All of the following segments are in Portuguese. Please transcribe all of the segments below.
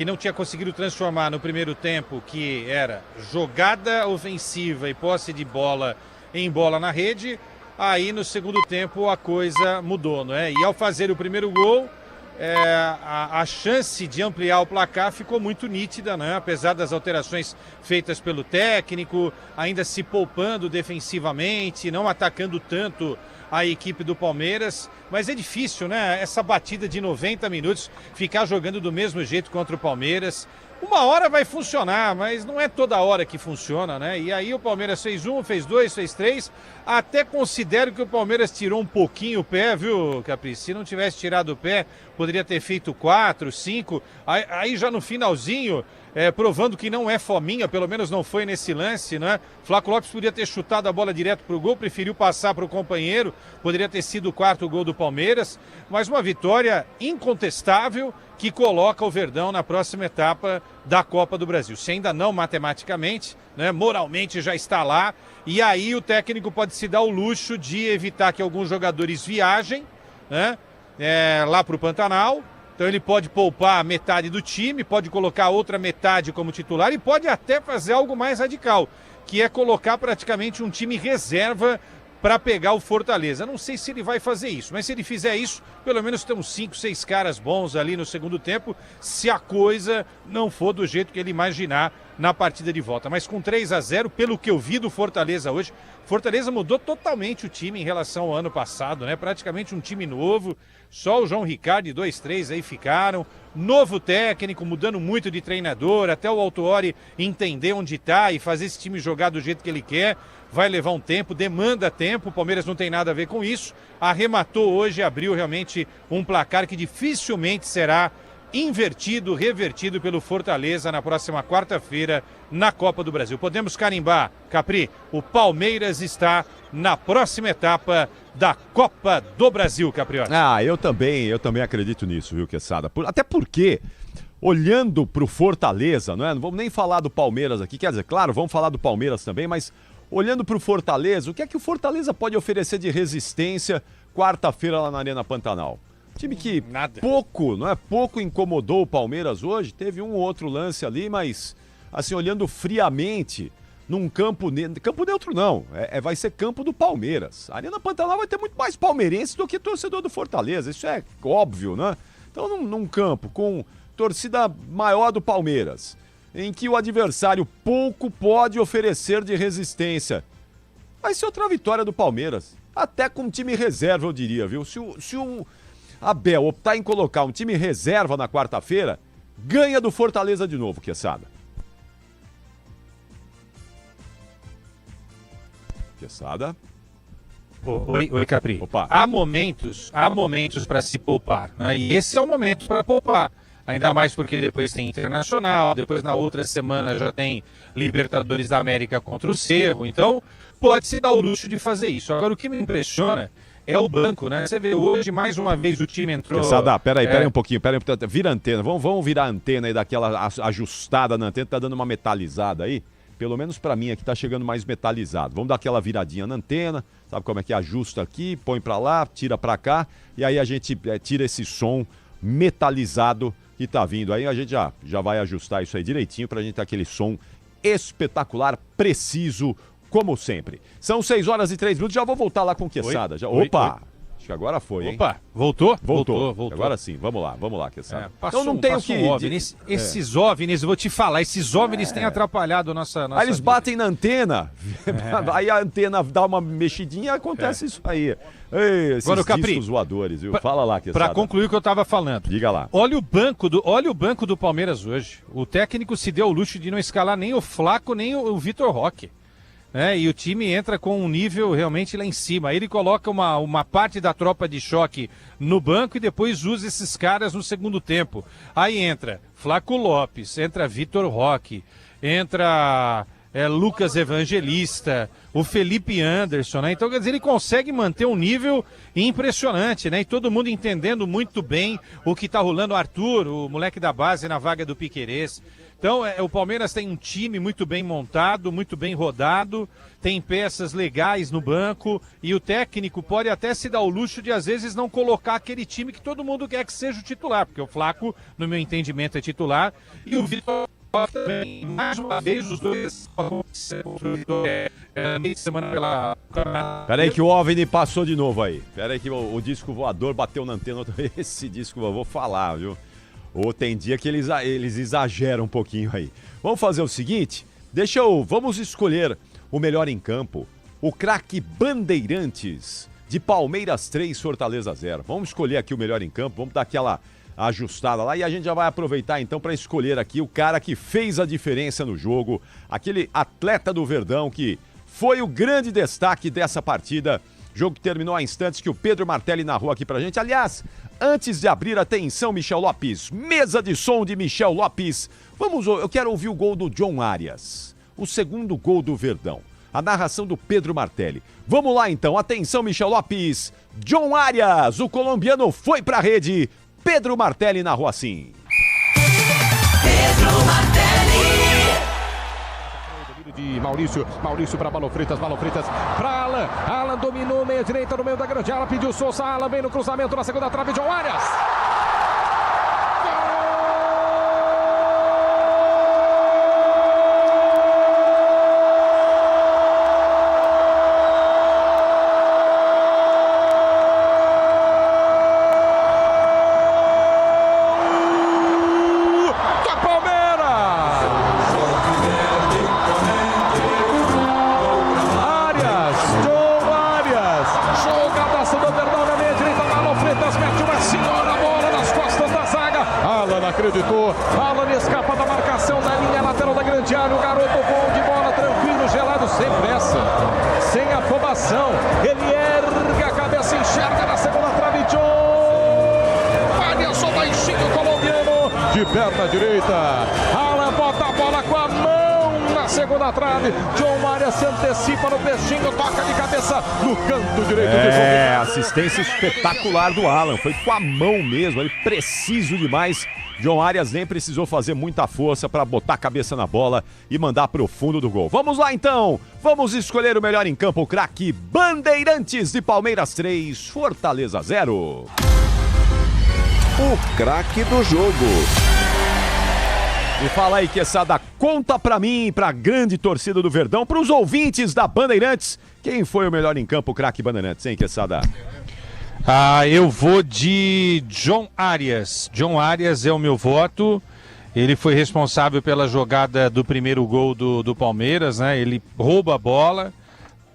que não tinha conseguido transformar no primeiro tempo, que era jogada ofensiva e posse de bola em bola na rede, aí no segundo tempo a coisa mudou, não é? E ao fazer o primeiro gol, a chance de ampliar o placar ficou muito nítida, né? Apesar das alterações feitas pelo técnico, ainda se poupando defensivamente, não atacando tanto a equipe do Palmeiras, mas é difícil, né? Essa batida de 90 minutos, ficar jogando do mesmo jeito contra o Palmeiras. Uma hora vai funcionar, mas não é toda hora que funciona, né? E aí o Palmeiras fez um, fez dois, fez três. Até considero que o Palmeiras tirou um pouquinho o pé, viu, Caprici? Se não tivesse tirado o pé, poderia ter feito 4, 5. Aí já no finalzinho, provando que não é fominha, pelo menos não foi nesse lance, né? Flaco Lopes podia ter chutado a bola direto pro gol, preferiu passar pro companheiro. Poderia ter sido o quarto gol do Palmeiras. Mas uma vitória incontestável, que coloca o Verdão na próxima etapa da Copa do Brasil. Se ainda não matematicamente, né, moralmente já está lá, e aí o técnico pode se dar o luxo de evitar que alguns jogadores viajem, né, lá para o Pantanal. Então ele pode poupar metade do time, pode colocar outra metade como titular e pode até fazer algo mais radical, que é colocar praticamente um time reserva para pegar o Fortaleza. Não sei se ele vai fazer isso, mas se ele fizer isso, pelo menos tem uns 5, 6 caras bons ali no segundo tempo, se a coisa não for do jeito que ele imaginar na partida de volta. Mas com 3-0, pelo que eu vi do Fortaleza hoje, Fortaleza mudou totalmente o time em relação ao ano passado, né? Praticamente um time novo, só o João Ricardo e 2, 3 aí ficaram. Novo técnico, mudando muito de treinador, até o Autuori entender onde está e fazer esse time jogar do jeito que ele quer. Vai levar um tempo, demanda tempo, o Palmeiras não tem nada a ver com isso. Arrematou hoje, abriu realmente um placar que dificilmente será invertido, revertido pelo Fortaleza na próxima quarta-feira na Copa do Brasil. Podemos carimbar, Capri, o Palmeiras está na próxima etapa da Copa do Brasil, Capriotti. Eu também acredito nisso, viu, Quesada? Até porque, olhando pro Fortaleza, não vamos nem falar do Palmeiras aqui, quer dizer, claro, vamos falar do Palmeiras também, mas olhando pro Fortaleza, o que é que o Fortaleza pode oferecer de resistência quarta-feira lá na Arena Pantanal? Time que pouco incomodou o Palmeiras hoje, teve um ou outro lance ali, mas assim, olhando friamente, num campo neutro não, vai ser campo do Palmeiras. A Arena Pantanal vai ter muito mais palmeirense do que torcedor do Fortaleza, isso é óbvio, né? Então num campo com torcida maior do Palmeiras, em que o adversário pouco pode oferecer de resistência, vai ser outra vitória do Palmeiras, até com time reserva eu diria, viu? Se o Abel optar em colocar um time reserva na quarta-feira, ganha do Fortaleza de novo, Quesada. Quesada? Oi, Capri. Opa. Há momentos para se poupar, né? E esse é o momento para poupar. Ainda mais porque depois tem Internacional, depois na outra semana já tem Libertadores da América contra o Cerro. Então, pode-se dar o luxo de fazer isso. Agora, o que me impressiona é o banco, né? Você vê, hoje mais uma vez o time entrou... Quesada, peraí um pouquinho, vira a antena, vamos virar a antena aí daquela ajustada na antena, tá dando uma metalizada aí, pelo menos pra mim aqui tá chegando mais metalizado, vamos dar aquela viradinha na antena, sabe como é que ajusta aqui, põe pra lá, tira pra cá, e aí a gente tira esse som metalizado que tá vindo aí, a gente já vai ajustar isso aí direitinho pra gente ter aquele som espetacular, preciso, como sempre. São 6h03, já vou voltar lá com o Quesada. Opa! Acho que agora foi, hein? Opa, voltou? Agora sim, vamos lá, Quesada. Então não tem o que... Esses OVNIs, eu vou te falar, esses OVNIs têm atrapalhado a nossa aí eles vida. batem na antena, aí a antena dá uma mexidinha e acontece isso aí. Ei, esses agora, Capri, discos voadores, viu? Fala lá, Quesada. Para concluir o que eu estava falando. Diga lá. Olha o banco do Palmeiras hoje. O técnico se deu o luxo de não escalar nem o Flaco, nem o Vitor Roque. E o time entra com um nível realmente lá em cima. Aí ele coloca uma parte da tropa de choque no banco e depois usa esses caras no segundo tempo. Aí entra Flaco Lopes, entra Vitor Roque, entra Lucas Evangelista, o Felipe Anderson, né? Então, quer dizer, ele consegue manter um nível impressionante, né? E todo mundo entendendo muito bem o que tá rolando. O Arthur, o moleque da base na vaga do Piquerez. Então, o Palmeiras tem um time muito bem montado, muito bem rodado, tem peças legais no banco e o técnico pode até se dar o luxo de, às vezes, não colocar aquele time que todo mundo quer que seja o titular, porque o Flaco, no meu entendimento, é titular e o Vitor também, mais uma vez, os dois semana pela... Peraí que o OVNI passou de novo aí. Peraí que o disco voador bateu na antena. Esse disco eu vou falar, viu? Ou tem dia que eles exageram um pouquinho aí. Vamos fazer o seguinte, vamos escolher o melhor em campo. O craque Bandeirantes, de Palmeiras 3, Fortaleza 0. Vamos escolher aqui o melhor em campo, vamos dar aquela ajustada lá e a gente já vai aproveitar então para escolher aqui o cara que fez a diferença no jogo, aquele atleta do Verdão que foi o grande destaque dessa partida. Jogo que terminou há instantes, que o Pedro Martelli narrou aqui pra gente. Aliás, antes de abrir, atenção, Michel Lopes, mesa de som de Michel Lopes. Eu quero ouvir o gol do John Arias, o segundo gol do Verdão, a narração do Pedro Martelli. Vamos lá então, atenção, Michel Lopes, John Arias, o colombiano foi pra rede. Pedro Martelli narrou assim. Pedro Martelli. De Maurício para Balão Freitas para Alan dominou meia direita no meio da grande área, pediu Souza, Alan vem no cruzamento na segunda trave, John Arias. Acreditou, Alan escapa da marcação da linha lateral da grande área, o garoto bom de bola, tranquilo, gelado, sem pressa, sem afobação, ele ergue a cabeça, enxerga na segunda trave, John Arias, só baixinho colombiano, de perna direita, Alan bota a bola com a mão na segunda trave, John Arias se antecipa no peixinho, toca de cabeça no canto direito do jogo. Assistência espetacular do Alan, foi com a mão mesmo, ele preciso demais. John Arias nem precisou fazer muita força para botar a cabeça na bola e mandar pro fundo do gol. Vamos lá então, vamos escolher o melhor em campo, o craque Bandeirantes, de Palmeiras 3, Fortaleza 0. O craque do jogo. E fala aí, Quesada, conta pra mim, pra grande torcida do Verdão, pros ouvintes da Bandeirantes, quem foi o melhor em campo, o craque Bandeirantes, hein, Quesada? Eu vou de John Arias. John Arias é o meu voto. Ele foi responsável pela jogada do primeiro gol do Palmeiras, né? Ele rouba a bola,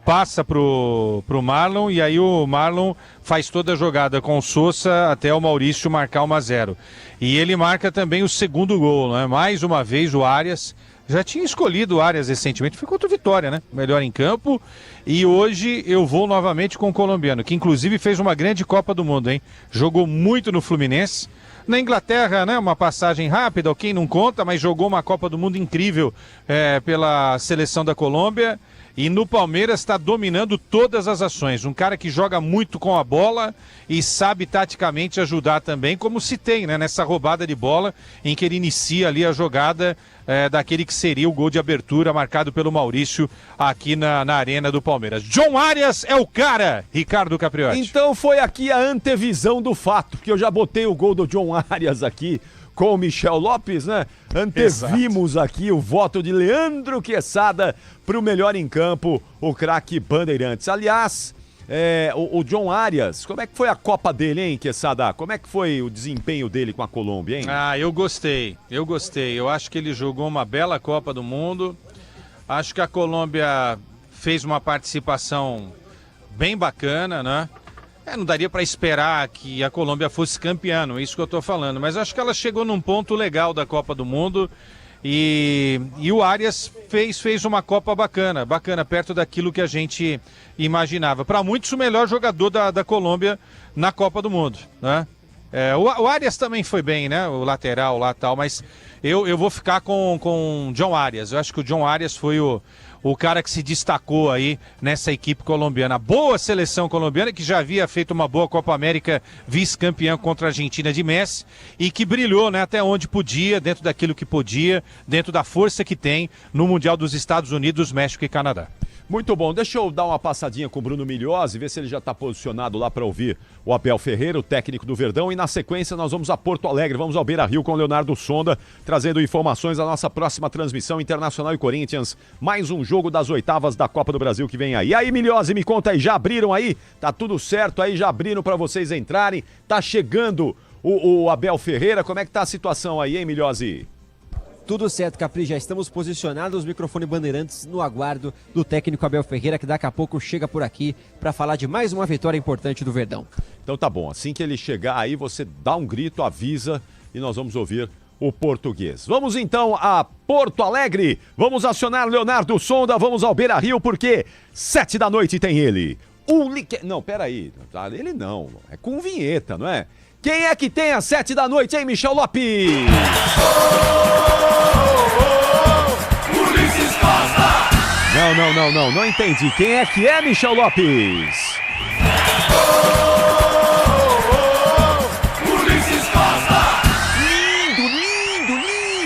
passa pro Marlon e aí o Marlon faz toda a jogada com o Souza até o Maurício marcar 1-0. E ele marca também o segundo gol, né? Mais uma vez o Arias. Já tinha escolhido o Arias recentemente, foi contra o Vitória, né? Melhor em campo. E hoje eu vou novamente com o colombiano, que inclusive fez uma grande Copa do Mundo, hein? Jogou muito no Fluminense. Na Inglaterra, né? Uma passagem rápida, quem não conta, mas jogou uma Copa do Mundo incrível pela seleção da Colômbia. E no Palmeiras está dominando todas as ações. Um cara que joga muito com a bola e sabe taticamente ajudar também, como se tem, né, nessa roubada de bola, em que ele inicia ali a jogada daquele que seria o gol de abertura marcado pelo Maurício aqui na arena do Palmeiras. John Arias é o cara, Ricardo Capriotti. Então foi aqui a antevisão do fato, que eu já botei o gol do John Arias aqui com o Michel Lopes, né? Antevimos aqui o voto de Leandro Quesada para o melhor em campo, o craque Bandeirantes. Aliás, o John Arias, como é que foi a Copa dele, hein, Quesada? Como é que foi o desempenho dele com a Colômbia, hein? Eu gostei. Eu acho que ele jogou uma bela Copa do Mundo. Acho que a Colômbia fez uma participação bem bacana, né? Não daria para esperar que a Colômbia fosse campeã, não é isso que eu estou falando, mas acho que ela chegou num ponto legal da Copa do Mundo e o Arias fez uma Copa bacana, perto daquilo que a gente imaginava. Para muitos, o melhor jogador da Colômbia na Copa do Mundo, né? O Arias também foi bem, né? O lateral lá e tal, mas eu vou ficar com o John Arias. Eu acho que o John Arias foi o cara que se destacou aí nessa equipe colombiana. Boa seleção colombiana, que já havia feito uma boa Copa América, vice-campeã contra a Argentina de Messi, e que brilhou, né, até onde podia, dentro daquilo que podia, dentro da força que tem no Mundial dos Estados Unidos, México e Canadá. Muito bom, deixa eu dar uma passadinha com o Bruno Milhozzi, ver se ele já está posicionado lá para ouvir o Abel Ferreira, o técnico do Verdão, e na sequência nós vamos a Porto Alegre, vamos ao Beira-Rio com o Leonardo Sonda, trazendo informações da nossa próxima transmissão Internacional e Corinthians, mais um jogo das oitavas da Copa do Brasil que vem aí. E aí, Milhozzi, me conta aí, já abriram aí? Tá tudo certo aí, já abriram para vocês entrarem? Tá chegando o Abel Ferreira, como é que tá a situação aí, hein, Milhozzi? Tudo certo, Capri, já estamos posicionados, microfone Bandeirantes no aguardo do técnico Abel Ferreira, que daqui a pouco chega por aqui para falar de mais uma vitória importante do Verdão. Então tá bom, assim que ele chegar aí, você dá um grito, avisa e nós vamos ouvir o português. Vamos então a Porto Alegre, vamos acionar Leonardo Sonda, vamos ao Beira-Rio, porque 7 da noite tem ele. Não, peraí, ele não, é com vinheta, não é? Quem é que tem às 7 da noite, hein, Michel Lopes? Ulisses Costa! Não entendi. Quem é que é, Michel Lopes? Ulisses Costa!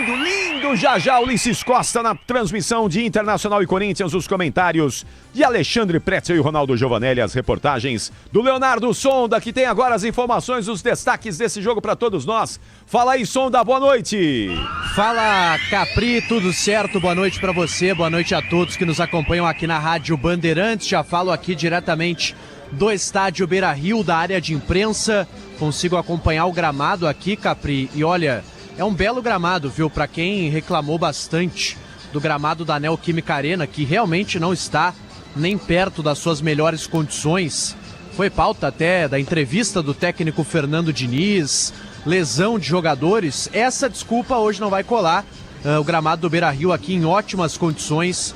Lindo, já Ulisses Costa na transmissão de Internacional e Corinthians, os comentários de Alexandre Pretzel e Ronaldo Giovanelli, as reportagens do Leonardo Sonda, que tem agora as informações, os destaques desse jogo para todos nós. Fala aí, Sonda, boa noite. Fala, Capri, tudo certo? Boa noite para você, boa noite a todos que nos acompanham aqui na Rádio Bandeirantes. Já falo aqui diretamente do estádio Beira-Rio, da área de imprensa. Consigo acompanhar o gramado aqui, Capri, e olha, é um belo gramado, viu? Para quem reclamou bastante do gramado da Neoquímica Arena, que realmente não está nem perto das suas melhores condições. Foi pauta até da entrevista do técnico Fernando Diniz, lesão de jogadores. Essa desculpa hoje não vai colar. O gramado do Beira-Rio aqui em ótimas condições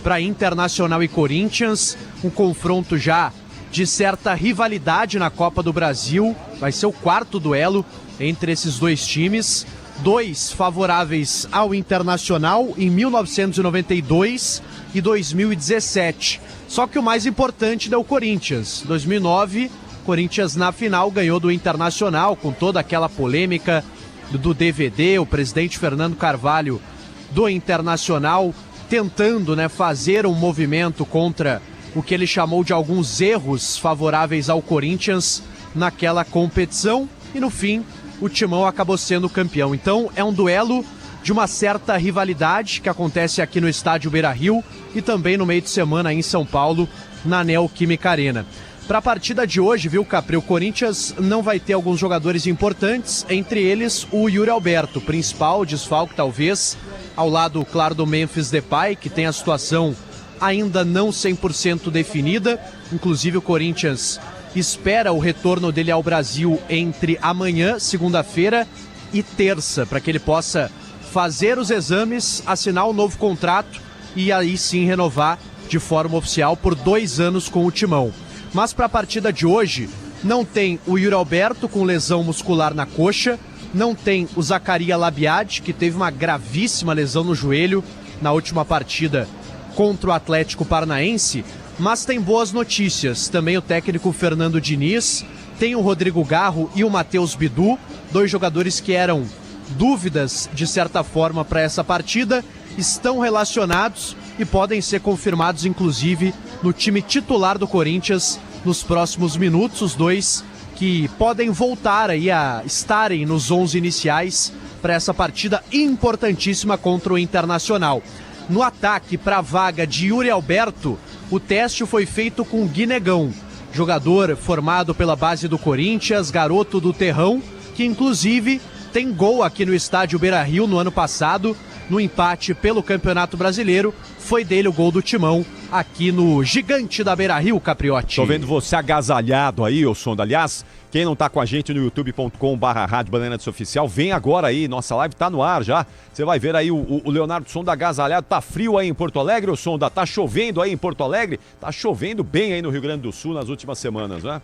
para Internacional e Corinthians. Um confronto já de certa rivalidade na Copa do Brasil. Vai ser o quarto duelo entre esses dois times. Dois favoráveis ao Internacional em 1992 e 2017. Só que o mais importante deu o Corinthians. 2009, Corinthians na final ganhou do Internacional com toda aquela polêmica do DVD, o presidente Fernando Carvalho do Internacional tentando, né, fazer um movimento contra o que ele chamou de alguns erros favoráveis ao Corinthians naquela competição e no fim o Timão acabou sendo campeão. Então é um duelo de uma certa rivalidade que acontece aqui no estádio Beira-Rio e também no meio de semana em São Paulo, na Neoquímica Arena. Para a partida de hoje, viu, Capri, o Corinthians não vai ter alguns jogadores importantes, entre eles o Yuri Alberto, principal desfalque talvez, ao lado, claro, do Memphis Depay, que tem a situação ainda não 100% definida. Inclusive o Corinthians espera o retorno dele ao Brasil entre amanhã, segunda-feira, e terça, para que ele possa fazer os exames, assinar um novo contrato e aí sim renovar de forma oficial por 2 anos com o Timão. Mas para a partida de hoje, não tem o Yuri Alberto com lesão muscular na coxa, não tem o Zaccaria Labiad, que teve uma gravíssima lesão no joelho na última partida contra o Atlético Paranaense, mas tem boas notícias. Também o técnico Fernando Diniz, tem o Rodrigo Garro e o Matheus Bidu, 2 jogadores que eram dúvidas de certa forma para essa partida, estão relacionados e podem ser confirmados inclusive no time titular do Corinthians nos próximos minutos, os dois que podem voltar aí a estarem nos 11 iniciais para essa partida importantíssima contra o Internacional. No ataque para a vaga de Yuri Alberto, o teste foi feito com o Guinegão, jogador formado pela base do Corinthians, garoto do Terrão, que inclusive tem gol aqui no estádio Beira-Rio no ano passado, no empate pelo Campeonato Brasileiro. Foi dele o gol do Timão aqui no Gigante da Beira-Rio, Capriotti. Tô vendo você agasalhado aí, ô Sonda. Aliás, quem não tá com a gente no youtube.com/Rádio Bandeirantes Oficial, vem agora aí, nossa live tá no ar já. Você vai ver aí o Leonardo Sonda agasalhado. Tá frio aí em Porto Alegre, ô Sonda? Tá chovendo aí em Porto Alegre? Tá chovendo bem aí no Rio Grande do Sul nas últimas semanas, né?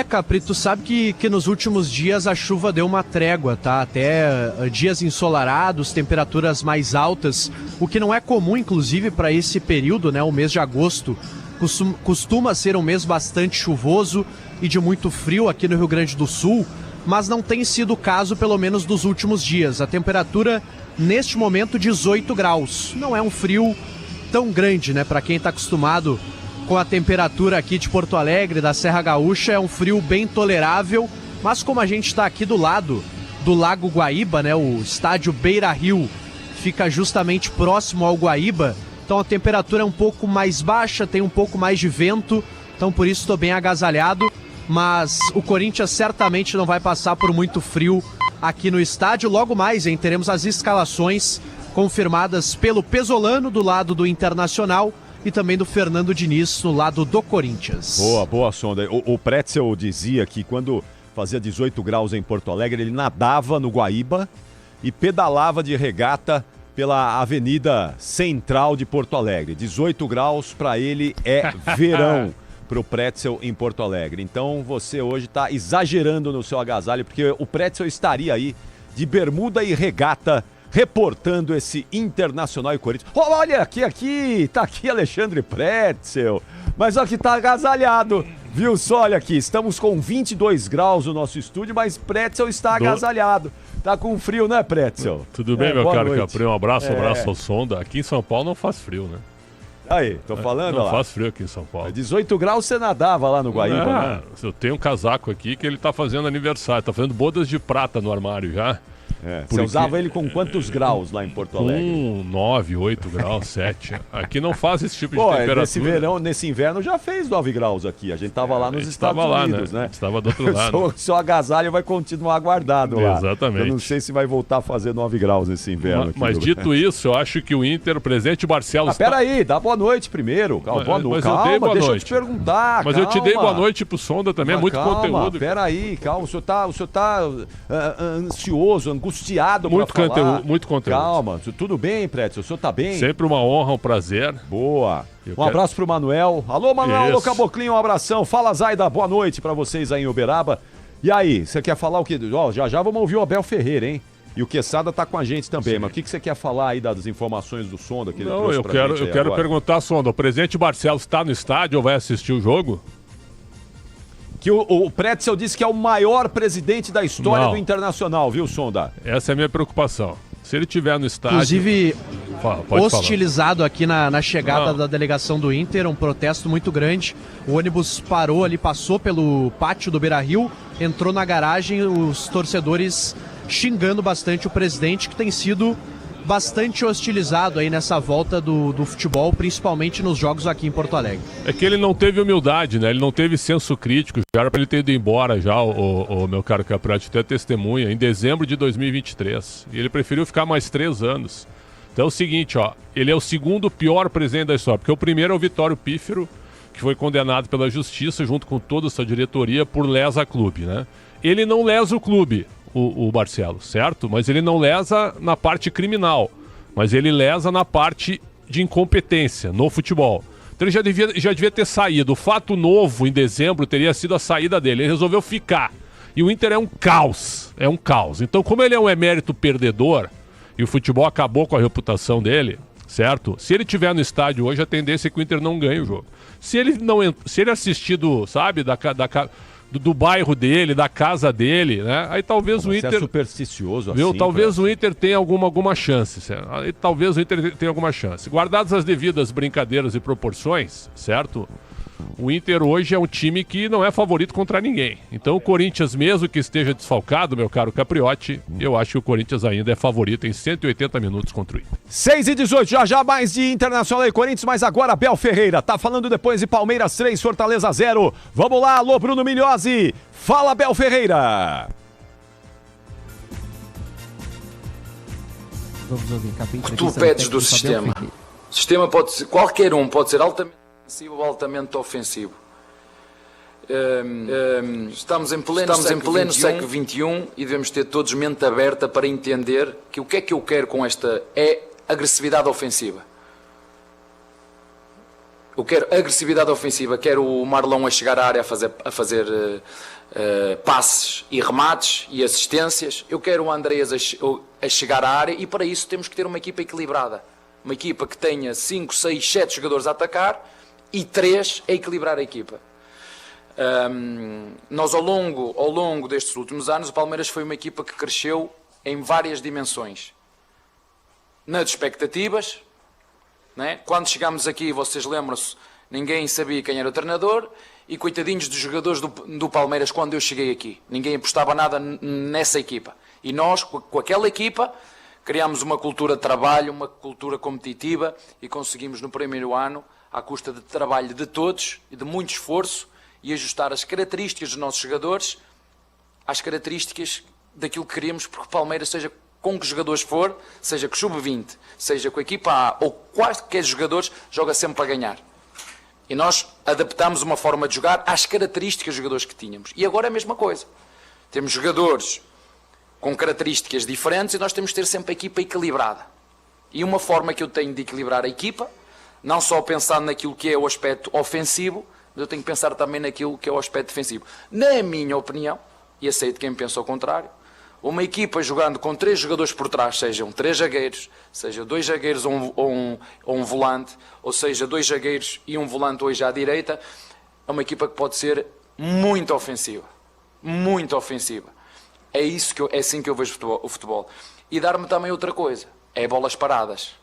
Capri, tu sabe que nos últimos dias a chuva deu uma trégua, tá? Até dias ensolarados, temperaturas mais altas, o que não é comum, inclusive, para esse período, né? O mês de agosto costuma ser um mês bastante chuvoso e de muito frio aqui no Rio Grande do Sul, mas não tem sido o caso, pelo menos dos últimos dias. A temperatura, neste momento, 18 graus. Não é um frio tão grande, né? Para quem está acostumado com a temperatura aqui de Porto Alegre, da Serra Gaúcha, é um frio bem tolerável, mas como a gente está aqui do lado do Lago Guaíba, né, o estádio Beira-Rio fica justamente próximo ao Guaíba, então a temperatura é um pouco mais baixa, tem um pouco mais de vento, então por isso estou bem agasalhado, mas o Corinthians certamente não vai passar por muito frio aqui no estádio. Logo mais, teremos as escalações confirmadas pelo Pesolano do lado do Internacional e também do Fernando Diniz no lado do Corinthians. Boa, Sonda. O Pretzel dizia que quando fazia 18 graus em Porto Alegre, ele nadava no Guaíba e pedalava de regata pela Avenida Central de Porto Alegre. 18 graus para ele é verão para o Pretzel em Porto Alegre. Então você hoje está exagerando no seu agasalho, porque o Pretzel estaria aí de bermuda e regata reportando esse Internacional e Corinthians. Olha, tá aqui Alexandre Pretzel, mas aqui tá agasalhado, viu só, olha aqui, estamos com 22 graus no nosso estúdio, mas Pretzel está agasalhado. Tá com frio, né, Pretzel? Tudo bem, meu caro Capri, um abraço ao Sonda. Aqui em São Paulo não faz frio, né? Aí, tô falando, não lá. Faz frio aqui em São Paulo. 18 graus você nadava lá no Guaíba, né? Eu tenho um casaco aqui que ele tá fazendo aniversário, tá fazendo bodas de prata no armário já. Você usava ele com quantos graus lá em Porto Alegre? 9, 8 graus, 7. Aqui não faz esse tipo de temperatura. Nesse inverno já fez 9 graus aqui. A gente tava lá nos Estados Unidos, né? Estava do outro lado. Seu agasalho vai continuar guardado lá. Exatamente. Eu não sei se vai voltar a fazer 9 graus nesse inverno. Mas dito isso, eu acho que o Inter, o presidente Barcelos... Peraí, dá boa noite primeiro. Calma, deixa eu te perguntar. Mas eu te dei boa noite pro Sonda também, é muito conteúdo. Peraí, calma, o senhor tá ansioso, angustiado pra falar. Muito conteúdo. Calma, tudo bem, Pretzel? O senhor tá bem? Sempre uma honra, um prazer. Boa. Abraço pro Manuel. Alô, Manuel, alô, Caboclinho, um abração. Fala, Zaida, boa noite pra vocês aí em Uberaba. E aí, você quer falar o quê? Já vamos ouvir o Abel Ferreira, hein? E o Quesada tá com a gente também. Sim. Mas o que você quer falar aí das informações do Sonda que ele trouxe pra gente? Eu quero perguntar, Sonda, o presidente Barcelos está no estádio ou vai assistir o jogo? Que o Pretzel disse que é o maior presidente da história do Internacional, viu, Sonda? Essa é a minha preocupação. Se ele estiver no estádio... Inclusive, hostilizado aqui na chegada da delegação do Inter, um protesto muito grande. O ônibus parou ali, passou pelo pátio do Beira-Rio, entrou na garagem, os torcedores xingando bastante o presidente, que tem sido bastante hostilizado aí nessa volta do futebol, principalmente nos jogos aqui em Porto Alegre. É que ele não teve humildade, né? Ele não teve senso crítico. Já era para ele ter ido embora já, o meu caro Caprati, até testemunha, em dezembro de 2023. E ele preferiu ficar mais 3 anos. Então é o seguinte, ele é o segundo pior presidente da história, porque o primeiro é o Vitório Pífero, que foi condenado pela justiça junto com toda essa diretoria por lesa clube, né? Ele não lesa o clube, o Barcelos, certo? Mas ele não lesa na parte criminal, mas ele lesa na parte de incompetência no futebol. Então ele já devia ter saído. O fato novo em dezembro teria sido a saída dele. Ele resolveu ficar. E o Inter é um caos. É um caos. Então, como ele é um emérito perdedor e o futebol acabou com a reputação dele, certo? Se ele estiver no estádio hoje, a tendência é que o Inter não ganhe o jogo. Se ele assistir do bairro dele, da casa dele, né? Aí talvez o Inter... Você é supersticioso viu? assim. Talvez o Inter tenha alguma chance, certo? Aí talvez o Inter tenha alguma chance. Guardadas as devidas brincadeiras e proporções, certo? O Inter hoje é um time que não é favorito contra ninguém. Então o Corinthians, mesmo que esteja desfalcado, meu caro Capriotti, eu acho que o Corinthians ainda é favorito em 180 minutos contra o Inter. 6h18, já mais de Internacional e Corinthians, mas agora Abel Ferreira tá falando depois de Palmeiras 3, Fortaleza 0. Vamos lá, alô Bruno Milhozzi. Fala, Abel Ferreira. Vamos ouvir, que tu pedes do sistema. O sistema pode ser, qualquer um pode ser altamente defensivo ou altamente ofensivo. Estamos em pleno século XXI e devemos ter todos mente aberta para entender que o que é que eu quero com esta agressividade ofensiva. Eu quero agressividade ofensiva, quero o Marlon a chegar à área a fazer passes e remates e assistências. Eu quero o Andreas a chegar à área, e para isso temos que ter uma equipa equilibrada. Uma equipa que tenha 5, 6, 7 jogadores a atacar e 3 a equilibrar a equipa. Nós ao longo destes últimos anos, o Palmeiras foi uma equipa que cresceu em várias dimensões. Nas expectativas, né? Quando chegámos aqui, vocês lembram-se, ninguém sabia quem era o treinador, e coitadinhos dos jogadores do Palmeiras quando eu cheguei aqui. Ninguém apostava nada nessa equipa. E nós, com aquela equipa, criámos uma cultura de trabalho, uma cultura competitiva, e conseguimos no primeiro ano, à custa de trabalho de todos e de muito esforço, e ajustar as características dos nossos jogadores às características daquilo que queríamos, porque o Palmeiras, seja com que jogadores for, seja com o sub-20, seja com a equipa A ou quaisquer jogadores, joga sempre para ganhar. E nós adaptámos uma forma de jogar às características dos jogadores que tínhamos. E agora é a mesma coisa. Temos jogadores com características diferentes e nós temos de ter sempre a equipa equilibrada. E uma forma que eu tenho de equilibrar a equipa, não só pensando naquilo que é o aspecto ofensivo, mas eu tenho que pensar também naquilo que é o aspecto defensivo. Na minha opinião, e aceito quem pensa ao contrário, uma equipa jogando com 3 jogadores por trás, sejam 3 zagueiros, seja 2 zagueiros ou um volante, ou seja 2 zagueiros e um volante hoje à direita, é uma equipa que pode ser muito ofensiva. Muito ofensiva. É assim que eu vejo o futebol. E dar-me também outra coisa, é bolas paradas.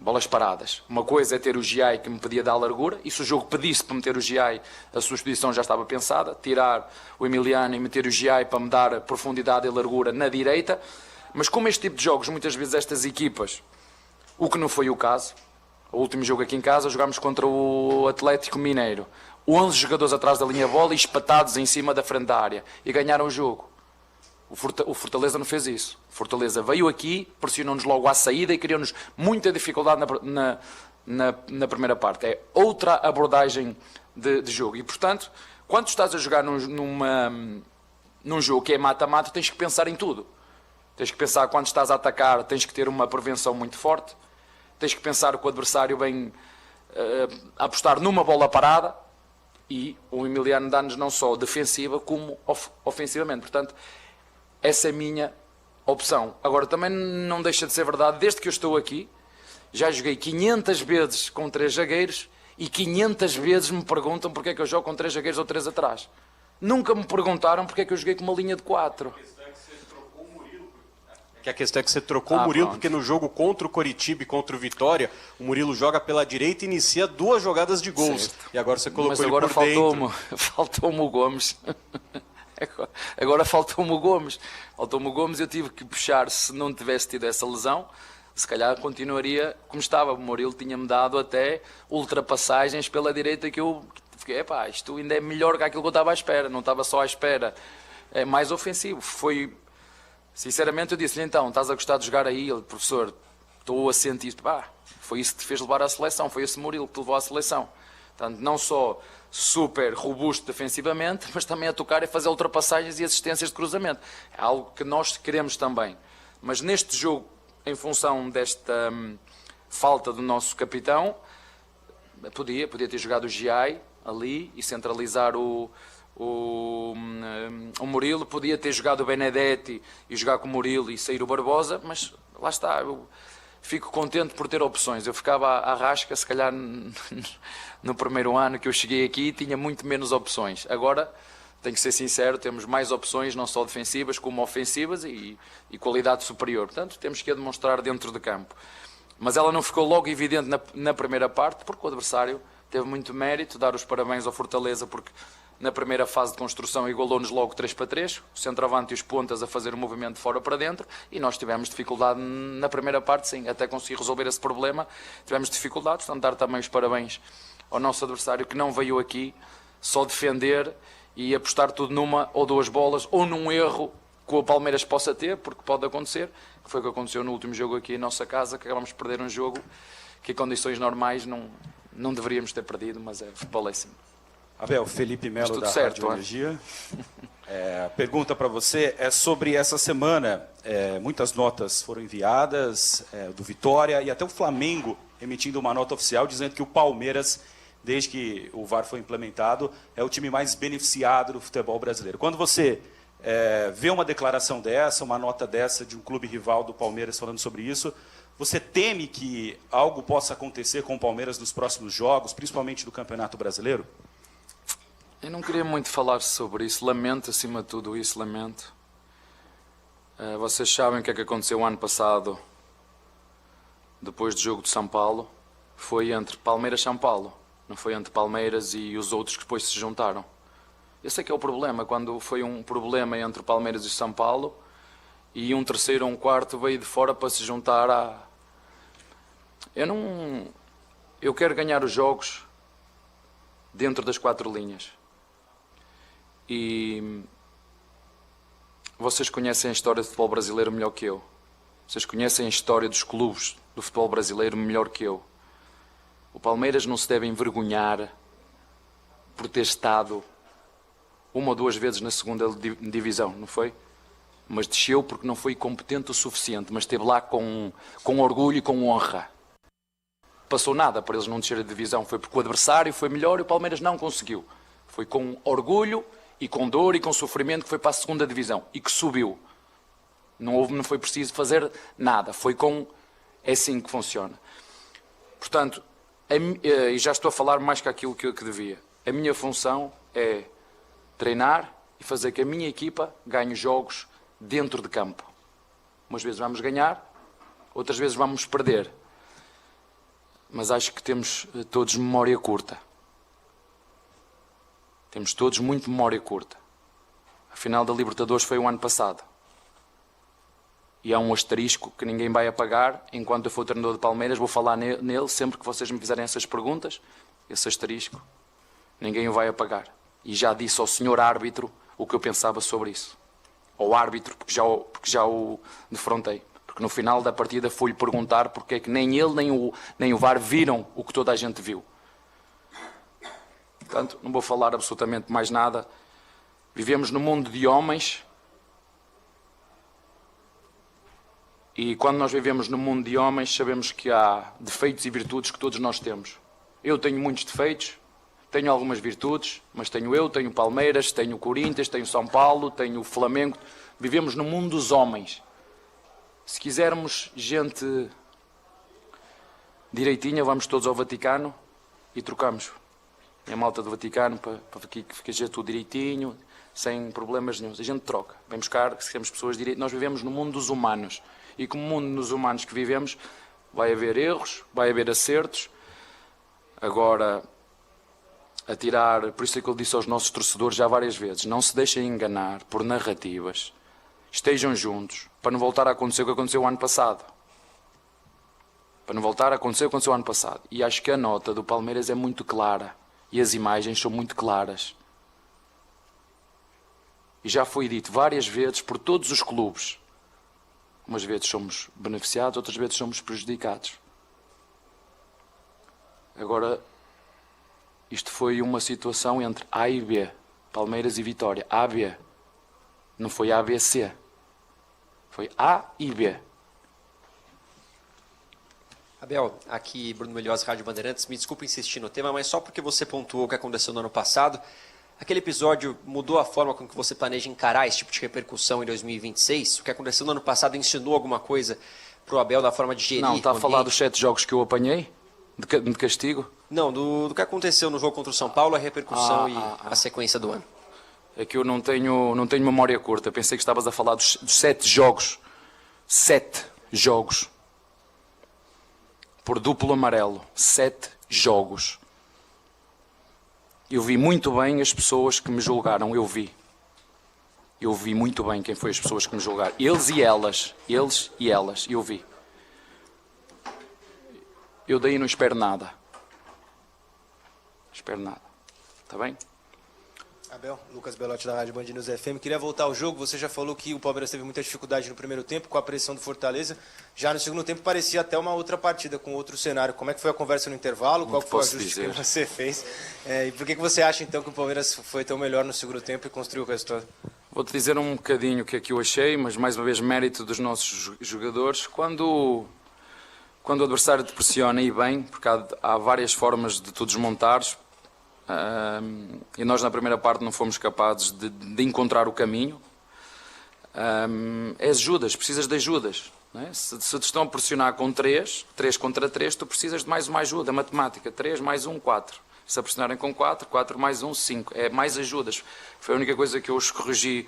Bolas paradas. Uma coisa é ter o Giai que me podia dar largura, e se o jogo pedisse para meter o Giai, a sua expedição já estava pensada, tirar o Emiliano e meter o Giai para me dar profundidade e largura na direita. Mas como este tipo de jogos, muitas vezes estas equipas, o que não foi o caso, o último jogo aqui em casa, jogámos contra o Atlético Mineiro, 11 jogadores atrás da linha de bola e espatados em cima da frente da área, e ganharam o jogo. O Fortaleza não fez isso. O Fortaleza veio aqui, pressionou-nos logo à saída e criou-nos muita dificuldade na primeira parte. É outra abordagem de jogo. E, portanto, quando estás a jogar num jogo que é mata-mata, tens que pensar em tudo. Tens que pensar quando estás a atacar, tens que ter uma prevenção muito forte. Tens que pensar que o adversário vem a apostar numa bola parada, e o Emiliano dá-nos não só defensiva como ofensivamente. Portanto, essa é a minha opção. Agora, também não deixa de ser verdade, desde que eu estou aqui, já joguei 500 vezes com 3 zagueiros e 500 vezes me perguntam porque é que eu jogo com 3 zagueiros ou 3 atrás. Nunca me perguntaram porque é que eu joguei com uma linha de 4. Que a questão é que você trocou o Murilo, porque no jogo contra o Coritiba e contra o Vitória, o Murilo joga pela direita e inicia 2 jogadas de gols. Certo. E agora você colocou ele por dentro. Faltou-me o Gomes. Agora faltou-me o Gomes. Faltou-me o Gomes, eu tive que puxar. Se não tivesse tido essa lesão, se calhar continuaria como estava. O Murilo tinha-me dado até ultrapassagens pela direita, que eu fiquei, isto ainda é melhor que aquilo que eu estava à espera. Não estava só à espera. É mais ofensivo. Sinceramente, eu disse-lhe, então, estás a gostar de jogar aí? Ele, professor, estou a sentir. Foi isso que te fez levar à seleção. Foi esse Murilo que te levou à seleção. Portanto, não só super robusto defensivamente, mas também a tocar e fazer ultrapassagens e assistências de cruzamento. É algo que nós queremos também. Mas neste jogo, em função desta falta do nosso capitão, podia ter jogado o Giai ali e centralizar o Murilo, podia ter jogado o Benedetti e jogar com o Murilo e sair o Barbosa, mas lá está, eu fico contente por ter opções. Eu ficava à rasca, se calhar no primeiro ano que eu cheguei aqui tinha muito menos opções. Agora, tenho que ser sincero, temos mais opções, não só defensivas como ofensivas, e qualidade superior. Portanto, temos que a demonstrar dentro de campo. Mas ela não ficou logo evidente na primeira parte, porque o adversário teve muito mérito. Dar os parabéns ao Fortaleza, porque na primeira fase de construção igualou-nos logo 3-3, o centroavante e os pontas a fazer o movimento de fora para dentro, e nós tivemos dificuldade na primeira parte, sim, até conseguir resolver esse problema, tivemos dificuldades. Portanto, dar também os parabéns ao nosso adversário, que não veio aqui só defender e apostar tudo numa ou 2 bolas, ou num erro que o Palmeiras possa ter, porque pode acontecer, que foi o que aconteceu no último jogo aqui em nossa casa, que acabamos de perder um jogo que em condições normais não deveríamos ter perdido, mas futebol é assim. Abel, Felipe Melo da Rádio Energia. A pergunta para você é sobre essa semana. Muitas notas foram enviadas do Vitória, e até o Flamengo emitindo uma nota oficial dizendo que o Palmeiras, desde que o VAR foi implementado, é o time mais beneficiado do futebol brasileiro. Quando você vê uma declaração dessa, uma nota dessa de um clube rival do Palmeiras falando sobre isso, você teme que algo possa acontecer com o Palmeiras nos próximos jogos, principalmente do Campeonato Brasileiro? Eu não queria muito falar sobre isso, lamento acima de tudo isso, lamento. Vocês sabem o que é que aconteceu o ano passado, depois do jogo de São Paulo, foi entre Palmeiras e São Paulo, não foi entre Palmeiras e os outros que depois se juntaram. Esse é que é o problema, quando foi um problema entre Palmeiras e São Paulo, e um terceiro ou um quarto veio de fora para se juntar a... Eu quero ganhar os jogos dentro das 4 linhas. E vocês conhecem a história do futebol brasileiro melhor que eu. Vocês conhecem a história dos clubes do futebol brasileiro melhor que eu. O Palmeiras não se deve envergonhar por ter estado 1 ou 2 vezes na segunda divisão, não foi? Mas desceu porque não foi competente o suficiente, mas esteve lá com orgulho e com honra. Passou nada para eles não descer a divisão, foi porque o adversário foi melhor e o Palmeiras não conseguiu. Foi com orgulho e com dor e com sofrimento que foi para a segunda divisão e que subiu. Não foi preciso fazer nada, foi com... É assim que funciona. Portanto, e já estou a falar mais que aquilo que devia. A minha função é treinar e fazer que a minha equipa ganhe jogos dentro de campo. Umas vezes vamos ganhar, outras vezes vamos perder. Mas acho que temos todos memória curta. Temos todos muito memória curta. A final da Libertadores foi o ano passado. E há um asterisco que ninguém vai apagar. Enquanto eu for treinador de Palmeiras, vou falar nele sempre que vocês me fizerem essas perguntas. Esse asterisco, ninguém o vai apagar. E já disse ao senhor árbitro o que eu pensava sobre isso. Ao árbitro, porque já o defrontei. Porque no final da partida fui-lhe perguntar porque é que nem ele nem o VAR viram o que toda a gente viu. Portanto, não vou falar absolutamente mais nada. Vivemos num mundo de homens. E quando nós vivemos num mundo de homens, sabemos que há defeitos e virtudes que todos nós temos. Eu tenho muitos defeitos, tenho algumas virtudes, mas tenho o Palmeiras, tenho o Corinthians, tenho o São Paulo, tenho o Flamengo. Vivemos no mundo dos homens. Se quisermos gente direitinha, vamos todos ao Vaticano e trocamos. A malta do Vaticano para que fique tudo direitinho, sem problemas nenhum. A gente troca. Vem buscar, se temos pessoas direitas. Nós vivemos no mundo dos humanos. E como mundo dos humanos que vivemos, vai haver erros, vai haver acertos. Agora, por isso é que eu disse aos nossos torcedores já várias vezes, não se deixem enganar por narrativas. Estejam juntos, para não voltar a acontecer o que aconteceu o ano passado. Para não voltar a acontecer o que aconteceu o ano passado. E acho que a nota do Palmeiras é muito clara. E as imagens são muito claras. E já foi dito várias vezes por todos os clubes. Umas vezes somos beneficiados, outras vezes somos prejudicados. Agora, isto foi uma situação entre A e B, Palmeiras e Vitória. A, B. Não foi A, B, C. Foi A e B. Abel, aqui Bruno Melhose, Rádio Bandeirantes. Me desculpe insistir no tema, mas só porque você pontuou o que aconteceu no ano passado, aquele episódio mudou a forma com que você planeja encarar esse tipo de repercussão em 2026? O que aconteceu no ano passado ensinou alguma coisa para o Abel na forma de gerir? Não, está a falar dos 7 jogos que eu apanhei? De castigo? Não, do que aconteceu no jogo contra o São Paulo, a repercussão e a sequência do ano. É que eu não tenho memória curta. Pensei que estavas a falar dos 7 jogos. 7 jogos. Por duplo amarelo. 7 jogos. Eu vi muito bem as pessoas que me julgaram. Eu vi muito bem quem foi as pessoas que me julgaram. Eles e elas. Eu vi. Eu daí não espero nada. Espero nada. Está bem? Abel, Lucas Belotti da Rádio Band News FM. Queria voltar ao jogo. Você já falou que o Palmeiras teve muita dificuldade no primeiro tempo com a pressão do Fortaleza. Já no segundo tempo parecia até uma outra partida com outro cenário. Como é que foi a conversa no intervalo? Qual foi o ajuste que você fez? E por que você acha então que o Palmeiras foi tão melhor no segundo tempo e construiu o resultado? Vou-te dizer um bocadinho o que é que eu achei, mas mais uma vez mérito dos nossos jogadores. Quando quando o adversário te pressiona e bem, porque há várias formas de tu desmontares, e nós na primeira parte não fomos capazes de encontrar o caminho. É ajudas, precisas de ajudas. Não é? Se te estão a pressionar com 3 contra 3, tu precisas de mais uma ajuda, matemática, 3 mais 1, 4. Se a pressionarem com 4 mais 1, 5. É mais ajudas. Foi a única coisa que eu os corrigi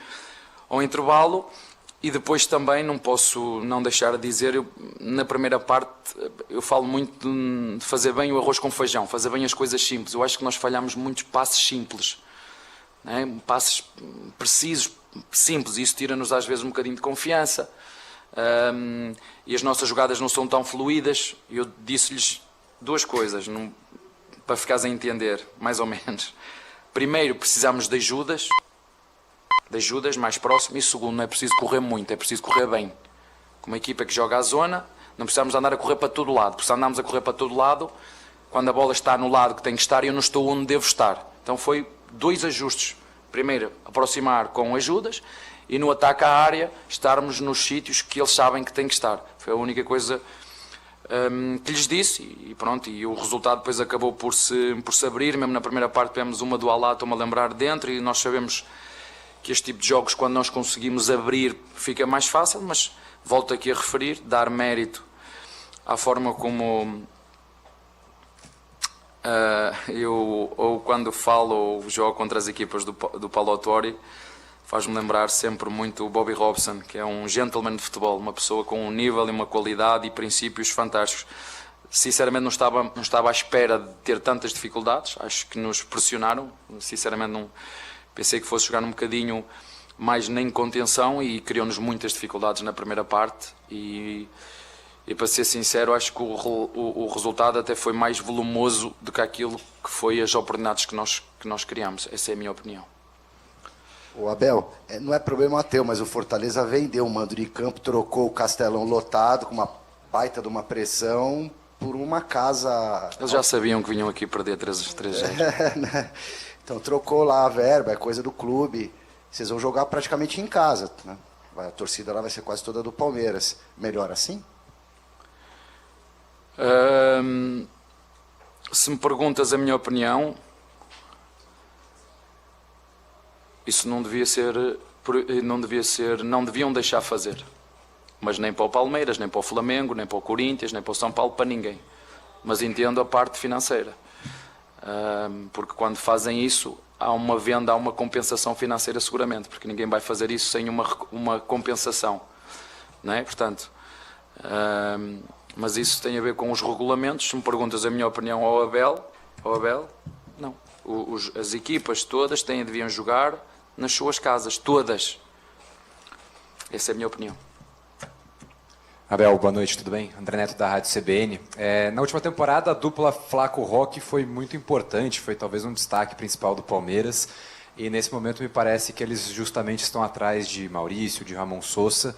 ao intervalo. E depois também não posso não deixar de dizer, na primeira parte eu falo muito de fazer bem o arroz com feijão, fazer bem as coisas simples. Eu acho que nós falhamos muitos passes simples, não é? Passes precisos, simples, e isso tira-nos às vezes um bocadinho de confiança. E as nossas jogadas não são tão fluídas. Eu disse-lhes 2 coisas, para ficares a entender, mais ou menos. Primeiro, precisamos de ajudas mais próximo, e segundo, não é preciso correr muito, é preciso correr bem. Como uma equipa que joga à zona, não precisamos andar a correr para todo lado, porque se andamos a correr para todo lado, quando a bola está no lado que tem que estar, eu não estou onde devo estar. Então foi 2 ajustes. Primeiro, aproximar com ajudas, e no ataque à área, estarmos nos sítios que eles sabem que têm que estar. Foi a única coisa que lhes disse, e pronto, e o resultado depois acabou por se abrir. Mesmo na primeira parte tivemos uma do Alá, estou-me a lembrar, dentro, e nós sabemos que este tipo de jogos, quando nós conseguimos abrir, fica mais fácil, mas volto aqui a referir, dar mérito à forma como eu quando falo ou jogo contra as equipas do Paulo Autori, faz-me lembrar sempre muito o Bobby Robson, que é um gentleman de futebol, uma pessoa com um nível e uma qualidade e princípios fantásticos. Sinceramente não estava à espera de ter tantas dificuldades, acho que nos pressionaram, sinceramente não... Pensei que fosse jogar um bocadinho mais nem contenção, e criou-nos muitas dificuldades na primeira parte, e para ser sincero, acho que o resultado até foi mais volumoso do que aquilo que foi as oportunidades que nós criamos. Essa é a minha opinião. O Abel, não é problema teu, mas o Fortaleza vendeu o mando de campo, trocou o Castelão lotado com uma baita de uma pressão por uma casa... Eles já sabiam que vinham aqui perder 3-0. Né? Então trocou lá a verba, é coisa do clube. Vocês vão jogar praticamente em casa, né? A torcida lá vai ser quase toda do Palmeiras. Melhor assim? Se me perguntas a minha opinião, isso não deviam deixar fazer. Mas nem para o Palmeiras, nem para o Flamengo, nem para o Corinthians, nem para o São Paulo, para ninguém. Mas entendo a parte financeira. Porque quando fazem isso, há uma venda, há uma compensação financeira seguramente, porque ninguém vai fazer isso sem uma compensação, não é? Portanto, mas isso tem a ver com os regulamentos. Se me perguntas a minha opinião ao Abel, não. As equipas todas deviam jogar nas suas casas, todas. Essa é a minha opinião. Abel, boa noite, tudo bem? André Neto da Rádio CBN. Na última temporada, a dupla Flaco Roque foi muito importante, foi talvez um destaque principal do Palmeiras, e nesse momento me parece que eles justamente estão atrás de Maurício, de Ramon Sosa.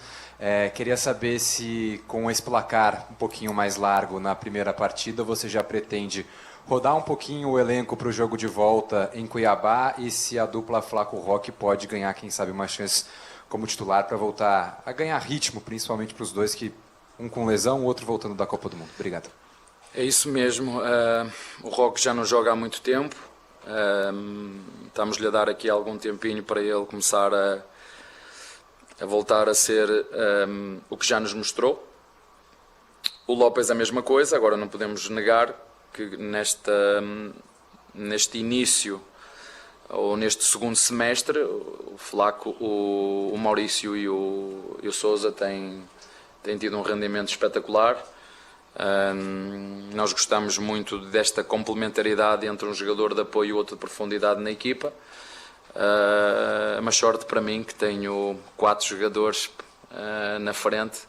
Queria saber se com esse placar um pouquinho mais largo na primeira partida, você já pretende rodar um pouquinho o elenco para o jogo de volta em Cuiabá, e se a dupla Flaco Roque pode ganhar, quem sabe, uma chance como titular para voltar a ganhar ritmo, principalmente para os dois, que um com lesão, o outro voltando da Copa do Mundo. Obrigado. É isso mesmo. O Roque já não joga há muito tempo. Estamos-lhe a dar aqui algum tempinho para ele começar a voltar a ser o que já nos mostrou. O López a mesma coisa. Agora não podemos negar que neste início ou neste segundo semestre o Flaco, o Maurício e o Sousa têm tido um rendimento espetacular. Nós gostamos muito desta complementaridade entre um jogador de apoio e outro de profundidade na equipa. Uma sorte para mim que tenho 4 jogadores na frente,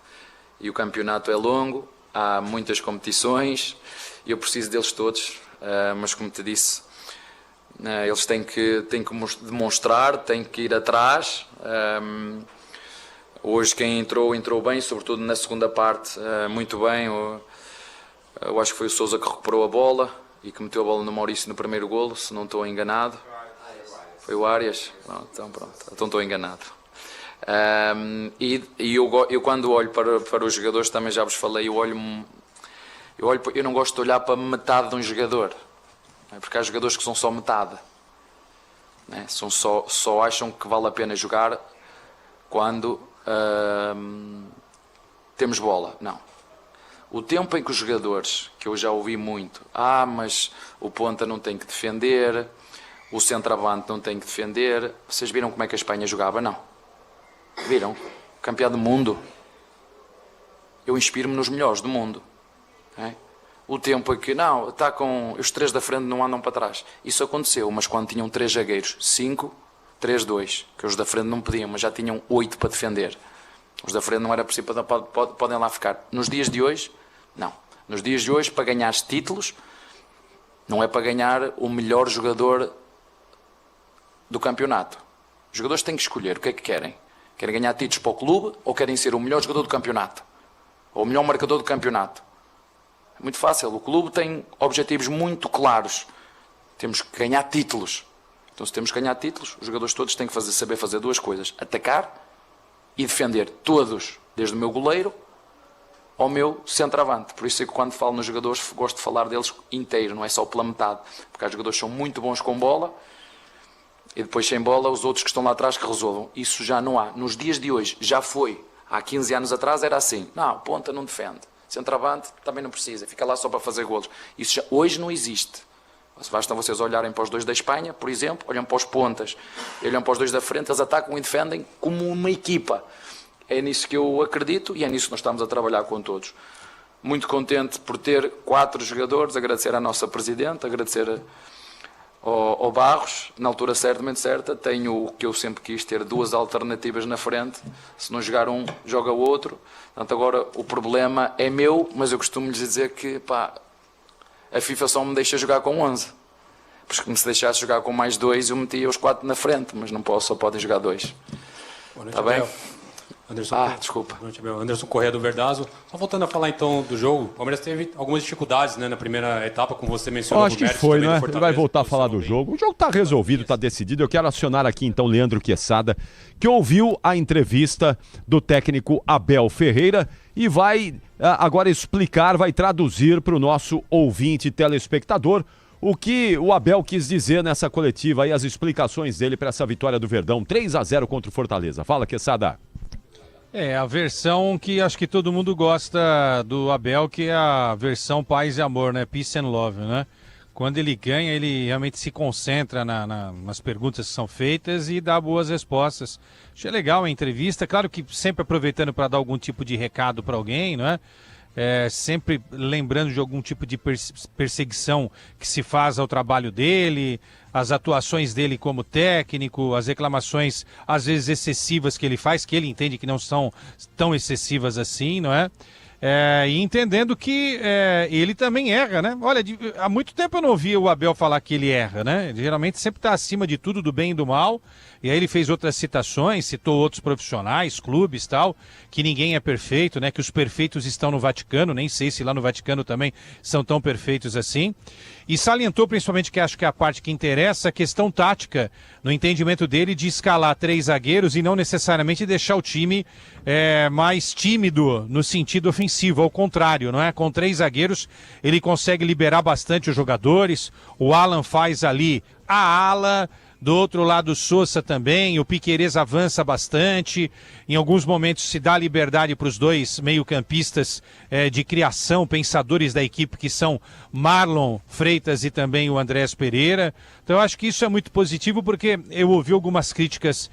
e o campeonato é longo, há muitas competições e eu preciso deles todos, mas como te disse, eles têm que demonstrar, têm que ir atrás. Hoje quem entrou bem, sobretudo na segunda parte, muito bem. Eu acho que foi o Sousa que recuperou a bola e que meteu a bola no Maurício no primeiro golo, se não estou enganado. Foi o Arias? Então estou enganado. Eu quando olho para os jogadores, também já vos falei, eu olho Eu não gosto de olhar para metade de um jogador, não é? Porque há jogadores que são só metade, não é? Só acham que vale a pena jogar quando temos bola. Não. O tempo em que os jogadores, que eu já ouvi muito, mas o ponta não tem que defender, o centroavante não tem que defender. Vocês viram como é que a Espanha jogava? Não. Viram? Campeão do mundo. Eu inspiro-me nos melhores do mundo. É? O tempo em que, não, está com os 3 da frente não andam para trás. Isso aconteceu, mas quando tinham 3 zagueiros, 5, 3-2, que os da frente não podiam, mas já tinham 8 para defender. Os da frente não era preciso, podem lá ficar. Nos dias de hoje, não. Nos dias de hoje, para ganhar títulos, não é para ganhar o melhor jogador do campeonato. Os jogadores têm que escolher o que é que querem. Querem ganhar títulos para o clube ou querem ser o melhor jogador do campeonato? Ou o melhor marcador do campeonato? É muito fácil. O clube tem objetivos muito claros. Temos que ganhar títulos. Então, se temos que ganhar títulos, os jogadores todos têm que saber fazer 2 coisas. Atacar e defender. Todos. Desde o meu goleiro ao meu centroavante. Por isso é que quando falo nos jogadores, gosto de falar deles inteiro, não é só pela metade. Porque há jogadores que são muito bons com bola e depois sem bola os outros que estão lá atrás que resolvam. Isso já não há. Nos dias de hoje, já foi. Há 15 anos atrás era assim. Não, ponta não defende. Centroavante também não precisa. Fica lá só para fazer golos. Isso já, hoje não existe. Basta vocês olharem para os 2 da Espanha, por exemplo, olham para os pontas, olham para os 2 da frente, eles atacam e defendem como uma equipa. É nisso que eu acredito e é nisso que nós estamos a trabalhar com todos. Muito contente por ter 4 jogadores, agradecer à nossa Presidente, agradecer ao Barros, na altura certamente certa, tenho o que eu sempre quis ter, 2 alternativas na frente, se não jogar um, joga o outro. Portanto, agora o problema é meu, mas eu costumo lhes dizer que a FIFA só me deixa jogar com 11. Porque se deixasse jogar com mais 2, eu metia os 4 na frente, mas não posso, só podem jogar 2. Está bem? Anderson, desculpa. Anderson Corrêa do Verdazo. Só voltando a falar então do jogo, o Palmeiras teve algumas dificuldades, né, na primeira etapa, como você mencionou. Acho que foi, né? Ele vai voltar a falar do jogo. O jogo está resolvido, está decidido. Eu quero acionar aqui então Leandro Quesada, que ouviu a entrevista do técnico Abel Ferreira e vai agora explicar, vai traduzir para o nosso ouvinte telespectador o que o Abel quis dizer nessa coletiva e as explicações dele para essa vitória do Verdão, 3-0 contra o Fortaleza. Fala, Quesada. A versão que acho que todo mundo gosta do Abel, que é a versão paz e amor, né? Peace and love, né? Quando ele ganha, ele realmente se concentra nas perguntas que são feitas e dá boas respostas. Achei legal a entrevista, claro que sempre aproveitando para dar algum tipo de recado para alguém, não é? Sempre lembrando de algum tipo de perseguição que se faz ao trabalho dele, as atuações dele como técnico, as reclamações às vezes excessivas que ele faz, que ele entende que não são tão excessivas assim, não é? E entendendo que ele também erra, né? Olha, há muito tempo eu não ouvia o Abel falar que ele erra, né? Ele geralmente sempre está acima de tudo, do bem e do mal. E aí ele fez outras citações, citou outros profissionais, clubes tal, que ninguém é perfeito, né? Que os perfeitos estão no Vaticano, nem sei se lá no Vaticano também são tão perfeitos assim. E salientou principalmente, que acho que é a parte que interessa, a questão tática, no entendimento dele, de escalar 3 zagueiros e não necessariamente deixar o time mais tímido no sentido ofensivo, ao contrário, não é? Com 3 zagueiros ele consegue liberar bastante os jogadores, o Alan faz ali a ala. Do outro lado, o Sousa também, o Piquerez avança bastante, em alguns momentos se dá liberdade para os 2 meio-campistas de criação, pensadores da equipe, que são Marlon Freitas e também o Andrés Pereira. Então eu acho que isso é muito positivo, porque eu ouvi algumas críticas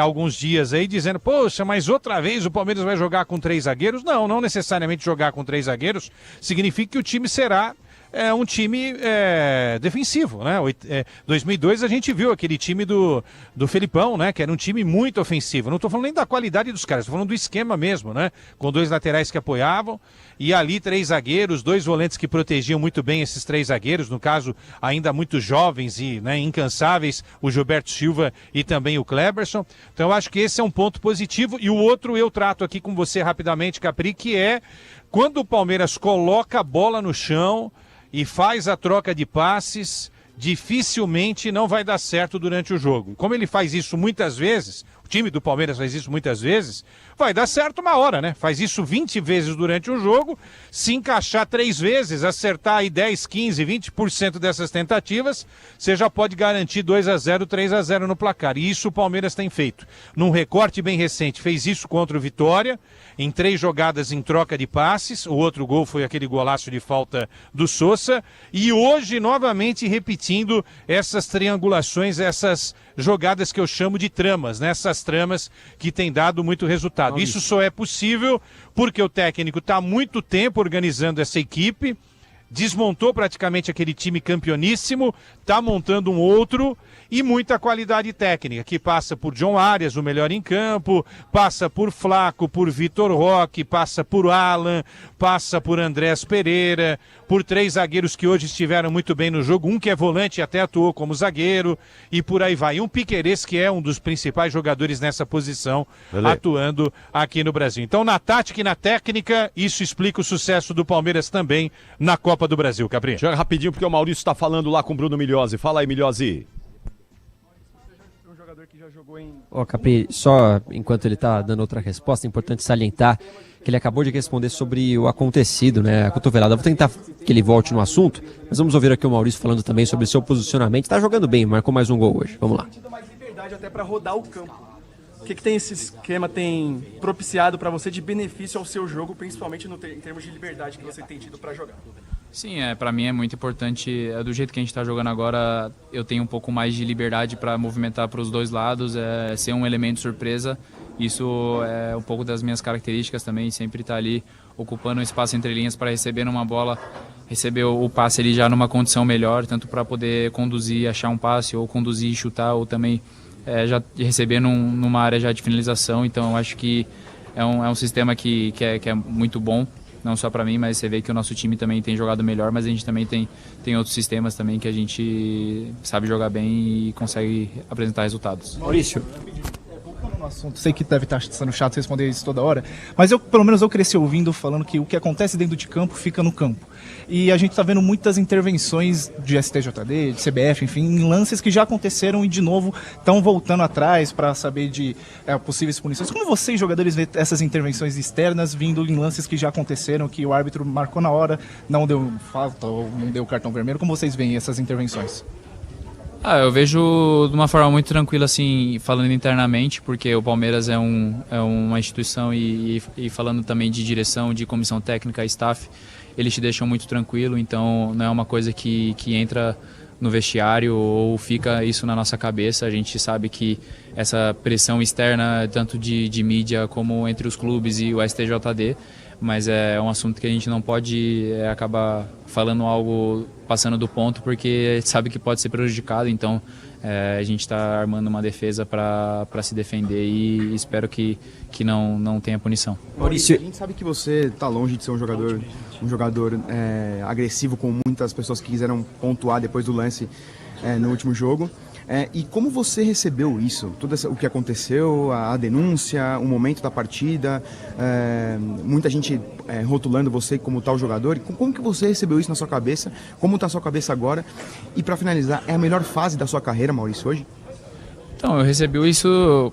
alguns dias aí, dizendo, poxa, mas outra vez o Palmeiras vai jogar com 3 zagueiros? Não necessariamente jogar com 3 zagueiros significa que o time será um time defensivo, né? 2002 a gente viu aquele time do Felipão, né? Que era um time muito ofensivo. Não estou falando nem da qualidade dos caras, estou falando do esquema mesmo, né? Com 2 laterais que apoiavam e ali 3 zagueiros, 2 volantes que protegiam muito bem esses 3 zagueiros, no caso ainda muito jovens e incansáveis, o Gilberto Silva e também o Kleberson. Então eu acho que esse é um ponto positivo. E o outro eu trato aqui com você rapidamente, Capri, que é quando o Palmeiras coloca a bola no chão e faz a troca de passes, dificilmente não vai dar certo durante o jogo. Como ele faz isso muitas vezes, o time do Palmeiras faz isso muitas vezes, vai dar certo uma hora, né? Faz isso 20 vezes durante um jogo, se encaixar 3 vezes, acertar aí 10, 15, 20% dessas tentativas, você já pode garantir 2-0, 3-0 no placar. E isso o Palmeiras tem feito. Num recorte bem recente, fez isso contra o Vitória, em 3 jogadas em troca de passes, o outro gol foi aquele golaço de falta do Sousa, e hoje novamente repetindo essas triangulações, essas jogadas que eu chamo de tramas, né? Essas tramas que têm dado muito resultado. Isso só é possível porque o técnico está há muito tempo organizando essa equipe, desmontou praticamente aquele time campeoníssimo, está montando um outro e muita qualidade técnica, que passa por John Arias, o melhor em campo, passa por Flaco, por Vitor Roque, passa por Alan, passa por Andrés Pereira, por 3 zagueiros que hoje estiveram muito bem no jogo, um que é volante e até atuou como zagueiro, e por aí vai. E um Piquerez, que é um dos principais jogadores nessa posição, atuando aqui no Brasil. Então, na tática e na técnica, isso explica o sucesso do Palmeiras também na Copa do Brasil, Capri. Chega rapidinho, porque o Maurício está falando lá com o Bruno Milhozzi. Fala aí, Milhozzi. Capri, só enquanto ele está dando outra resposta, é importante salientar que ele acabou de responder sobre o acontecido, né, a cotovelada. Vou tentar que ele volte no assunto, mas vamos ouvir aqui o Maurício falando também sobre seu posicionamento. Está jogando bem, marcou mais um gol hoje. Vamos lá. Mais liberdade até para rodar o campo. O que tem esse esquema tem propiciado para você de benefício ao seu jogo, principalmente em termos de liberdade que você tem tido para jogar? Sim, para mim é muito importante, do jeito que a gente está jogando agora, eu tenho um pouco mais de liberdade para movimentar para os dois lados, ser um elemento surpresa, isso é um pouco das minhas características também, sempre estar ali ocupando um espaço entre linhas para receber numa bola, receber o passe ali já numa condição melhor, tanto para poder conduzir, achar um passe, ou conduzir e chutar, ou também já receber numa área já de finalização, então eu acho que é um sistema que é muito bom. Não só para mim, mas você vê que o nosso time também tem jogado melhor, mas a gente também tem outros sistemas também que a gente sabe jogar bem e consegue apresentar resultados. Maurício. Voltando no assunto, sei que deve estar sendo chato responder isso toda hora, mas pelo menos eu cresci ouvindo falando que o que acontece dentro de campo fica no campo. E a gente está vendo muitas intervenções de STJD, de CBF, enfim, em lances que já aconteceram e de novo estão voltando atrás para saber de possíveis punições. Como vocês, jogadores, vê essas intervenções externas vindo em lances que já aconteceram, que o árbitro marcou na hora, não deu falta ou não deu cartão vermelho? Como vocês veem essas intervenções? Eu vejo de uma forma muito tranquila, assim, falando internamente, porque o Palmeiras é uma instituição e falando também de direção, de comissão técnica e staff, eles te deixam muito tranquilo, então não é uma coisa que entra no vestiário ou fica isso na nossa cabeça. A gente sabe que essa pressão externa, tanto de mídia como entre os clubes e o STJD, mas é um assunto que a gente não pode acabar falando algo passando do ponto, porque sabe que pode ser prejudicado, então a gente está armando uma defesa para se defender e espero que não tenha punição. Maurício, a gente sabe que você está longe de ser um jogador agressivo, como muitas pessoas que quiseram pontuar depois do lance no último jogo. E como você recebeu isso? Tudo o que aconteceu, a denúncia, o momento da partida, muita gente rotulando você como tal jogador. Como que você recebeu isso na sua cabeça? Como está a sua cabeça agora? E para finalizar, é a melhor fase da sua carreira, Maurício, hoje? Então, eu recebi isso...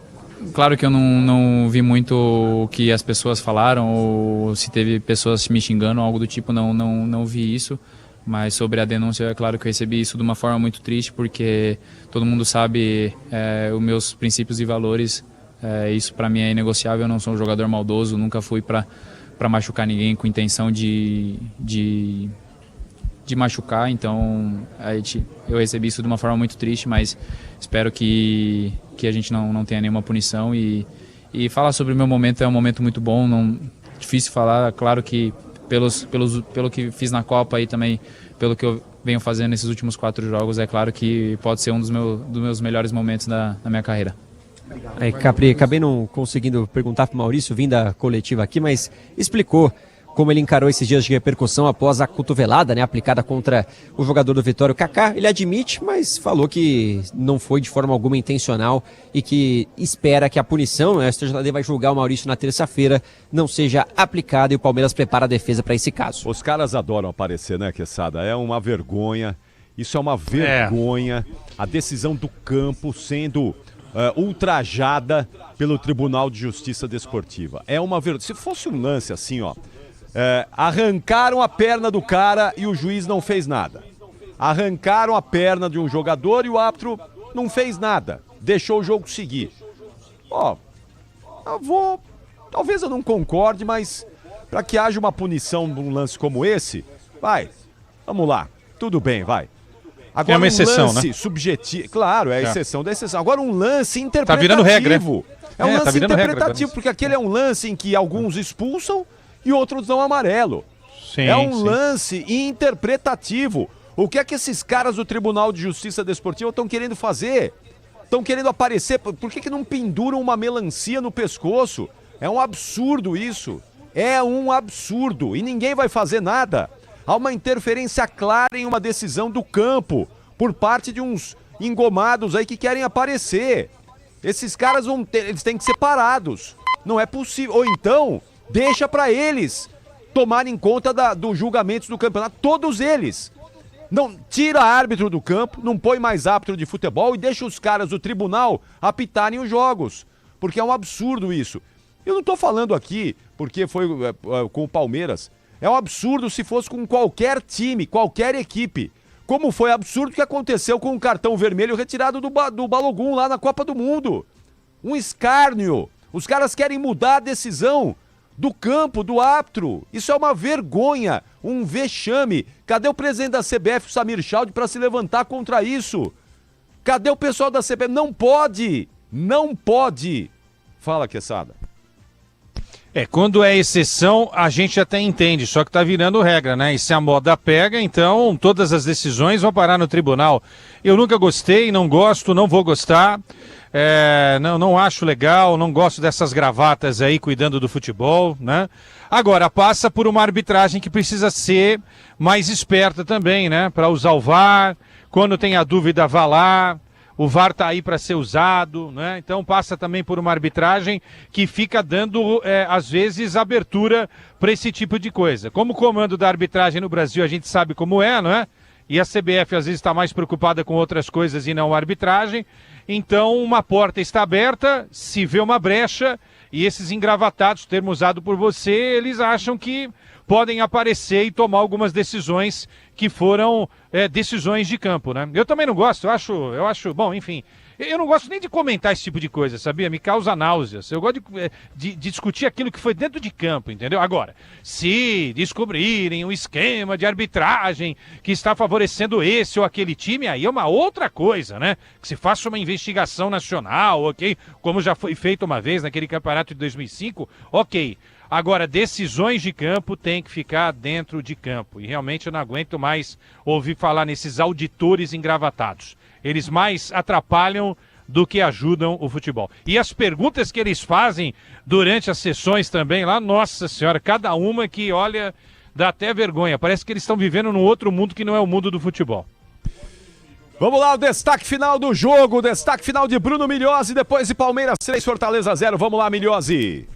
Claro que eu não vi muito o que as pessoas falaram, ou se teve pessoas me xingando, algo do tipo, não vi isso. Mas sobre a denúncia, é claro que eu recebi isso de uma forma muito triste, porque todo mundo sabe os meus princípios e valores. Isso para mim é inegociável, eu não sou um jogador maldoso, nunca fui para machucar ninguém com intenção de machucar. Então eu recebi isso de uma forma muito triste, mas espero que a gente não tenha nenhuma punição. E falar sobre o meu momento é um momento muito bom, difícil falar, claro que pelo que fiz na Copa e também pelo que eu venho fazendo nesses últimos 4 jogos, é claro que pode ser um dos meus melhores momentos da minha carreira. Capri, acabei não conseguindo perguntar para o Maurício, vim da coletiva aqui, mas explicou como ele encarou esses dias de repercussão após a cotovelada, né, aplicada contra o jogador do Vitória, o Kaká. Ele admite, mas falou que não foi de forma alguma intencional e que espera que a punição, né, a STJD vai julgar o Maurício na terça-feira, não seja aplicada, e o Palmeiras prepara a defesa para esse caso. Os caras adoram aparecer, né, Quesada? É uma vergonha, isso é uma vergonha. A decisão do campo sendo ultrajada pelo Tribunal de Justiça Desportiva. É uma verdade. Se fosse um lance assim, ó, arrancaram a perna do cara e o juiz não fez nada. Arrancaram a perna de um jogador e o árbitro não fez nada. Deixou o jogo seguir. Ó, talvez eu não concorde, mas para que haja uma punição num lance como esse, vamos lá, tudo bem, vai. Agora, é uma exceção, lance né? subjetivo, claro, é a exceção da exceção. Agora um lance interpretativo. Tá virando regra. É um lance interpretativo, regra, porque aquele é um lance em que alguns expulsam e outros dão amarelo. Sim, é um lance interpretativo. O que é que esses caras do Tribunal de Justiça Desportiva estão querendo fazer? Estão querendo aparecer? Por que não penduram uma melancia no pescoço? É um absurdo isso. É um absurdo. E ninguém vai fazer nada. Há uma interferência clara em uma decisão do campo por parte de uns engomados aí que querem aparecer. Esses caras eles têm que ser parados. Não é possível. Ou então, deixa para eles tomarem conta dos julgamentos do campeonato. Todos eles. Não tira árbitro do campo, não põe mais árbitro de futebol e deixa os caras do tribunal apitarem os jogos. Porque é um absurdo isso. Eu não estou falando aqui porque foi com o Palmeiras. É um absurdo se fosse com qualquer time, qualquer equipe. Como foi absurdo o que aconteceu com o cartão vermelho retirado do Balogun lá na Copa do Mundo. Um escárnio. Os caras querem mudar a decisão do campo, do árbitro. Isso é uma vergonha, um vexame. Cadê o presidente da CBF, o Samir Chaldi, para se levantar contra isso? Cadê o pessoal da CBF? Não pode! Não pode! Fala, Quesada. Quando é exceção, a gente até entende, só que tá virando regra, né? E se a moda pega, então todas as decisões vão parar no tribunal. Eu nunca gostei, não gosto, não vou gostar, não acho legal, não gosto dessas gravatas aí cuidando do futebol, né? Agora, passa por uma arbitragem que precisa ser mais esperta também, né? Para usar o VAR, quando tem a dúvida, vá lá. O VAR está aí para ser usado, né? Então passa também por uma arbitragem que fica dando, às vezes, abertura para esse tipo de coisa. Como o comando da arbitragem no Brasil a gente sabe como é, não é? E a CBF às vezes está mais preocupada com outras coisas e não a arbitragem. Então uma porta está aberta, se vê uma brecha e esses engravatados, termo usado por você, eles acham que podem aparecer e tomar algumas decisões que foram decisões de campo, né? Eu também não gosto, eu acho, bom, enfim, eu não gosto nem de comentar esse tipo de coisa, sabia? Me causa náuseas. Eu gosto de discutir aquilo que foi dentro de campo, entendeu? Agora, se descobrirem um esquema de arbitragem que está favorecendo esse ou aquele time, aí é uma outra coisa, né? Que se faça uma investigação nacional, ok? Como já foi feito uma vez naquele campeonato de 2005, ok. Agora, decisões de campo tem que ficar dentro de campo. E realmente eu não aguento mais ouvir falar nesses auditores engravatados. Eles mais atrapalham do que ajudam o futebol. E as perguntas que eles fazem durante as sessões também lá, nossa senhora, cada uma que, olha, dá até vergonha. Parece que eles estão vivendo num outro mundo que não é o mundo do futebol. Vamos lá, o destaque final do jogo, o destaque final de Bruno Milhozzi, depois de Palmeiras 3, Fortaleza 0. Vamos lá, Milhozzi.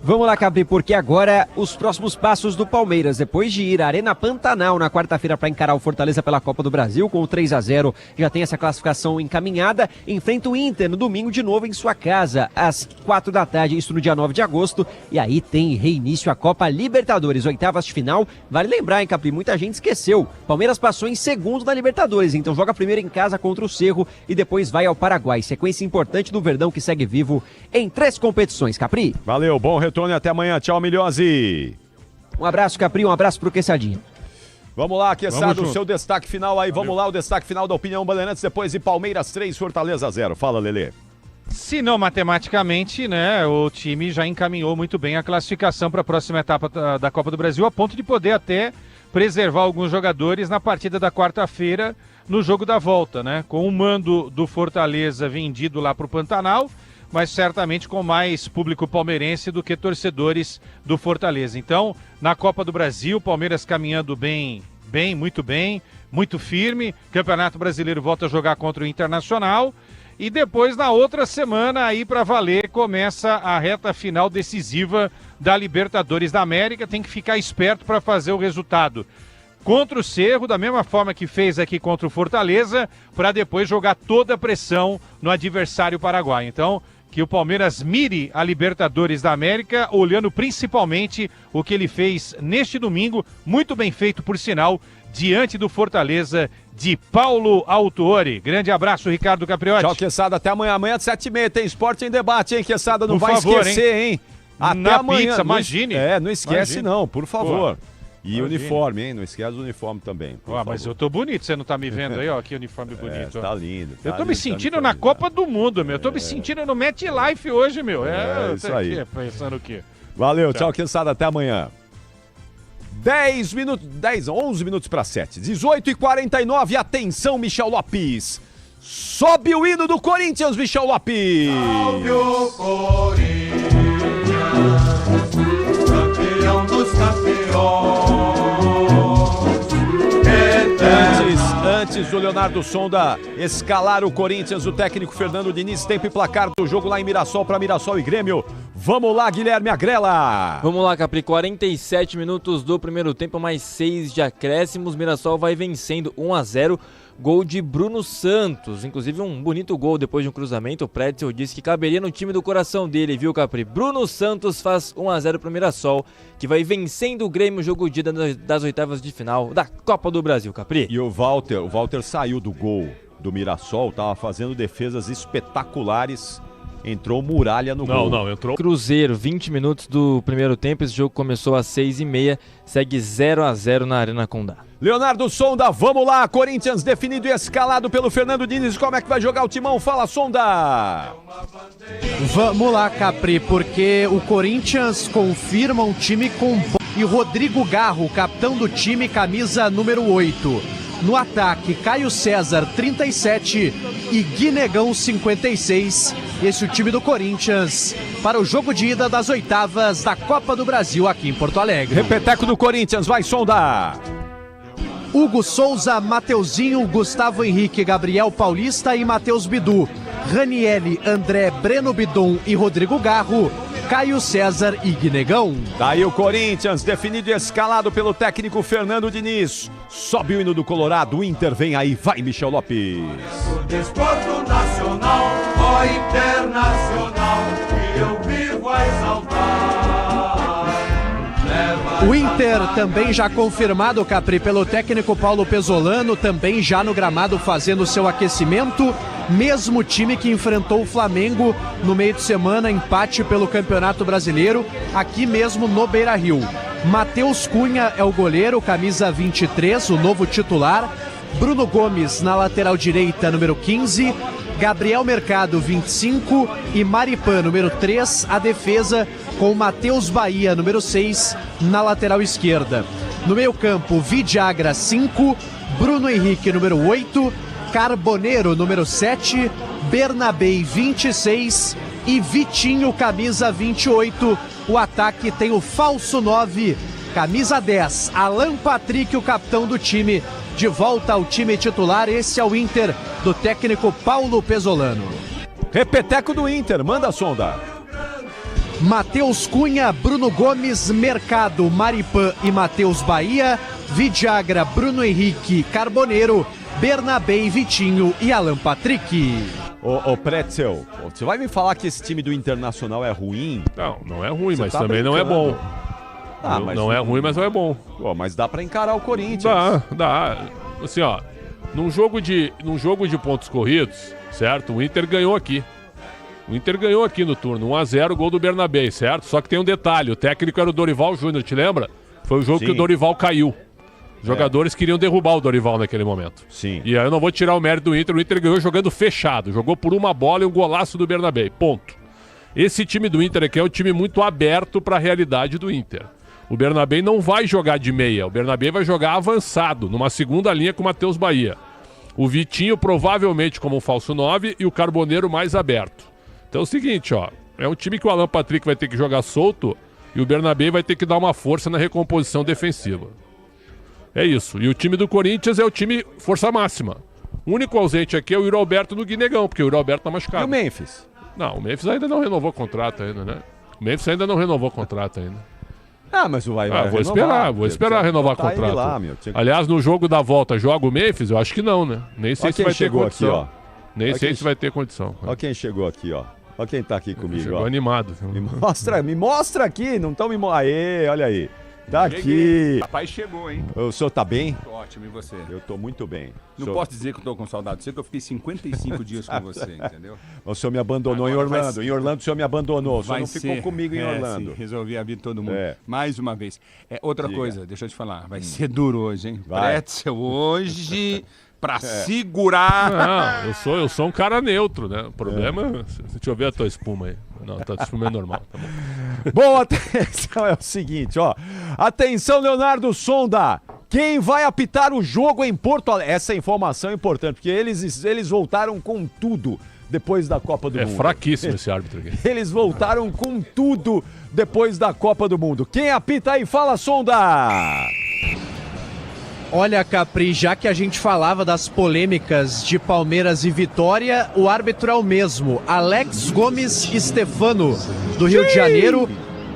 Vamos lá, Capri, porque agora os próximos passos do Palmeiras, depois de ir à Arena Pantanal na quarta-feira para encarar o Fortaleza pela Copa do Brasil, com o 3-0, já tem essa classificação encaminhada, enfrenta o Inter no domingo de novo em sua casa, às 4 da tarde, isso no dia 9 de agosto, e aí tem reinício a Copa Libertadores, oitavas de final. Vale lembrar, hein, Capri, muita gente esqueceu, Palmeiras passou em segundo na Libertadores, então joga primeiro em casa contra o Cerro e depois vai ao Paraguai, sequência importante do Verdão que segue vivo em 3 competições, Capri. Valeu, bom retorno e até amanhã. Tchau, Milhozzi. Um abraço, Capri, um abraço pro Quesadinha. Vamos lá, Quesada, o seu destaque final aí. Vamos lá, o destaque final da Opinião Bandeirantes, depois de Palmeiras 3, Fortaleza 0. Fala, Lelê. Se não matematicamente, né, o time já encaminhou muito bem a classificação para a próxima etapa da Copa do Brasil, a ponto de poder até preservar alguns jogadores na partida da quarta-feira no jogo da volta, né? Com o mando do Fortaleza vendido lá para o Pantanal, mas certamente com mais público palmeirense do que torcedores do Fortaleza. Então, na Copa do Brasil, Palmeiras caminhando bem, muito firme. Campeonato Brasileiro volta a jogar contra o Internacional. E depois, na outra semana, aí para valer, começa a reta final decisiva da Libertadores da América. Tem que ficar esperto para fazer o resultado contra o Cerro, da mesma forma que fez aqui contra o Fortaleza, para depois jogar toda a pressão no adversário paraguaio. Então, que o Palmeiras mire a Libertadores da América, olhando principalmente o que ele fez neste domingo, muito bem feito, por sinal, diante do Fortaleza de Paulo Autuori. Grande abraço, Ricardo Capriotti. Tchau, Queçada. Até amanhã. Amanhã, 7h30, tem Esporte em Debate, hein, Queçada? Não Por vai favor, esquecer, hein? Até Na amanhã. pizza, imagine. Não esquece, Imagine. não, por favor. Pô. E Imagine. uniforme, hein? Não esquece do uniforme também. Mas eu tô bonito, você não tá me vendo aí, ó, que uniforme bonito. Tá lindo. Eu tô me sentindo na Copa do Mundo, meu. Eu tô me sentindo no MetLife hoje, meu. Isso aí. Aqui, pensando o quê? Valeu, tchau, Queçada. Até amanhã. 11 minutos para 7. 18h49. Atenção, Michel Lopes. Sobe o hino do Corinthians, Michel Lopes. Salve o Corinthians, campeão dos campeões. Antes do Leonardo Sonda escalar o Corinthians, o técnico Fernando Diniz, tempo e placar do jogo lá em Mirassol para Mirassol e Grêmio. Vamos lá, Guilherme Agrela. Vamos lá, Capri. 47 minutos do primeiro tempo, mais 6 de acréscimos. Mirassol vai vencendo 1-0. Gol de Bruno Santos, inclusive um bonito gol depois de um cruzamento. O Pretzel disse que caberia no time do coração dele, viu, Capri? Bruno Santos faz 1-0 pro Mirassol, que vai vencendo o Grêmio, jogo de ida das oitavas de final da Copa do Brasil, Capri. E o Walter saiu do gol do Mirassol, tava fazendo defesas espetaculares. Entrou Muralha no gol. Não, entrou Cruzeiro, 20 minutos do primeiro tempo. Esse jogo começou às 6h30, segue 0-0 na Arena Condá. Leonardo Sonda, vamos lá, Corinthians definido e escalado pelo Fernando Diniz. Como é que vai jogar o Timão? Fala, Sonda! Vamos lá, Capri, porque o Corinthians confirma um time com... E Rodrigo Garro, capitão do time, camisa número 8. No ataque, Caio César, 37 e Guinegão, 56. Esse é o time do Corinthians para o jogo de ida das oitavas da Copa do Brasil aqui em Porto Alegre. Repeteco do Corinthians, vai, Sonda! Hugo Souza, Mateuzinho, Gustavo Henrique, Gabriel Paulista e Matheus Bidu. Ranielli, André, Breno Bidon e Rodrigo Garro. Caio César e Guinegão. Daí o Corinthians, definido e escalado pelo técnico Fernando Diniz. Sobe o hino do Colorado, o Inter vem aí, vai, Michel Lopes. O desporto nacional, ó internacional, que eu vivo a exaltar. O Inter também já confirmado, Capri, pelo técnico Paulo Pesolano, também já no gramado fazendo seu aquecimento. Mesmo time que enfrentou o Flamengo no meio de semana, empate pelo Campeonato Brasileiro, aqui mesmo no Beira-Rio. Matheus Cunha é o goleiro, camisa 23, o novo titular. Bruno Gomes na lateral direita, número 15. Gabriel Mercado, 25. E Maripan, número 3, a defesa, com Matheus Bahia, número 6, na lateral esquerda. No meio campo, Vidiagra, 5. Bruno Henrique, número 8. Carboneiro, número 7, Bernabei, 26 e Vitinho, camisa 28. O ataque tem o falso 9, camisa 10, Alan Patrick, o capitão do time, de volta ao time titular. Esse é o Inter do técnico Paulo Pesolano. Repeteco do Inter, manda a Sonda. Matheus Cunha, Bruno Gomes, Mercado, Maripan e Matheus Bahia. Vidiagra, Bruno Henrique, Carboneiro, Bernabei, Vitinho e Alan Patrick. Ô Pretzel, você vai me falar que esse time do Internacional é ruim? Não é ruim, Você mas tá também não é bom. Não é ruim, mas não é bom. Mas dá pra encarar o Corinthians. Dá. Assim, ó, num jogo de pontos corridos, certo? O Inter ganhou aqui. O Inter ganhou aqui no turno, 1-0, gol do Bernabei, certo? Só que tem um detalhe, o técnico era o Dorival Júnior, te lembra? Foi o jogo que o Dorival caiu. Os jogadores queriam derrubar o Dorival naquele momento. Sim. E aí eu não vou tirar o mérito do Inter. O Inter ganhou jogando fechado. Jogou por uma bola e um golaço do Bernabei. Ponto. Esse time do Inter aqui é um time muito aberto para a realidade do Inter. O Bernabei não vai jogar de meia. O Bernabei vai jogar avançado, numa segunda linha com o Matheus Bahia. O Vitinho provavelmente como um falso 9 e o Carboneiro mais aberto. Então é o seguinte, ó. É um time que o Alan Patrick vai ter que jogar solto e o Bernabei vai ter que dar uma força na recomposição defensiva. É isso. E o time do Corinthians é o time força máxima. O único ausente aqui é o Yuri Alberto no Guinegão, porque o Yuri Alberto tá machucado. E o Memphis? Não, o Memphis ainda não renovou o contrato ainda, né? O Memphis ainda não renovou o contrato ainda. Mas vai vou esperar renovar o contrato. Lá, Aliás, no jogo da volta, joga o Memphis? Eu acho que não, né? Nem sei se vai ter condição. Aqui, Nem sei se vai ter condição. Olha quem chegou aqui, ó. Olha quem tá aqui comigo, Chegou animado. Me mostra aqui, não estão me mostrando. Aê, olha aí. Tá aqui. Rapaz, chegou, hein? O senhor tá bem? Tô ótimo, e você? Eu tô muito bem. Não posso dizer que eu tô com saudade. Sei que eu fiquei 55 dias com você, entendeu? O senhor me abandonou em Orlando. Em Orlando o senhor me abandonou. O senhor não ficou comigo em Orlando. Sim, resolvi a vida de todo mundo. Mais uma vez. Outra coisa, deixa eu te falar. Vai ser duro hoje, hein? Pretzel hoje... Pra segurar. Não, eu sou um cara neutro, né? O problema. Deixa eu ver a tua espuma aí. Não, a espuma é normal, tá bom. Bom, atenção, é o seguinte, ó. Atenção, Leonardo Sonda. Quem vai apitar o jogo em Porto Alegre? Essa informação é importante, porque eles voltaram com tudo depois da Copa do Mundo. É fraquíssimo esse árbitro aqui. Eles voltaram com tudo depois da Copa do Mundo. Quem apita aí? Fala, Sonda! Olha, Capri, já que a gente falava das polêmicas de Palmeiras e Vitória, o árbitro é o mesmo. Alex Gomes Stefano, do Rio de Janeiro,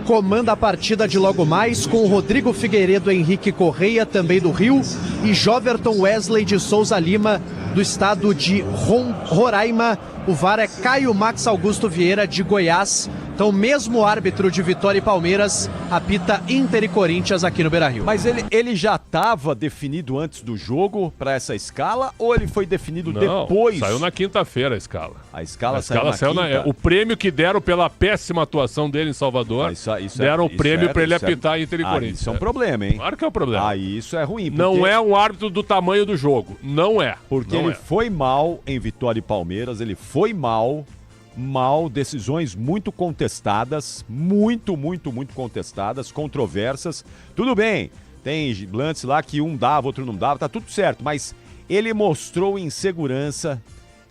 comanda a partida de logo mais com Rodrigo Figueiredo Henrique Correia, também do Rio, e Joverton Wesley de Souza Lima, do estado de Roraima. O VAR é Caio Max Augusto Vieira, de Goiás. Então, mesmo árbitro de Vitória e Palmeiras, apita Inter e Corinthians aqui no Beira-Rio. Mas ele já estava definido antes do jogo para essa escala ou ele foi definido depois? Saiu na quinta-feira a escala. A escala saiu na quinta. O prêmio que deram pela péssima atuação dele em Salvador, deram o prêmio para ele apitar Inter e Corinthians. Isso é um problema, hein? Claro que é um problema. Isso é ruim. Não é um árbitro do tamanho do jogo. Não é. Porque ele foi mal em Vitória e Palmeiras, ele foi mal, decisões muito contestadas, muito contestadas, controversas. Tudo bem, tem lances lá que um dava, outro não dava, tá tudo certo, mas ele mostrou insegurança,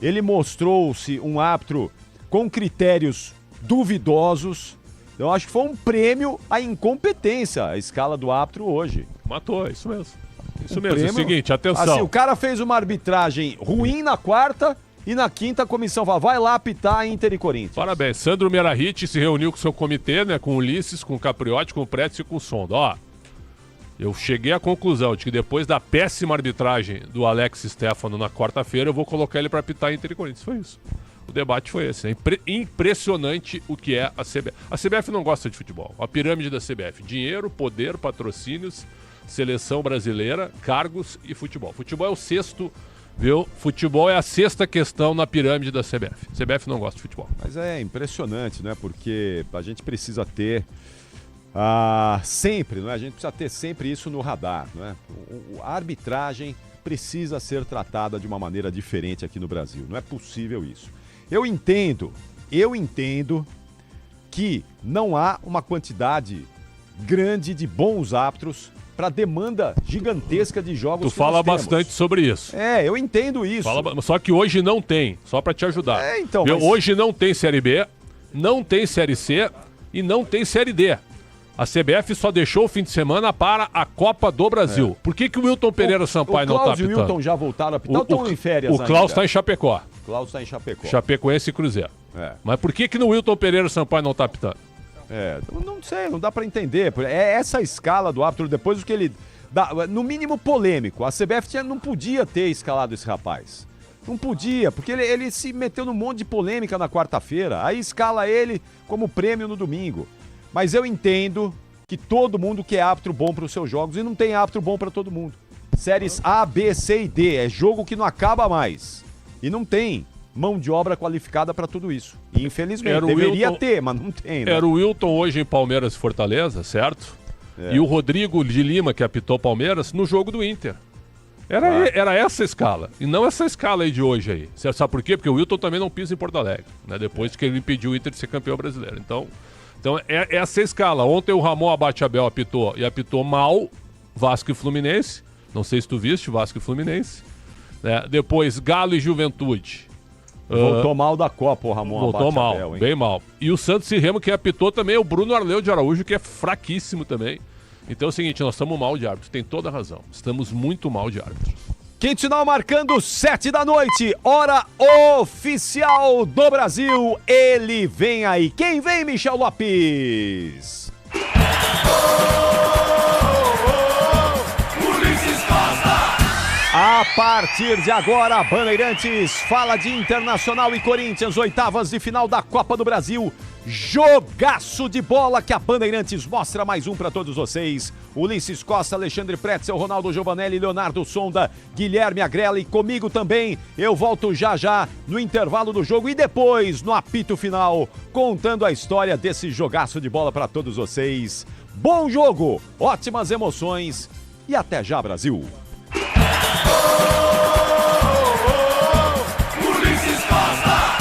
ele mostrou-se um árbitro com critérios duvidosos. Eu acho que foi um prêmio à incompetência, a escala do árbitro hoje. Matou, é isso mesmo. Isso mesmo, é o seguinte, atenção. Assim, o cara fez uma arbitragem ruim na quarta e na quinta a comissão fala, vai lá apitar Inter e Corinthians. Parabéns, Sandro Merahit se reuniu com o seu comitê, né, com o Ulisses, com o Capriotti, com o Pretzel e com o Sonda. Ó, eu cheguei à conclusão de que depois da péssima arbitragem do Alex Stefano na quarta-feira, eu vou colocar ele para apitar Inter e Corinthians. Foi isso. O debate foi esse. É impressionante o que é a CBF. A CBF não gosta de futebol. A pirâmide da CBF. Dinheiro, poder, patrocínios, seleção brasileira, cargos e futebol. Futebol é o sexto, viu? Futebol é a sexta questão na pirâmide da CBF. A CBF não gosta de futebol. Mas é impressionante, né? Porque a gente precisa ter sempre, não é? A gente precisa ter sempre isso no radar, não é? A arbitragem precisa ser tratada de uma maneira diferente aqui no Brasil. Não é possível isso. Eu entendo que não há uma quantidade grande de bons árbitros para demanda gigantesca de jogos. Tu fala bastante sobre isso. Eu entendo isso. Só que hoje não tem, só para te ajudar. Então, hoje não tem Série B, não tem Série C e não tem Série D. A CBF só deixou o fim de semana para a Copa do Brasil. Por que o Wilton Pereira Sampaio não está apitando? O Wilton já voltaram a apitar ou estão em férias ainda? O Klaus está em Chapecó. Klaus está em Chapecó. Chapecoense e Cruzeiro. Mas por que no Wilton Pereira Sampaio não está apitando? Não sei, não dá para entender. É essa escala do árbitro, depois do que ele dá, no mínimo polêmico. A CBF não podia ter escalado esse rapaz. Não podia, porque ele se meteu num monte de polêmica na quarta-feira. Aí escala ele como prêmio no domingo. Mas eu entendo que todo mundo quer árbitro bom para os seus jogos e não tem árbitro bom para todo mundo. Séries A, B, C e D. É jogo que não acaba mais. E não tem mão de obra qualificada para tudo isso. E, infelizmente, deveria ter, mas não tem. Né? Era o Wilton hoje em Palmeiras e Fortaleza, certo? E o Rodrigo de Lima, que apitou Palmeiras, no jogo do Inter. Era essa escala. E não essa escala aí de hoje aí. Você sabe por quê? Porque o Wilton também não pisa em Porto Alegre, né? Depois que ele impediu o Inter de ser campeão brasileiro. Então é essa escala. Ontem o Ramon Abate Abel apitou mal Vasco e Fluminense. Não sei se tu viste, Vasco e Fluminense. Depois Galo e Juventude. Voltou mal da Copa o Ramon Abate Voltou mal, Abel, hein? Bem mal. E o Santos e Remo, que apitou também, é o Bruno Arleu de Araújo, que é fraquíssimo também. Então é o seguinte, nós estamos mal de árbitros. Tem toda a razão. Estamos muito mal de árbitros. Quinto sinal marcando 7 da noite, hora oficial do Brasil. Ele vem aí. Quem vem, Michel Lopes? A partir de agora, Bandeirantes fala de Internacional e Corinthians, oitavas de final da Copa do Brasil. Jogaço de bola que a Bandeirantes mostra, mais um para todos vocês. Ulisses Costa, Alexandre Pretzel, Ronaldo Giovanelli, Leonardo Sonda, Guilherme Agrela e comigo também. Eu volto já no intervalo do jogo e depois no apito final, contando a história desse jogaço de bola para todos vocês. Bom jogo, ótimas emoções e até já, Brasil! Ulisses Costa.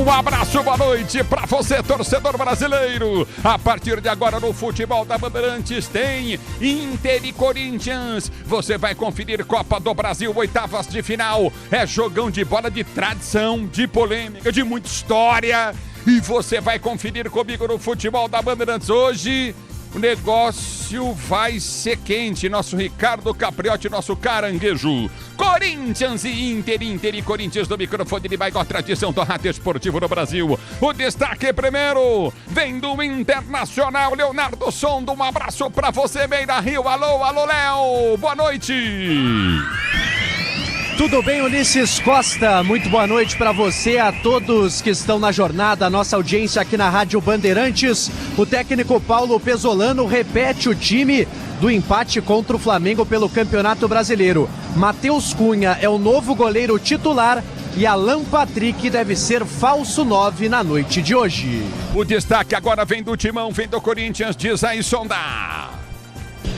Um abraço, boa noite pra você, torcedor brasileiro. A partir de agora no Futebol da Bandeirantes tem Inter e Corinthians. Você vai conferir Copa do Brasil, oitavas de final. É jogão de bola de tradição, de polêmica, de muita história. E você vai conferir comigo no Futebol da Bandeirantes hoje. O negócio vai ser quente. Nosso Ricardo Capriotti, nosso caranguejo. Corinthians e Inter e Corinthians no microfone de maior tradição do rádio esportivo no Brasil. O destaque primeiro vem do Internacional, Leonardo Sonda. Um abraço pra você, Beira Rio. Alô, Léo. Boa noite. Tudo bem, Ulisses Costa? Muito boa noite para você, a todos que estão na jornada, a nossa audiência aqui na Rádio Bandeirantes. O técnico Paulo Pesolano repete o time do empate contra o Flamengo pelo Campeonato Brasileiro. Matheus Cunha é o novo goleiro titular e Alan Patrick deve ser falso 9 na noite de hoje. O destaque agora vem do Timão, vem do Corinthians, diz aí, Sonda.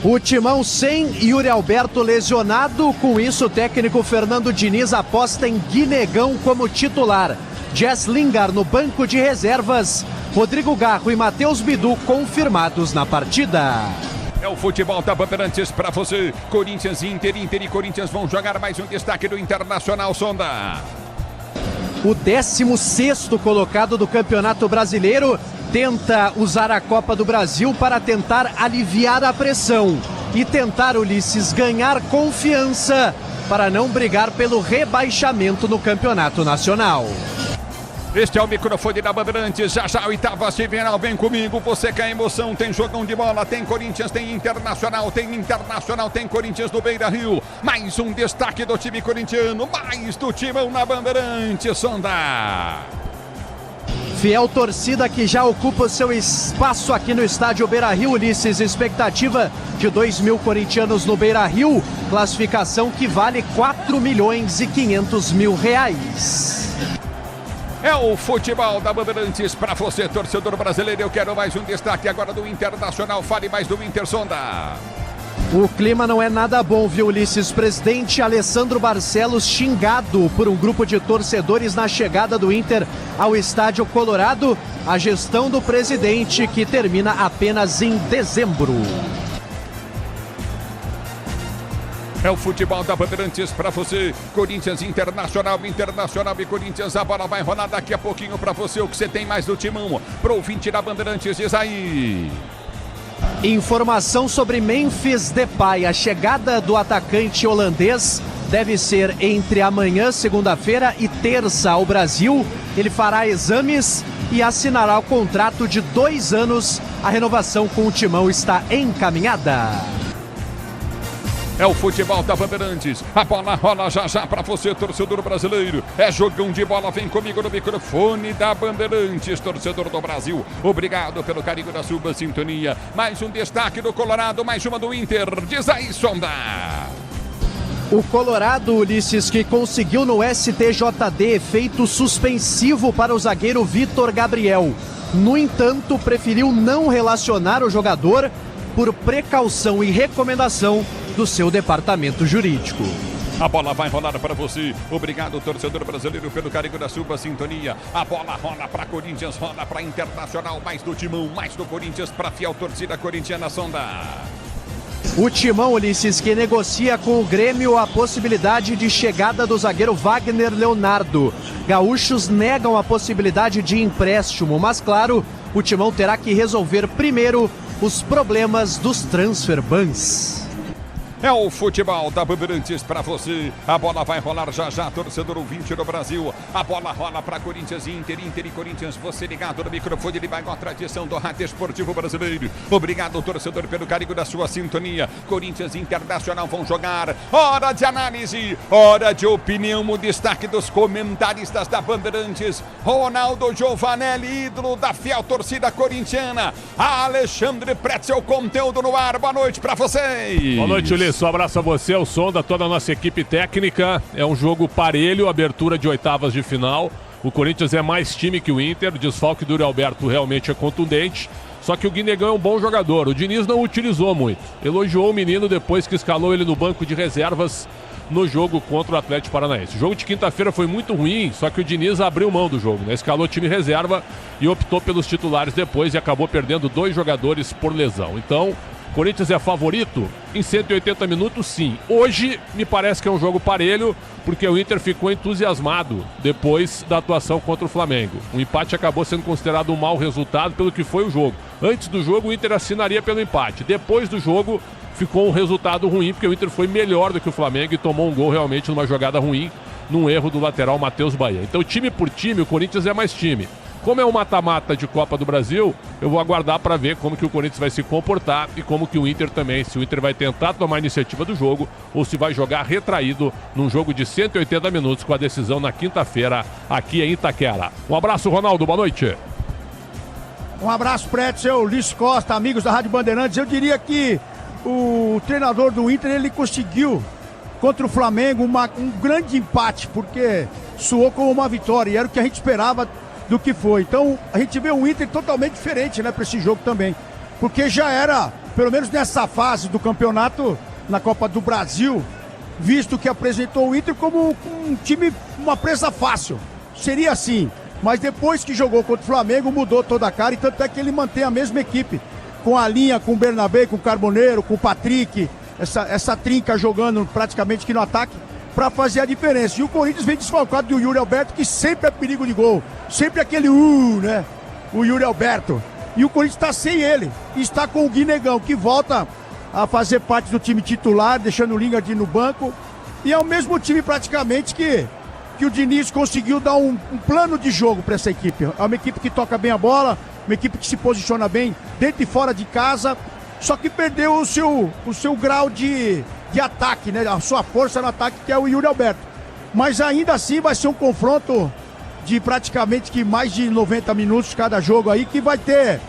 O Timão sem Yuri Alberto lesionado, com isso o técnico Fernando Diniz aposta em Guinegão como titular. Jess Lingard no banco de reservas, Rodrigo Garro e Matheus Bidu confirmados na partida. É o Futebol da Bandeirantes para você. Corinthians, Inter e Corinthians vão jogar. Mais um destaque do Internacional, Sonda. O 16º colocado do Campeonato Brasileiro tenta usar a Copa do Brasil para tentar aliviar a pressão e tentar, Ulisses, ganhar confiança para não brigar pelo rebaixamento no Campeonato Nacional. Este é o microfone da Bandeirantes, já oitava final, vem comigo, você quer emoção, tem jogão de bola, tem Corinthians, tem Internacional, tem Corinthians no Beira Rio, mais um destaque do time corintiano, mais do Timão na Bandeirantes, Sonda. Fiel torcida que já ocupa o seu espaço aqui no estádio Beira Rio, Ulisses, expectativa de 2.000 corintianos no Beira Rio, classificação que vale R$4.500.000. É o Futebol da Bandeirantes para você, torcedor brasileiro. Eu quero mais um destaque agora do Internacional. Fale mais do Inter, Sonda. O clima não é nada bom, viu, Ulisses? Presidente Alessandro Barcelos xingado por um grupo de torcedores na chegada do Inter ao Estádio Colorado. A gestão do presidente que termina apenas em dezembro. É o Futebol da Bandeirantes para você. Corinthians, Internacional e Corinthians. A bola vai rolar daqui a pouquinho para você. O que você tem mais do Timão? Pro ouvinte da Bandeirantes, diz aí. Informação sobre Memphis Depay. A chegada do atacante holandês deve ser entre amanhã, segunda-feira, e terça ao Brasil. Ele fará exames e assinará o contrato de 2 anos. A renovação com o Timão está encaminhada. É o Futebol da Bandeirantes. A bola rola já para você, torcedor brasileiro. É jogão de bola. Vem comigo no microfone da Bandeirantes, torcedor do Brasil. Obrigado pelo carinho da sua sintonia. Mais um destaque do Colorado, mais uma do Inter. Diz aí, Sonda. O Colorado, Ulisses, que conseguiu no STJD efeito suspensivo para o zagueiro Vitor Gabriel. No entanto, preferiu não relacionar o jogador por precaução e recomendação do seu departamento jurídico. A bola vai rolar para você. Obrigado, torcedor brasileiro, pelo carinho da sua sintonia. A bola rola para Corinthians, rola para Internacional, mais do Timão, mais do Corinthians, para a fiel torcida corintiana Sonda. O Timão, Ulisses, que negocia com o Grêmio a possibilidade de chegada do zagueiro Wagner Leonardo. Gaúchos negam a possibilidade de empréstimo, mas claro, o Timão terá que resolver primeiro os problemas dos transfer bans. É o futebol da Bandeirantes para você. A bola vai rolar já, torcedor ouvinte do Brasil. A bola rola para Corinthians e Inter e Corinthians. Você ligado no microfone, ele vai com a tradição do rádio esportivo brasileiro. Obrigado, torcedor, pelo carinho da sua sintonia. Corinthians e Internacional vão jogar. Hora de análise, hora de opinião. O destaque dos comentaristas da Bandeirantes. Ronaldo Giovanelli, ídolo da fiel torcida corintiana. Alexandre Pretzel, conteúdo no ar. Boa noite para vocês. Boa noite, Ulisses. Um abraço a você, ao som da toda a nossa equipe técnica. É um jogo parelho, abertura de oitavas de final. O Corinthians é mais time que o Inter. O desfalque do Yuri Alberto realmente é contundente. Só que o Guinegão é um bom jogador. O Diniz não o utilizou muito. Elogiou o menino depois que escalou ele no banco de reservas no jogo contra o Atlético Paranaense. O jogo de quinta-feira foi muito ruim, só que o Diniz abriu mão do jogo, né? Escalou time reserva e optou pelos titulares depois e acabou perdendo 2 jogadores por lesão. Então, Corinthians é favorito? Em 180 minutos, sim. Hoje, me parece que é um jogo parelho, porque o Inter ficou entusiasmado depois da atuação contra o Flamengo. O empate acabou sendo considerado um mau resultado pelo que foi o jogo. Antes do jogo, o Inter assinaria pelo empate. Depois do jogo, ficou um resultado ruim, porque o Inter foi melhor do que o Flamengo e tomou um gol realmente numa jogada ruim, num erro do lateral Matheus Bahia. Então, time por time, o Corinthians é mais time. Como é um mata-mata de Copa do Brasil, eu vou aguardar para ver como que o Corinthians vai se comportar e como que o Inter também, se o Inter vai tentar tomar a iniciativa do jogo ou se vai jogar retraído num jogo de 180 minutos com a decisão na quinta-feira aqui em Itaquera. Um abraço, Ronaldo, boa noite. Um abraço, Pretzel, Luiz Costa, amigos da Rádio Bandeirantes. Eu diria que o treinador do Inter, ele conseguiu contra o Flamengo um grande empate, porque soou como uma vitória e era o que a gente esperava do que foi. Então a gente vê um Inter totalmente diferente, né, para esse jogo também, porque já era, pelo menos nessa fase do campeonato, na Copa do Brasil, visto que apresentou o Inter como um time, uma presa fácil, seria assim, mas depois que jogou contra o Flamengo mudou toda a cara, e tanto é que ele mantém a mesma equipe, com a linha, com o Bernabé, com o Carboneiro, com o Patrick, essa trinca jogando praticamente que no ataque, para fazer a diferença. E o Corinthians vem desfalcado do Yuri Alberto, que sempre é perigo de gol. Sempre aquele né? O Yuri Alberto. E o Corinthians está sem ele. E está com o Guinegão, que volta a fazer parte do time titular, deixando o Lingard no banco. E é o mesmo time praticamente que o Diniz conseguiu dar um plano de jogo para essa equipe. É uma equipe que toca bem a bola, uma equipe que se posiciona bem dentro e fora de casa, só que perdeu o seu grau de ataque, né? A sua força no ataque, que é o Yuri Alberto. Mas ainda assim vai ser um confronto de praticamente que mais de 90 minutos cada jogo aí, que vai ter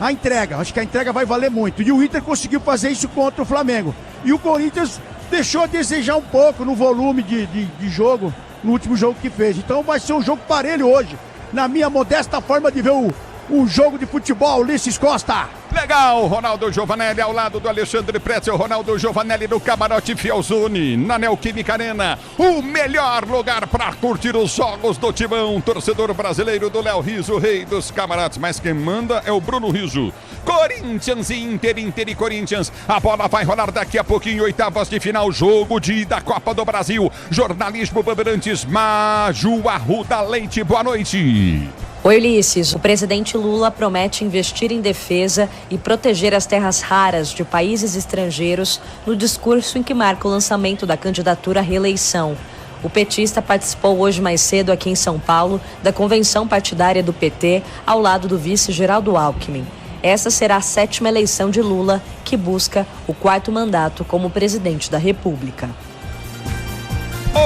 a entrega. Acho que a entrega vai valer muito. E o Inter conseguiu fazer isso contra o Flamengo. E o Corinthians deixou a desejar um pouco no volume de jogo, no último jogo que fez. Então vai ser um jogo parelho hoje, na minha modesta forma de ver um jogo de futebol. Ulisses Costa. Legal, Ronaldo Giovanelli ao lado do Alexandre Pretzel. Ronaldo Giovanelli no Camarote Fielzone, na Neoquímica Arena. O melhor lugar para curtir os jogos do Timão. Torcedor brasileiro do Léo Riso, rei dos camarotes. Mas quem manda é o Bruno Riso. Corinthians e Inter e Corinthians. A bola vai rolar daqui a pouquinho. Oitavas de final, jogo de da Copa do Brasil. Jornalismo Bandeirantes, Maju Arruda Leite. Boa noite. Oi, Ulisses. O presidente Lula promete investir em defesa e proteger as terras raras de países estrangeiros no discurso em que marca o lançamento da candidatura à reeleição. O petista participou hoje mais cedo aqui em São Paulo da convenção partidária do PT ao lado do vice Geraldo Alckmin. Essa será a 7ª eleição de Lula, que busca o 4º mandato como presidente da República.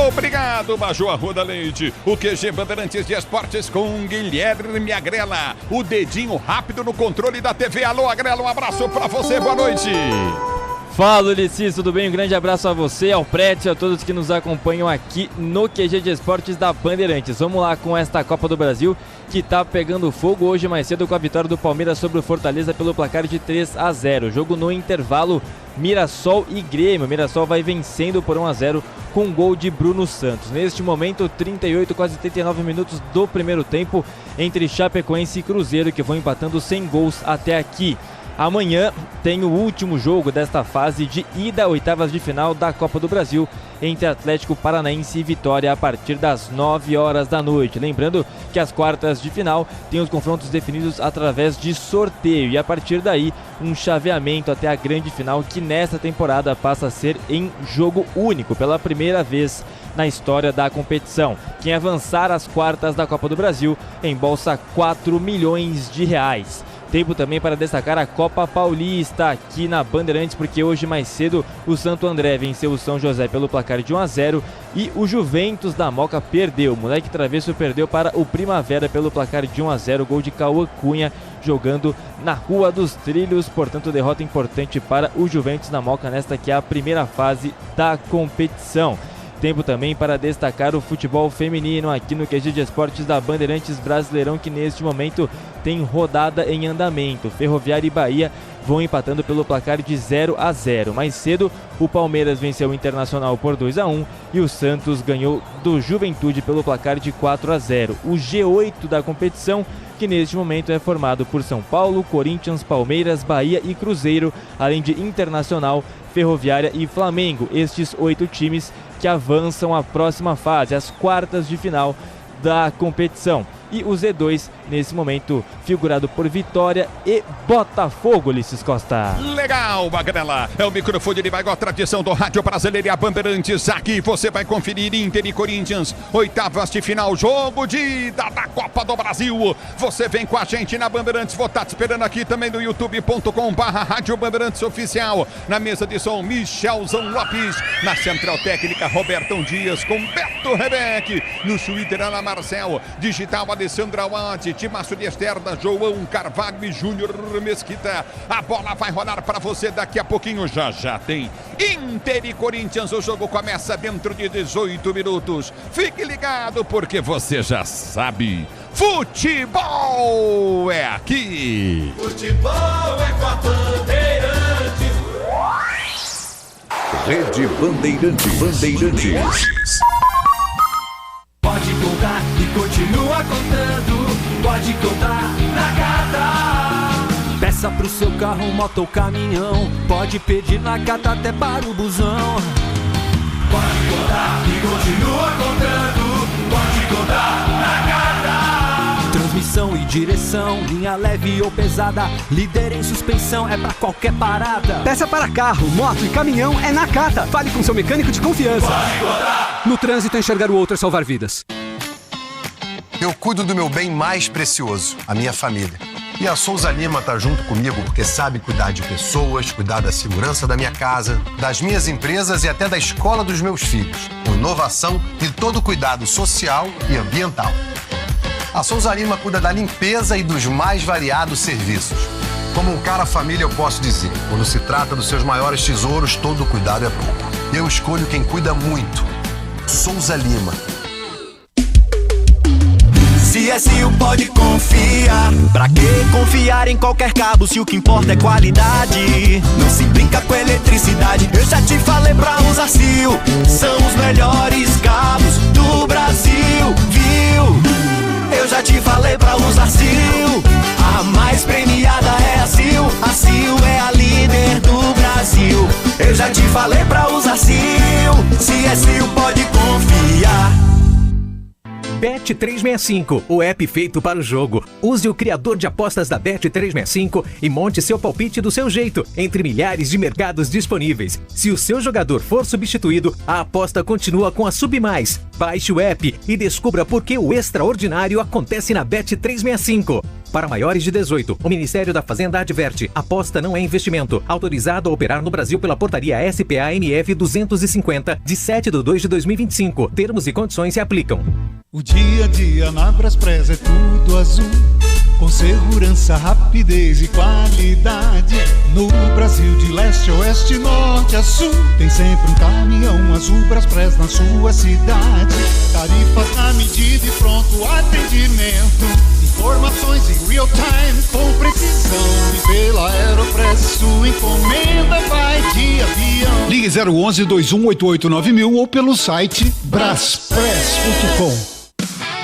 Obrigado, Maju Arruda Leite. O QG Bandeirantes de Esportes com Guilherme Agrela. O dedinho rápido no controle da TV. Alô, Agrela, um abraço pra você, boa noite. Fala, Ulisses, tudo bem? Um grande abraço a você, ao Prédio e a todos que nos acompanham aqui no QG de Esportes da Bandeirantes. Vamos lá com esta Copa do Brasil que tá pegando fogo hoje mais cedo com a vitória do Palmeiras sobre o Fortaleza pelo placar de 3-0. Jogo no intervalo Mirassol e Grêmio. Mirassol vai vencendo por 1-0 com um gol de Bruno Santos. Neste momento, 38, quase 39 minutos do primeiro tempo entre Chapecoense e Cruzeiro, que vão empatando sem gols até aqui. Amanhã tem o último jogo desta fase de ida, oitavas de final da Copa do Brasil, entre Atlético Paranaense e Vitória a partir das 9 horas da noite. Lembrando que as quartas de final têm os confrontos definidos através de sorteio e a partir daí um chaveamento até a grande final, que nesta temporada passa a ser em jogo único pela primeira vez na história da competição. Quem avançar às quartas da Copa do Brasil embolsa 4 milhões de reais. Tempo também para destacar a Copa Paulista aqui na Bandeirantes, porque hoje mais cedo o Santo André venceu o São José pelo placar de 1-0 e o Juventus da Moca perdeu. O moleque travesso perdeu para o Primavera pelo placar de 1-0, gol de Cauã Cunha jogando na Rua dos Trilhos. Portanto, derrota importante para o Juventus da Moca nesta que é a primeira fase da competição. Tempo também para destacar o futebol feminino aqui no QG de Esportes da Bandeirantes, Brasileirão, que neste momento tem rodada em andamento. Ferroviária e Bahia vão empatando pelo placar de 0-0. Mais cedo, o Palmeiras venceu o Internacional por 2-1 e o Santos ganhou do Juventude pelo placar de 4-0. O G8 da competição, que neste momento é formado por São Paulo, Corinthians, Palmeiras, Bahia e Cruzeiro, além de Internacional, Ferroviária e Flamengo. Estes 8 times que avançam à próxima fase, as quartas de final da competição. E o Z2, nesse momento, figurado por Vitória e Botafogo, Ulisses Costa. Legal, Magrela. É o microfone de Baigó, tradição do rádio brasileiro e a Bandeirantes. Aqui você vai conferir Inter e Corinthians, oitavas de final, jogo de ida da Copa do Brasil. Você vem com a gente na Bandeirantes. Vou estar te esperando aqui também no youtube.com/Rádio Bandeirantes Oficial. Na mesa de som, Michelzão Lopes. Na central técnica, Robertão Dias com Beto Rebeck. No Twitter, Ana Marcel. Digital, Alessandra Wade, Timaço de Esterda, João Carvalho e Júnior Mesquita. A bola vai rolar para você daqui a pouquinho. Já tem Inter e Corinthians. O jogo começa dentro de 18 minutos. Fique ligado porque você já sabe. Futebol é aqui. Futebol é com a Bandeirantes. Rede Bandeirantes. Pode contar e continua contando. Pode contar na Cata. Peça pro seu carro, moto ou caminhão. Pode pedir na Cata até para o busão. Pode contar e continua contando. Pode contar na Cata. Transmissão e direção, linha leve ou pesada, líder em suspensão, é pra qualquer parada. Peça para carro, moto e caminhão é na Cata. Fale com seu mecânico de confiança. Pode contar. No trânsito, enxergar o outro é salvar vidas. Eu cuido do meu bem mais precioso, a minha família. E a Souza Lima tá junto comigo porque sabe cuidar de pessoas, cuidar da segurança da minha casa, das minhas empresas e até da escola dos meus filhos, com inovação e todo cuidado social e ambiental. A Souza Lima cuida da limpeza e dos mais variados serviços. Como um cara família, eu posso dizer, quando se trata dos seus maiores tesouros, todo cuidado é pouco. Eu escolho quem cuida muito. Souza Lima. CSU pode confiar. Pra que confiar em qualquer cabo se o que importa é qualidade? Não se brinca com eletricidade. Eu já te falei pra usar CIL. São os melhores cabos do Brasil, viu? Eu já te falei pra usar CIL. A mais premiada é a CIL. A CIL é a líder do Brasil. Eu já te falei pra usar CIL. CSU pode confiar. Bet365, o app feito para o jogo. Use o criador de apostas da Bet365 e monte seu palpite do seu jeito, entre milhares de mercados disponíveis. Se o seu jogador for substituído, a aposta continua com a Submais. Baixe o app e descubra por que o extraordinário acontece na Bet365. Para maiores de 18, o Ministério da Fazenda adverte: aposta não é investimento. Autorizado a operar no Brasil pela portaria SPA-MF 250, de 7/2/2025. Termos e condições se aplicam. O dia a dia na Braspress é tudo azul. com segurança, rapidez e qualidade. No Brasil de leste a oeste, norte a sul, tem sempre um caminhão azul Braspress na sua cidade. Tarifas na medida e pronto atendimento. Informações em real time com precisão. E pela Aeropress sua encomenda vai de avião. Ligue 011-2188-9000 ou pelo site braspress.com.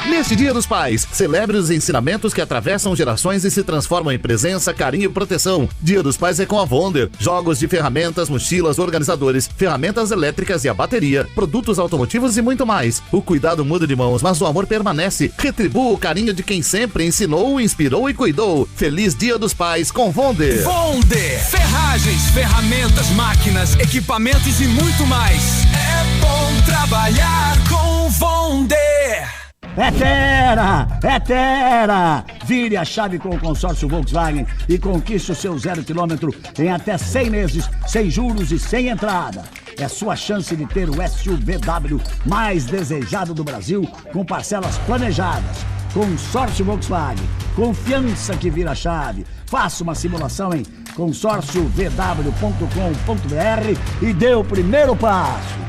Neste Dia dos Pais, celebre os ensinamentos que atravessam gerações e se transformam em presença, carinho e proteção. Dia dos Pais é com a Wonder. Jogos de ferramentas, mochilas, organizadores, ferramentas elétricas e a bateria, produtos automotivos e muito mais. O cuidado muda de mãos, mas o amor permanece. Retribua o carinho de quem sempre ensinou, inspirou e cuidou. Feliz Dia dos Pais com Wonder. Wonder. Ferragens, ferramentas, máquinas, equipamentos e muito mais. É bom trabalhar com Wonder. É Terra! É Terra! Vire a chave com o consórcio Volkswagen e conquiste o seu 0 km em até 100 meses, sem juros e sem entrada. É sua chance de ter o SUVW mais desejado do Brasil, com parcelas planejadas. Consórcio Volkswagen. Confiança que vira chave. Faça uma simulação em consórciovw.com.br e dê o primeiro passo.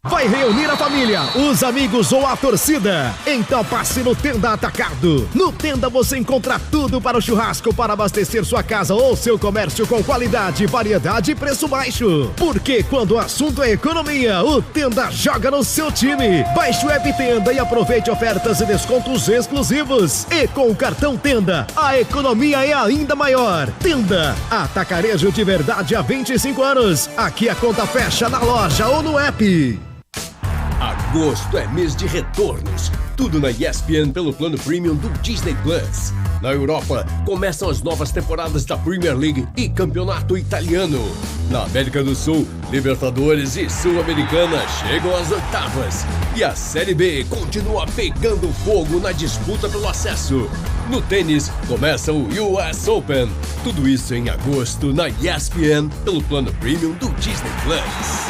Vai reunir a família, os amigos ou a torcida? Então passe no Tenda Atacado. No Tenda você encontra tudo para o churrasco, para abastecer sua casa ou seu comércio com qualidade, variedade e preço baixo. Porque quando o assunto é economia, o Tenda joga no seu time. Baixe o app Tenda e aproveite ofertas e descontos exclusivos. E com o cartão Tenda, a economia é ainda maior. Tenda, atacarejo de verdade há 25 anos. Aqui a conta fecha na loja ou no app. Agosto é mês de retornos. Tudo na ESPN pelo plano premium do Disney Plus. Na Europa, começam as novas temporadas da Premier League e Campeonato Italiano. Na América do Sul, Libertadores e Sul-Americana chegam às oitavas. E a Série B continua pegando fogo na disputa pelo acesso. No tênis, começa o US Open. Tudo isso em agosto na ESPN pelo plano premium do Disney Plus.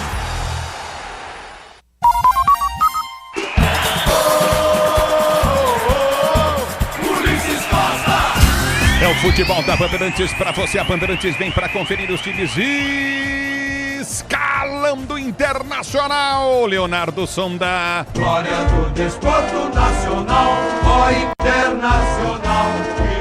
É o futebol da Bandeirantes para você. A Bandeirantes vem para conferir os times escalando Internacional. Leonardo Sonda. Glória do desporto nacional, ó Internacional,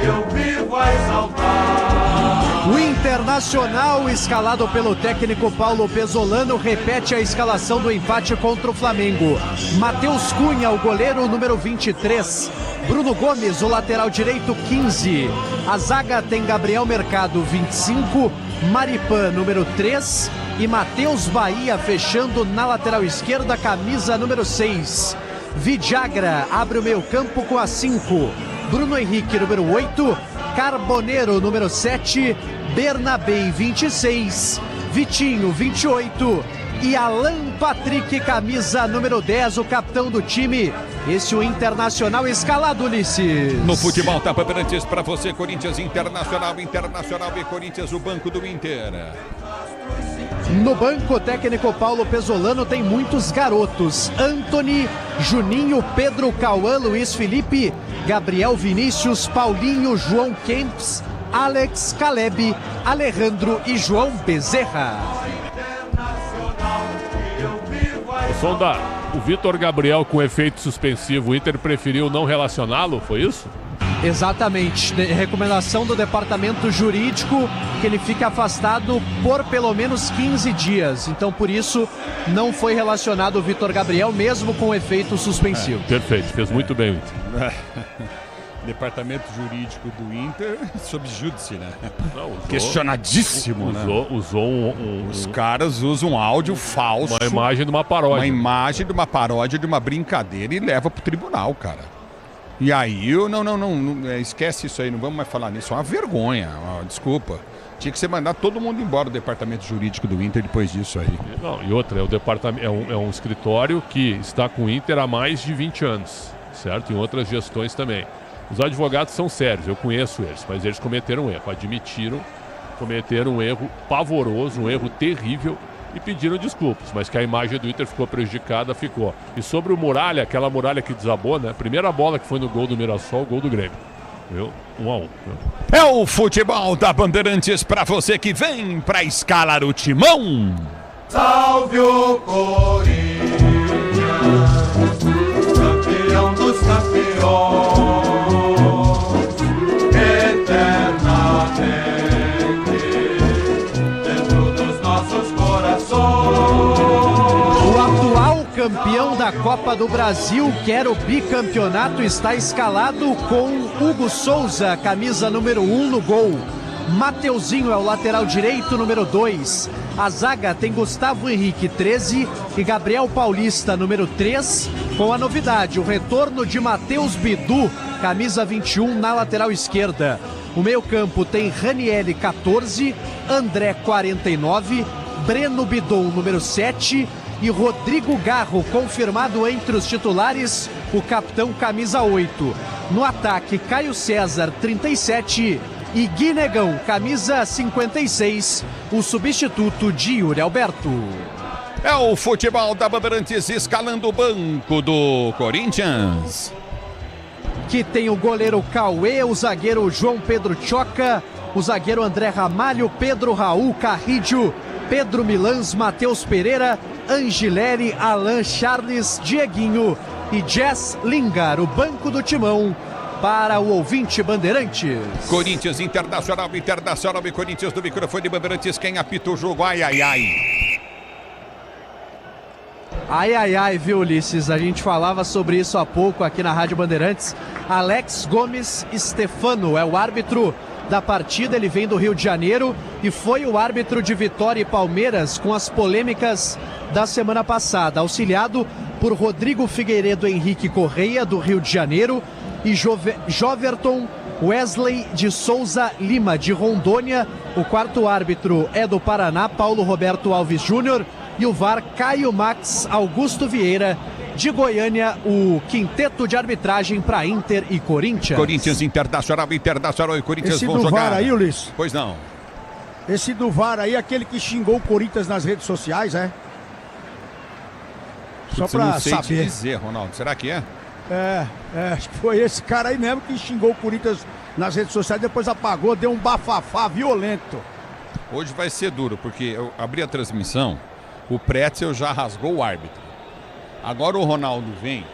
que eu vivo a exaltar. O Internacional, escalado pelo técnico Paulo Pesolano, repete a escalação do empate contra o Flamengo. Matheus Cunha, o goleiro número 23. Bruno Gomes, o lateral direito, 15. A zaga tem Gabriel Mercado, 25. Maripan, número 3. E Matheus Bahia fechando na lateral esquerda, camisa número 6. Vidagra abre o meio campo com a 5. Bruno Henrique, número 8. Carboneiro, número 7. Bernabé, 26. Vitinho, 28. E Alan Patrick, camisa número 10, o capitão do time. Esse é o Internacional escalado, Ulisses. No futebol tá Bandeirantes para você, Corinthians, Internacional, Internacional e Corinthians, o banco do Inter. No banco, o técnico Paulo Pesolano tem muitos garotos. Antony, Juninho, Pedro, Cauã, Luiz Felipe, Gabriel Vinícius, Paulinho, João Kempis, Alex, Caleb, Alejandro e João Bezerra. Sonda, o Vitor Gabriel com efeito suspensivo, o Inter preferiu não relacioná-lo, foi isso? Exatamente, recomendação do departamento jurídico que ele fique afastado por pelo menos 15 dias, então por isso não foi relacionado o Vitor Gabriel mesmo com efeito suspensivo. Perfeito, fez muito bem o Inter. Departamento jurídico do Inter sob júdice, né? Não, questionadíssimo, né? Usou Os caras usam um áudio falso. Uma imagem de uma paródia. Uma imagem de uma paródia, de uma brincadeira e leva pro tribunal, cara. E aí, não, esquece isso aí, não vamos mais falar nisso. É uma vergonha, desculpa. Tinha que ser mandar todo mundo embora do departamento jurídico do Inter depois disso aí. Não, e outra, o departamento é um escritório que está com o Inter há mais de 20 anos, certo? Em outras gestões também. Os advogados são sérios, eu conheço eles, mas eles cometeram um erro, admitiram, cometeram um erro pavoroso, um erro terrível e pediram desculpas, mas que a imagem do Inter ficou prejudicada, ficou. E sobre o Muralha, aquela Muralha que desabou, né? Primeira bola que foi no gol do Mirassol, gol do Grêmio. Viu? 1-1. É o futebol da Bandeirantes pra você que vem pra escalar o timão. Salve o Corinthians, campeão dos campeões, eternamente dentro dos nossos corações. O atual campeão da Copa do Brasil quer o bicampeonato, está escalado com Hugo Souza, camisa número 1 no gol. Mateuzinho é o lateral direito, número 2. A zaga tem Gustavo Henrique, 13, e Gabriel Paulista, número 3, com a novidade, o retorno de Matheus Bidu, camisa 21, na lateral esquerda. O meio-campo tem Ranieri, 14, André, 49, Breno Bidon, número 7, e Rodrigo Garro, confirmado entre os titulares, o capitão, camisa 8. No ataque, Caio César, 37, e Guinegão, camisa 56, o substituto de Yuri Alberto. É o futebol da Bandeirantes escalando o banco do Corinthians. Que tem o goleiro Cauê, o zagueiro João Pedro Choca, o zagueiro André Ramalho, Pedro Raul Carrídio, Pedro Milans, Matheus Pereira, Angileri, Alan Charles, Dieguinho e Jess Lingar, o banco do timão para o ouvinte Bandeirantes. Corinthians, Internacional e Corinthians do microfone Bandeirantes. Quem apita o jogo? Ai, ai, ai. Ai, ai, ai, viu, Ulisses? A gente falava sobre isso há pouco aqui na Rádio Bandeirantes. Alex Gomes Stefano é o árbitro da partida, ele vem do Rio de Janeiro e foi o árbitro de Vitória e Palmeiras com as polêmicas da semana passada, auxiliado por Rodrigo Figueiredo Henrique Correia, do Rio de Janeiro, e Joverton Wesley de Souza Lima, de Rondônia. O quarto árbitro é do Paraná, Paulo Roberto Alves Júnior, e o VAR, Caio Max Augusto Vieira, de Goiânia, o quinteto de arbitragem para Inter e Corinthians. Corinthians, Internacional e Corinthians esse vão do jogar. VAR aí, Ulisses? Pois não. Esse do VAR aí, aquele que xingou o Corinthians nas redes sociais, é? Só pra não sei saber. te dizer, Ronaldo. Será que é? Acho que foi esse cara aí mesmo que xingou o Corinthians nas redes sociais, depois apagou, deu um bafafá violento. Hoje vai ser duro, porque eu abri a transmissão, o Pretzel já rasgou o árbitro. Agora o Ronaldo vem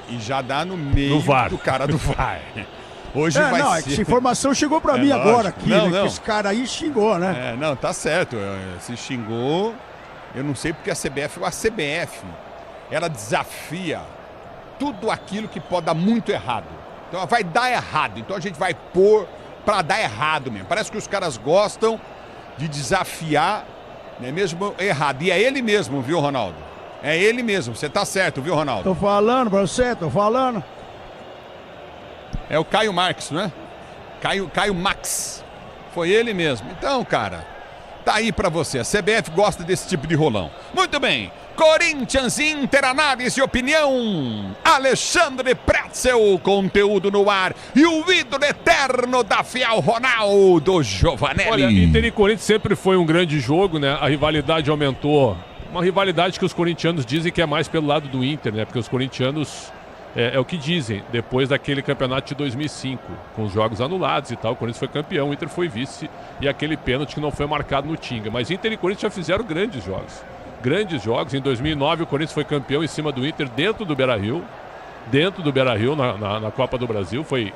e já dá no meio do cara do VAR. Hoje vai ser... É que essa informação chegou pra mim lógico. agora aqui, não, né? Que esse cara aí xingou, né? Não, tá certo. Se xingou, eu não sei porque a CBF, ela desafia tudo aquilo que pode dar muito errado. Então ela vai dar errado. Então a gente vai pôr pra dar errado mesmo. Parece que os caras gostam de desafiar, né, mesmo errado. E é ele mesmo, viu, Ronaldo? É ele mesmo. Você tá certo, viu, Ronaldo? Tô falando pra você, tô falando. É o Caio Marques, não é? Caio Max. Foi ele mesmo. Então, cara, tá aí pra você. A CBF gosta desse tipo de rolão. Muito bem. Corinthians, Inter, análise e opinião. Alexandre Pretzel, conteúdo no ar. E o ídolo eterno da Fiel, Ronaldo Giovanelli. Olha, Inter e Corinthians sempre foi um grande jogo, né? A rivalidade aumentou. Uma rivalidade que os corintianos dizem que é mais pelo lado do Inter, né? Porque os corintianos... É o que dizem, depois daquele campeonato de 2005, com os jogos anulados e tal, o Corinthians foi campeão, o Inter foi vice, e aquele pênalti que não foi marcado no Tinga. Mas Inter e Corinthians já fizeram grandes jogos. Grandes jogos. Em 2009 o Corinthians foi campeão em cima do Inter dentro do Beira-Rio. Dentro do Beira-Rio, na Copa do Brasil. Foi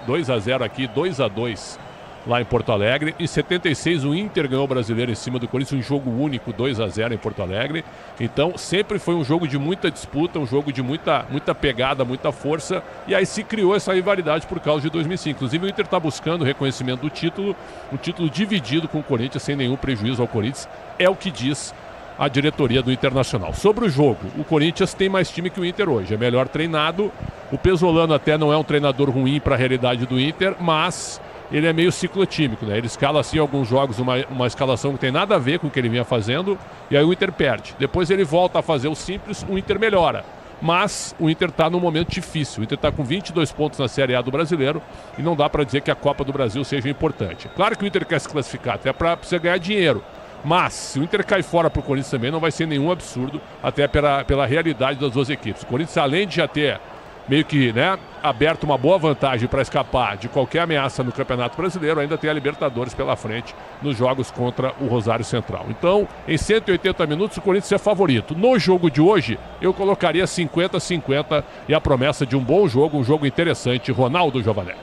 2-0 aqui, 2-2 lá em Porto Alegre. Em 76 o Inter ganhou o Brasileiro em cima do Corinthians, um jogo único, 2-0 em Porto Alegre. Então sempre foi um jogo de muita disputa, um jogo de muita pegada, muita força. E aí se criou essa rivalidade por causa de 2005. Inclusive o Inter está buscando o reconhecimento do título, um título dividido com o Corinthians, sem nenhum prejuízo ao Corinthians. É o que diz a diretoria do Internacional. Sobre o jogo, o Corinthians tem mais time que o Inter hoje, é melhor treinado. O Pesolano até não é um treinador ruim para a realidade do Inter, mas ele é meio ciclotímico, né? Ele escala assim alguns jogos, uma escalação que tem nada a ver com o que ele vinha fazendo, e aí o Inter perde. Depois ele volta a fazer o simples, o Inter melhora. Mas o Inter está num momento difícil. O Inter está com 22 pontos na Série A do Brasileiro e não dá para dizer que a Copa do Brasil seja importante. Claro que o Inter quer se classificar, até para você ganhar dinheiro. Mas, se o Inter cair fora pro Corinthians também, não vai ser nenhum absurdo, até pela realidade das duas equipes. O Corinthians, além de já ter meio que, né, aberto uma boa vantagem para escapar de qualquer ameaça no Campeonato Brasileiro, ainda tem a Libertadores pela frente nos jogos contra o Rosário Central. Então, em 180 minutos, o Corinthians é favorito. No jogo de hoje, eu colocaria 50-50 e a promessa de um bom jogo, um jogo interessante. Ronaldo Giovanelli.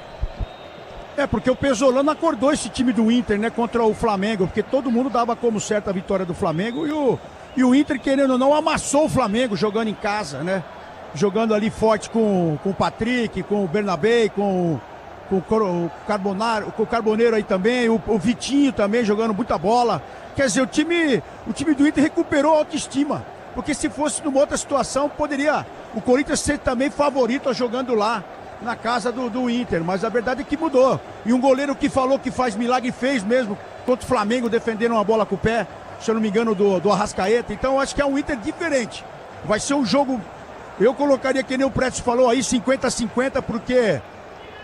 Porque o Pesolano acordou esse time do Inter, né, contra o Flamengo, porque todo mundo dava como certa a vitória do Flamengo e o Inter, querendo ou não, amassou o Flamengo jogando em casa, né? Jogando ali forte com o Patrick, com o Bernabé, com o Carboneiro aí também, o Vitinho também jogando muita bola. Quer dizer, o time do Inter recuperou a autoestima, porque se fosse numa outra situação, poderia o Corinthians ser também favorito jogando lá na casa do Inter, mas a verdade é que mudou. E um goleiro que falou que faz milagre fez mesmo contra o Flamengo, defendendo uma bola com o pé, se eu não me engano, do Arrascaeta. Então eu acho que é um Inter diferente. Vai ser um jogo, eu colocaria, que nem o Preto falou aí, 50-50, porque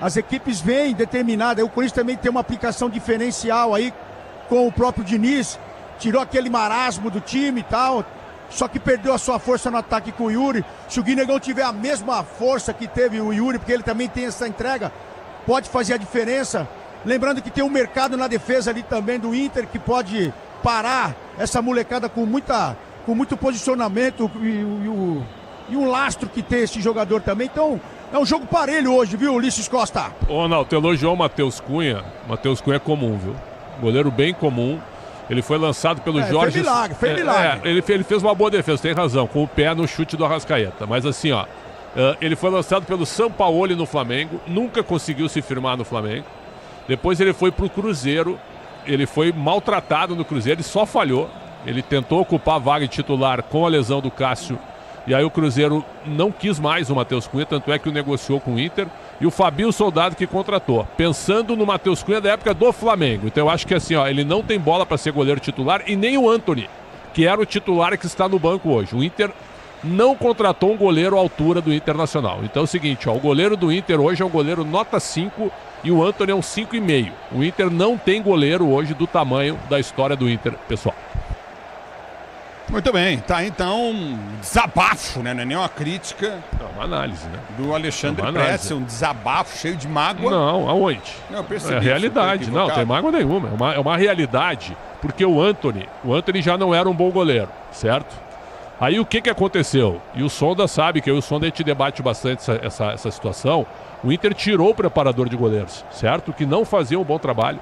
as equipes vêm determinadas. O Corinthians também tem uma aplicação diferencial aí com o próprio Diniz, tirou aquele marasmo do time e tal, só que perdeu a sua força no ataque com o Yuri. Se o Guinegão tiver a mesma força que teve o Yuri, porque ele também tem essa entrega, pode fazer a diferença. Lembrando que tem um mercado na defesa ali também do Inter, que pode parar essa molecada com muito posicionamento e um lastro que tem esse jogador também. Então, é um jogo parelho hoje, viu, Ulisses Costa? Ô, Ronaldo, tu elogiou o Matheus Cunha. Matheus Cunha é comum, viu? Goleiro bem comum. Ele foi lançado pelo Jorge... Fez milagre. Ele fez uma boa defesa, tem razão, com o pé no chute do Arrascaeta. Mas assim, ó, ele foi lançado pelo Sampaoli no Flamengo, nunca conseguiu se firmar no Flamengo. Depois ele foi pro Cruzeiro, ele foi maltratado no Cruzeiro, ele só falhou. Ele tentou ocupar a vaga de titular com a lesão do Cássio. E aí o Cruzeiro não quis mais o Matheus Cunha, tanto é que o negociou com o Inter. E o Fabinho Soldado que contratou, pensando no Matheus Cunha da época do Flamengo. Então eu acho que assim, ó, ele não tem bola para ser goleiro titular, e nem o Antony, que era o titular que está no banco hoje. O Inter não contratou um goleiro à altura do Internacional. Então é o seguinte, ó, o goleiro do Inter hoje é um goleiro nota 5 e o Antony é um 5,5. O Inter não tem goleiro hoje do tamanho da história do Inter, pessoal. Muito bem, tá então um desabafo, né? Não é nem uma crítica. É uma análise, né? Do Alexandre Pretzel, um desabafo cheio de mágoa. Não, aonde? Não, eu percebi. É a realidade, não tem mágoa nenhuma. É uma realidade, porque o Antony já não era um bom goleiro, certo? Aí o que aconteceu? E o Sonda sabe que o Sonda a gente debate bastante essa situação. O Inter tirou o preparador de goleiros, certo? Que não fazia um bom trabalho.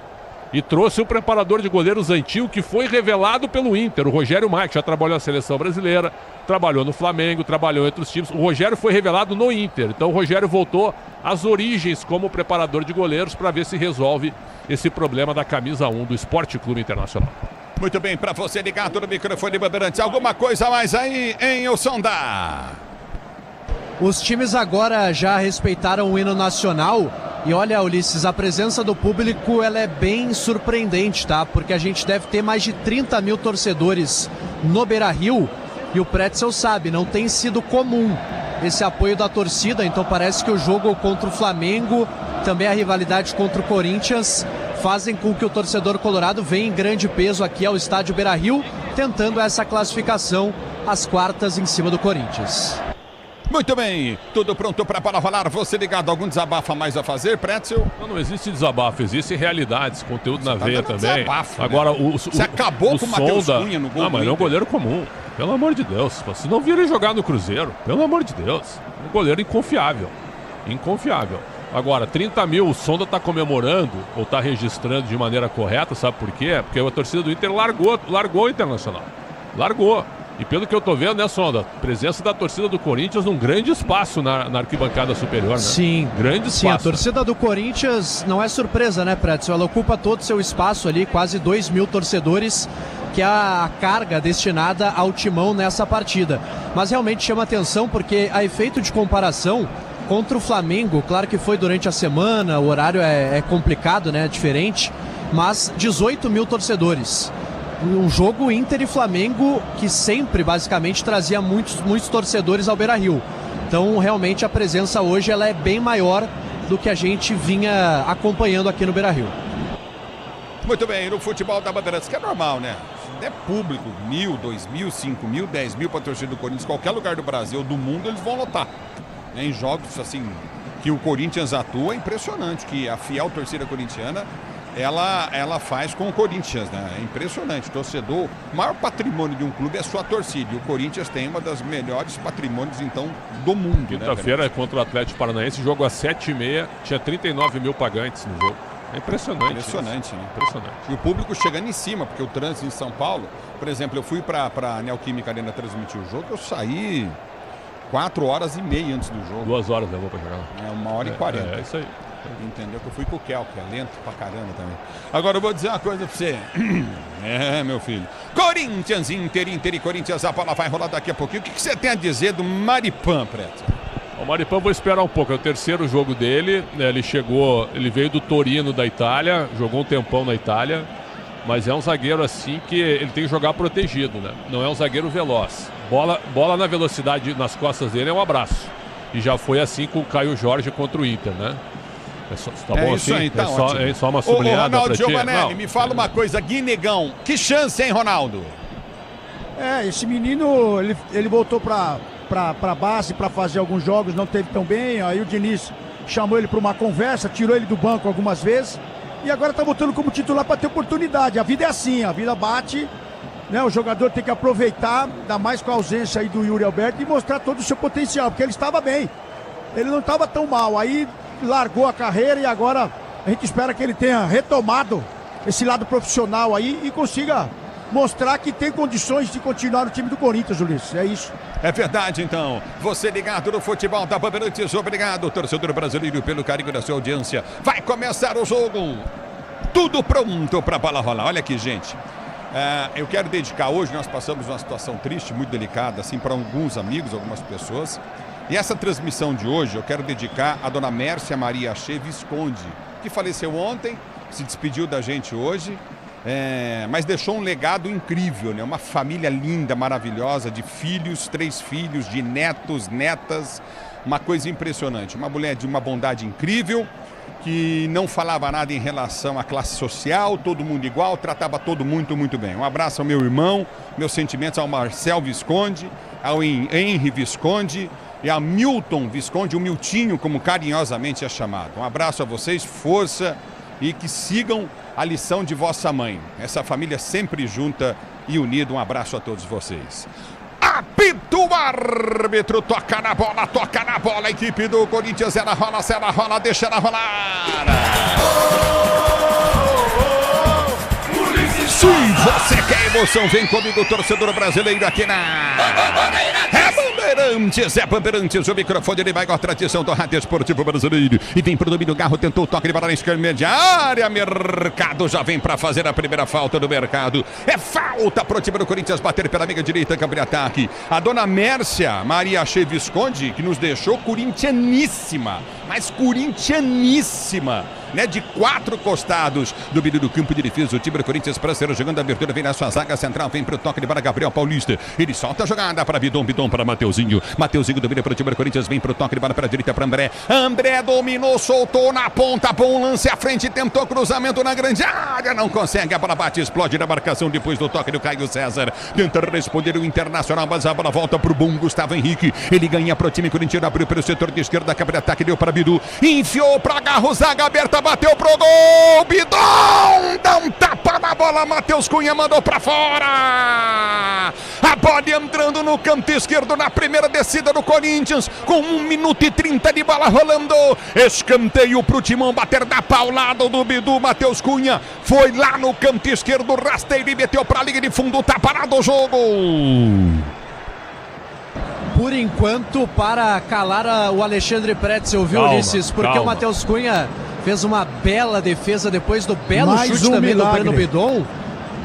E trouxe o preparador de goleiros antigo, que foi revelado pelo Inter, o Rogério Maia, que já trabalhou na Seleção Brasileira, trabalhou no Flamengo, trabalhou entre os times. O Rogério foi revelado no Inter, então o Rogério voltou às origens como preparador de goleiros para ver se resolve esse problema da camisa 1 do Esporte Clube Internacional. Muito bem, para você ligado no microfone Bandeirantes, alguma coisa mais aí, hein, o Sonda? Os times agora já respeitaram o hino nacional. E olha, Ulisses, a presença do público ela é bem surpreendente, tá? Porque a gente deve ter mais de 30 mil torcedores no Beira-Rio. E o Pretzel sabe, não tem sido comum esse apoio da torcida. Então parece que o jogo contra o Flamengo, também a rivalidade contra o Corinthians, fazem com que o torcedor colorado venha em grande peso aqui ao estádio Beira-Rio, tentando essa classificação às quartas em cima do Corinthians. Muito bem, tudo pronto para bola rolar. Você ligado, algum desabafo a mais a fazer, Pretzel? Não existe desabafo, existem realidades, conteúdo na veia também. Desabafo, agora, né? Você acabou com o Matheus Cunha no gol. Não, mas ele é um goleiro comum, pelo amor de Deus. Se não vir ele jogar no Cruzeiro, pelo amor de Deus. Um goleiro inconfiável. Inconfiável. Agora, 30 mil, o Sonda está comemorando ou está registrando de maneira correta, sabe por quê? Porque a torcida do Inter largou o Internacional. Largou. E pelo que eu tô vendo, né, Sonda? Presença da torcida do Corinthians num grande espaço na arquibancada superior, né? Sim. Grande espaço. Sim, a torcida do Corinthians não é surpresa, né, Pretzel? Ela ocupa todo o seu espaço ali, quase 2 mil torcedores, que é a carga destinada ao Timão nessa partida. Mas realmente chama atenção porque, a efeito de comparação, contra o Flamengo, claro que foi durante a semana, o horário é complicado, né, diferente, mas 18 mil torcedores. Um jogo Inter e Flamengo que sempre, basicamente, trazia muitos torcedores ao Beira-Rio. Então, realmente, a presença hoje ela é bem maior do que a gente vinha acompanhando aqui no Beira-Rio. Muito bem, no futebol da Bandeirantes, que é normal, né? é público, 1.000, 2.000, 5.000, 10.000 para a torcida do Corinthians, qualquer lugar do Brasil, do mundo, eles vão lotar. Em jogos assim que o Corinthians atua, é impressionante que a fiel torcida corintiana ela faz com o Corinthians, né? É impressionante. O torcedor, o maior patrimônio de um clube é a sua torcida. E o Corinthians tem uma das melhores patrimônios, então, do mundo. Quinta-feira, contra o Atlético Paranaense, jogo às 7h30, tinha 39 mil pagantes no jogo. É impressionante. Impressionante, né? Impressionante. E o público chegando em cima, porque o trânsito em São Paulo, por exemplo, eu fui para a Neoquímica Arena transmitir o jogo, eu saí 4h30 antes do jogo. 2 horas levou para jogar. É 1h40. É isso aí. Entendeu? Que eu fui com o Kel, que é lento pra caramba também. Agora eu vou dizer uma coisa pra você. Meu filho. Corinthians, Inter e Corinthians. A bola vai rolar daqui a pouquinho. O que você tem a dizer do Maripan, Preto? O Maripan, vou esperar um pouco. É o terceiro jogo dele. Ele veio do Torino da Itália, jogou um tempão na Itália. Mas é um zagueiro assim que ele tem que jogar protegido, né? Não é um zagueiro veloz. Bola na velocidade nas costas dele é um abraço. E já foi assim com o Caio Jorge contra o Inter, né? Tá bom isso assim? Aí, tá é só uma sublinhada Ronaldo pra ti? Giovanelli, me fala uma coisa, Guinegão, que chance, hein, Ronaldo? Esse menino, ele voltou pra base pra fazer alguns jogos, não teve tão bem, aí o Diniz chamou ele pra uma conversa, tirou ele do banco algumas vezes, e agora tá voltando como titular pra ter oportunidade. A vida é assim, a vida bate, né? O jogador tem que aproveitar, ainda mais com a ausência aí do Yuri Alberto, e mostrar todo o seu potencial, porque ele estava bem, ele não estava tão mal, aí largou a carreira e agora a gente espera que ele tenha retomado esse lado profissional aí e consiga mostrar que tem condições de continuar no time do Corinthians, Ulisses. É isso. É verdade, então. Você ligado no futebol da Bandeirantes. Obrigado, torcedor brasileiro, pelo carinho da sua audiência. Vai começar o jogo. Tudo pronto para a bola rolar. Olha aqui, gente. Eu quero dedicar hoje, nós passamos uma situação triste, muito delicada, assim, para alguns amigos, algumas pessoas. E essa transmissão de hoje eu quero dedicar à dona Mércia Maria Che Visconde, que faleceu ontem, se despediu da gente hoje, mas deixou um legado incrível, né? Uma família linda, maravilhosa, de filhos, 3 filhos, de netos, netas, uma coisa impressionante. Uma mulher de uma bondade incrível, que não falava nada em relação à classe social, todo mundo igual, tratava todo mundo muito bem. Um abraço ao meu irmão, meus sentimentos ao Marcel Visconde, ao Henry Visconde, e a Milton Visconde, o Miltinho, como carinhosamente é chamado. Um abraço a vocês, força e que sigam a lição de vossa mãe. Essa família sempre junta e unida. Um abraço a todos vocês. Apito o árbitro, toca na bola, a equipe do Corinthians, ela rola, deixa ela rolar. Se você quer emoção, vem comigo, torcedor brasileiro, aqui na Bandeirantes, o microfone ele vai com a tradição do rádio esportivo brasileiro. E vem pro domínio, o Garro tentou o toque de bola na esquerda intermediária. Mercado já vem para fazer a primeira falta do Mercado. É falta pro time do Corinthians bater pela meia direita, campo de ataque. A dona Mércia Maria Che Visconde, que nos deixou corintianíssima, mas corintianíssima, né? De 4 costados do meio do campo de defesa. O time do Corinthians para ser jogando a abertura, vem na sua zaga central, vem pro toque de bola Gabriel Paulista. Ele solta a jogada para Bidon para Mateuzinho domina para o time do Corinthians, vem pro toque de bola para a direita para André dominou, soltou na ponta, bom lance à frente, tentou cruzamento na grande área, não consegue, a bola bate, explode na marcação depois do toque do Caio César, tenta responder o Internacional, mas a bola volta pro bom Gustavo Henrique, ele ganha pro time corintiano, abriu pelo setor de esquerda, câmara de ataque, deu para Bidu, enfiou para Garro, zaga aberta, bateu pro gol, Bidon dá um tapa na bola, Matheus Cunha mandou para fora, a bola entrando no canto esquerdo na primeira descida do Corinthians, com 1 minuto e 30 de bola rolando, escanteio pro Timão bater da paulada do Bidu, Matheus Cunha foi lá no canto esquerdo, rasteiro e meteu pra linha de fundo, tá parado o jogo. Por enquanto, para calar o Alexandre Pretzel, viu, Ulisses? Porque o Matheus Cunha fez uma bela defesa depois do belo chute também do Breno Bidon.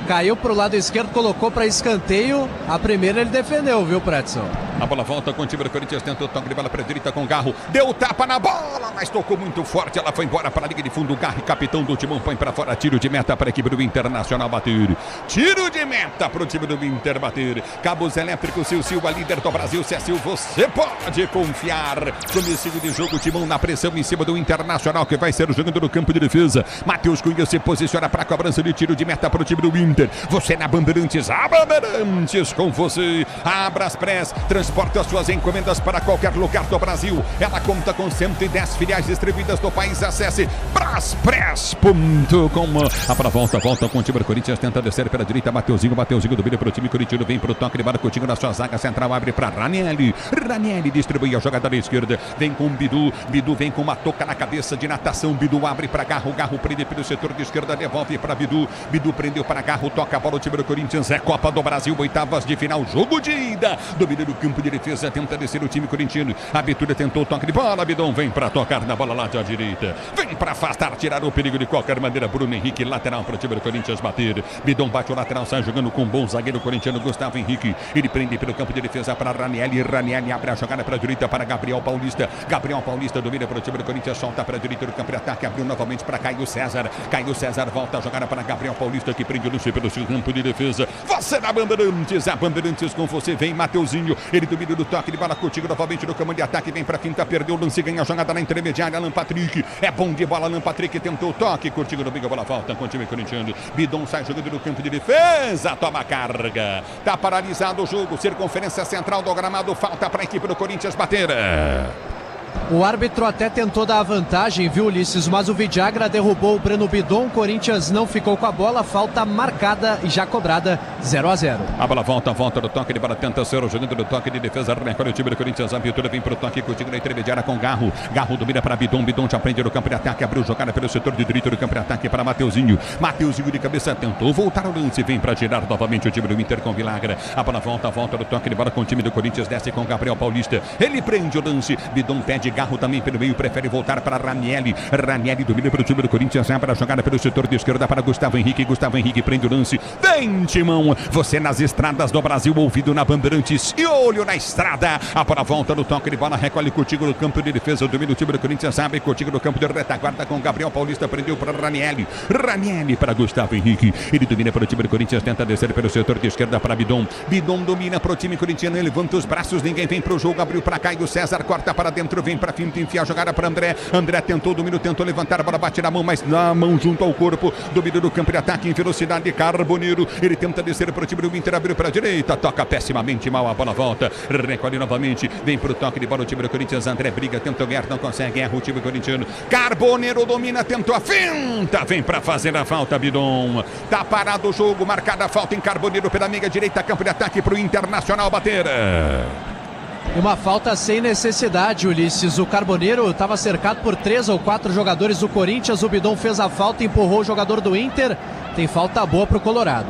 Caiu pro lado esquerdo, colocou para escanteio. A primeira ele defendeu, viu, Pretzel? A bola volta com o time do Corinthians, tentou toque de bola para a direita com o Garro. Deu tapa na bola, mas tocou muito forte. Ela foi embora para a linha de fundo. O Garro, capitão do Timão, põe para fora. Tiro de meta para a equipe do Internacional bater. Tiro de meta para o time do Inter bater. Cabos elétricos, Silva, líder do Brasil. Cecil, você pode confiar. Comecinho de jogo, Timão na pressão em cima do Internacional, que vai ser jogando no campo de defesa. Matheus Cunha se posiciona para a cobrança de tiro de meta para o time do Inter. Você na Bandeirantes, a Bandeirantes com você. A Braspress transporta as suas encomendas para qualquer lugar do Brasil. Ela conta com 110 filiais distribuídas no país. Acesse braspress.com. A para volta com o time do Corinthians, tenta descer pela direita. Mateuzinho domina para o time corintiano, vem para o toque de bola, Coutinho na sua zaga central, abre para Ranieri distribui a jogada da esquerda, vem com o Bidu vem com uma toca na cabeça de natação, Bidu abre para Garro prende pelo setor de esquerda, devolve para Bidu prendeu para Garro, toca a bola o time do Corinthians, é Copa do Brasil, oitavas de final, jogo de ida, domina no campo de defesa, tenta descer o time corintiano, a Abertura tentou o toque de bola, Bidon vem para tocar na bola lá da direita, vem para afastar, tirar o perigo de qualquer maneira, Bruno Henrique, lateral para o time do Corinthians bater, Bidon bate o lateral, sai jogando com um bom zagueiro corintiano, Gustavo Henrique, ele prende pelo campo de defesa para Ranieri abre a jogada para a direita para Gabriel Paulista domina para o time do Corinthians, solta para a direita do campo de ataque, abriu novamente para Caio César volta a jogada para Gabriel Paulista, que prende o lance pelo seu campo de defesa, você na Bandeirantes, a Bandeirantes com você, vem Mateuzinho, ele domina do toque de bola, Coutinho novamente no campo de ataque, vem para a finta, perdeu o lance, ganha a jogada na intermediária, Alan Patrick, é bom de bola, Alan Patrick tentou o toque, Coutinho domingo, a bola volta com o time corintiano, Bidon sai jogando no campo de defesa, toma carga, tá paralisado o jogo, circunferência central do gramado, falta para a equipe do Corinthians bater. O árbitro até tentou dar a vantagem, viu, Ulisses? Mas o Vidagra derrubou o Breno Bidon. O Corinthians não ficou com a bola. Falta marcada e já cobrada, 0-0. A bola volta do toque de bola. Tenta ser o jogando do toque de defesa. Recolhe o time do Corinthians. A abertura vem para o toque. Coutinho na intermediária com Garro. Garro domina para Bidon. Bidon já prende no campo de ataque. Abriu jogada pelo setor de direito do campo de ataque para Mateuzinho. Mateuzinho de cabeça tentou voltar ao lance. Vem para tirar novamente o time do Inter com Vilagra. A bola volta do toque de bola com o time do Corinthians. Desce com Gabriel Paulista. Ele prende o lance. Bidon pede Garro também pelo meio, prefere voltar para Ranieri domina para o time do Corinthians, abre a jogada pelo setor de esquerda para Gustavo Henrique prende o lance, vem Timão, você nas estradas do Brasil, ouvido na Bandeirantes e olho na estrada, a bola volta no toque de bola, recolhe Coutinho no campo de defesa, domina o time do Corinthians, abre Coutinho no campo de retaguarda com Gabriel Paulista, prendeu para Ranieri para Gustavo Henrique, ele domina para o time do Corinthians, tenta descer pelo setor de esquerda para Bidon domina para o time corintiano, ele levanta os braços, ninguém vem para o jogo, abriu para Caio César, corta para dentro, vem para finta, enfia a jogada para André tentou, domínio, tentou levantar a bola, bate na mão, mas na mão junto ao corpo, domínio do campo de ataque em velocidade, Carboneiro, ele tenta descer para o time do Inter, abriu para a direita, toca pessimamente mal, a bola volta, recolhe novamente, vem para o toque de bola o time do Corinthians, André briga, tentou ganhar, não consegue, erra o time corintiano, Carboneiro domina, tentou a finta, vem para fazer a falta, Bidon, tá parado o jogo, marcada a falta em Carboneiro pela meia direita, campo de ataque para o Internacional bater. Uma falta sem necessidade, Ulisses. O Carboneiro estava cercado por 3 ou 4 jogadores do Corinthians. O Bidon fez a falta, empurrou o jogador do Inter. Tem falta boa para o Colorado.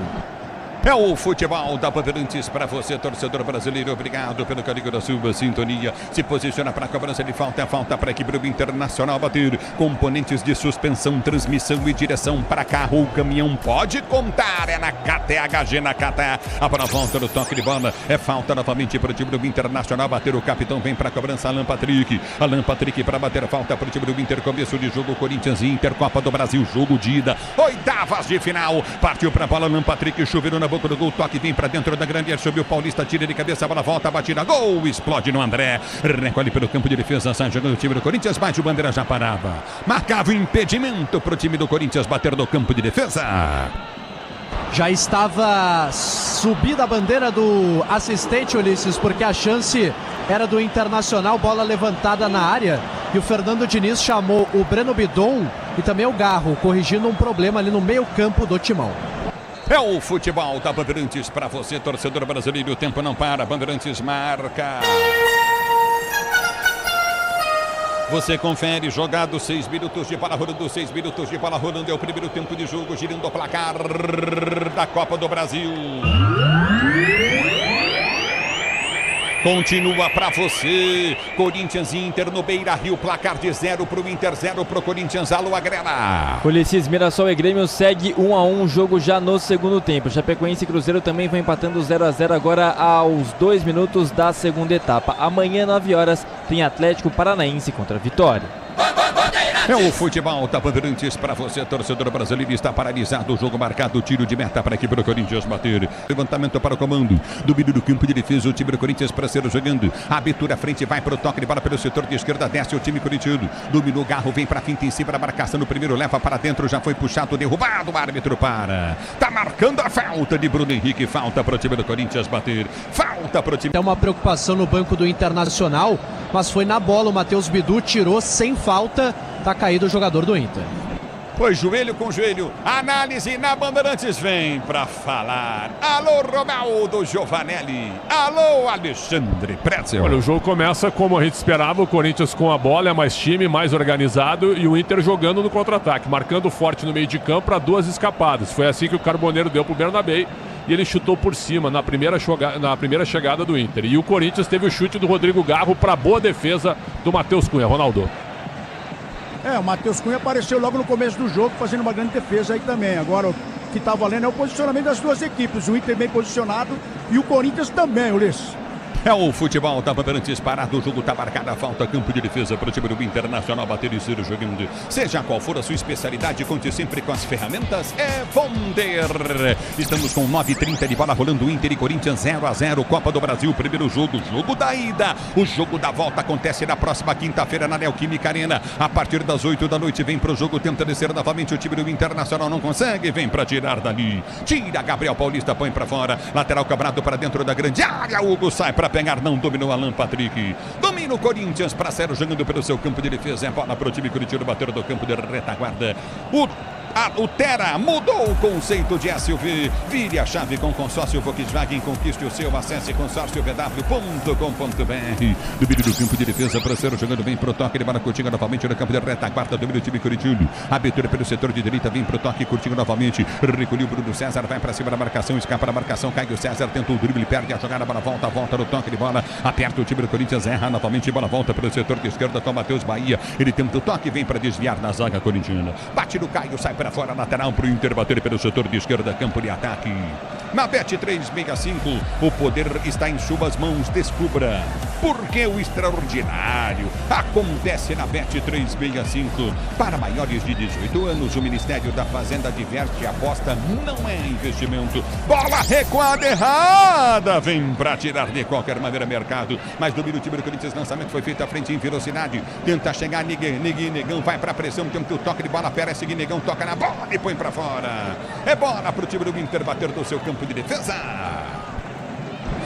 É o futebol da Bandeirantes para você, torcedor brasileiro. Obrigado pelo carinho da sua sintonia. Se posiciona para a cobrança de falta. É falta para a equipe do Internacional bater. Componentes de suspensão, transmissão e direção para carro ou caminhão. Pode contar. É na KTHG, na KTA. A bola volta no toque de bola. É falta novamente para o time do Internacional bater. O capitão vem para a cobrança. Alan Patrick para bater a falta para o time do Inter. Começo de jogo. Corinthians e Inter. Copa do Brasil. Jogo de ida. Oitavas de final. Partiu para a bola. Alan Patrick. Chuveiro na boca do gol, toque vem para dentro da grande área, subiu Paulista, tira de cabeça, a bola volta, batida, gol, explode no André, recolhe pelo campo de defesa, sai jogando o time do Corinthians, mas o Bandeira já parava, marcava o impedimento para o time do Corinthians bater no campo de defesa. Já estava subida a bandeira do assistente, Ulisses, porque a chance era do Internacional, bola levantada na área, e o Fernando Diniz chamou o Breno Bidon e também o Garro, corrigindo um problema ali no meio campo do Timão. É o futebol da Bandeirantes para você, torcedor brasileiro. O tempo não para, Bandeirantes marca. Você confere, jogado 6 minutos de bola rolando, 6 minutos de bola rolando. É o primeiro tempo de jogo, girando o placar da Copa do Brasil. Continua pra você. Corinthians e Inter no Beira-Rio. Placar de 0 pro Inter, 0 pro Corinthians. Alô, Agrela. Ulisses, Mirassol e Grêmio segue 1-1, jogo já no segundo tempo. Chapecoense e Cruzeiro também vão empatando 0-0 agora aos 2 minutos da segunda etapa. Amanhã, 9 horas, tem Atlético Paranaense contra Vitória. É o futebol da Bandeirantes para você, torcedor brasileiro. Está paralisado o jogo marcado, tiro de meta para a equipe do Corinthians bater. Levantamento para o comando. Domínio do campo de defesa, o time do Corinthians para ser jogando. Abertura à frente, vai para o toque de bola pelo setor de esquerda, desce o time corintiano. Dominou o Garro, vem para a finta em cima da marcação no primeiro, leva para dentro, já foi puxado, derrubado, o árbitro para. Tá marcando a falta de Bruno Henrique, falta para o time do Corinthians bater. Falta para o time. É uma preocupação no banco do Internacional, mas foi na bola, o Matheus Bidu tirou sem falta. Tá caído o jogador do Inter. Foi joelho com joelho. Análise na Bandeirantes vem pra falar. Alô, Ronaldo Giovanelli. Alô, Alexandre Pretzel. Olha, o jogo começa como a gente esperava. O Corinthians com a bola, é mais time, mais organizado. E o Inter jogando no contra-ataque, marcando forte no meio de campo para 2 escapadas. Foi assim que o Carboneiro deu pro Bernabéu. E ele chutou por cima na primeira chegada do Inter. E o Corinthians teve o chute do Rodrigo Garro para boa defesa do Matheus Cunha. Ronaldo. O Matheus Cunha apareceu logo no começo do jogo, fazendo uma grande defesa aí também. Agora, o que está valendo é o posicionamento das duas equipes. O Inter bem posicionado e o Corinthians também, Ulisses. É o futebol da Bandeirantes parado, o jogo tá marcado, a falta, campo de defesa para o time do Internacional bater e ser jogando. Seja qual for a sua especialidade, conte sempre com as ferramentas Vonder. Estamos com 9h30 de bola rolando, Inter e Corinthians 0-0, Copa do Brasil, primeiro jogo da ida. O jogo da volta acontece na próxima quinta-feira na Neoquímica Arena. A partir das 8 da noite vem pro jogo, tenta descer novamente, o time do Internacional não consegue, vem para tirar dali. Tira, Gabriel Paulista, põe para fora, lateral cobrado para dentro da grande área, Hugo sai para pegar, não dominou Alan Patrick. Domina o Corinthians para ser jogando pelo seu campo de defesa. É bola para o time corintiano bater do campo de retaguarda. O Tera mudou o conceito de SUV. Vire a chave com consórcio Volkswagen. Conquiste o seu. Acesse consórciovw.com.br. Domínio do campo de defesa para ser jogando bem pro toque. Ele bola curtinha novamente no campo de retaguarda. Domínio do time corintiano. Abertura pelo setor de direita. Vem pro toque curtinho novamente. Recolheu Bruno César. Vai para cima da marcação. Escapa da marcação. Cai o César. Tenta o drible. Perde a jogada. Bola volta no toque de bola. Aperta o time do Corinthians. Erra novamente. Bola volta pelo setor de esquerda com o Matheus Bahia. Ele tenta o toque. Vem para desviar na zaga corintiana. Bate no Caio. Sai para fora, lateral para o Inter bater pelo setor de esquerda, campo de ataque. Na Bet365, o poder está em suas mãos, descubra. Porque o extraordinário acontece na Bet365. Para maiores de 18 anos, o Ministério da Fazenda adverte: aposta não é investimento. Bola recuada errada, vem para tirar de qualquer maneira mercado. Mas domina o time do Corinthians, lançamento foi feito à frente em velocidade. Tenta chegar, Negão vai para a pressão, tenta o toque de bola, Pérez, Negão toca na bola e põe para fora. É bola para o time do Inter bater do seu campo de defesa.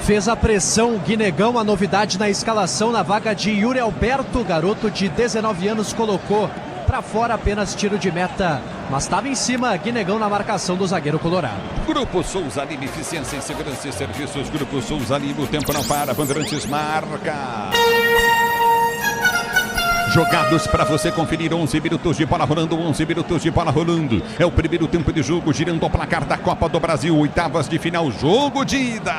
Fez a pressão o Guinegão, a novidade na escalação na vaga de Yuri Alberto, garoto de 19 anos, colocou para fora, apenas tiro de meta, mas estava em cima, Guinegão na marcação do zagueiro colorado. Grupo Souza Lima, eficiência em segurança e serviços. Grupo Souza Lima, o tempo não para, Bandeirantes marca. Jogados para você conferir, 11 minutos de bola rolando, 11 minutos de bola rolando. É o primeiro tempo de jogo, girando o placar da Copa do Brasil, oitavas de final, jogo de ida.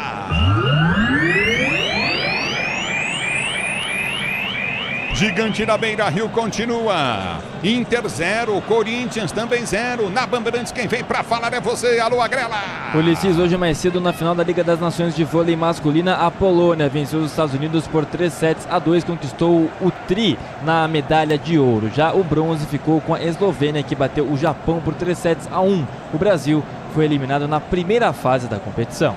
Gigante da Beira-Rio continua. Inter 0, Corinthians também 0. Na Bandeirantes, quem vem pra falar é você. Alô, Agrela. Ulisses, hoje mais cedo na final da Liga das Nações de Vôlei Masculina, a Polônia venceu os Estados Unidos por 3-2, conquistou o tri na medalha de ouro. Já o bronze ficou com a Eslovênia, que bateu o Japão por 3-1. O Brasil foi eliminado na primeira fase da competição.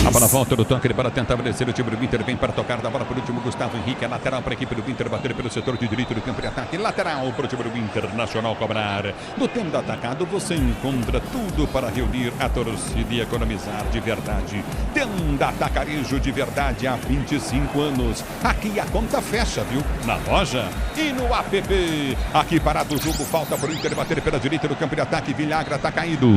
A bola volta do toque para tentar vencer o time do Inter. Vem para tocar da bola por último Gustavo Henrique. A lateral para a equipe do Inter bater pelo setor de direito do campo de ataque. Lateral para o time do Internacional cobrar. No tempo do atacado você encontra tudo para reunir a torcida e economizar de verdade. Tenda Atacarejo de verdade há 25 anos. Aqui a conta fecha, viu? Na loja e no app. Aqui parado o jogo, falta para o Inter bater pela direita do campo de ataque. Villagra está caído.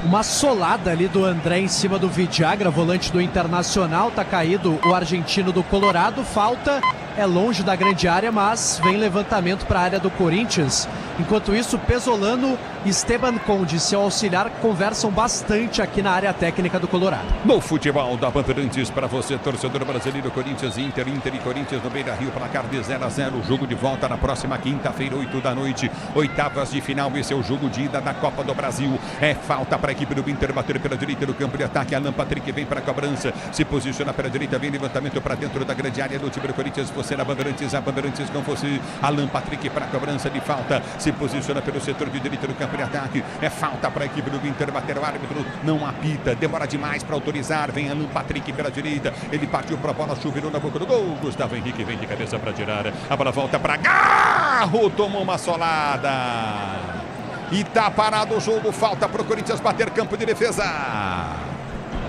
Uma solada ali do André em cima do Villagra, volante do Internacional, tá caído o argentino do Colorado, falta é longe da grande área, mas vem levantamento para a área do Corinthians. Enquanto isso, Pesolano e Esteban Conde, seu auxiliar, conversam bastante aqui na área técnica do Colorado. No futebol da Bandeirantes, para você, torcedor brasileiro, Corinthians, Inter e Corinthians no Beira-Rio, placar de 0-0. O jogo de volta na próxima quinta-feira, 8 da noite. Oitavas de final, esse é o jogo de ida da Copa do Brasil. É falta para a equipe do Inter bater pela direita do campo de ataque. Alan Patrick vem para a cobrança, se posiciona pela direita, vem levantamento para dentro da grande área do time do Corinthians. Você na Bandeirantes, a Bandeirantes com você. Alan Patrick para a cobrança de falta, se posiciona pelo setor de direita do campo de ataque. É falta para a equipe do Inter bater, o árbitro não apita, demora demais para autorizar. Vem Alan Patrick pela direita, ele partiu para a bola, chuveirou na boca do gol. Gustavo Henrique vem de cabeça para tirar, a bola volta para Garro, tomou uma solada e tá parado o jogo. Falta para o Corinthians bater, campo de defesa.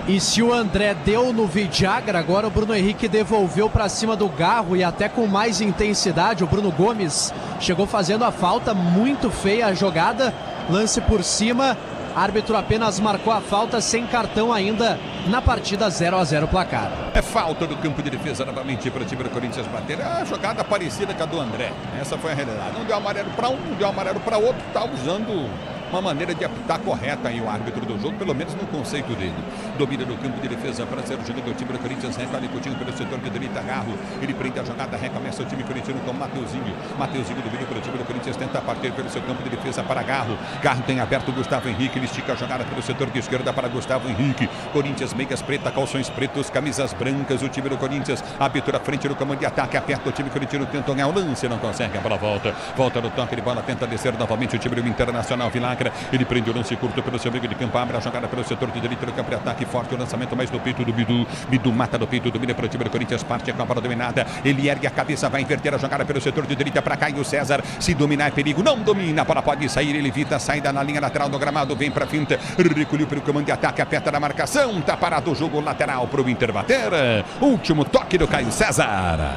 E se o André deu no Vidagra, agora o Bruno Henrique devolveu para cima do Garro e até com mais intensidade. O Bruno Gomes chegou fazendo a falta, muito feia a jogada, lance por cima. Árbitro apenas marcou a falta, sem cartão ainda na partida, 0-0 placar. É falta do campo de defesa novamente para o time do Corinthians bater. A jogada parecida com a do André. Essa foi a realidade. Não deu amarelo para um, não deu amarelo para outro. Está usando uma maneira de apitar correta aí o árbitro do jogo, pelo menos no conceito dele. Domina no campo de defesa para ser o jogador do time do Corinthians. Recolhe Coutinho pelo setor de direita, Garro. Ele prende a jogada, recomeça o time corintiano com Mateuzinho. Mateuzinho domina pelo time do Corinthians, tenta partir pelo seu campo de defesa para Garro. Garro tem aberto o Gustavo Henrique, ele estica a jogada pelo setor de esquerda para Gustavo Henrique. Corinthians, meias preta, calções pretos, camisas brancas. O time do Corinthians abertura à frente no comando de ataque, aperta o time corintiano, tenta ganhar o lance, não consegue, a bola volta no toque de bola, tenta descer novamente o time do Internacional. Vinagre, ele prende o lance curto pelo seu meio de campo, abre a jogada pelo setor de direita do campo de ataque, forte o lançamento mais no peito do Bidu. Bidu mata do peito, domina para o time do Corinthians, parte com a bola dominada, ele ergue a cabeça, vai inverter a jogada pelo setor de direita para Caio César. Se dominar é perigo, não domina, a bola pode sair, ele evita a saída na linha lateral do gramado, vem para a finta, recolheu pelo comando de ataque, aperta na marcação, tá parado o jogo lateral para o Inter bater. Último toque do Caio César.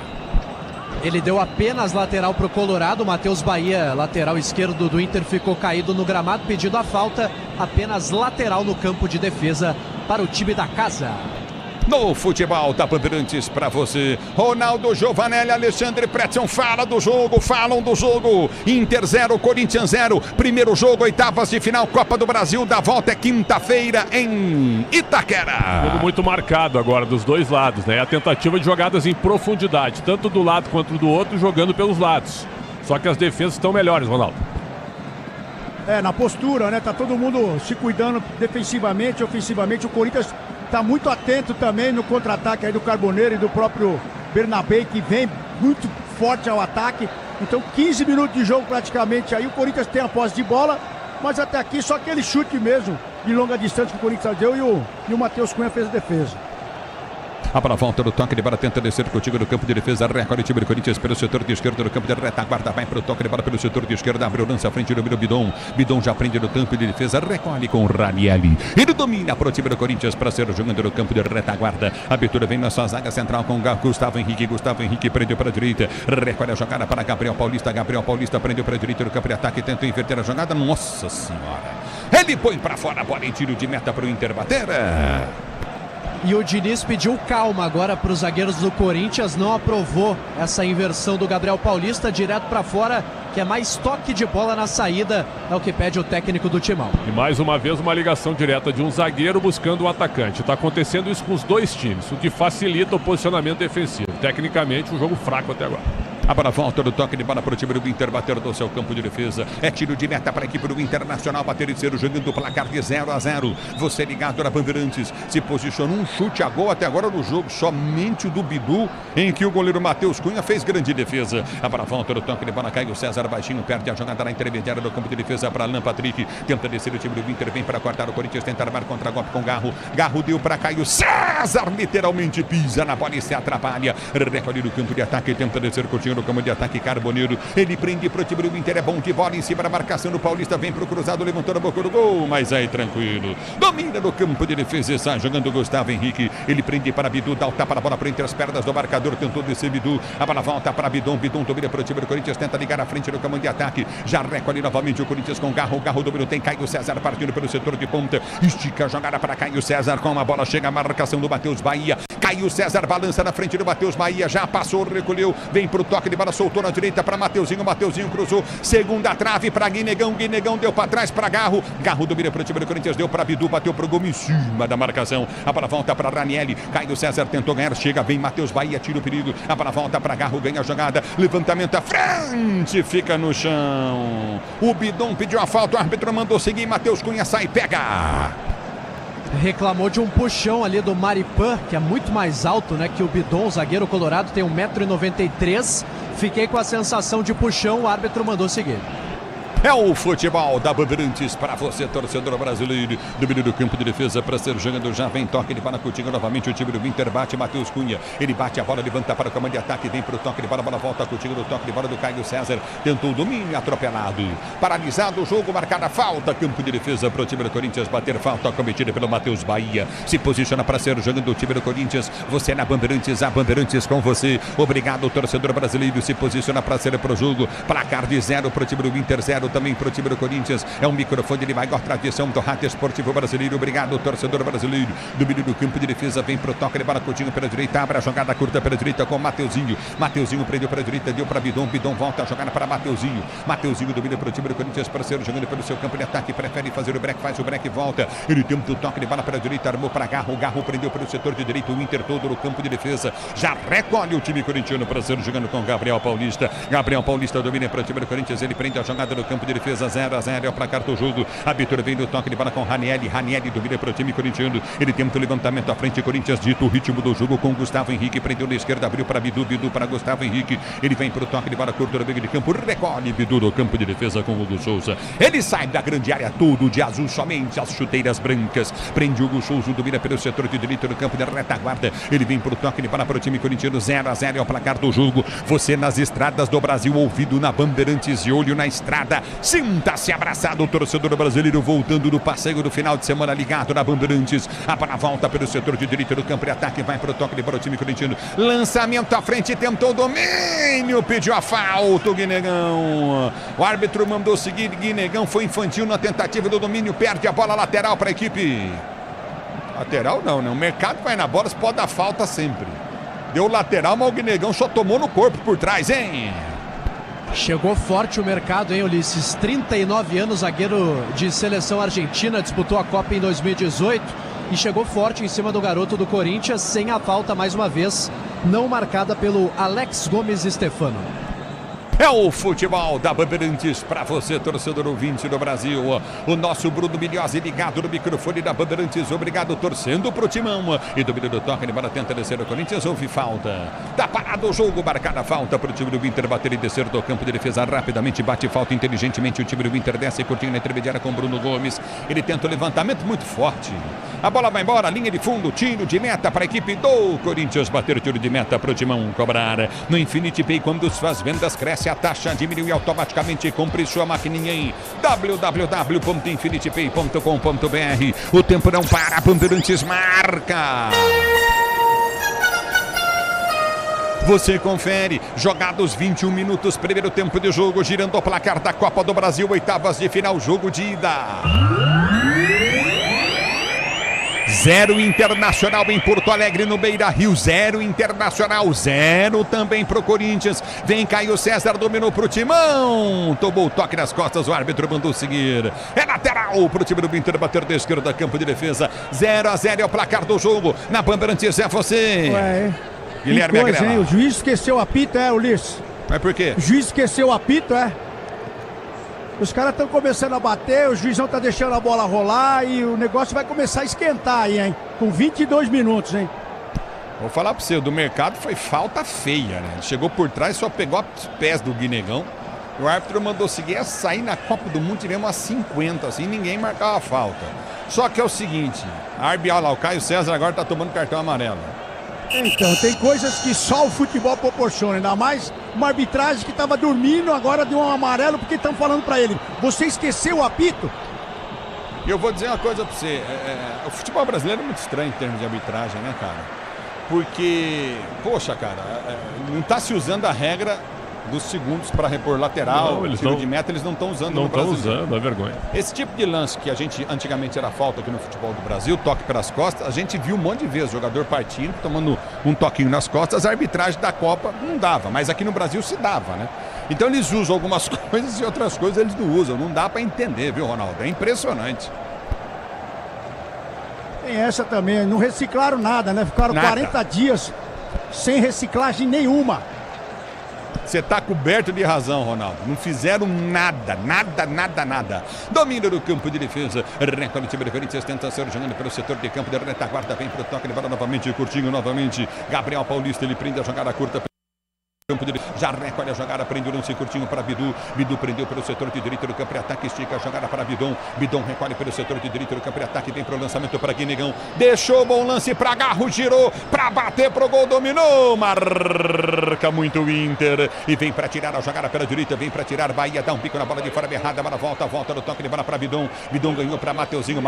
Ele deu apenas lateral para o Colorado. Matheus Bahia, lateral esquerdo do Inter, ficou caído no gramado, pedindo a falta. Apenas lateral no campo de defesa para o time da casa. No futebol da Bandeirantes para você, Ronaldo Giovanelli, Alexandre Pretzel falam do jogo. Inter 0, Corinthians 0. Primeiro jogo, oitavas de final, Copa do Brasil. Da volta é quinta-feira em Itaquera. Jogo muito marcado agora dos dois lados, né? A tentativa de jogadas em profundidade, tanto do lado quanto do outro, jogando pelos lados. Só que as defesas estão melhores, Ronaldo. Na postura, né? Tá todo mundo se cuidando defensivamente, ofensivamente. O Corinthians tá muito atento também no contra-ataque aí do Carboneiro e do próprio Bernabé, que vem muito forte ao ataque. Então 15 minutos de jogo praticamente aí. O Corinthians tem a posse de bola, mas até aqui só aquele chute mesmo de longa distância que o Corinthians deu e o Matheus Cunha fez a defesa. A bola volta no toque de bola, tenta descer contigo no campo de defesa, recolhe o time do Corinthians pelo setor de esquerda no campo de retaguarda, vai para o toque de bola pelo setor de esquerda, abre o lance à frente do Bidon. Bidon já prende no campo de defesa, recolhe com o Ranieri. Ele domina para o time do Corinthians para ser jogando no campo de retaguarda. A abertura vem na sua zaga central com Gustavo Henrique prendeu para a direita, recolhe a jogada para Gabriel Paulista prendeu para a direita no campo de ataque, tenta inverter a jogada, nossa senhora. Ele põe para fora a bola em tiro de meta para o Inter bater. E o Diniz pediu calma agora para os zagueiros do Corinthians, não aprovou essa inversão do Gabriel Paulista, direto para fora, que é mais toque de bola na saída, é o que pede o técnico do Timão. E mais uma vez uma ligação direta de um zagueiro buscando um atacante. Está acontecendo isso com os dois times, o que facilita o posicionamento defensivo. Tecnicamente, um jogo fraco até agora. A bola volta do toque de bola para o time do Inter bater do seu campo de defesa. É tiro de meta para a equipe do Internacional bater e ser jogando o placar de 0-0. Você ligado na Bandeirantes, se posicionou um chute a gol até agora no jogo, somente o do Bidu, em que o goleiro Matheus Cunha fez grande defesa. A bola volta do toque de bola, cai o César baixinho, perde a jogada na intermediária do campo de defesa para Alan Patrick. Tenta descer o time do Inter, vem para cortar o Corinthians, tenta armar contra-golpe com Garro. Garro deu para Caio César, literalmente pisa na bola e se atrapalha. Recolhe no campo de ataque, tenta descer o Coutinho no campo de ataque, Carboneiro. Ele prende pro time do Inter, é bom de bola em cima da marcação do Paulista, vem pro cruzado, levantou na boca do gol, mas aí tranquilo. Domina no campo de defesa e sai jogando Gustavo Henrique. Ele prende para Bidu, dá o tapa na bola por entre as pernas do marcador, tentou descer Bidu. A bola volta para Bidon domina pro time do Corinthians, tenta ligar à frente do comando de ataque. Já recolhe novamente o Corinthians com Garro. Garro dominou, tem Caio César partindo pelo setor de ponta. Estica a jogada para Caio César com a bola, chega a marcação do Matheus Bahia. Caio César balança na frente do Matheus Bahia, já passou, recolheu, vem pro toque de bola, soltou na direita para Mateuzinho cruzou, segunda trave para Guinegão deu para trás para Garro domina para o time do Corinthians, deu para Bidu, bateu pro gol em cima da marcação, a bola volta para Ranieri, Caio César tentou ganhar, chega, vem Matheus Bahia, tira o perigo, a bola volta para Garro, ganha a jogada, levantamento à frente, fica no chão, o Bidon pediu a falta, o árbitro mandou seguir, Matheus Cunha sai e pega. Reclamou de um puxão ali do Maripan, que é muito mais alto, né, que o Bidon, o zagueiro colorado, tem 1,93 m. Fiquei com a sensação de puxão, o árbitro mandou seguir. É o futebol da Bandeirantes para você, torcedor brasileiro. Domínio do campo de defesa para ser jogando. Já vem toque de bola, Coutinho novamente. O time do Inter bate, Matheus Cunha. Ele bate a bola, levanta para o comando de ataque. Vem para o toque de bola, bola volta. Coutinho do toque de bola do Caio César. Tentou o domínio, atropelado. Paralisado o jogo, marcada falta. Campo de defesa para o time do Corinthians bater falta cometida pelo Matheus Bahia. Se posiciona para ser jogando o time do Corinthians. Você é na Bandeirantes, a Bandeirantes com você. Obrigado, torcedor brasileiro. Se posiciona para ser para o jogo. Placar de 0 para o time do Inter, 0 também para o time do Corinthians. É um microfone de maior tradição do rádio esportivo brasileiro. Obrigado, torcedor brasileiro. Domínio do campo de defesa, vem pro toque de bola, Coutinho pela direita, abre a jogada curta pela direita com Mateuzinho. Mateuzinho prendeu para a direita, deu para Bidon. Bidon volta a jogar para Mateuzinho. Mateuzinho domina para o time do Corinthians, parceiro jogando pelo seu campo de ataque, prefere fazer o break, faz o break e volta. Ele tenta o toque de bola para a direita, armou para Garro. Garro prendeu para o setor de direito, o Inter todo no campo de defesa. Já recolhe o time corintiano, parceiro jogando com Gabriel Paulista. Gabriel Paulista domina para o time do Corinthians, ele prende a jogada no campo de defesa. 0-0 é o placar do jogo. A Vitória vem no toque de bola com Ranieri. Ranieri domina para o time corintiano. Ele tenta o levantamento à frente. Corinthians dito o ritmo do jogo com Gustavo Henrique. Prendeu na esquerda, abriu para Bidu. Bidu para Gustavo Henrique. Ele vem para o toque de bola curto no meio de campo. Recolhe Bidu no campo de defesa com o Hugo Souza. Ele sai da grande área todo de azul, somente as chuteiras brancas. Prende o Hugo Souza, domina pelo setor de direito no campo de retaguarda. Ele vem para o toque de bola para o time corintiano. 0-0 é o placar do jogo. Você nas estradas do Brasil, ouvido na Bandeirantes e olho na estrada. Sinta-se abraçado, o torcedor brasileiro voltando do passeio do final de semana ligado na Bandeirantes. A bola volta pelo setor de direito do campo de ataque, vai para o toque de bola o time corintiano. Lançamento à frente, tentou o domínio, pediu a falta o Guinegão. O árbitro mandou seguir, Guinegão foi infantil na tentativa do domínio, perde a bola lateral para a equipe. Lateral não, né? O mercado vai na bola, se pode dar falta sempre. Deu lateral, mas o Guinegão só tomou no corpo por trás, hein? Chegou forte o mercado, hein, Ulisses? 39 anos, zagueiro de seleção argentina, disputou a Copa em 2018 e chegou forte em cima do garoto do Corinthians, sem a falta mais uma vez, não marcada pelo Alex Gomes Stefano. É o futebol da Bandeirantes para você, torcedor ouvinte do Brasil. O nosso Bruno Milhozzi ligado no microfone da Bandeirantes. Obrigado, torcendo pro timão. E domínio do toque, de bola tenta descer o Corinthians. Houve falta. Tá parado o jogo, marcada a falta pro time do Inter bater e descer do campo de defesa. Rapidamente bate falta inteligentemente. O time do Inter desce curtinho na intermediária com Bruno Gomes. Ele tenta o levantamento muito forte. A bola vai embora, linha de fundo, tiro de meta para a equipe do Corinthians. Bater o tiro de meta pro timão cobrar. No Infinity Pay, quando suas vendas crescem, a taxa diminui automaticamente. Compre sua maquininha em www.infinitypay.com.br. O tempo não para, Bandeirantes marca. Você confere, jogados 21 minutos, primeiro tempo de jogo, girando o placar da Copa do Brasil, oitavas de final, jogo de ida. 0 Internacional em Porto Alegre, no Beira-Rio. 0 Internacional, 0 também pro Corinthians. Vem Caio César, dominou pro Timão. Tomou o toque nas costas, o árbitro mandou seguir. É lateral pro time do Inter bater da esquerda, campo de defesa. 0-0 é o placar do jogo. Na Bandeirantes é você. Ué, Guilherme coisa, Agrela. hein? O juiz esqueceu o apito, Ulisses? Mas por quê? O juiz esqueceu o apito, Os caras estão começando a bater, o juizão tá deixando a bola rolar e o negócio vai começar a esquentar aí, hein? Com 22 minutos, hein? Vou falar pra você, o do mercado foi falta feia, né? Ele chegou por trás, só pegou os pés do Guinegão. O árbitro mandou seguir, sair na Copa do Mundo, tivemos umas 50, assim, ninguém marcava falta. Só que é o seguinte, olha lá, o Caio César agora tá tomando cartão amarelo. Então, tem coisas que só o futebol proporciona, ainda mais uma arbitragem que estava dormindo, agora deu um amarelo porque estão falando para ele. Você esqueceu o apito? E eu vou dizer uma coisa para você, o futebol brasileiro é muito estranho em termos de arbitragem, né, cara? Porque, poxa, cara, não tá se usando a regra dos segundos para repor lateral, tiro de meta, eles não estão usando no Brasil. Não estão usando, é vergonha. Esse tipo de lance que a gente antigamente era falta aqui no futebol do Brasil, toque pelas costas, a gente viu um monte de vezes, jogador partindo, tomando um toquinho nas costas, a arbitragem da Copa não dava, mas aqui no Brasil se dava, né? Então eles usam algumas coisas e outras coisas eles não usam, não dá para entender, viu, Ronaldo? É impressionante. Tem essa também, não reciclaram nada, né? Ficaram 40 dias sem reciclagem nenhuma. Você tá coberto de razão, Ronaldo. Não fizeram nada. Domínio do campo de defesa. Recolhe o time do Corinthians, tenta ser jogando pelo setor de campo de retaguarda. Vem pro toque, ele vai novamente, curtinho novamente. Gabriel Paulista, ele prende a jogada curta. Já recolhe a jogada, prende o lance curtinho para Bidu. Bidu prendeu pelo setor de direito do campo de ataque, estica a jogada para Bidon. Bidon recolhe pelo setor de direito do campo de ataque, vem para o lançamento para Guinegão. Deixou bom lance para Garro, girou para bater pro gol, dominou. Marca muito o Inter e vem para tirar a jogada pela direita, vem para tirar Bahia, dá um pico na bola de fora, errada, bola volta no toque de bola para Bidon. Bidon ganhou para Mateuzinho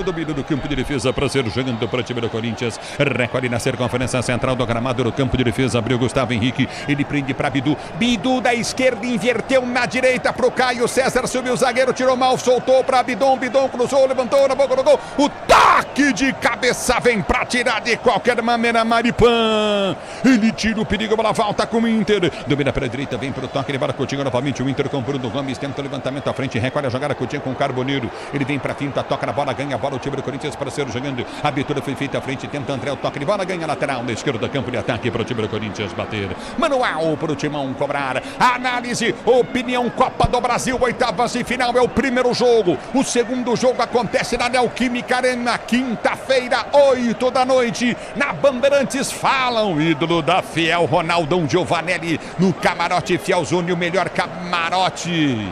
do Bidu do campo de defesa para ser jogando para o time do Corinthians. Recolhe na circunferência central do gramado do campo de defesa, abriu Gustavo Henrique. Ele prende para Bidu. Bidu da esquerda inverteu na direita pro Caio César. Subiu o zagueiro, tirou mal, soltou para Bidon. Bidon cruzou, levantou na boca do gol. O toque de cabeça vem para tirar de qualquer maneira Maripan. Ele tira o perigo, bola volta com o Inter. Domina pela direita, vem pro toque, ele vai Coutinho novamente. O Inter com Bruno Gomes, tenta o levantamento à frente, recolhe a jogada Coutinho com Carboneiro. Ele vem para finta, toca na bola, ganha a bola o time do Corinthians para ser jogando. A abertura foi feita à frente, tenta André, o toque de bola, ganha lateral na esquerda, campo de ataque para o time do Corinthians bater. Manual para o Timão cobrar. Análise, opinião, Copa do Brasil, oitavas de final, é o primeiro jogo. O segundo jogo acontece na Neoquímica Arena, quinta-feira, 8 da noite. Na Bandeirantes falam, ídolo da Fiel, Ronaldão Giovanelli, no camarote Fiel Zone, o melhor camarote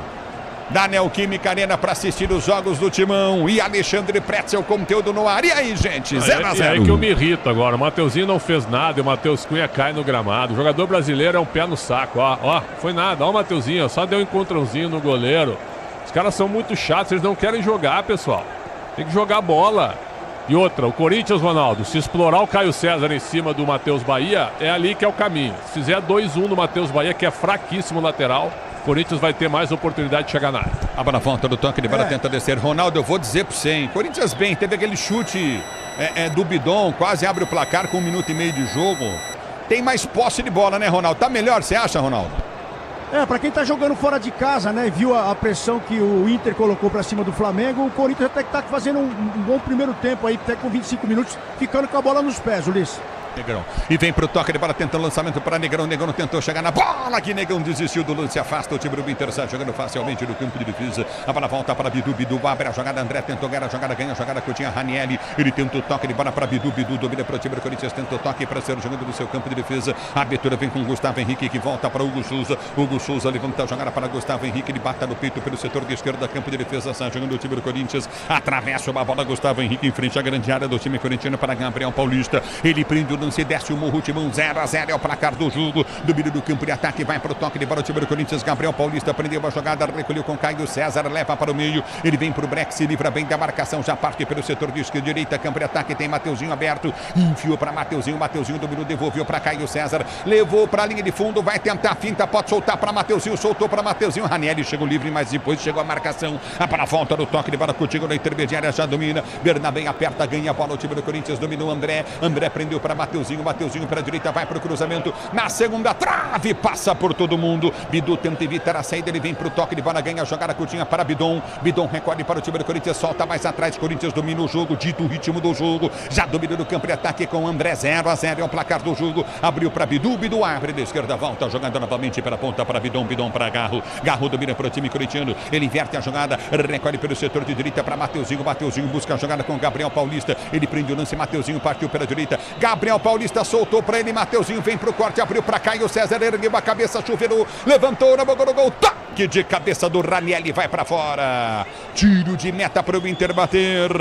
da Neoquímica Arena para assistir os jogos do Timão. E Alexandre Pretzel, conteúdo no ar. E aí, gente, 0-0. É que eu me irrito agora. O Mateuzinho não fez nada e o Matheus Cunha cai no gramado. O jogador brasileiro é um pé no saco. Ó, foi nada. Ó o Mateuzinho, só deu um encontrãozinho no goleiro. Os caras são muito chatos, eles não querem jogar, pessoal. Tem que jogar bola. E outra, o Corinthians, Ronaldo, se explorar o Caio César em cima do Matheus Bahia, é ali que é o caminho. Se fizer 2-1 no Matheus Bahia, que é fraquíssimo lateral, o Corinthians vai ter mais oportunidade de chegar na área. A bola volta do toque de bola, tenta descer. Ronaldo, eu vou dizer para você, hein? Corinthians bem, teve aquele chute do Bidon, quase abre o placar com 1 minuto e meio de jogo. Tem mais posse de bola, né, Ronaldo? Tá melhor, você acha, Ronaldo? Pra quem tá jogando fora de casa, né, viu a pressão que o Inter colocou pra cima do Flamengo, o Corinthians até que tá fazendo um bom primeiro tempo aí, até com 25 minutos, ficando com a bola nos pés, Ulisses. Negrão. E vem pro toque de bola, tentando lançamento para Negrão. Negrão tentou chegar na bola, que Negrão desistiu do lance, afasta o time do Inter, sai jogando facilmente no campo de defesa. A bola volta para Bidu, Bidu abre a jogada, André tentou ganhar a jogada, ganha a jogada, Coutinho, Ranieri. Ele tenta o toque de bola para Bidu, Bidu domina para o time do Corinthians, tenta o toque para ser jogando no seu campo de defesa. A abertura vem com Gustavo Henrique, que volta para Hugo Souza. Hugo Souza levanta a jogada para Gustavo Henrique, ele bata no peito pelo setor de esquerda, campo de defesa, sai jogando o time do Corinthians. Atravessa uma bola, Gustavo Henrique em frente à grande área do time corintiano para Gabriel Paulista. Ele prende o lance, desce o morro. Timão 0-0 é o placar do jogo. Domínio do campo de ataque, vai para o toque de bola o time do Corinthians. Gabriel Paulista prendeu a jogada, recolheu com Caio César, leva para o meio. Ele vem para o break, se livra bem da marcação, já parte pelo setor de esquerda, direita, campo de ataque, tem Mateuzinho aberto, enfiou para Mateuzinho, Mateuzinho dominou, devolveu para Caio César, levou para a linha de fundo, vai tentar a finta, pode soltar para Mateuzinho, soltou para Mateuzinho, Ranieri chegou livre, mas depois chegou a marcação, para a volta do toque de bola contigo na intermediária, já domina, Bernabé aperta, ganha a bola o time do Corinthians, dominou André, André prendeu para Mateuzinho, Mateuzinho para a direita, vai para o cruzamento, na segunda trave, passa por todo mundo, Bidu tenta evitar a saída, ele vem para o toque de bola, ganha a jogada curtinha para Bidon, Bidon recolhe para o time do Corinthians, solta mais atrás, Corinthians domina o jogo, dito o ritmo do jogo, já domina no campo de ataque com André, 0-0 é o placar do jogo, abriu para Bidu, Bidu abre da esquerda, volta jogando novamente pela ponta para Bidon, Bidon para Garro, Garro domina para o time corintiano, ele inverte a jogada, recolhe pelo setor de direita para Mateuzinho, Mateuzinho busca a jogada com Gabriel Paulista, ele prende o lance, Mateuzinho partiu pela direita, Gabriel Paulista soltou para ele, Mateuzinho vem pro corte, abriu para Caio César, ergueu a cabeça, chuveirou, levantou na boca do gol, toque de cabeça do Ranieri, vai para fora, tiro de meta para o Inter bater.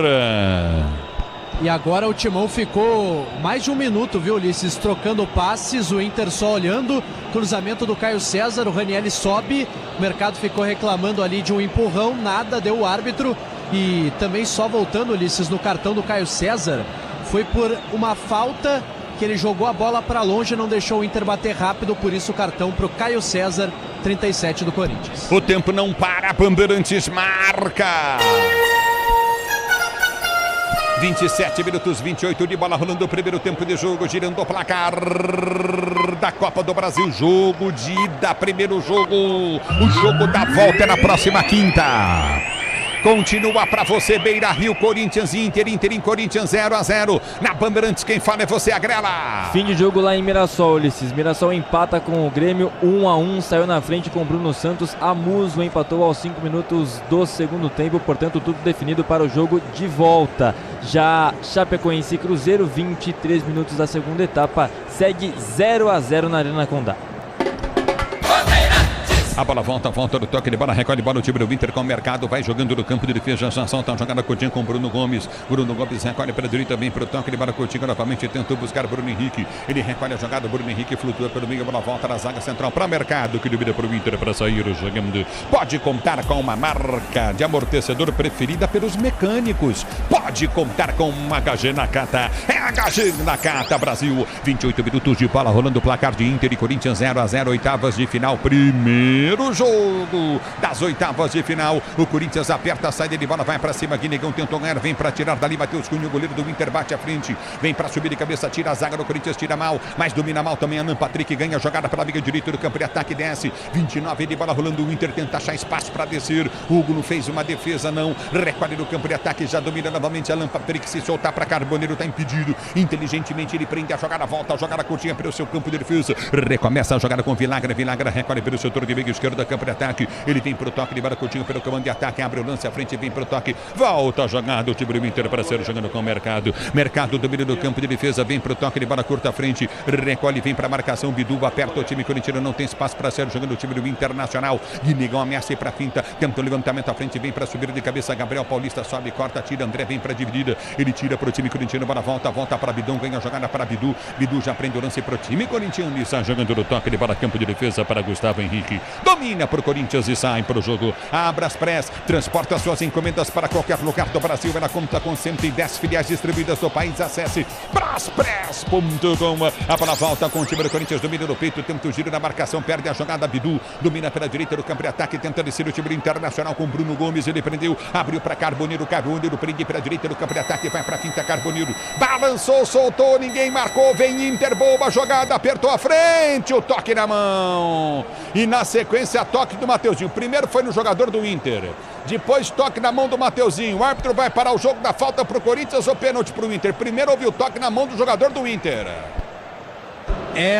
E agora o Timão ficou mais de 1 minuto, viu, Ulisses, trocando passes, o Inter só olhando, cruzamento do Caio César, o Ranieri sobe, o mercado ficou reclamando ali de um empurrão, nada, deu o árbitro, e também só voltando, Ulisses, no cartão do Caio César, foi por uma falta que ele jogou a bola para longe, não deixou o Inter bater rápido, por isso o cartão para o Caio César, 37 do Corinthians. O tempo não para, Bandeirantes marca. 27 minutos, 28 de bola rolando o primeiro tempo de jogo, girando o placar da Copa do Brasil. Jogo de ida, primeiro jogo. O jogo da volta é na próxima quinta. Continua pra você, Beira Rio, Corinthians e Inter em Corinthians 0-0. Na Bandeirantes, quem fala é você, Agrela. Fim de jogo lá em Mirassol, Ulisses. Mirassol empata com o Grêmio 1-1, saiu na frente com o Bruno Santos. Amuso empatou aos 5 minutos do segundo tempo, portanto tudo definido para o jogo de volta. Já Chapecoense e Cruzeiro, 23 minutos da segunda etapa, segue 0-0 na Arena Condá. A bola volta do toque de bola, recolhe bola, o time do Inter com o Mercado, vai jogando no campo de defesa, já solta a jogada Coutinho com Bruno Gomes. Bruno Gomes recolhe para a direita, vem para o toque de bola, Coutinho novamente tentou buscar Bruno Henrique. Ele recolhe a jogada, Bruno Henrique flutua pelo meio, a bola volta na zaga central para o Mercado, que duvida para o Inter para sair jogando. Pode contar com uma marca de amortecedor preferida pelos mecânicos. Pode contar com uma HG Nakata. É a HG Nakata Brasil. 28 minutos de bola rolando o placar de Inter e Corinthians 0-0, oitavas de final, primeiro jogo das oitavas de final. O Corinthians aperta a saída de bola, vai pra cima, Guinegão tentou ganhar, vem pra tirar dali, Matheus Cunha, o goleiro do Inter bate à frente, vem pra subir de cabeça, tira a zaga do Corinthians, tira mal, mas domina mal também Alan Patrick, ganha a jogada pela amiga direita do campo de ataque, desce, 29 de bola rolando, o Inter tenta achar espaço pra descer, Hugo não fez uma defesa não, recolhe no campo de ataque, já domina novamente Alan Patrick, se soltar pra Carboneiro tá impedido, inteligentemente ele prende a jogada, volta a jogada curtinha pelo seu campo de defesa, recomeça a jogada com Vilagra recolhe pelo setor de meio esquerdo da campo de ataque, ele vem pro toque de bola, Coutinho pelo comando de ataque, abre o lance à frente, vem pro toque, volta a jogada, o time do Inter para ser jogando com o Mercado domina do campo de defesa, vem pro toque de bola curta à frente, recolhe, vem pra marcação, Bidu aperta o time corintiano, não tem espaço para ser jogando o time do Internacional, Guinegão ameaça ir pra finta, tenta o levantamento à frente, vem pra subir de cabeça, Gabriel Paulista sobe, corta, tira, André vem pra dividida, ele tira pro time corintiano, bola volta para Bidão, ganha a jogada para Bidu já prende o lance pro time corintiano e está jogando no toque de bola, campo de defesa para Gustavo Henrique, domina pro Corinthians e sai pro jogo. A Braspress transporta suas encomendas para qualquer lugar do Brasil. Ela conta com 110 filiais distribuídas no país. Acesse braspress.com. A bola volta com o time do Corinthians, domina no peito, tenta o giro na marcação, perde a jogada. Bidu domina pela direita do campo de ataque, tenta descer o time do Internacional com Bruno Gomes. Ele prendeu, abriu para Carboneiro prende pela direita do campo de ataque, vai para finta Carboneiro. Balançou, soltou, ninguém marcou. Vem Inter, boa jogada, apertou a frente, o toque na mão. E na sequência, toque do Mateuzinho. Primeiro foi no jogador do Inter, depois toque na mão do Mateuzinho. O árbitro vai parar o jogo da falta pro Corinthians ou pênalti pro Inter? Primeiro houve o toque na mão do jogador do Inter.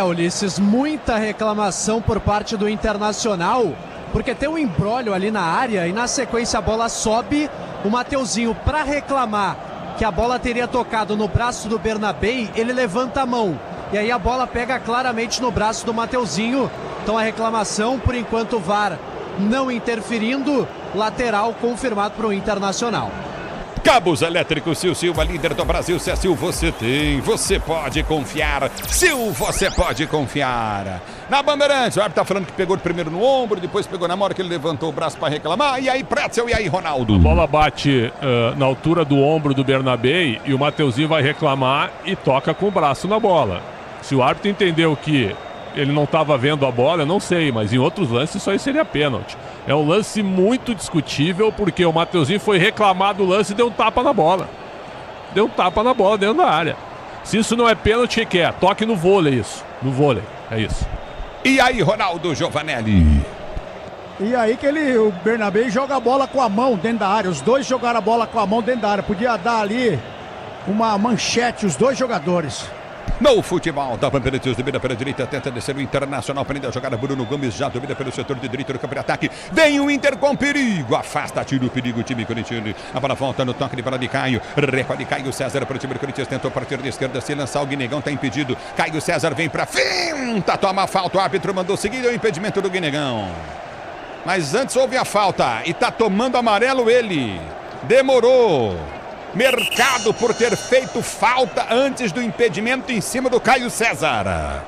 Ulisses, muita reclamação por parte do Internacional, porque tem um embrólio ali na área e na sequência a bola sobe, o Mateuzinho, para reclamar que a bola teria tocado no braço do Bernabei, ele levanta a mão e aí a bola pega claramente no braço do Mateuzinho. Então a reclamação, por enquanto o VAR não interferindo, lateral confirmado para o Internacional. Cabos elétricos Sil Silva, líder do Brasil. Se é Sil, você tem, você pode confiar. Sil, você pode confiar. Na Bandeirantes, o árbitro tá falando que pegou primeiro no ombro, depois pegou na hora que ele levantou o braço para reclamar. E aí, Pretzel, e aí, Ronaldo? A bola bate na altura do ombro do Bernabei e o Mateuzinho vai reclamar e toca com o braço na bola. Se o árbitro entendeu que ele não estava vendo a bola, eu não sei, mas em outros lances isso aí seria pênalti. É um lance muito discutível, porque o Mateuzinho foi reclamar do lance e deu um tapa na bola. Deu um tapa na bola dentro da área. Se isso não é pênalti, o que é? Toque no vôlei, isso. No vôlei, é isso. E aí, Ronaldo Giovanelli? E aí que o Bernabei joga a bola com a mão dentro da área. Os dois jogaram a bola com a mão dentro da área. Podia dar ali uma manchete, os dois jogadores. No futebol da Bandeirantes, domina pela direita, tenta descer o Internacional, prende a jogada, Bruno Gomes já domina pelo setor de direita do campo de ataque, vem o Inter com perigo, afasta, tira o perigo, o time corintiano, a bola volta no toque de bola de Caio, recolhe Caio César para o time do Corinthians, tentou partir da esquerda, se lançar, o Guinegão está impedido, Caio César vem para finta, toma falta, o árbitro mandou seguir, é o impedimento do Guinegão, mas antes houve a falta, e está tomando amarelo ele, demorou. Mercado por ter feito falta antes do impedimento em cima do Caio César.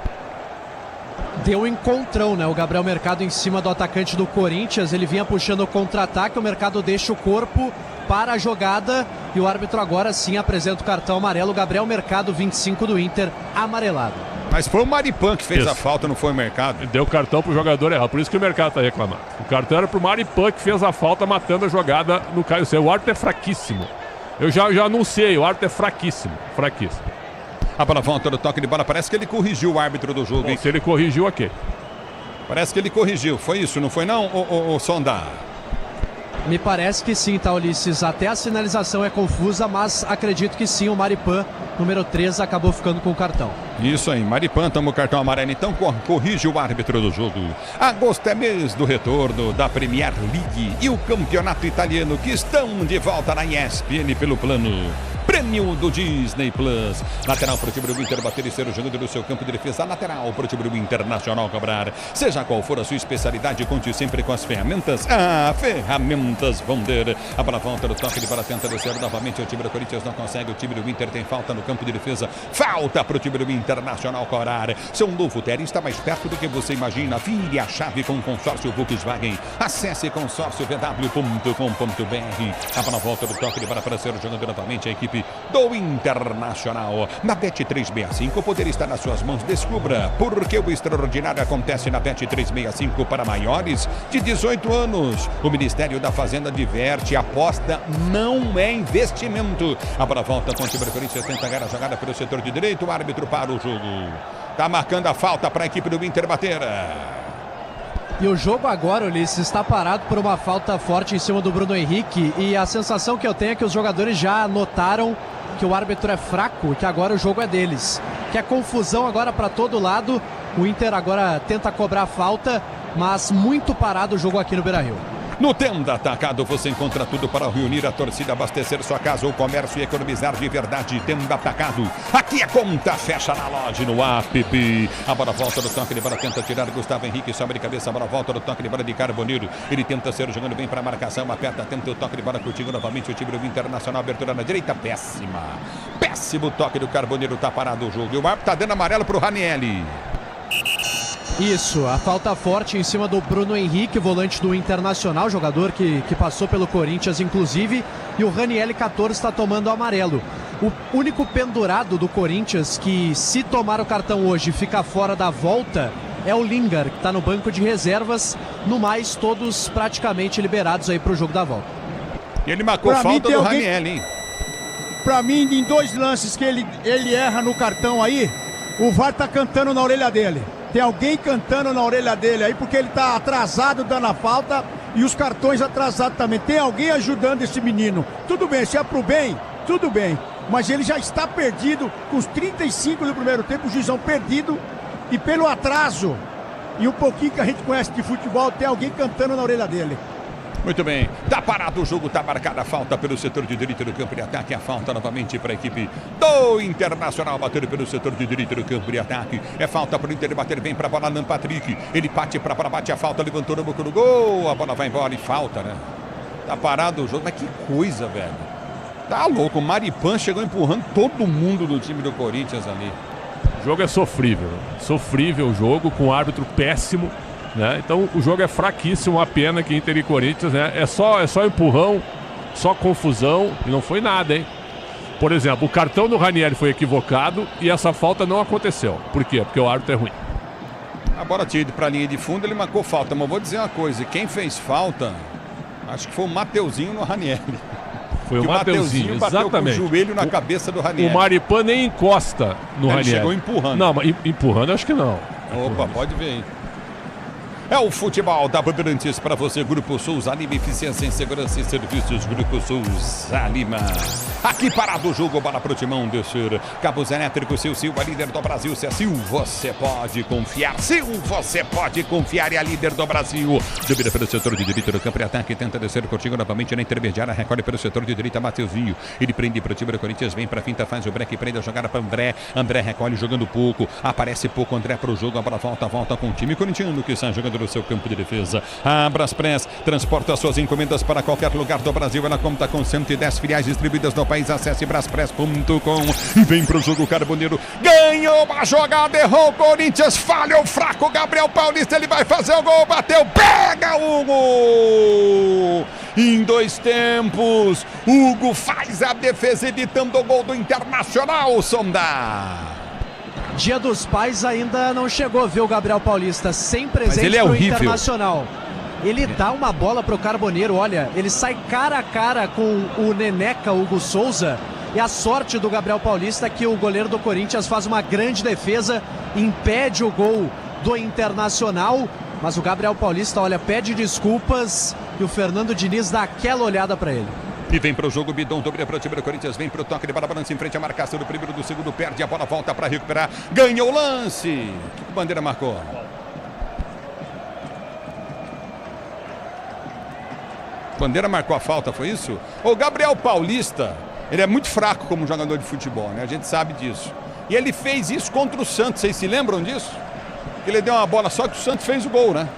deu um encontrão, né? O Gabriel Mercado em cima do atacante do Corinthians, ele vinha puxando o contra-ataque, o Mercado deixa o corpo para a jogada e o árbitro agora sim apresenta o cartão amarelo. Gabriel Mercado, 25 do Inter, amarelado. Mas foi o Maripan que fez a falta, não foi o Mercado. Deu cartão pro jogador errado, por isso que o Mercado tá reclamando. O cartão era pro Maripan que fez a falta, matando a jogada no Caio César. O árbitro é fraquíssimo. Eu já anunciei, o árbitro é fraquíssimo. A bola volta do toque de bola, parece que ele corrigiu o árbitro do jogo. Bom, se ele corrigiu, ok. Parece que ele corrigiu, foi isso, não foi não, o Sonda? Me parece que sim, tá, Ulisses? Até a sinalização é confusa, mas acredito que sim, o Maripan, número 3, acabou ficando com o cartão. Isso aí, Maripan toma o cartão amarelo, então corrige o árbitro do jogo. Agosto é mês do retorno da Premier League e o campeonato italiano que estão de volta na ESPN pelo plano Prêmio do Disney Plus. Lateral para o time do Inter bater e ser o jogador do seu campo de defesa. Lateral para o time do Internacional cobrar. Seja qual for a sua especialidade, conte sempre com as ferramentas. Ferramentas Wonder. A bola volta do toque de bola, tenta descer novamente. O time do Corinthians não consegue. O time do Inter tem falta no campo de defesa. Falta para o time do Internacional cobrar. Seu novo Terra está mais perto do que você imagina. Vire a chave com o consórcio Volkswagen. Acesse consórciovw.com.br. A bola volta do toque de bola para ser o jogador novamente. A equipe do Internacional. Na Bet365, o poder está nas suas mãos. Descubra porque o extraordinário acontece na Bet365 para maiores de 18 anos. O Ministério da Fazenda diverte, aposta não é investimento. A bola volta com o time do Corinthians, tenta ganhar a jogada pelo setor de direito, o árbitro para o jogo. Tá marcando a falta para a equipe do Inter bater. E o jogo agora, Ulisses, está parado por uma falta forte em cima do Bruno Henrique. E a sensação que eu tenho é que os jogadores já notaram que o árbitro é fraco e que agora o jogo é deles. Que é confusão agora para todo lado. O Inter agora tenta cobrar a falta, mas muito parado o jogo aqui no Beira-Rio. No Tenda Atacado você encontra tudo para reunir a torcida, abastecer sua casa ou comércio e economizar de verdade. Tenda Atacado, aqui a conta fecha na loja, no app. A bola volta do toque de bola, tenta tirar Gustavo Henrique, sobe de cabeça, a bola volta do toque de bola de Carboneiro. Ele tenta ser jogando bem para a marcação, aperta, tenta o toque de bola contigo novamente. O time do Internacional, abertura na direita, péssimo toque do Carboneiro, tá parado o jogo. E o árbitro tá dando amarelo pro Ranieri. Isso, a falta forte em cima do Bruno Henrique, volante do Internacional, jogador que passou pelo Corinthians inclusive, e o Ranieri 14 está tomando o amarelo. O único pendurado do Corinthians que, se tomar o cartão hoje, fica fora da volta é o Lingard, que está no banco de reservas. No mais, todos praticamente liberados aí para o jogo da volta. E ele marcou falta do Ranieri, hein? Pra mim, em 2 lances que ele erra no cartão aí, o VAR tá cantando na orelha dele. Tem alguém cantando na orelha dele aí, porque ele tá atrasado dando a falta e os cartões atrasados também. Tem alguém ajudando esse menino. Tudo bem, se é pro bem, tudo bem. Mas ele já está perdido, com os 35 do primeiro tempo, o juizão perdido. E pelo atraso, e um pouquinho que a gente conhece de futebol, tem alguém cantando na orelha dele. Muito bem, tá parado o jogo, tá marcada a falta pelo setor de direita do campo de ataque. A falta novamente para a equipe do Internacional, bater pelo setor de direita do campo de ataque. É falta para o Inter bater bem para a bola, Nan Patrick. Ele bate para bola, bate a falta, levantou no boca do gol. A bola vai embora e falta, né? Tá parado o jogo, mas que coisa, velho. Tá louco, o Maripan chegou empurrando todo mundo do time do Corinthians ali. O jogo é sofrível o jogo, com um árbitro péssimo. Né? Então o jogo é fraquíssimo, uma pena que Inter e Corinthians, né? é só empurrão, só confusão e não foi nada, hein? Por exemplo, o cartão do Ranieri foi equivocado e essa falta não aconteceu. Por quê? Porque o árbitro é ruim. A bola tinha ido para a linha de fundo, ele marcou falta, mas vou dizer uma coisa, quem fez falta, acho que foi o Mateuzinho no Ranieri. Foi o Mateuzinho, bateu exatamente. Com o joelho na cabeça do Ranieri. O Maripan nem encosta no Ranieri. Ele chegou empurrando. Não, mas empurrando acho que não. Opa, pode ver, hein? É o futebol da Bandeirantes para você, Grupo Souza Lima, eficiência em segurança e serviços, Grupo Souza Lima. Aqui parado o jogo, bola pro timão descer. Cabos elétricos, Sil, a líder do Brasil. Se é Sil, você pode confiar. Sil, você pode confiar, é a líder do Brasil. Dúvida pelo setor de direita do campo de ataque, tenta descer contigo novamente na intermediária, recolhe pelo setor de direita, Mateuzinho. Ele prende pro time do Corinthians, vem pra finta, faz o break, prende a jogada para André recolhe jogando pouco, aparece pouco, André pro jogo, a bola volta com o time corintiano que está jogando dentro do seu campo de defesa. A Braspress transporta suas encomendas para qualquer lugar do Brasil. Ela conta com 110 filiais distribuídas no país. Acesse braspress.com e vem pro jogo Carboneiro. Ganhou uma jogada, errou o Corinthians, falha o fraco Gabriel Paulista, ele vai fazer o gol, bateu, pega Hugo! Em 2 tempos, Hugo faz a defesa evitando o gol do Internacional, Sonda. Dia dos Pais ainda não chegou, viu, Gabriel Paulista? Sem presente ele é pro horrível. Internacional. Ele dá uma bola pro Carboneiro, olha, ele sai cara a cara com o Neneca Hugo Souza. E a sorte do Gabriel Paulista é que o goleiro do Corinthians faz uma grande defesa, impede o gol do Internacional. Mas o Gabriel Paulista, olha, pede desculpas e o Fernando Diniz dá aquela olhada para ele. E vem pro jogo, Bidon domina para o time do Corinthians, vem pro toque de bola, balança em frente à marcação do primeiro, do segundo, perde a bola, volta para recuperar, ganhou o lance. O que o Bandeira marcou? Bandeira marcou a falta, foi isso? O Gabriel Paulista, ele é muito fraco como jogador de futebol, né? A gente sabe disso. E ele fez isso contra o Santos, vocês se lembram disso? Ele deu uma bola, só que o Santos fez o gol, né?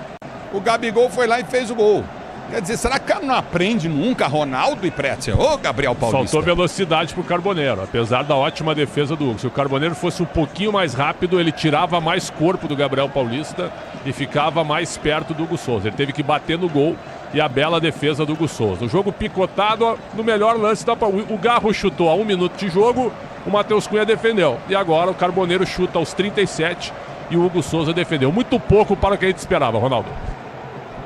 O Gabigol foi lá e fez o gol. Quer dizer, será que o cara não aprende nunca, Ronaldo e Pretzel? Ô, Gabriel Paulista. Faltou velocidade pro Carboneiro, apesar da ótima defesa do Hugo. Se o Carboneiro fosse um pouquinho mais rápido, ele tirava mais corpo do Gabriel Paulista e ficava mais perto do Hugo Souza. Ele teve que bater no gol e a bela defesa do Hugo Souza. O jogo picotado, no melhor lance da o Garro chutou a 1 minuto de jogo, o Matheus Cunha defendeu. E agora o Carboneiro chuta aos 37 e o Hugo Souza defendeu. Muito pouco para o que a gente esperava, Ronaldo.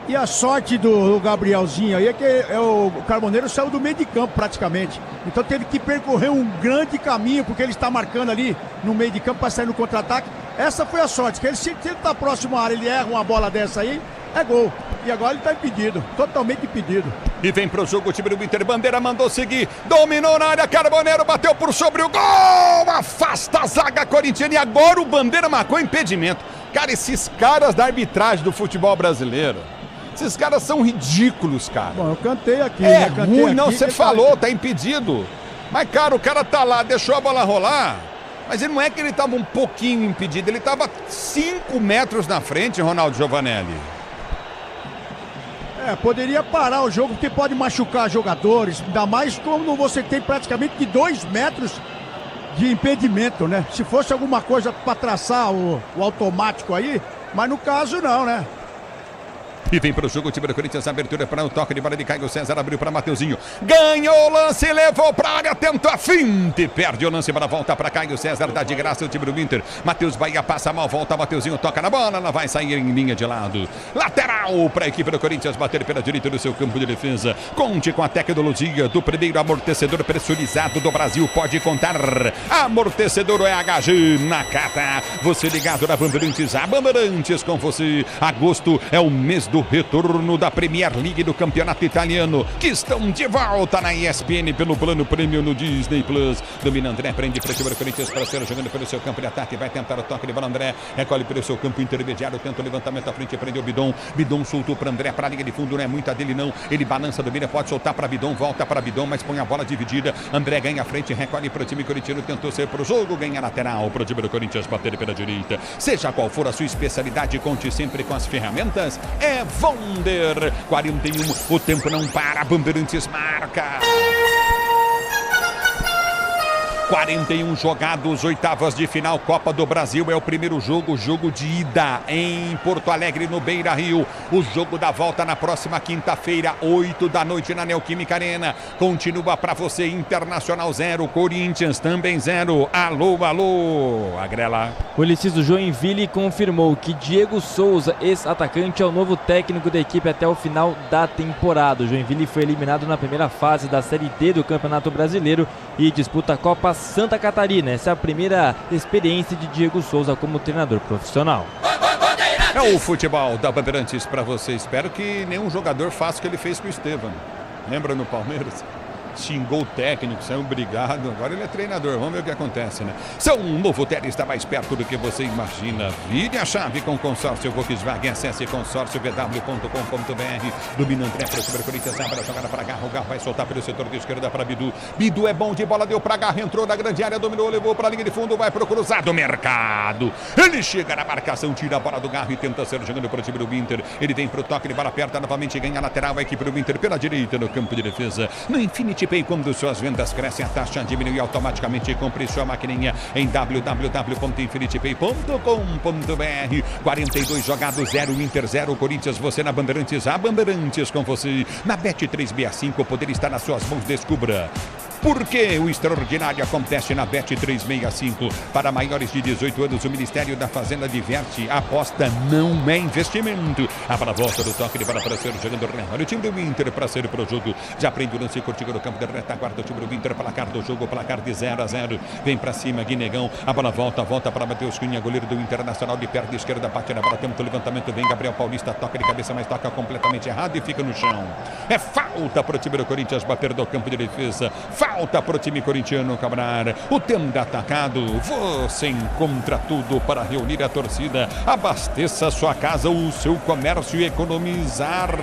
E a sorte do Gabrielzinho aí é que o Carboneiro saiu do meio de campo praticamente. Então teve que percorrer um grande caminho, porque ele está marcando ali no meio de campo para sair no contra-ataque. Essa foi a sorte, que se ele está próximo à área, ele erra uma bola dessa aí, é gol. E agora ele está impedido, totalmente impedido. E vem pro jogo o time do Inter, Bandeira mandou seguir, dominou na área, Carboneiro bateu por sobre o gol, afasta a zaga corintiana e agora o Bandeira marcou impedimento. Cara, esses caras da arbitragem do futebol brasileiro, esses caras são ridículos, cara. Bom, eu cantei aqui. É cantei ruim, aqui, não, você falou, tá impedido. Mas, cara, o cara tá lá, deixou a bola rolar, mas ele não é que ele tava um pouquinho impedido, ele tava 5 metros na frente, Ronaldo Giovanelli. Poderia parar o jogo, porque pode machucar jogadores, ainda mais como você tem praticamente 2 metros de impedimento, né? Se fosse alguma coisa para traçar o automático aí, mas no caso não, né? E vem para o jogo o time do Corinthians, abertura para o toque de bola de Caio César, abriu para Mateuzinho, ganhou o lance, levou para a área, tentou a finte, perde o lance, para volta para Caio César, dá de graça o time do Inter, Matheus Bahia passa mal, volta, Mateuzinho toca na bola, ela vai sair em linha de lado, lateral para a equipe do Corinthians, bater pela direita do seu campo de defesa, conte com a tecnologia do primeiro amortecedor pressurizado do Brasil, pode contar, amortecedor HG Nakata, você ligado na Bandeirantes, a Bandeirantes com você, agosto é o mês do retorno da Premier League do Campeonato Italiano, que estão de volta na ESPN pelo plano premium no Disney Plus. Domina André, prende para cima do Corinthians, para ser jogando pelo seu campo de ataque, vai tentar o toque de bola, André, recolhe pelo seu campo intermediário, tenta o levantamento à frente, prendeu o Bidon, Bidon soltou para André, para a linha de fundo, não é muita dele não, ele balança, domina, pode soltar para Bidon, volta para Bidon, mas põe a bola dividida, André ganha a frente, recolhe para o time corintiano, tentou ser para o jogo, ganha lateral para o time do Corinthians, bater pela direita, seja qual for a sua especialidade, conte sempre com as ferramentas, é Wonder, 41, o tempo não para, Bandeirantes marca. 41 jogados, oitavas de final, Copa do Brasil, é o primeiro jogo, jogo de ida em Porto Alegre, no Beira-Rio, o jogo da volta na próxima quinta-feira, 8 da noite na Neoquímica Arena, continua para você, Internacional 0, Corinthians também 0, alô, alô, Agrela. O Eliciso Joinville confirmou que Diego Souza, ex-atacante, é o novo técnico da equipe até o final da temporada. O Joinville foi eliminado na primeira fase da Série D do Campeonato Brasileiro e disputa a Copa Santa Catarina. Essa é a primeira experiência de Diego Souza como treinador profissional. É o futebol da Bandeirantes para você. Espero que nenhum jogador faça o que ele fez com o Estevam. Lembra no Palmeiras? xingou o técnico, saiu brigado, agora ele é treinador, vamos ver o que acontece, né? Um novo Tele está mais perto do que você imagina. Vire a chave com consórcio Volkswagen, acesse consórciovw.com.br. Domina André para o Super Corinthians, abre a jogada para Garro, Garro vai soltar pelo setor de esquerda para Bidu. Bidu é bom de bola, deu para Garro, entrou na grande área, dominou, levou para a linha de fundo, vai para o cruzado, Mercado. Ele chega na marcação, tira a bola do Garro e tenta ser jogando para o time do Inter. Ele vem para o toque, ele bola aperta novamente, ganha a lateral, a equipe do Inter pela direita no campo de defesa. No Infinity Pay, quando suas vendas crescem, a taxa diminui automaticamente. Compre sua maquininha em www.infinitypay.com.br. 42 jogados, 0 Inter, 0 Corinthians. Você na Bandeirantes, a Bandeirantes com você. Na Bet365, o poder está nas suas mãos, descubra. Porque o extraordinário acontece na Bet365. Para maiores de 18 anos, o Ministério da Fazenda diverte. A aposta não é investimento. A bola volta do toque de bola para ser jogando. Olha o time do Inter para ser pro jogo. Já prende o lance curtido no campo de retaguarda. O time do Inter, placar do jogo, placar de 0-0. Vem para cima, Guinegão. A bola volta para Matheus Cunha, goleiro do Internacional de perna esquerda. Bate na bola, tenta o levantamento. Vem Gabriel Paulista, toca de cabeça, mas toca completamente errado e fica no chão. É falta para o time do Corinthians bater do campo de defesa. Falta para o time corintiano cobrar. O tempo atacado. Você encontra tudo para reunir a torcida. Abasteça sua casa, o seu comércio e economizar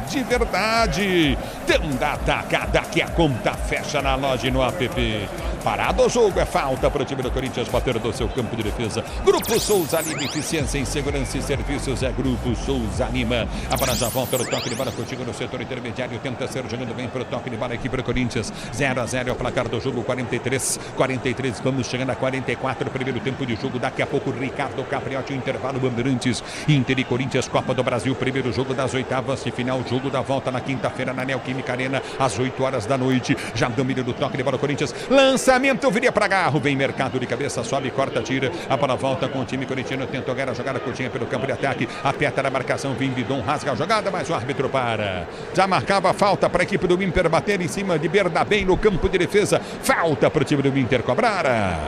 de verdade. Tenda atacada que a conta fecha na loja e no app. Parado o jogo, é falta para o time do Corinthians bater do seu campo de defesa. Grupo Souza Lima, eficiência em segurança e serviços, é Grupo Souza Lima. A bola já volta no toque de bola contigo no setor intermediário, tenta ser jogando bem para o toque de bola, equipe do Corinthians. 0-0 é o placar do jogo, 43, vamos chegando a 44, primeiro tempo de jogo. Daqui a pouco Ricardo Capriotti, intervalo Bandeirantes, Inter e Corinthians, Copa do Brasil, primeiro jogo das oitavas de final, jogo da volta na quinta-feira na Neoquímica Arena, às 8 horas da noite. Já domínio do toque de bola Corinthians, lançamento, viria para Garro, vem Mercado de cabeça, sobe, corta, tira, a bola volta com o time corintiano, tenta a jogada curtinha pelo campo de ataque, aperta na marcação, vem Bidon, rasga a jogada, mas o árbitro para. Já marcava falta para a equipe do Inter bater em cima de Bernabé no campo de defesa, falta para o time do Inter cobrar.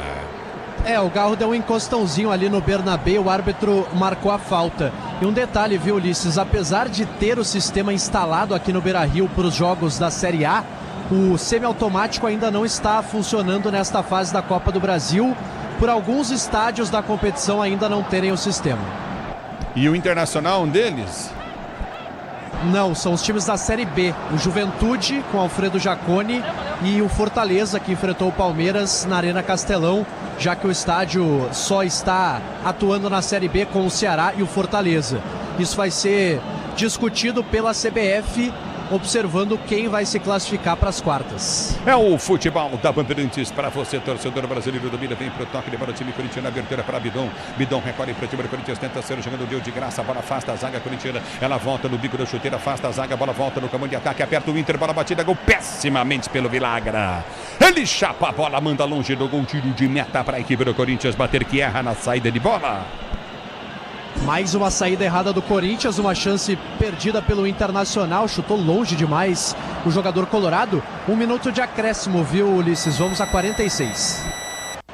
O Garro deu um encostãozinho ali no Bernabé, o árbitro marcou a falta. E um detalhe, viu, Ulisses? Apesar de ter o sistema instalado aqui no Beira-Rio para os jogos da Série A, o semiautomático ainda não está funcionando nesta fase da Copa do Brasil, por alguns estádios da competição ainda não terem o sistema. E o Internacional, um deles? Não, são os times da Série B. O Juventude, com Alfredo Jaconi, e o Fortaleza, que enfrentou o Palmeiras na Arena Castelão, já que o estádio só está atuando na Série B com o Ceará e o Fortaleza. Isso vai ser discutido pela CBF, observando quem vai se classificar para as quartas. É o futebol da Bandeirantes para você, torcedor brasileiro. Domina, vem para o toque de bola, time corintiano, abertura para Bidon. Bidon recolhe para o time do Corinthians, tenta ser jogando, deu de graça, a bola afasta a zaga corintiana. Ela volta no bico da chuteira, afasta a zaga, a bola volta no comando de ataque, aperta o Inter, bola batida, gol pessimamente pelo Vilagra. Ele chapa a bola, manda longe do gol, tiro de meta para a equipe do Corinthians bater, que erra na saída de bola. Mais uma saída errada do Corinthians, uma chance perdida pelo Internacional, chutou longe demais o jogador colorado. 1 minuto de acréscimo, viu, Ulisses? Vamos a 46.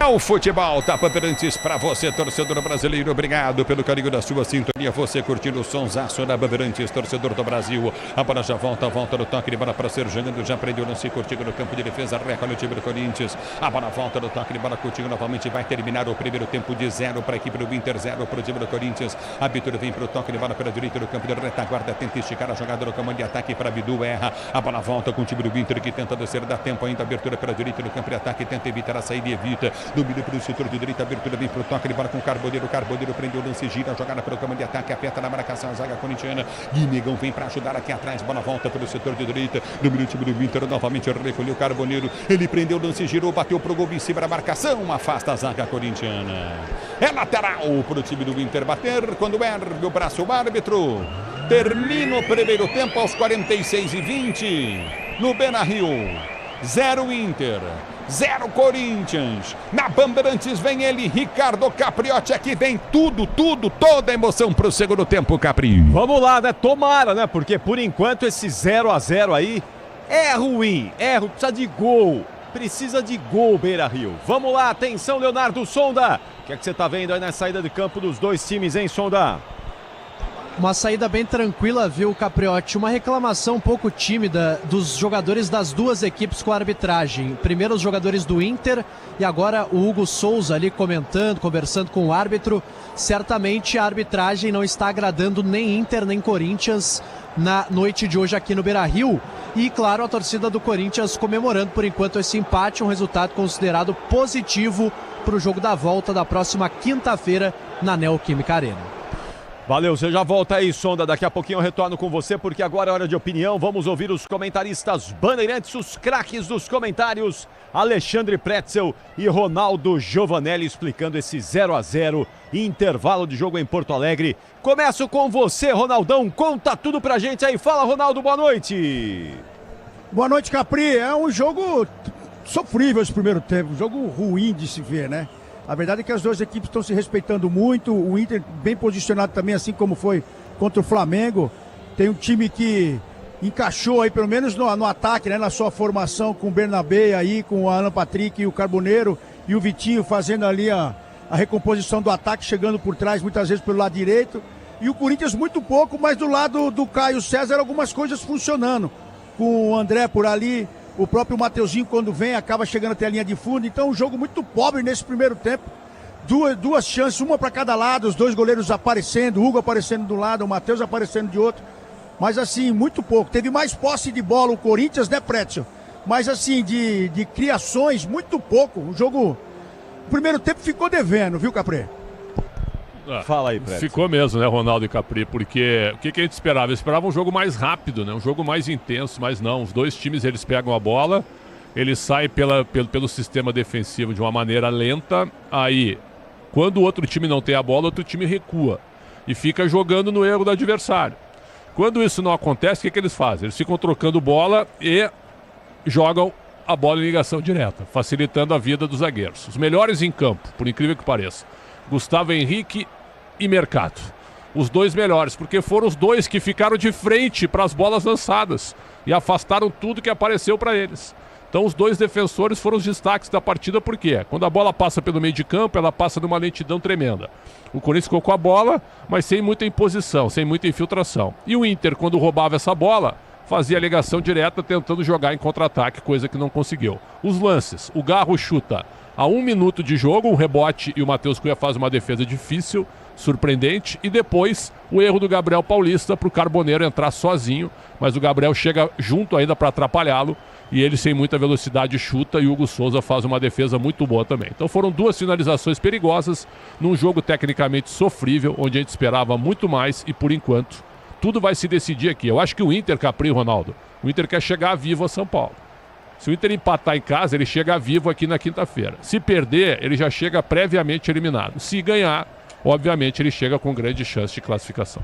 É o futebol da Bandeirantes para você, torcedor brasileiro. Obrigado pelo carinho da sua sintonia. Você curtindo o sonsaço da Bandeirantes, torcedor do Brasil. A bola já volta no toque de bola para ser jogando. Já prendeu o lance curtido no campo de defesa. Recolhe o time do Corinthians. A bola volta no toque de bola curtido novamente. Vai terminar o primeiro tempo de 0 para a equipe do Inter, 0 para o time do Corinthians. A Bitur vem para o toque de bola pela direita do campo de retaguarda. Tenta esticar a jogada no comando de ataque para Bidu. Erra. A bola volta com o time do Inter que tenta descer. Dá tempo ainda. Abertura pela direita do campo de ataque. Tenta evitar a saída e evita. Domínio para o setor de direita, abertura bem para o toque de bola com o Carboneiro prendeu o lance, gira a jogada pelo campo de ataque, aperta na marcação a zaga corintiana, Guinegão vem para ajudar aqui atrás, bola volta pelo setor de direita, domínio do time do Inter, novamente recolheu o Carboneiro, ele prendeu o lance, girou, bateu pro gol em cima da marcação, afasta a zaga corintiana. É lateral para o time do Inter bater, quando ergue o braço o árbitro. Termina o primeiro tempo aos 46:20 no Beira-Rio. 0 Inter, 0 Corinthians. Na Bandeirantes vem ele, Ricardo Capriotti. Aqui vem toda a emoção pro segundo tempo, Capri. Vamos lá, né? Tomara, né? Porque por enquanto esse 0-0 aí é ruim. Precisa de gol, Beira-Rio. Vamos lá, atenção, Leonardo Sonda. O que é que você tá vendo aí na saída de campo dos dois times, hein, Sonda? Uma saída bem tranquila, viu, Capriotti? Uma reclamação um pouco tímida dos jogadores das duas equipes com a arbitragem. Primeiro os jogadores do Inter e agora o Hugo Souza ali comentando, conversando com o árbitro. Certamente a arbitragem não está agradando nem Inter nem Corinthians na noite de hoje aqui no Beira-Rio. E, claro, a torcida do Corinthians comemorando por enquanto esse empate, um resultado considerado positivo para o jogo da volta da próxima quinta-feira na Neoquímica Arena. Valeu, você já volta aí, Sonda. Daqui a pouquinho eu retorno com você, porque agora é hora de opinião. Vamos ouvir os comentaristas bandeirantes, os craques dos comentários. Alexandre Pretzel e Ronaldo Giovanelli explicando esse 0-0, intervalo de jogo em Porto Alegre. Começo com você, Ronaldão. Conta tudo pra gente aí. Fala, Ronaldo, boa noite. Boa noite, Capri. É um jogo sofrível esse primeiro tempo, um jogo ruim de se ver, né? A verdade é que as duas equipes estão se respeitando muito, o Inter bem posicionado também, assim como foi contra o Flamengo. Tem um time que encaixou aí, pelo menos no ataque, né, na sua formação, com o Bernabé aí, com o Alan Patrick e o Carboneiro, e o Vitinho fazendo ali a recomposição do ataque, chegando por trás, muitas vezes pelo lado direito. E o Corinthians muito pouco, mas do lado do Caio César algumas coisas funcionando. Com o André por ali, o próprio Mateuzinho, quando vem, acaba chegando até a linha de fundo. Então, um jogo muito pobre nesse primeiro tempo. Duas chances, uma para cada lado, os dois goleiros aparecendo, o Hugo aparecendo de um lado, o Matheus aparecendo de outro. Mas, assim, muito pouco. Teve mais posse de bola o Corinthians, né, Pretzel? Mas, assim, de criações, muito pouco. O jogo, o primeiro tempo ficou devendo, viu, Capri? Fala aí, Pretzel. Ficou mesmo, né, Ronaldo e Capri, porque o que a gente esperava? Eu esperava um jogo mais rápido, né, um jogo mais intenso, mas não, os dois times eles pegam a bola, eles saem pelo sistema defensivo de uma maneira lenta, aí quando o outro time não tem a bola, o outro time recua e fica jogando no erro do adversário. Quando isso não acontece, o que eles fazem? Eles ficam trocando bola e jogam a bola em ligação direta, facilitando a vida dos zagueiros. Os melhores em campo, por incrível que pareça, Gustavo Henrique e Mercado. Os dois melhores, porque foram os dois que ficaram de frente para as bolas lançadas e afastaram tudo que apareceu para eles. Então os dois defensores foram os destaques da partida, porque quando a bola passa pelo meio de campo, ela passa numa lentidão tremenda. O Corinthians ficou com a bola, mas sem muita imposição, sem muita infiltração. E o Inter, quando roubava essa bola, fazia a ligação direta tentando jogar em contra-ataque, coisa que não conseguiu. Os lances, o Garro chuta a 1 minuto de jogo, um rebote e o Matheus Cunha faz uma defesa difícil, surpreendente, e depois o erro do Gabriel Paulista para o Carboneiro entrar sozinho, mas o Gabriel chega junto ainda para atrapalhá-lo e ele sem muita velocidade chuta e o Hugo Souza faz uma defesa muito boa também. Então foram duas finalizações perigosas num jogo tecnicamente sofrível, onde a gente esperava muito mais e por enquanto tudo vai se decidir aqui. Eu acho que o Inter, Capri, Ronaldo, o Inter quer chegar vivo a São Paulo. Se o Inter empatar em casa, ele chega vivo aqui na quinta-feira. Se perder, ele já chega previamente eliminado. Se ganhar, obviamente ele chega com grande chance de classificação.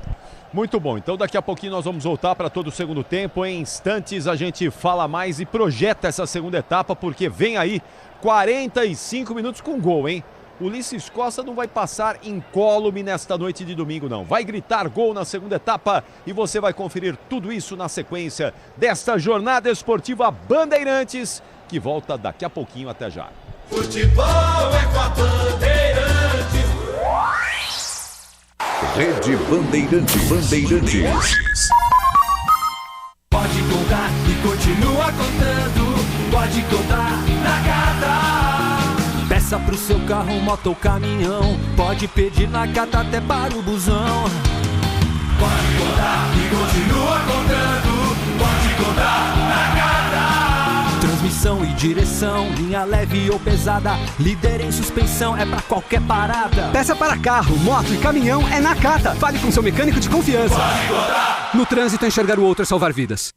Muito bom, então daqui a pouquinho nós vamos voltar para todo o segundo tempo. Em instantes a gente fala mais e projeta essa segunda etapa, porque vem aí 45 minutos com gol, hein? Ulisses Costa não vai passar incólume nesta noite de domingo, não. Vai gritar gol na segunda etapa e você vai conferir tudo isso na sequência desta jornada esportiva Bandeirantes, que volta daqui a pouquinho. Até já. Futebol é com a Bandeirantes. Rede Bandeirantes. Pode contar e continua contando. Pode contar na Cata. Peça pro seu carro, moto ou caminhão. Pode pedir na Cata até para o busão. Pode contar e continua contando. Pode contar na Cata. Transmissão e direção, linha leve ou pesada, líder em suspensão, é pra qualquer parada. Peça para carro, moto e caminhão é na Cata. Fale com seu mecânico de confiança. Pode contar. No trânsito, enxergar o outro é salvar vidas.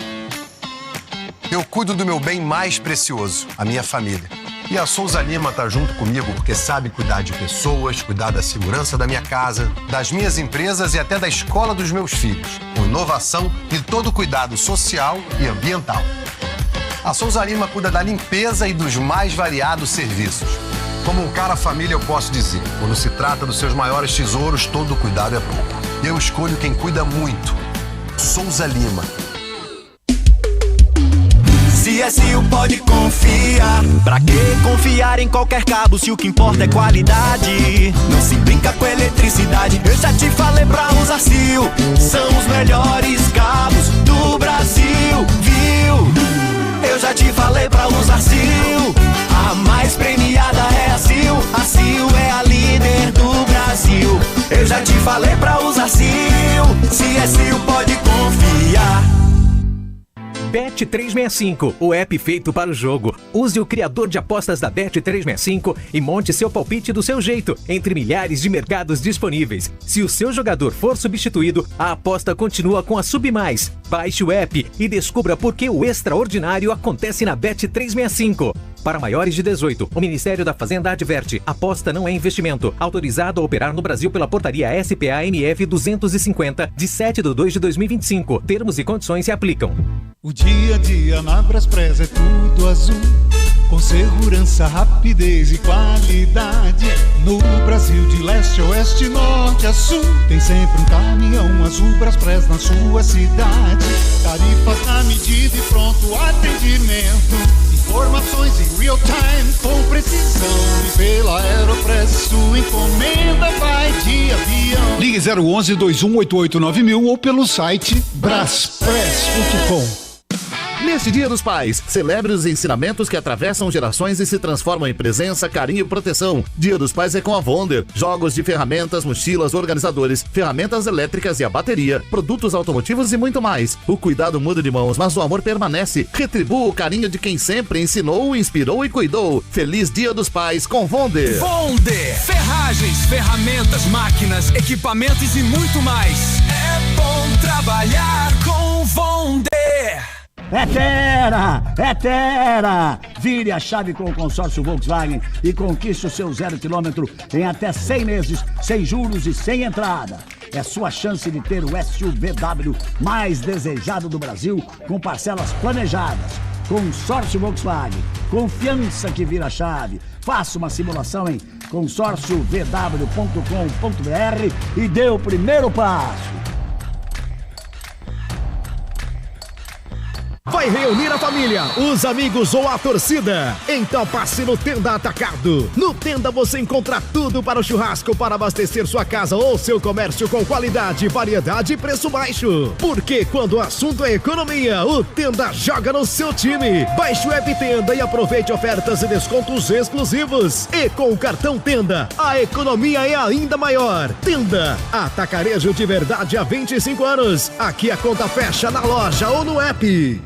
Eu cuido do meu bem mais precioso, a minha família. E a Souza Lima tá junto comigo porque sabe cuidar de pessoas, cuidar da segurança da minha casa, das minhas empresas e até da escola dos meus filhos, com inovação e todo cuidado social e ambiental. A Souza Lima cuida da limpeza e dos mais variados serviços. Como um cara família, eu posso dizer, quando se trata dos seus maiores tesouros, todo cuidado é bom. Eu escolho quem cuida muito. Souza Lima. CSU pode confiar. Pra que confiar em qualquer cabo se o que importa é qualidade? Não se brinca com eletricidade, eu já te falei pra usar CIL. São os melhores cabos do Brasil, viu? Eu já te falei pra usar CIL. A mais premiada é a CIL. A CIL é a líder do Brasil. Eu já te falei pra usar CIL. CSU pode confiar. Bet365, o app feito para o jogo. Use o criador de apostas da Bet365 e monte seu palpite do seu jeito, entre milhares de mercados disponíveis. Se o seu jogador for substituído, a aposta continua com a Sub+. Baixe o app e descubra por que o extraordinário acontece na Bet365. Para maiores de 18, o Ministério da Fazenda adverte: aposta não é investimento. Autorizado a operar no Brasil pela portaria SPA-MF 250, de 7/2/2025. Termos e condições se aplicam. O dia a dia na Braspress é tudo azul, com segurança, rapidez e qualidade. No Brasil de leste a oeste, norte a sul, tem sempre um caminhão azul Braspress na sua cidade. Tarifas na medida e pronto atendimento. Informações em real time com precisão. E pela Aeropress sua encomenda vai de avião. Ligue 011 2188 9000 ou pelo site braspress.com. Neste Dia dos Pais, celebre os ensinamentos que atravessam gerações e se transformam em presença, carinho e proteção. Dia dos Pais é com a Wonder. Jogos de ferramentas, mochilas, organizadores, ferramentas elétricas e a bateria, produtos automotivos e muito mais. O cuidado muda de mãos, mas o amor permanece. Retribua o carinho de quem sempre ensinou, inspirou e cuidou. Feliz Dia dos Pais com Wonder. Wonder! Ferragens, ferramentas, máquinas, equipamentos e muito mais. É bom trabalhar com Wonder! É Terra! É Terra! Vire a chave com o consórcio Volkswagen e conquiste o seu 0 km em até 100 meses, sem juros e sem entrada. É sua chance de ter o SUVW mais desejado do Brasil, com parcelas planejadas. Consórcio Volkswagen. Confiança que vira chave. Faça uma simulação em consórciovw.com.br e dê o primeiro passo. Vai reunir a família, os amigos ou a torcida? Então passe no Tenda Atacado. No Tenda você encontra tudo para o churrasco, para abastecer sua casa ou seu comércio com qualidade, variedade e preço baixo. Porque quando o assunto é economia, o Tenda joga no seu time. Baixe o app Tenda e aproveite ofertas e descontos exclusivos. E com o cartão Tenda, a economia é ainda maior. Tenda, atacarejo de verdade há 25 anos. Aqui a conta fecha na loja ou no app.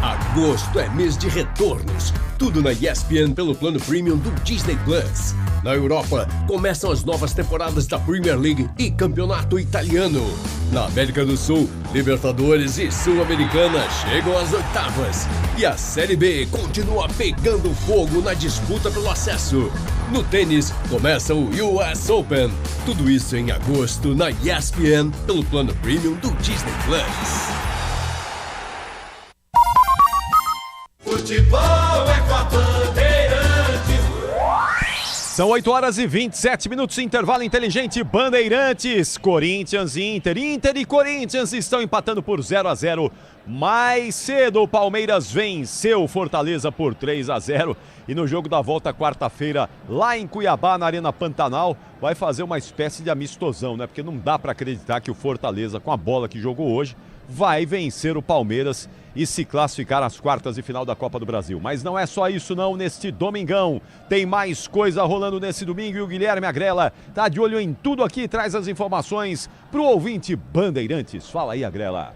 Agosto é mês de retornos. Tudo na ESPN pelo plano premium do Disney Plus. Na Europa, começam as novas temporadas da Premier League e Campeonato Italiano. Na América do Sul, Libertadores e Sul-Americana chegam às oitavas. E a Série B continua pegando fogo na disputa pelo acesso. No tênis, começa o US Open. Tudo isso em agosto na ESPN pelo plano premium do Disney Plus. Futebol é com a Bandeirantes. São 8 horas e 27 minutos, intervalo inteligente Bandeirantes. Corinthians e Inter. Inter e Corinthians estão empatando por 0-0. Mais cedo o Palmeiras venceu Fortaleza por 3-0. E no jogo da volta quarta-feira, lá em Cuiabá, na Arena Pantanal, vai fazer uma espécie de amistosão, né? Porque não dá para acreditar que o Fortaleza, com a bola que jogou hoje, vai vencer o Palmeiras e se classificar às quartas de final da Copa do Brasil. Mas não é só isso não, neste domingão. Tem mais coisa rolando nesse domingo e o Guilherme Agrela tá de olho em tudo aqui e traz as informações pro ouvinte Bandeirantes. Fala aí, Agrela.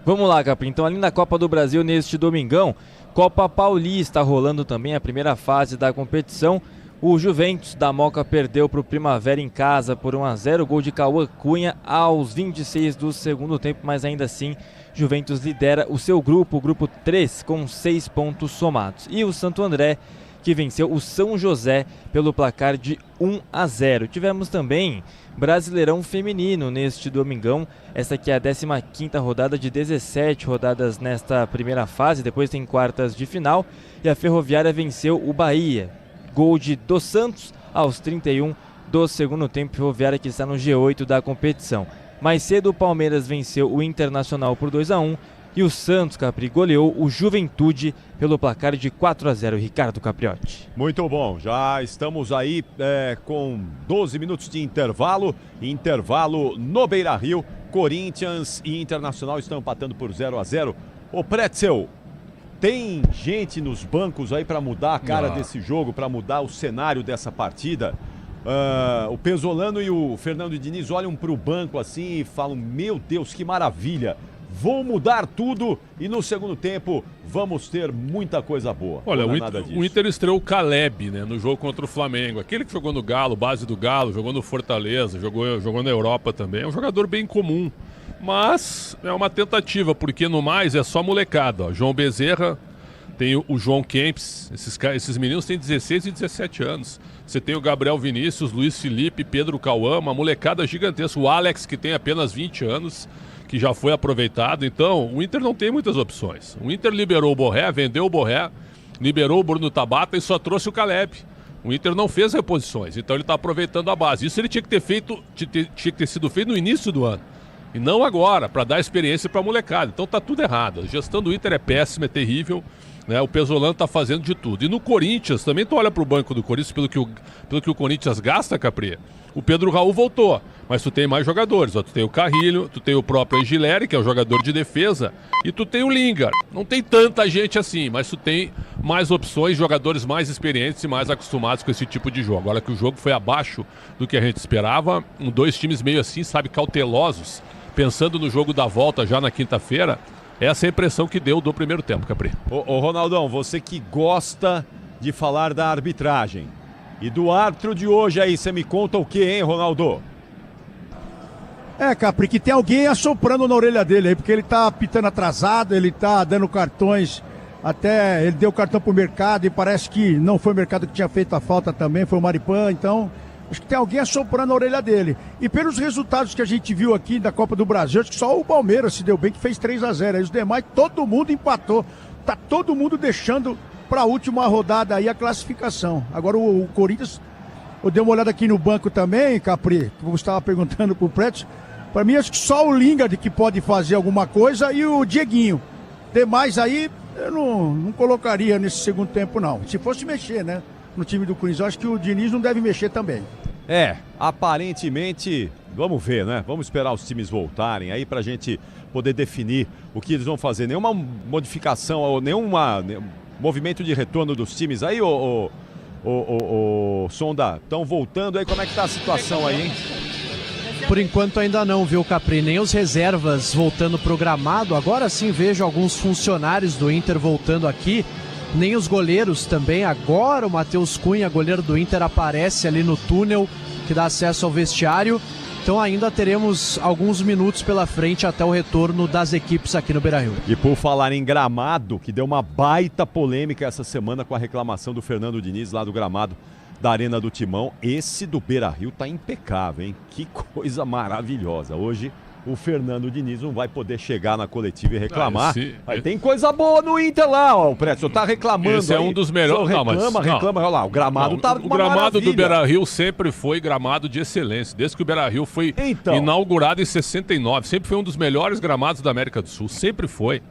Vamos lá, Capri. Então, além da Copa do Brasil neste domingão, Copa Paulista rolando também a primeira fase da competição. O Juventus da Moca perdeu para o Primavera em casa por 1-0, gol de Cauã Cunha aos 26 do segundo tempo, mas ainda assim Juventus lidera o seu grupo, o grupo 3, com 6 pontos somados. E o Santo André, que venceu o São José pelo placar de 1-0. Tivemos também Brasileirão Feminino neste domingão, essa aqui é a 15ª rodada de 17 rodadas nesta primeira fase, depois tem quartas de final, e a Ferroviária venceu o Bahia. Gol de Dos Santos aos 31 do segundo tempo, Ferroviária que está no G8 da competição. Mais cedo o Palmeiras venceu o Internacional por 2-1, E o Santos, Capri, goleou o Juventude pelo placar de 4-0. Ricardo Capriotti. Muito bom, já estamos aí com 12 minutos de intervalo no Beira-Rio. Corinthians e Internacional estão empatando por 0-0. Ô Pretzel, tem gente nos bancos aí para mudar a cara desse jogo, para mudar o cenário dessa partida? O Pesolano e o Fernando Diniz olham para o banco assim e falam: meu Deus, que maravilha! Vou mudar tudo e no segundo tempo vamos ter muita coisa boa. Olha, o Inter estreou o Caleb, né, no jogo contra o Flamengo. Aquele que jogou no Galo, base do Galo, jogou no Fortaleza, jogou na Europa também. É um jogador bem comum, mas é uma tentativa, porque no mais é só molecada. Ó. João Bezerra, tem o João Kempis, esses meninos têm 16 e 17 anos. Você tem o Gabriel Vinícius, Luiz Felipe, Pedro Cauã, uma molecada gigantesca. O Alex, que tem apenas 20 anos, que já foi aproveitado. Então, o Inter não tem muitas opções. O Inter liberou o Borré, vendeu o Borré, liberou o Bruno Tabata e só trouxe o Caleb. O Inter não fez reposições, então ele está aproveitando a base. Isso ele tinha que ter feito, tinha que ter sido feito no início do ano. E não agora, para dar experiência para a molecada. Então tá tudo errado. A gestão do Inter é péssima, é terrível. Né? O Pesolano tá fazendo de tudo. E no Corinthians, também tu olha pro banco do Corinthians, pelo que o Corinthians gasta, Capri. O Pedro Raul voltou, mas tu tem mais jogadores. Ó, tu tem o Carrilho, tu tem o próprio Angileri, que é o jogador de defesa, e tu tem o Lingard. Não tem tanta gente assim, mas tu tem mais opções, jogadores mais experientes e mais acostumados com esse tipo de jogo. Agora que o jogo foi abaixo do que a gente esperava, dois times meio assim, sabe, cautelosos, pensando no jogo da volta já na quinta-feira. Essa é a impressão que deu do primeiro tempo, Capri. Ô Ronaldão, você que gosta de falar da arbitragem e do árbitro de hoje aí, você me conta o que, hein, Ronaldo? Capri, que tem alguém assoprando na orelha dele aí, porque ele tá pitando atrasado, ele tá dando cartões, até ele deu cartão pro Mercado e parece que não foi o Mercado que tinha feito a falta também, foi o Maripan, então acho que tem alguém assoprando na orelha dele. E pelos resultados que a gente viu aqui da Copa do Brasil, acho que só o Palmeiras se deu bem, que fez 3-0. Aí os demais, todo mundo empatou. Tá todo mundo deixando para a última rodada aí a classificação. Agora o Corinthians, eu dei uma olhada aqui no banco também, Capri, que você estava perguntando pro Preto. Para mim, acho que só o Lingard que pode fazer alguma coisa e o Dieguinho. Demais aí, eu não colocaria nesse segundo tempo, não. Se fosse mexer, né? No time do Corinthians, eu acho que o Diniz não deve mexer também. Aparentemente, vamos ver, né? Vamos esperar os times voltarem aí pra gente poder definir o que eles vão fazer. Nenhuma modificação ou nenhum movimento de retorno dos times aí, ô Sonda, estão voltando aí, como é que tá a situação aí, hein? Por enquanto ainda não, viu, Capri? Nem os reservas voltando pro gramado. Agora sim vejo alguns funcionários do Inter voltando aqui. Nem os goleiros também. Agora o Matheus Cunha, goleiro do Inter, aparece ali no túnel que dá acesso ao vestiário. Então ainda teremos alguns minutos pela frente até o retorno das equipes aqui no Beira-Rio. E por falar em gramado, que deu uma baita polêmica essa semana com a reclamação do Fernando Diniz lá do gramado da Arena do Timão, esse do Beira-Rio tá impecável, hein? Que coisa maravilhosa. Hoje o Fernando Diniz não vai poder chegar na coletiva e reclamar. Tem coisa boa no Inter lá, ó. O Prédio tá reclamando. Esse é um dos melhores. Reclama, olha lá. O gramado tá O gramado do Beira-Rio sempre foi gramado de excelência. Desde que o Beira-Rio foi inaugurado em 69. Sempre foi um dos melhores gramados da América do Sul. Sempre foi.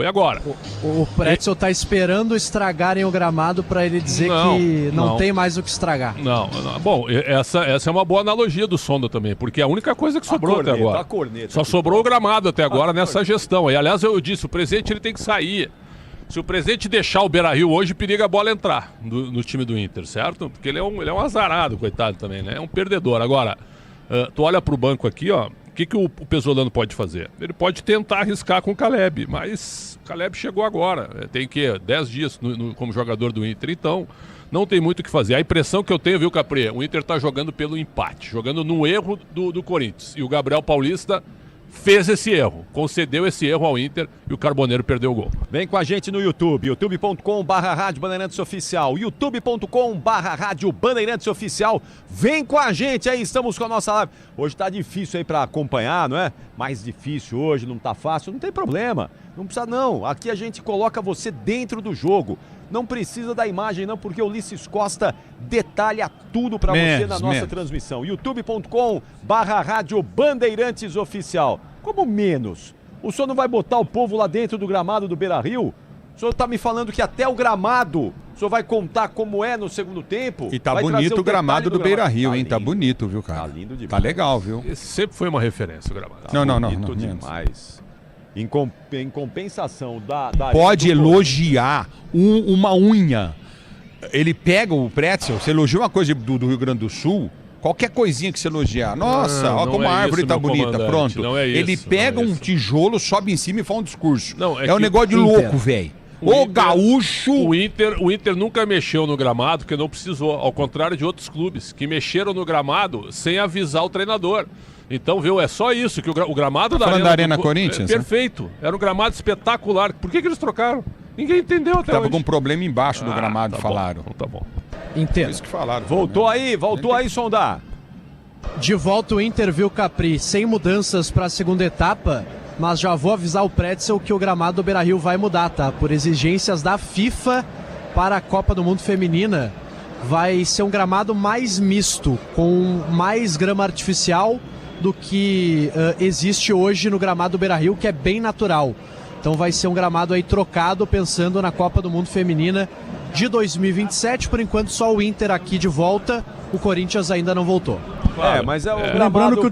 Agora. O Pretzel tá esperando estragarem o gramado para ele dizer que não tem mais o que estragar. Não. Bom, essa é uma boa analogia do Sonda também, porque é a única coisa que sobrou até agora. Só sobrou o gramado até agora nessa gestão. E aliás, eu disse, o presidente ele tem que sair. Se o presidente deixar o Beira-Rio hoje, periga a bola entrar no time do Inter, certo? Porque ele é um azarado, coitado também, né? É um perdedor. Agora, tu olha pro banco aqui, ó. O que o Pesolano pode fazer? Ele pode tentar arriscar com o Caleb, mas o Caleb chegou agora. Tem 10 dias como jogador do Inter, então não tem muito o que fazer. A impressão que eu tenho, viu, Capri? O Inter tá jogando pelo empate, jogando no erro do Corinthians. E o Gabriel Paulista fez esse erro, concedeu esse erro ao Inter e o Carboneiro perdeu o gol. Vem com a gente no YouTube, youtube.com/Rádio Bandeirantes Oficial, youtube.com/Rádio Bandeirantes Oficial. Vem com a gente aí, estamos com a nossa live. Hoje tá difícil aí pra acompanhar, não é? Mais difícil hoje, não tá fácil, não tem problema. Não precisa não, aqui a gente coloca você dentro do jogo. Não precisa da imagem não, porque o Ulisses Costa detalha tudo para você na nossa transmissão. youtube.com/Rádio Bandeirantes Oficial. Como menos? O senhor não vai botar o povo lá dentro do gramado do Beira-Rio? O senhor tá me falando que até o gramado, o senhor vai contar como é no segundo tempo? E tá bonito o gramado do Beira-Rio, hein? Tá bonito, viu, cara? Tá lindo demais. Tá legal, viu? Esse sempre foi uma referência o gramado. Não. Bonito demais. Em compensação da pode elogiar uma unha. Ele pega o pretzel, você elogia uma coisa do Rio Grande do Sul, qualquer coisinha que você elogiar. Nossa, olha como a árvore tá bonita, pronto. Ele pega um tijolo, sobe em cima e faz um discurso. É um negócio de louco, velho. O gaúcho... O Inter nunca mexeu no gramado porque não precisou, ao contrário de outros clubes que mexeram no gramado sem avisar o treinador. Então, viu, é só isso, que o gramado da Arena Corinthians? Perfeito, era um gramado espetacular. Por que eles trocaram? Ninguém entendeu até Tava hoje. com um problema embaixo do gramado, falaram. Tá bom. Entendo. Isso que falaram. Voltou aí, Sondar. De volta o Inter, viu, Capri, sem mudanças para a segunda etapa, mas já vou avisar o Pretzel que o gramado do Beira-Rio vai mudar, tá? Por exigências da FIFA para a Copa do Mundo Feminina, vai ser um gramado mais misto, com mais grama artificial do que existe hoje no gramado do Beira-Rio, que é bem natural. Então vai ser um gramado aí trocado, pensando na Copa do Mundo Feminina de 2027. Por enquanto, só o Inter aqui de volta, o Corinthians ainda não voltou. Mas é o gramado... Lembrando que o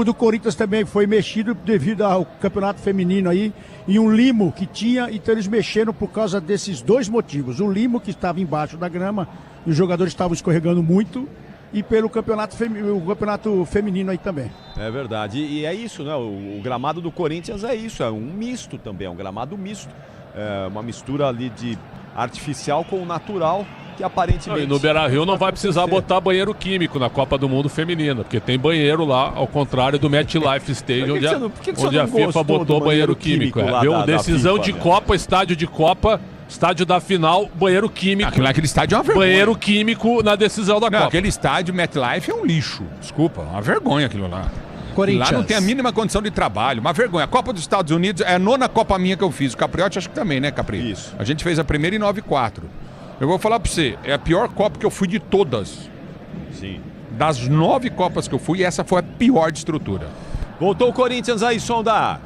do Corinthians também foi mexido devido ao campeonato feminino aí, e um limo que tinha, então eles mexeram por causa desses dois motivos. O limo que estava embaixo da grama, e os jogadores estavam escorregando muito, e pelo campeonato feminino aí também. É verdade, e é isso, né? O gramado do Corinthians é isso, é um misto também, é um gramado misto. É uma mistura ali de artificial com o natural, que aparentemente... E no Beira-Rio não vai precisar botar banheiro químico na Copa do Mundo Feminina, porque tem banheiro lá, ao contrário do MetLife Stadium, onde a FIFA botou banheiro químico. Viu? Decisão de Copa, estádio de Copa... Estádio da final, banheiro químico. Aquele estádio é uma vergonha. Banheiro químico na decisão da Copa. Aquele estádio MetLife é um lixo. Desculpa, uma vergonha aquilo lá. Corinthians. Lá não tem a mínima condição de trabalho. Uma vergonha. A Copa dos Estados Unidos é a 9ª Copa minha que eu fiz. O Capriotti acho que também, né, Capri? Isso. A gente fez a primeira em 94. Eu vou falar pra você, é a pior Copa que eu fui de todas. Sim. Das 9 Copas que eu fui, essa foi a pior de estrutura. Voltou o Corinthians aí, Sondar.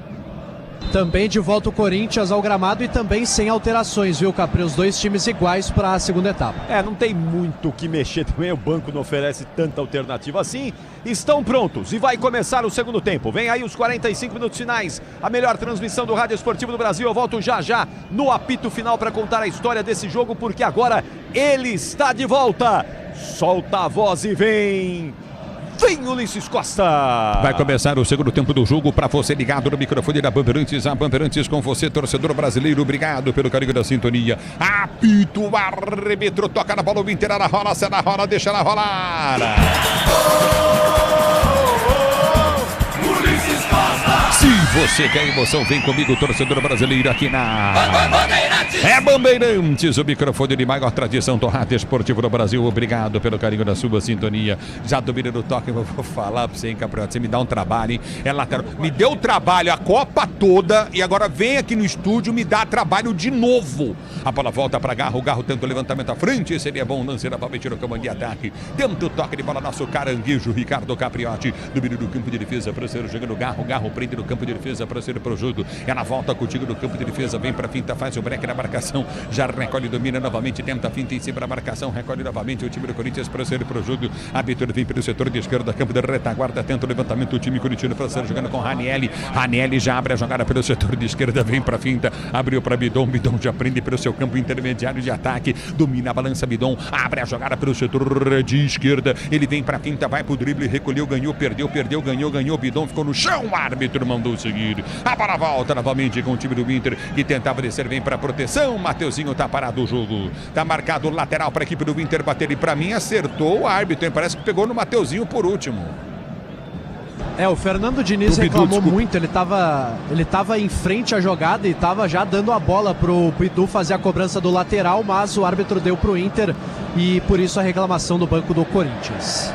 Também de volta o Corinthians ao gramado e também sem alterações, viu, Capri? Os dois times iguais para a segunda etapa. Não tem muito o que mexer também, o banco não oferece tanta alternativa assim. Estão prontos e vai começar o segundo tempo. Vem aí os 45 minutos finais, a melhor transmissão do Rádio Esportivo do Brasil. Eu volto já no apito final para contar a história desse jogo, porque agora ele está de volta. Solta a voz e vem Ulisses Costa. Vai começar o segundo tempo do jogo para você ligado no microfone da Bandeirantes. A Bandeirantes com você, torcedor brasileiro. Obrigado pelo carinho da sintonia. Apito, o árbitro toca na bola, o Inter ela rola, se ela rola, deixa ela rolar. Ulisses Costa. Se você quer emoção, vem comigo, torcedor brasileiro, aqui na Bandeirantes, o microfone de maior tradição do rádio esportivo do Brasil. Obrigado pelo carinho da sua sintonia. Já dominando o toque, eu vou falar pra você, hein, Capriotti, você me dá um trabalho, hein? É lateral. Me deu trabalho a Copa toda e agora vem aqui no estúdio me dá trabalho de novo. A bola volta pra Garro, o Garro tenta o levantamento à frente, seria bom, lance da Palme, tira o comando de ataque. Tenta o toque de bola, nosso caranguejo, Ricardo Capriotti, domínio do campo de defesa, para ser jogando Garro, Garro prende no campo de defesa, para ser pro jogo. Ela volta contigo no campo de defesa, vem pra finta, faz o break na marcação, já recolhe, domina novamente, tenta a finta em cima da marcação, recolhe novamente o time do Corinthians para ser pro jogo. A abertura vem pelo setor de esquerda, campo de retaguarda, tenta o levantamento, o time corintiano para ser jogando com Ranielli. Ranielli já abre a jogada pelo setor de esquerda, vem pra finta, abriu pra Bidon, Bidon já prende pelo seu campo intermediário de ataque, domina a balança, Bidon, abre a jogada pelo setor de esquerda, ele vem pra finta, vai pro drible, recolheu, ganhou, perdeu, ganhou, Bidon ficou no chão, o árbitro mandou seguir. A bola volta novamente com o time do Inter, que tentava descer, vem pra proteção, Mateuzinho tá parado o jogo, tá marcado o lateral pra equipe do Inter bater, e pra mim acertou o árbitro, parece que pegou no Mateuzinho por último. O Fernando Diniz reclamou muito, ele tava em frente à jogada e tava já dando a bola pro Bidu fazer a cobrança do lateral, mas o árbitro deu pro Inter e por isso a reclamação do banco do Corinthians.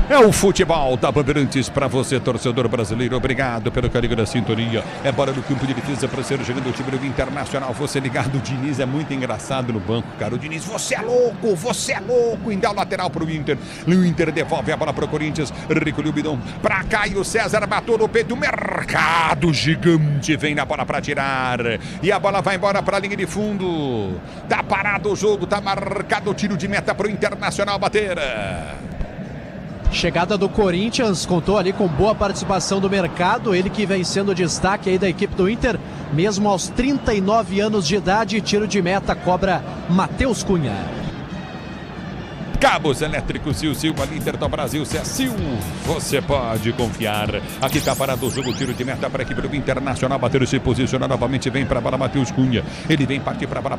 É o futebol da Bandeirantes para você, torcedor brasileiro. Obrigado pelo carinho da sintonia. É bola no campo de defesa para ser jogando o time do Internacional. Você ligado, o Diniz é muito engraçado no banco, cara. O Diniz, você é louco. Ainda o lateral para o Inter. O Inter devolve a bola para o Corinthians. Recolheu o bidão para Caio César. Bateu no peito. Mercado gigante. Vem na bola para tirar. E a bola vai embora para a linha de fundo. Tá parado o jogo. Tá marcado o tiro de meta para o Internacional bater. Chegada do Corinthians, contou ali com boa participação do Mercado, ele que vem sendo destaque aí da equipe do Inter, mesmo aos 39 anos de idade, tiro de meta cobra Matheus Cunha. Cabos elétricos Sil, Inter do Brasil, Sil, você pode confiar. Aqui tá parado o jogo, tiro de meta para a equipe do Internacional, bater e se posiciona novamente, vem para a bola Matheus Cunha. Ele vem, parte para a bola,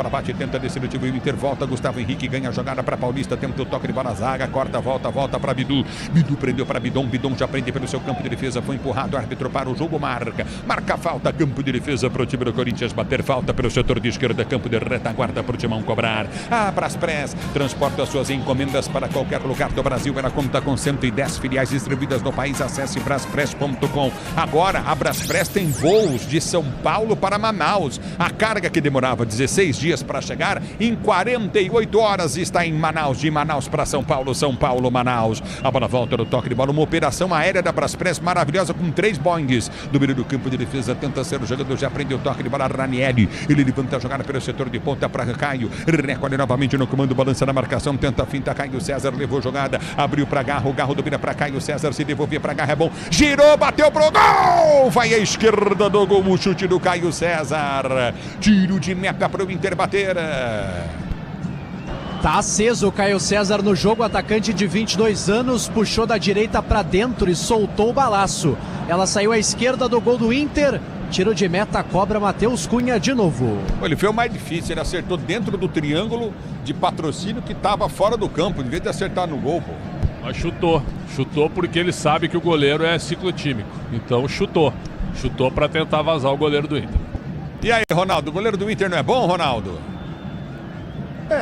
bate, tenta descer o time do Inter, volta, Gustavo Henrique ganha a jogada para Paulista, tenta o toque de bola, zaga, corta, volta para Bidu. Bidu prendeu para Bidon já prende pelo seu campo de defesa, foi empurrado, árbitro para o jogo, marca falta, campo de defesa para o time do Corinthians, bater falta pelo setor de esquerda, campo de retaguarda para o Timão cobrar. A Braspress transporta suas encomendas para qualquer lugar do Brasil. Ela conta com 110 filiais distribuídas no país. Acesse braspress.com. Agora a Braspress tem voos de São Paulo para Manaus. A carga que demorava 16 dias para chegar, em 48 horas está em Manaus. De Manaus para São Paulo, Manaus. A bola volta no toque de bola. Uma operação aérea da Braspress maravilhosa com 3 Boeings. Do meio do campo de defesa tenta ser o jogador. Já prende o toque de bola. Ranieri. Ele levanta a jogada pelo setor de ponta para Caio. Recolhe novamente no comando. Balança na marcação. Tenta a finta. Caio César levou jogada. Abriu para Garro. Garro domina para Caio César. Se devolvia para Garro. É bom. Girou. Bateu pro gol. Vai à esquerda do gol. O chute do Caio César. Tiro de meta para o Inter bater. Tá aceso o Caio César no jogo, atacante de 22 anos, puxou da direita para dentro e soltou o balaço. Ela saiu à esquerda do gol do Inter, tiro de meta, cobra Matheus Cunha de novo. Ele foi o mais difícil, ele acertou dentro do triângulo de patrocínio que estava fora do campo, em vez de acertar no gol, pô. Mas chutou porque ele sabe que o goleiro é ciclotímico, então chutou para tentar vazar o goleiro do Inter. E aí, Ronaldo, o goleiro do Inter não é bom, Ronaldo?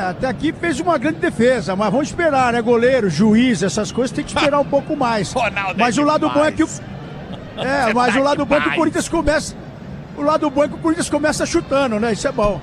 Até aqui fez uma grande defesa, mas vamos esperar, né? Goleiro, juiz, essas coisas tem que esperar um pouco mais. Ronaldo, mas o lado bom é que o mas o lado bom é que o Corinthians começa. O lado bom é que o Corinthians começa chutando, né? Isso é bom.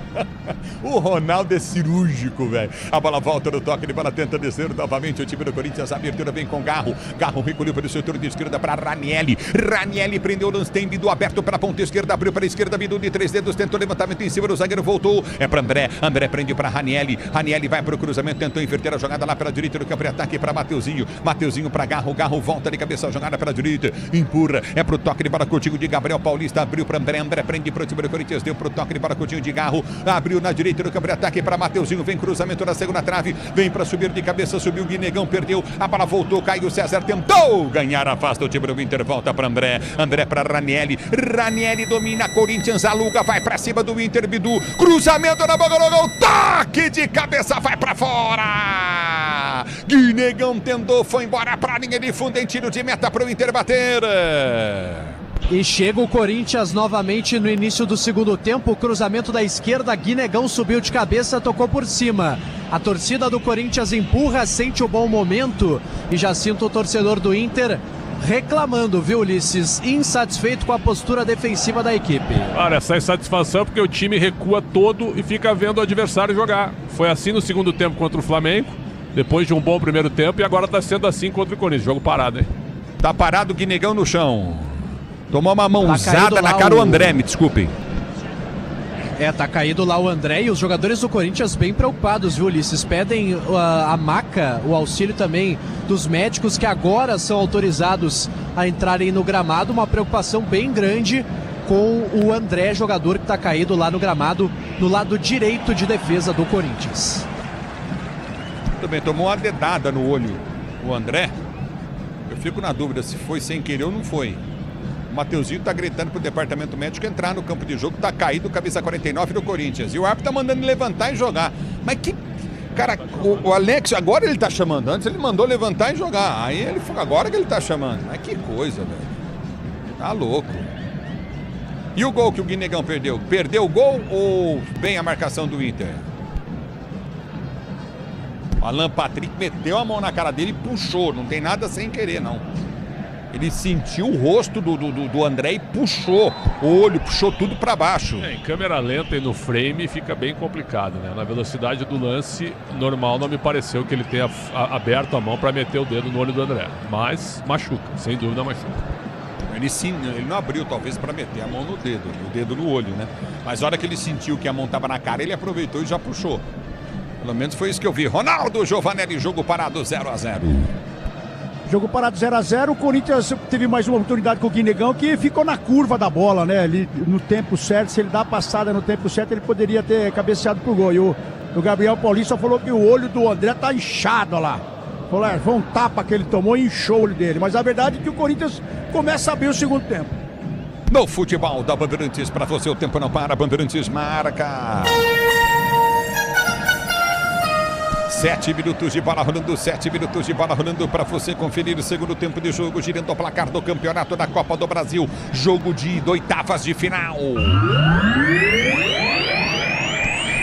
O Ronaldo é cirúrgico, velho. A bola volta no toque de bola, tenta descer novamente o time do Corinthians. A abertura vem com Garro. Garro recolheu para o setor de esquerda para Ranieri. Ranieri prendeu o lance, tem Bidu aberto para a ponta esquerda, abriu para a esquerda, Bidu de 3 dedos, tentou levantamento em cima do zagueiro, voltou. É para André. André prende para Ranieri. Ranieri vai para o cruzamento, tentou inverter a jogada lá para a direita do campo de ataque para Mateuzinho. Mateuzinho para Garro. Garro volta de cabeça a jogada para a direita. Empurra. É para o toque de bola contigo de Gabriel Paulista. Abriu para André. André prende para o time do Corinthians, deu para o toque de bola Coutinho de Garro, abriu na direita do campo de ataque para Mateuzinho, vem cruzamento na segunda trave, vem para subir de cabeça, subiu o Guinegão, perdeu, a bola voltou, Caio César tentou ganhar, afasta o time do Inter, volta para André, André para Ranieri, Ranieri domina, Corinthians aluga, vai para cima do Inter, Bidu, cruzamento na boca do gol, toque de cabeça, vai para fora, Guinegão tentou, foi embora para a linha de fundo, em tiro de meta para o Inter bater. E chega o Corinthians novamente no início do segundo tempo, o cruzamento da esquerda, Guinegão subiu de cabeça, tocou por cima. A torcida do Corinthians empurra, sente o bom momento e já sinto o torcedor do Inter reclamando, viu, Ulisses? Insatisfeito com a postura defensiva da equipe. Cara, essa insatisfação é porque o time recua todo e fica vendo o adversário jogar. Foi assim no segundo tempo contra o Flamengo, depois de um bom primeiro tempo, e agora tá sendo assim contra o Corinthians. Jogo parado, hein? Tá parado o Guinegão no chão. Tomou uma mãozada na cara o André, me desculpem. Tá caído lá o André e os jogadores do Corinthians bem preocupados, viu, Ulisses? Pedem a maca, o auxílio também dos médicos que agora são autorizados a entrarem no gramado. Uma preocupação bem grande com o André, jogador que está caído lá no gramado, no lado direito de defesa do Corinthians. Também tomou uma dedada no olho o André. Eu fico na dúvida se foi sem querer ou não foi. O Mateuzinho tá gritando pro departamento médico entrar no campo de jogo, tá caído, camisa 49 do Corinthians. E o árbitro tá mandando ele levantar e jogar. Mas que... Cara, o Alex, agora ele tá chamando. Antes ele mandou levantar e jogar. Aí ele falou, agora que ele tá chamando. Mas que coisa, velho. Tá louco. E o gol que o Guinegão perdeu? Perdeu o gol ou bem a marcação do Inter? Alan Patrick meteu a mão na cara dele e puxou. Não tem nada sem querer, não. Ele sentiu o rosto do André e puxou o olho, puxou tudo para baixo. Em câmera lenta e no frame fica bem complicado, né? Na velocidade do lance normal não me pareceu que ele tenha aberto a mão para meter o dedo no olho do André. Mas machuca, sem dúvida machuca. Ele não abriu talvez para meter a mão no dedo, o dedo no olho, né? Mas a hora que ele sentiu que a mão estava na cara, ele aproveitou e já puxou. Pelo menos foi isso que eu vi. Ronaldo Giovanelli, jogo parado 0-0. Jogo parado 0-0, o Corinthians teve mais uma oportunidade com o Guinegão, que ficou na curva da bola, né? Ele, no tempo certo, se ele dá a passada no tempo certo, ele poderia ter cabeceado pro gol. E o Gabriel Paulista falou que o olho do André tá inchado, olha lá. Falou, foi um tapa que ele tomou e inchou o olho dele. Mas a verdade é que o Corinthians começa a abrir o segundo tempo. No futebol da Bandeirantes, para você o tempo não para, Bandeirantes marca. 7 minutos de bola rolando, 7 minutos de bola rolando para você conferir o segundo tempo de jogo, girando o placar do campeonato da Copa do Brasil. Jogo de oitavas de final.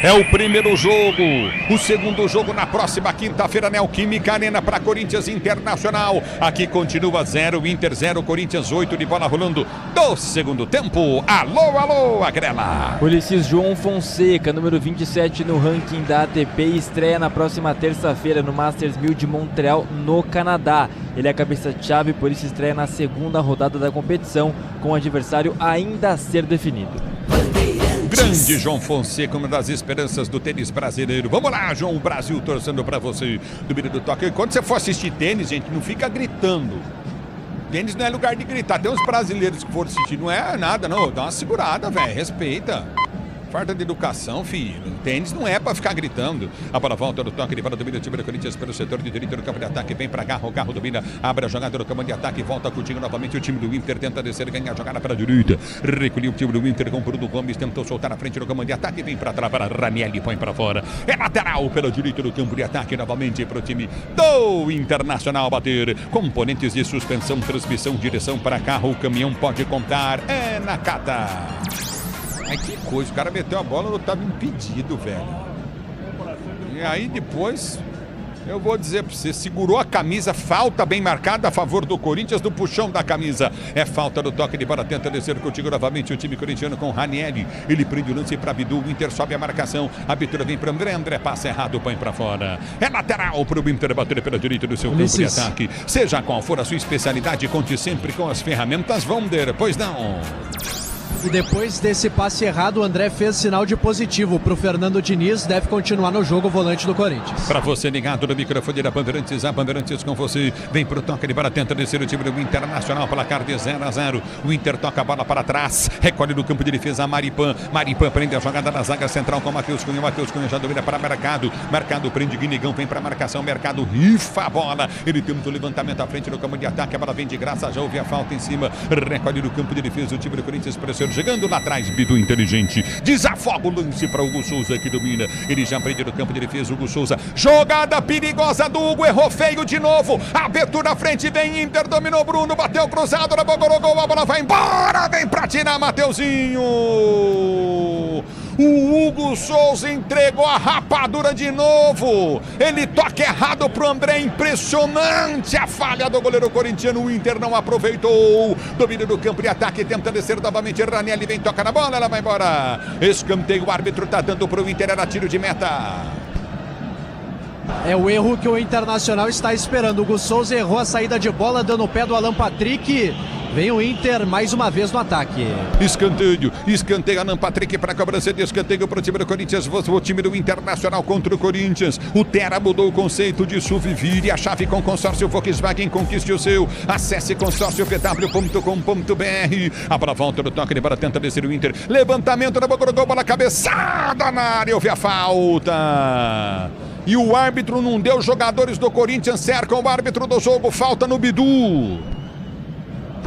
É o primeiro jogo, o segundo jogo na próxima quinta-feira, Neoquímica Arena para Corinthians Internacional. Aqui continua 0, Inter 0, Corinthians 8 de bola rolando do segundo tempo. Alô, alô, Agrela. Ulisses João Fonseca, número 27 no ranking da ATP, estreia na próxima terça-feira no Masters 1000 de Montreal, no Canadá. Ele é a cabeça-chave, por isso estreia na segunda rodada da competição, com o adversário ainda a ser definido. Grande João Fonseca, uma das esperanças do tênis brasileiro. Vamos lá, João, o Brasil torcendo para você. Domínio do toque. Quando você for assistir tênis, gente, não fica gritando. Tênis não é lugar de gritar. Tem uns brasileiros que foram assistir, não é nada, não. Dá uma segurada, velho. Respeita. Falta de educação, filho. Tênis não é pra ficar gritando. A bola volta no toque de bola, domina o time do Corinthians pelo setor de direita do campo de ataque. Vem pra Garro, o Garro domina, abre a jogada no campo de ataque, volta contigo novamente. O time do Inter tenta descer, ganha a jogada para a direita. Recolheu o time do Inter com o Bruno Gomes, tentou soltar na frente do campo de ataque. Vem pra travar a Ranieri, põe pra fora. É lateral pela direita do campo de ataque, novamente pro time do Internacional bater. Componentes de suspensão, transmissão, direção para carro. O caminhão pode contar. É Nakata. Ai, que coisa, o cara meteu a bola, não estava impedido, velho. E aí depois, eu vou dizer pra você, segurou a camisa, falta bem marcada a favor do Corinthians, do puxão da camisa. É falta do toque de bola, tenta descer contigo novamente o time corintiano com Ranieri. Ele prende o lance para Bidu, o Inter sobe a marcação. A abertura vem para André, André passa errado, põe para fora. É lateral para o Inter bater pela direita do seu campo de ataque. Seja qual for a sua especialidade, conte sempre com as ferramentas Wonder, pois não. E depois desse passe errado, o André fez sinal de positivo para o Fernando Diniz, deve continuar no jogo o volante do Corinthians. Para você ligado no microfone da Bandeirantes, a Bandeirantes com você, vem pro toque de bola, tenta descer o time do Internacional, placar de 0-0. O Inter toca a bola para trás, recolhe no campo de defesa a Maripan. Maripan prende a jogada na zaga central com o Matheus Cunha. Matheus Cunha já domina para Mercado. Mercado prende Guinegão, vem para marcação. Mercado rifa a bola. Ele tem o levantamento à frente no campo de ataque. A bola vem de graça, já houve a falta em cima. Recolhe no campo de defesa o time do Corinthians, pressiona. Chegando lá atrás, Bidu inteligente, desafoga o lance para o Hugo Souza que domina, ele já prende no campo de defesa, Hugo Souza, jogada perigosa do Hugo, errou feio de novo, abertura à frente, vem Inter, dominou Bruno, bateu cruzado, na bola, a bola vai embora, vem pra tirar Mateuzinho. O Hugo Souza entregou a rapadura de novo. Ele toca errado pro André. Impressionante a falha do goleiro corintiano. O Inter não aproveitou. Domínio do campo de ataque. Tenta descer novamente. Ranieri vem, toca na bola. Ela vai embora. Escanteio. O árbitro tá dando pro Inter. Era tiro de meta. É o erro que o Internacional está esperando. O Hugo Souza errou a saída de bola, dando o pé do Alan Patrick. Vem o Inter mais uma vez no ataque. Escanteio Alan Patrick para a cobrança de escanteio para o time do Corinthians. O time do Internacional contra o Corinthians. O Tera mudou o conceito de SUV. Vire a chave com consórcio Volkswagen. Conquiste o seu. Acesse consórciovw.com.br. A bola volta no toque de bola. Tenta descer o Inter. Levantamento na boca do gol. Bola cabeçada na área. Houve a falta. E o árbitro não deu. Jogadores do Corinthians cercam o árbitro do jogo. Falta no Bidu.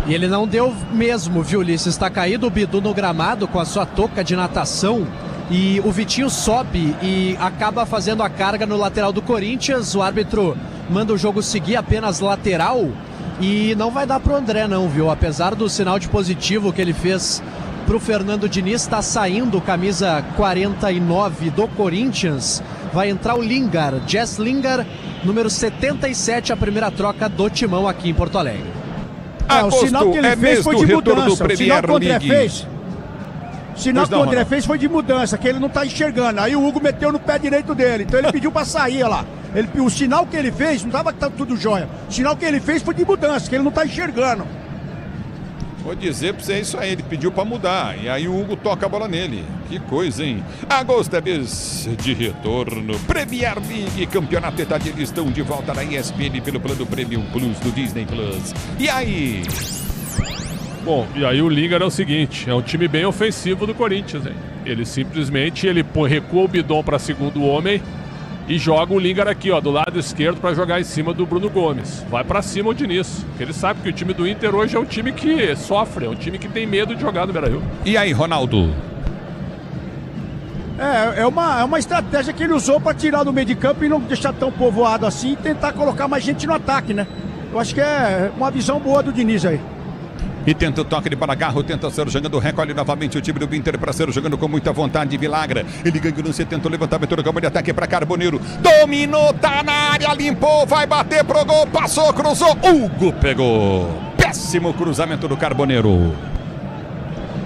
E ele não deu mesmo, viu, Ulisses? Está caído o Bidu no gramado com a sua touca de natação. E o Vitinho sobe e acaba fazendo a carga no lateral do Corinthians. O árbitro manda o jogo seguir apenas lateral. E não vai dar pro André não, viu? Apesar do sinal de positivo que ele fez pro Fernando Diniz, está saindo camisa 49 do Corinthians. vai entrar o Lingard, Jess Lingard, número 77, a primeira troca do Timão aqui em Porto Alegre. O sinal que ele fez foi de mudança. O sinal que o André fez... O sinal que o André fez foi de mudança, que ele não tá enxergando. Aí o Hugo meteu no pé direito dele, então ele pediu pra sair lá. O sinal que ele fez, não tava tudo jóia. O sinal que ele fez foi de mudança, que ele não tá enxergando. Vou dizer pra você isso aí, ele pediu pra mudar. E aí o Hugo toca a bola nele. Que coisa, hein? Agosto é mês de retorno. Premier League, campeonato etade, eles estão de volta na ESPN pelo plano Premium Plus do Disney Plus. E aí? Bom, e aí o Lingard é o seguinte, é um time bem ofensivo do Corinthians, hein? Ele simplesmente recua o Bidon para segundo homem e joga o Lingard aqui, ó, do lado esquerdo para jogar em cima do Bruno Gomes. Vai para cima o Diniz, porque ele sabe que o time do Inter hoje é um time que sofre, é um time que tem medo de jogar no Beira-Rio. E aí, Ronaldo? É uma estratégia que ele usou para tirar do meio de campo e não deixar tão povoado assim e tentar colocar mais gente no ataque, né? Eu acho que é uma visão boa do Diniz aí. E tenta o toque de bola, Garro tenta ser jogando, recolhe novamente o time do Inter para ser jogando com muita vontade, Vilagra. Ele ganha no 70, o levantamento do campo de ataque para Carboneiro. Dominou, tá na área, limpou, vai bater pro gol, passou, cruzou, Hugo pegou. Péssimo cruzamento do Carboneiro.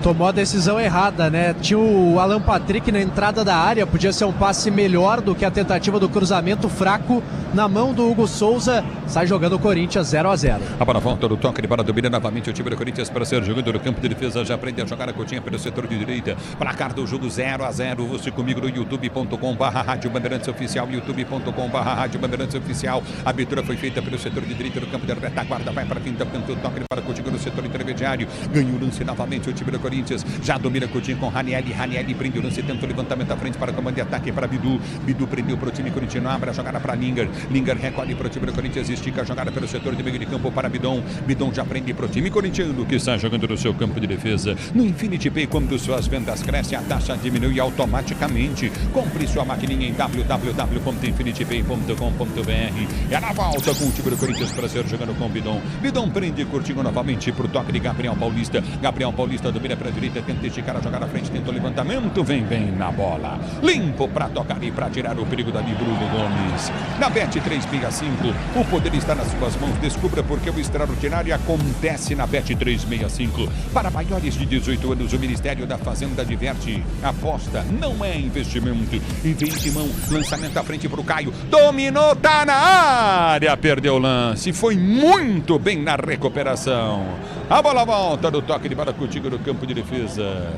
Tomou a decisão errada, né? Tinha o Alan Patrick na entrada da área, podia ser um passe melhor do que a tentativa do cruzamento fraco na mão do Hugo Souza. Sai jogando o Corinthians 0-0. A bola volta do toque de bola, domina novamente o time do Corinthians para ser jogando no campo de defesa. Já aprende a jogar a cotinha pelo setor de direita. Placar do jogo 0-0. Você comigo no youtube.com/Rádio Bandeirantes Oficial, youtube.com/Rádio Bandeirantes Oficial. A abertura foi feita pelo setor de direita do campo de retaguarda. Vai para a quinta, canto, toque para Coutinho no setor intermediário. Ganhou o lance novamente o time do Corinthians. Já domina Coutinho com Ranieri. Ranieri prende o lance, tenta o levantamento à frente para o comando de ataque para Bidu. Bidu prendeu para o time corintiano. Abre a jogada para Lingard. Lingard recolhe para o time do Corinthians. Estica a jogada pelo setor de meio de campo para Bidon. Bidon já prende para o time corintiano que está jogando no seu campo de defesa. No Infinity Pay, quando suas vendas crescem, a taxa diminui automaticamente. Compre sua maquininha em www.infinitypay.com.br. É na volta com o time do Corinthians para ser jogando com Bidon. Bidon prende Coutinho novamente para o toque de Gabriel Paulista. Gabriel Paulista domina para a direita, tenta esticar a jogada à frente, tenta o levantamento, vem bem na bola. Limpo para tocar e para tirar o perigo dali, Bruno Gomes. Na Bet365, o poder está nas suas mãos. Descubra porque o extraordinário acontece na Bet365. Para maiores de 18 anos, o Ministério da Fazenda adverte: aposta não é investimento. E vem de mão, lançamento à frente para o Caio. Dominou, tá na área, perdeu o lance. Foi muito bem na recuperação. A bola volta do toque de bola contigo no campo de defesa.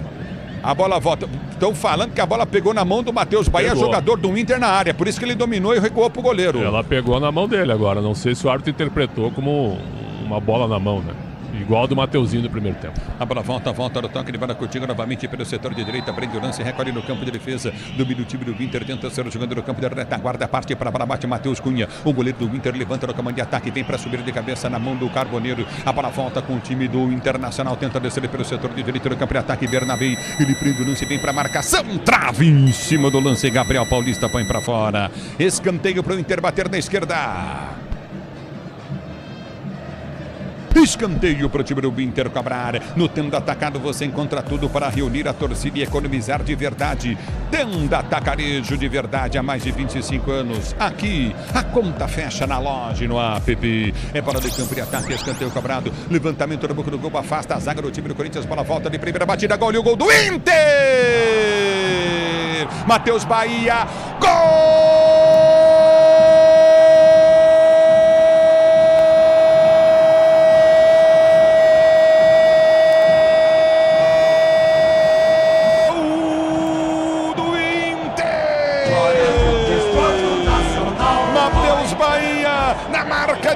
A bola volta. Estão falando que a bola pegou na mão do Matheus Bahia, jogador do Inter na área. Por isso que ele dominou e recuou pro goleiro. Ela pegou na mão dele agora. Não sei se o árbitro interpretou como uma bola na mão, né? Igual do Mateuzinho no primeiro tempo. A bola volta no toque de bola contigo novamente pelo setor de direita. Prende o lance, recolhe no campo de defesa. Domina o time do Inter, tenta ser jogando no campo de retaguarda. Parte para baixo, bate Matheus Cunha. O goleiro do Inter levanta no comando de ataque. Vem para subir de cabeça na mão do Carboneiro. A bola volta com o time do Internacional. Tenta descer pelo setor de direita no campo de ataque. Bernabé. Ele prende o lance, vem para marcação. Trave em cima do lance. Gabriel Paulista põe para fora. Escanteio para o Inter bater na esquerda. Escanteio para o time do Inter cobrar. No Tenda Atacado você encontra tudo para reunir a torcida e economizar de verdade. Tenda Atacarejo de verdade há mais de 25 anos. Aqui a conta fecha na loja e no app. É bola de campo de ataque, escanteio cobrado. Levantamento no boca do gol, afasta a zaga do time do Corinthians. Bola volta de primeira batida, gol e o gol do Inter. Matheus Bahia, gol!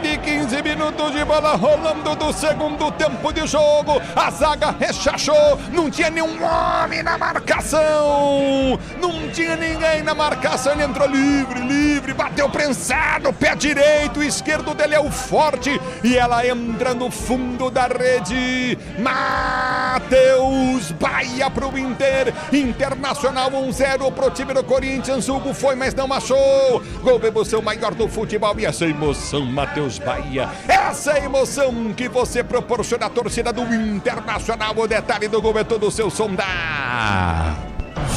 De 15 minutos de bola rolando do segundo tempo de jogo. A zaga rechachou. Não tinha nenhum homem na marcação. Não tinha ninguém na marcação. Ele entrou livre. Bateu prensado. Pé direito. O esquerdo dele é o forte. E ela entra no fundo da rede. Matheus Bahia pro Inter. Internacional 1-0 pro time do Corinthians. Hugo foi, mas não achou. Gol, emoção maior do futebol. E essa emoção, Matheus Bahia, essa emoção que você proporciona à torcida do Internacional. O detalhe do gol é todo o seu som da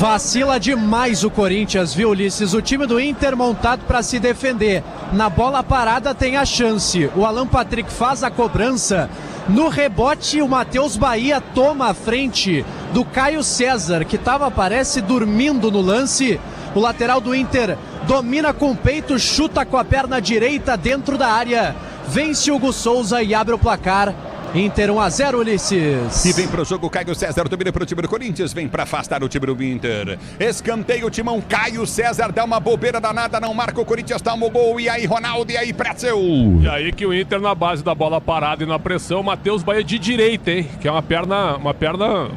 Vacila demais o Corinthians, viu, Ulisses? O time do Inter montado para se defender. Na bola parada tem a chance. O Alan Patrick faz a cobrança. No rebote, o Matheus Bahia toma a frente do Caio César, que estava, parece, dormindo no lance. O lateral do Inter domina com o peito, chuta com a perna direita dentro da área. Vence Hugo Souza e abre o placar. Inter 1-0, Ulisses. E vem pro jogo Caio César, domina pro time do Corinthians, vem pra afastar o time do Inter. Escanteio o timão, Caio César dá uma bobeira danada, não marca o Corinthians, toma o gol. E aí, Ronaldo, e aí, Pretzel. E aí que o Inter na base da bola parada e na pressão, Matheus Bahia de direita, hein? Que é uma perna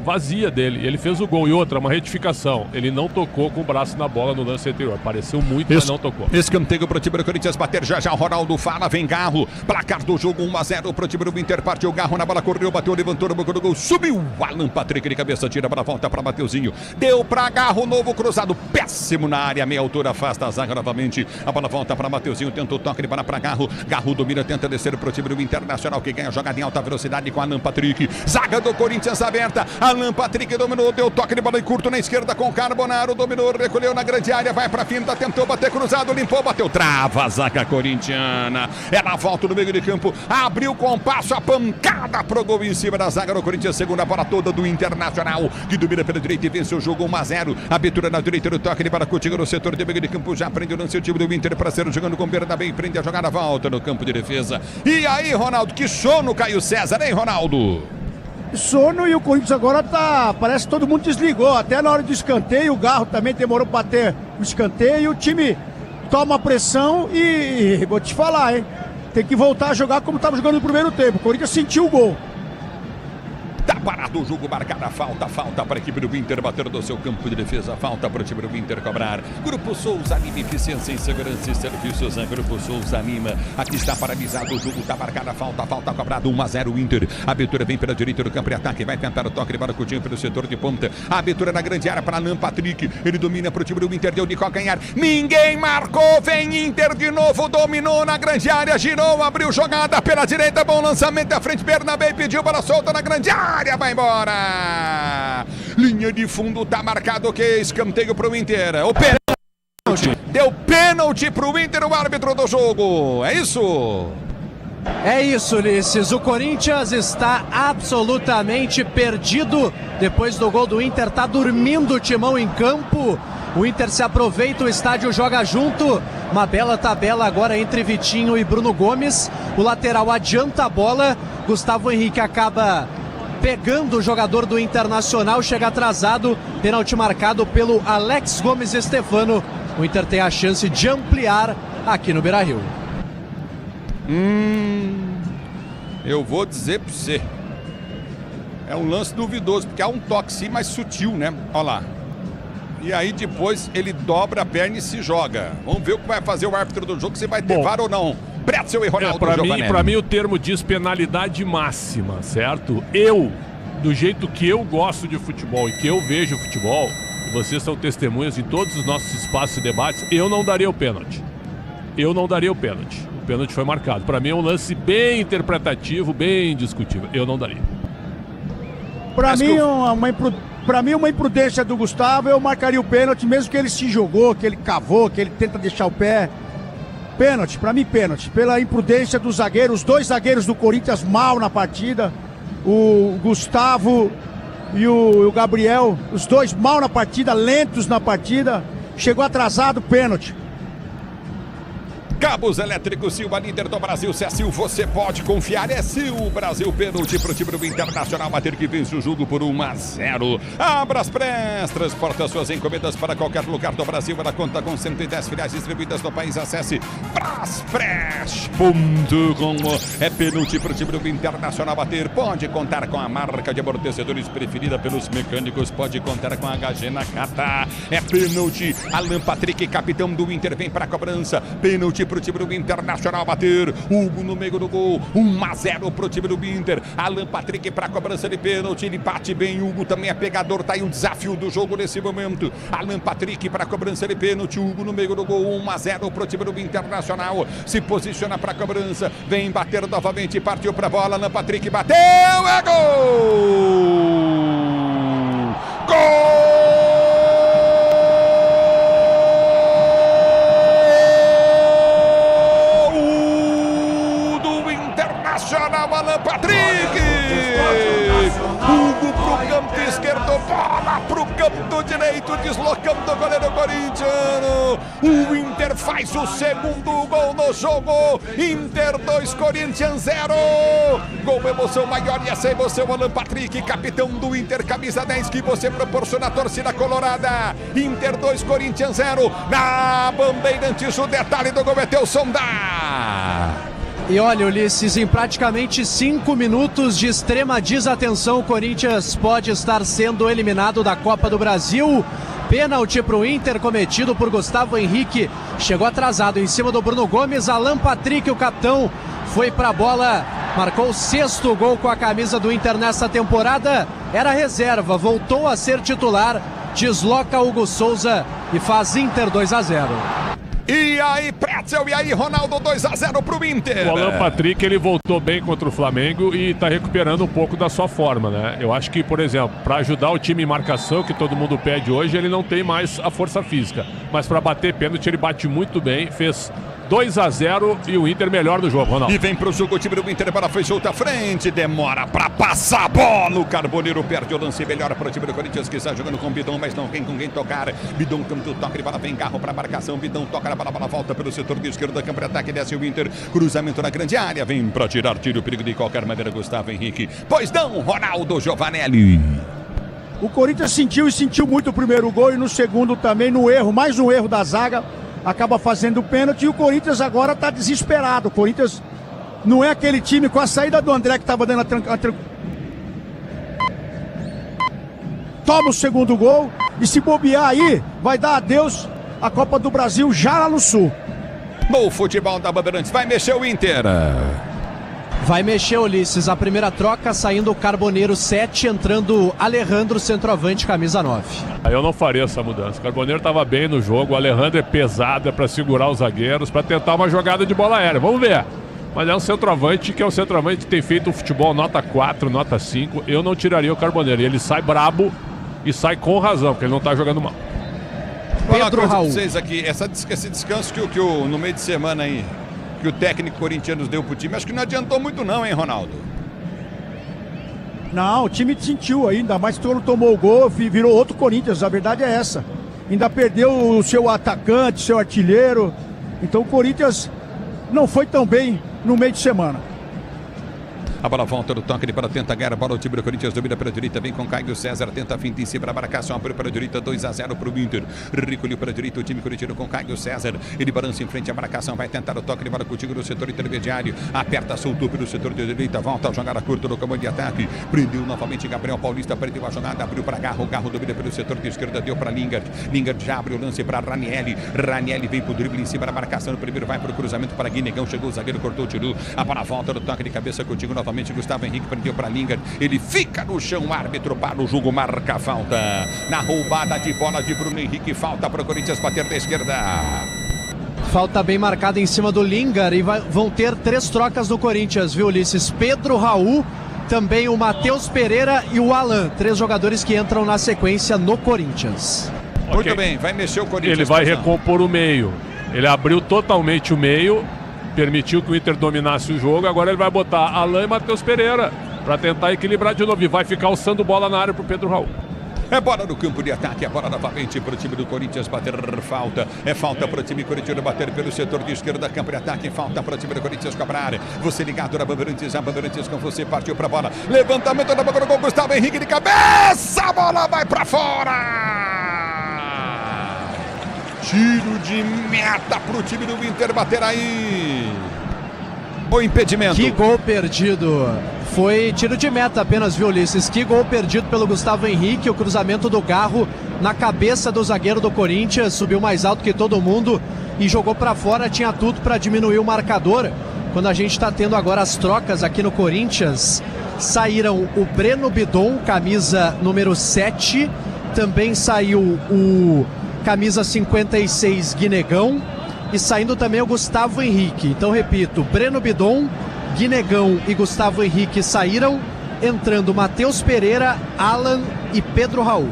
vazia dele. E ele fez o gol. E outra, uma retificação. Ele não tocou com o braço na bola no lance anterior. Apareceu muito, mas não tocou. Escanteio pro time do Corinthians bater já. O Ronaldo fala, vem Garro. Placar do jogo 1-0 pro time do Inter, partiu Garro. Na bola, correu, bateu, levantou no boca do gol, subiu. Alan Patrick de cabeça, tira para a volta para Mateuzinho. Deu para Garro, novo cruzado, péssimo na área, meia altura, afasta a zaga novamente. A bola volta para Mateuzinho, tenta o toque, ele para Garro. Garro domina, tenta descer para o time do Internacional, que ganha jogada em alta velocidade com Alan Patrick. Zaga do Corinthians aberta. Alan Patrick dominou, deu toque de bola em curto na esquerda com Carbonaro, dominou, recolheu na grande área, vai para a finta, tentou bater cruzado, limpou, bateu, trava a zaga corintiana. Ela volta no meio de campo, abriu com o passo, a pancada pro gol em cima da zaga do Corinthians, segunda bola toda do Internacional, que domina pela direita e vence o jogo 1-0. Abertura na direita do toque, ele para Coutinho no setor de meio de campo, já prende o lance o time do Inter, parceiro jogando com perna bem, prende a jogada, volta no campo de defesa. E aí, Ronaldo, que sono Caio César, hein, Ronaldo? Sono, e o Corinthians agora parece que todo mundo desligou, até na hora do escanteio, o Garro também demorou para bater o escanteio, o time toma pressão e vou te falar, hein, tem que voltar a jogar como estava jogando no primeiro tempo. O Corinthians sentiu o gol. Tá parado o jogo, marcada falta para a equipe do Inter, bater do seu campo de defesa, falta para o time do Inter cobrar. Grupo Souza Anima, eficiência em segurança e serviços, Grupo Souza Anima, aqui está paralisado o jogo, tá marcada falta cobrado, 1-0 Inter. A abertura vem pela direita do campo de ataque, vai tentar o toque para o Coutinho pelo setor de ponta. A abertura na grande área para Alan Patrick, ele domina para o time do Inter, deu de calcanhar, ninguém marcou, vem Inter de novo, dominou na grande área, girou, abriu jogada pela direita, bom lançamento à frente, Bernabé pediu bola solta na grande área. Vai embora. Linha de fundo, tá marcado que escanteio pro Inter. O pênalti. Deu pênalti pro Inter, o árbitro do jogo. É isso? É isso, Ulisses. O Corinthians está absolutamente perdido. Depois do gol do Inter, tá dormindo o timão em campo. O Inter se aproveita, o estádio joga junto. Uma bela tabela agora entre Vitinho e Bruno Gomes. O lateral adianta a bola. Gustavo Henrique acaba pegando o jogador do Internacional, chega atrasado, pênalti marcado pelo Alex Gomes Estefano. O Inter tem a chance de ampliar aqui no Beira-Rio. Eu vou dizer pra você, é um lance duvidoso, porque há um toque sim, mais sutil, né? Olha lá. E aí depois ele dobra a perna e se joga. Vamos ver o que vai fazer o árbitro do jogo, se vai ter VAR ou não. Pretzel e Ronaldo. Pra mim o termo diz penalidade máxima, certo? Eu, do jeito que eu gosto de futebol e que eu vejo futebol, e vocês são testemunhas em todos os nossos espaços e debates, eu não daria o pênalti. O pênalti foi marcado. Pra mim é um lance bem interpretativo, bem discutível. Eu não daria. Pra mim, uma imprudência do Gustavo, eu marcaria o pênalti, mesmo que ele se jogou, que ele cavou, que ele tenta deixar o pé. Pênalti, pra mim pênalti, pela imprudência dos zagueiros, os dois zagueiros do Corinthians mal na partida, o Gustavo e o Gabriel, os dois mal na partida, lentos na partida, chegou atrasado, pênalti. Cabos Elétricos Silva, líder do Brasil. Se é Sil, você pode confiar. É Sil, Brasil, pênalti pro time do Internacional bater, que vence o jogo por 1-0. Abra as Press, transporta suas encomendas para qualquer lugar do Brasil. Ela conta com 110 filiais distribuídas no país. Acesse braspress.com. É pênalti pro time do Internacional bater. Pode contar com a marca de amortecedores preferida pelos mecânicos. Pode contar com a HG Nakata. É pênalti. Alan Patrick, capitão do Inter, vem para a cobrança. Pênalti pro time do Internacional bater. Hugo no meio do gol. 1-0 pro time do Inter. Alan Patrick pra cobrança de pênalti. Ele bate bem. Hugo também é pegador. Tá aí o desafio do jogo nesse momento. Alan Patrick pra cobrança de pênalti. Hugo no meio do gol. 1-0 pro time do Internacional. Se posiciona pra cobrança. Vem bater novamente. Partiu pra bola. Alan Patrick bateu. É gol! Gol! canto direito, deslocando o goleiro corintiano. O Inter faz o segundo gol no jogo. Inter 2, Corinthians 0. Gol, emoção maior, e essa emoção, Alan Patrick, capitão do Inter, camisa 10, que você proporciona a torcida colorada. Inter 2, Corinthians 0. Na Bandeirantes, o detalhe do gol é teu, Sondá. E olha, Ulisses, em praticamente 5 minutos de extrema desatenção, o Corinthians pode estar sendo eliminado da Copa do Brasil. Pênalti para o Inter cometido por Gustavo Henrique. Chegou atrasado em cima do Bruno Gomes. Alan Patrick, o capitão, foi para a bola. Marcou o 6º gol com a camisa do Inter nessa temporada. Era reserva, voltou a ser titular. Desloca Hugo Souza e faz Inter 2-0. E aí, Pretzel, e aí, Ronaldo, 2-0 pro Inter. O Alan Patrick, ele voltou bem contra o Flamengo e tá recuperando um pouco da sua forma, né? Eu acho que, por exemplo, para ajudar o time em marcação, que todo mundo pede hoje, ele não tem mais a força física. Mas para bater pênalti, ele bate muito bem, fez 2-0 e o Inter melhor do jogo, Ronaldo. E vem pro jogo o time do Inter, para foi solta à frente, demora pra passar a bola. O Carboneiro perde o lance, melhor para o time do Corinthians, que está jogando com o Bidon, mas não tem com quem tocar. Bidon canto, toca de bola, vem carro pra marcação. Bidon toca na bola, volta pelo setor de esquerda, campo de ataque, desce o Inter, cruzamento na grande área, vem pra tirar tiro, perigo de qualquer maneira, Gustavo Henrique. Pois não, Ronaldo Giovanelli. O Corinthians sentiu muito o primeiro gol e no segundo também, no erro, mais um erro da zaga. Acaba fazendo o pênalti e o Corinthians agora está desesperado. O Corinthians não é aquele time com a saída do André que estava dando Toma o segundo gol e se bobear aí, vai dar adeus à Copa do Brasil já lá no Sul. No futebol da Bandeirantes, vai mexer o Inter. Vai mexer, Ulisses. A primeira troca, saindo o Carboneiro 7, entrando Alejandro, centroavante, camisa 9. Eu não faria essa mudança. O Carboneiro estava bem no jogo, o Alejandro é pesado, é para segurar os zagueiros, para tentar uma jogada de bola aérea. Vamos ver. Mas é um centroavante que tem feito um futebol nota 4, nota 5. Eu não tiraria o Carboneiro. Ele sai brabo e sai com razão, porque ele não está jogando mal. Pedro Raul. Vocês aqui, esse descanso que no meio de semana aí, que o técnico corintiano deu pro time, acho que não adiantou muito não, hein, Ronaldo? Não, o time sentiu ainda, mais que quando tomou o gol, virou outro Corinthians, a verdade é essa. Ainda perdeu o seu atacante, seu artilheiro, então o Corinthians não foi tão bem no meio de semana. A bola volta do toque para tenta ganhar a bola, o time do Corinthians domina pela direita, vem com Caio César, tenta a finta em cima da marcação, abriu para a direita, 2-0 para o Inter, recolheu para a direita o time corintiano com Caio César, ele balança em frente à marcação, vai tentar o toque de bola contigo no setor intermediário, aperta, soltou pelo setor de direita, volta a jogar a curta no comando de ataque, prendeu novamente Gabriel Paulista, perdeu a jogada, abriu para Garro, Garro domina pelo setor de esquerda, deu para Lingard, Lingard já abre o lance para Ranieri, Ranieri vem para o drible em cima da marcação, no primeiro vai para o cruzamento para Guinegão, chegou o zagueiro, cortou, tirou, a bola volta do toque de cabeça contigo novamente, Gustavo Henrique prendeu para Lingard, ele fica no chão, árbitro para o jogo, marca a falta. Na roubada de bola de Bruno Henrique, falta para o Corinthians bater da esquerda. Falta bem marcada em cima do Lingard e vão ter 3 trocas no Corinthians, viu, Ulisses? Pedro Raul, também o Matheus Pereira e o Alan, 3 jogadores que entram na sequência no Corinthians. Muito bem, vai mexer o Corinthians. Ele vai recompor o meio, ele abriu totalmente o meio, permitiu que o Inter dominasse o jogo, agora ele vai botar Alan e Matheus Pereira para tentar equilibrar de novo e vai ficar alçando bola na área para o Pedro Raul. É bola no campo de ataque, é bola novamente para o time do Corinthians bater falta. É falta para o time corintiano bater pelo setor de esquerda, campo de ataque, falta para o time do Corinthians cobrar. Você ligado na Bandeirantes, a Bandeirantes com você, partiu para a bola. Levantamento da bola do gol, Gustavo Henrique de cabeça, a bola vai para fora. Tiro de meta para o time do Inter bater aí. O impedimento. Que gol perdido. Foi tiro de meta apenas, viu, Ulisses? Que gol perdido pelo Gustavo Henrique. O cruzamento do Garro na cabeça do zagueiro do Corinthians. Subiu mais alto que todo mundo e jogou para fora. Tinha tudo para diminuir o marcador. Quando a gente está tendo agora as trocas aqui no Corinthians, saíram o Breno Bidon, camisa número 7. Também saiu o camisa 56, Guinegão. E saindo também o Gustavo Henrique. Então, repito, Breno Bidon, Guinegão e Gustavo Henrique saíram, entrando Matheus Pereira, Alan e Pedro Raul.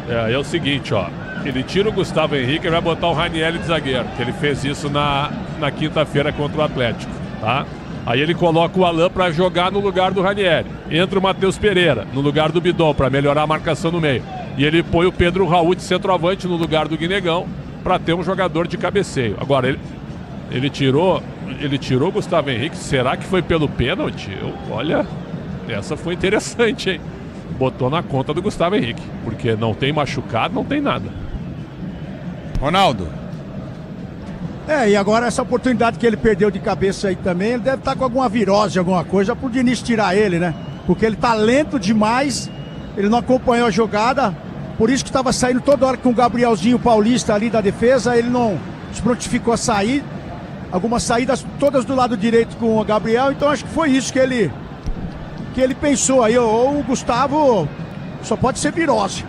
É o seguinte, ó. Ele tira o Gustavo Henrique e vai botar o Ranieri de zagueiro, que ele fez isso na quinta-feira contra o Atlético, tá? Aí ele coloca o Alan para jogar no lugar do Ranieri. Entra o Matheus Pereira no lugar do Bidon para melhorar a marcação no meio. E ele põe o Pedro Raul de centroavante no lugar do Guinegão para ter um jogador de cabeceio. Agora, ele tirou o Gustavo Henrique. Será que foi pelo pênalti? Olha, essa foi interessante, hein? Botou na conta do Gustavo Henrique, porque não tem machucado, não tem nada. Ronaldo. E agora essa oportunidade que ele perdeu de cabeça aí também, ele deve estar com alguma virose, alguma coisa, pro Diniz tirar ele, né? Porque ele tá lento demais, ele não acompanhou a jogada, por isso que estava saindo toda hora com o Gabrielzinho Paulista ali da defesa, ele não se prontificou a sair, algumas saídas todas do lado direito com o Gabriel, então acho que foi isso que ele pensou aí, ou o Gustavo só pode ser virose.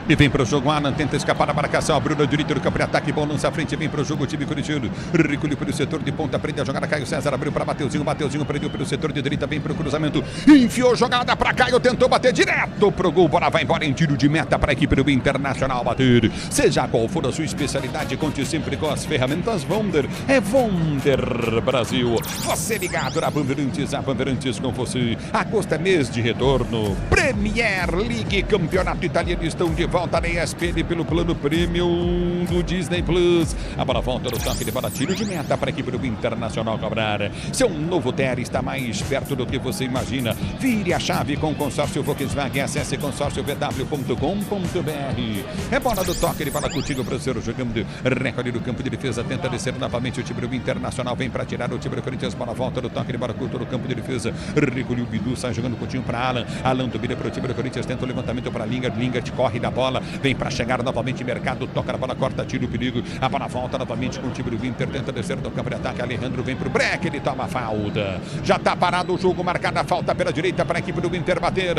E vem pro jogo, Alan tenta escapar da marcação, abriu na direita do campo de ataque, bom lança à frente, vem pro jogo o time corintiano, recolheu pelo setor de ponta, prende a jogada, Caio César abriu para Mateuzinho prendeu pelo setor de direita, vem pro cruzamento, enfiou jogada para Caio, tentou bater direto pro gol, bola vai embora em tiro de meta para a equipe do Internacional bater. Seja qual for a sua especialidade, conte sempre com as ferramentas Wonder, é Wonder Brasil. Você ligado na Bandeirantes, a Bandeirantes com você. Agosto é mês de retorno, Premier League, campeonato italiano estão de volta na ESPN pelo plano premium do Disney Plus. A bola volta no toque de bola, tiro de meta para a equipe do Internacional cobrar. Seu novo TR está mais perto do que você imagina. Vire a chave com o consórcio Volkswagen. Acesse consórciovw.com.br. É bola do toque de bola contigo para o seu jogando. Recorde do campo de defesa, tenta descer novamente o time do Internacional. Vem para tirar o time do Corinthians. Bola volta no toque de bola curto no campo de defesa. Recolheu o Bidu, sai jogando curtinho para Alan. Alan domina para o time do Corinthians, tenta o levantamento para Lingard. Lingard corre da bola. Vem para chegar novamente Mercado, toca na bola, corta, tira o perigo, a bola volta novamente com o time do Inter, tenta descer do campo de ataque, Alejandro vem pro break, ele toma a falta, já tá parado o jogo, marcada a falta pela direita para a equipe do Inter bater.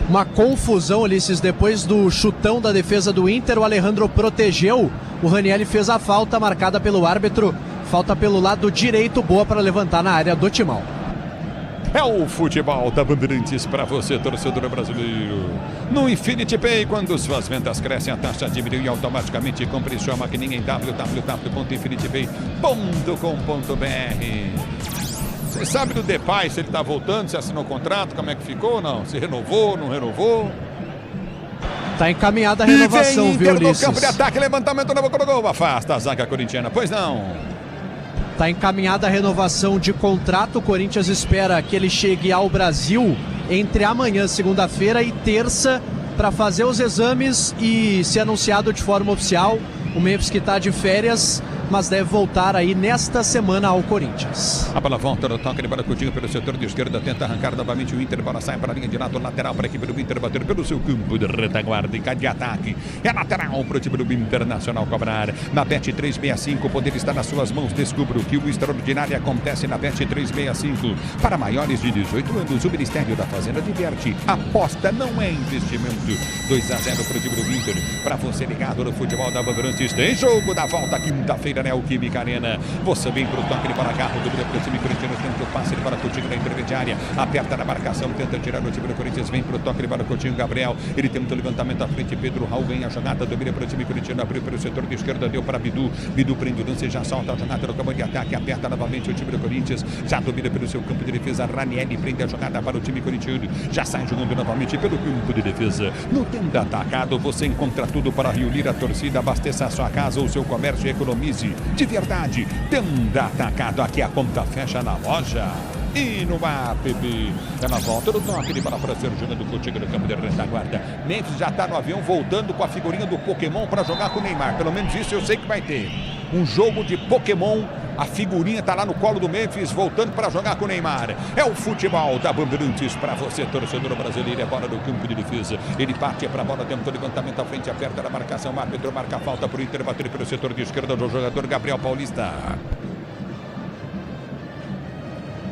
Uma confusão, Ulisses, depois do chutão da defesa do Inter, o Alejandro protegeu, o Ranieri fez a falta marcada pelo árbitro, falta pelo lado direito, boa para levantar na área do Timão. É o futebol da Bandeirantes para você, torcedor brasileiro. No Infinity Pay, quando suas vendas crescem, a taxa diminui automaticamente. Compre sua maquininha em www.infinitypay.com.br. Você sabe do Depay, se ele está voltando, se assinou o contrato, como é que ficou ou não? Se renovou, não renovou? Tá encaminhada a renovação, viu, Ulisses? No campo de ataque, levantamento novo, colocou, afasta a zaga corintiana, pois não? Está encaminhada a renovação de contrato. O Corinthians espera que ele chegue ao Brasil entre amanhã, segunda-feira, e terça para fazer os exames e ser anunciado de forma oficial. O Memphis que está de férias, mas deve voltar aí nesta semana ao Corinthians. A bola volta no toque de bola curtinho pelo setor de esquerda, tenta arrancar novamente o Inter, bola sai para a linha de lado, lateral para a equipe do Inter bater pelo seu campo de retaguarda e de ataque. É lateral para o time do Internacional cobrar. Na Bet365, o poder está nas suas mãos. Descubra o que o extraordinário acontece na Bet365. Para maiores de 18 anos, o Ministério da Fazenda diverte. Aposta não é investimento. 2-0 para o time do Inter. Para você ligado no futebol da Bandeirantes, tem jogo da volta quinta-feira, Neoquímica Arena. Você vem para o toque de bola, carro do time corintiano, tenta o passe de bola Coutinho na intermediária, aperta na marcação, tenta tirar o time do Corinthians, vem para o toque de bola Coutinho, Gabriel, ele tenta o levantamento à frente, Pedro Raul vem a jogada, domina para o time corintiano, abriu pelo setor de esquerda, deu para Bidu, Bidu prende o lance, já solta a jogada no campo de ataque, aperta novamente o time do Corinthians, já domina pelo seu campo de defesa, Ranieri prende a jogada para o time corintiano, já sai jogando novamente pelo campo de defesa. No Tenda Atacado você encontra tudo para reunir a torcida, abasteça a sua casa ou seu comércio e economize de verdade. Tenda Atacado, aqui a conta fecha na loja e no app. É na volta do toque de bola para ser jogando contigo no campo de retaguarda. Memphis já está no avião voltando com a figurinha do Pokémon para jogar com o Neymar. Pelo menos isso eu sei que vai ter. Um jogo de Pokémon. A figurinha está lá no colo do Memphis, voltando para jogar com o Neymar. É o futebol da Bandeirantes para você, torcedor brasileiro. É bola do campo de defesa. Ele parte para a bola, tenta o levantamento à frente, aperta na marcação. O árbitro marca a falta para o Inter bater pelo setor de esquerda do jogador Gabriel Paulista.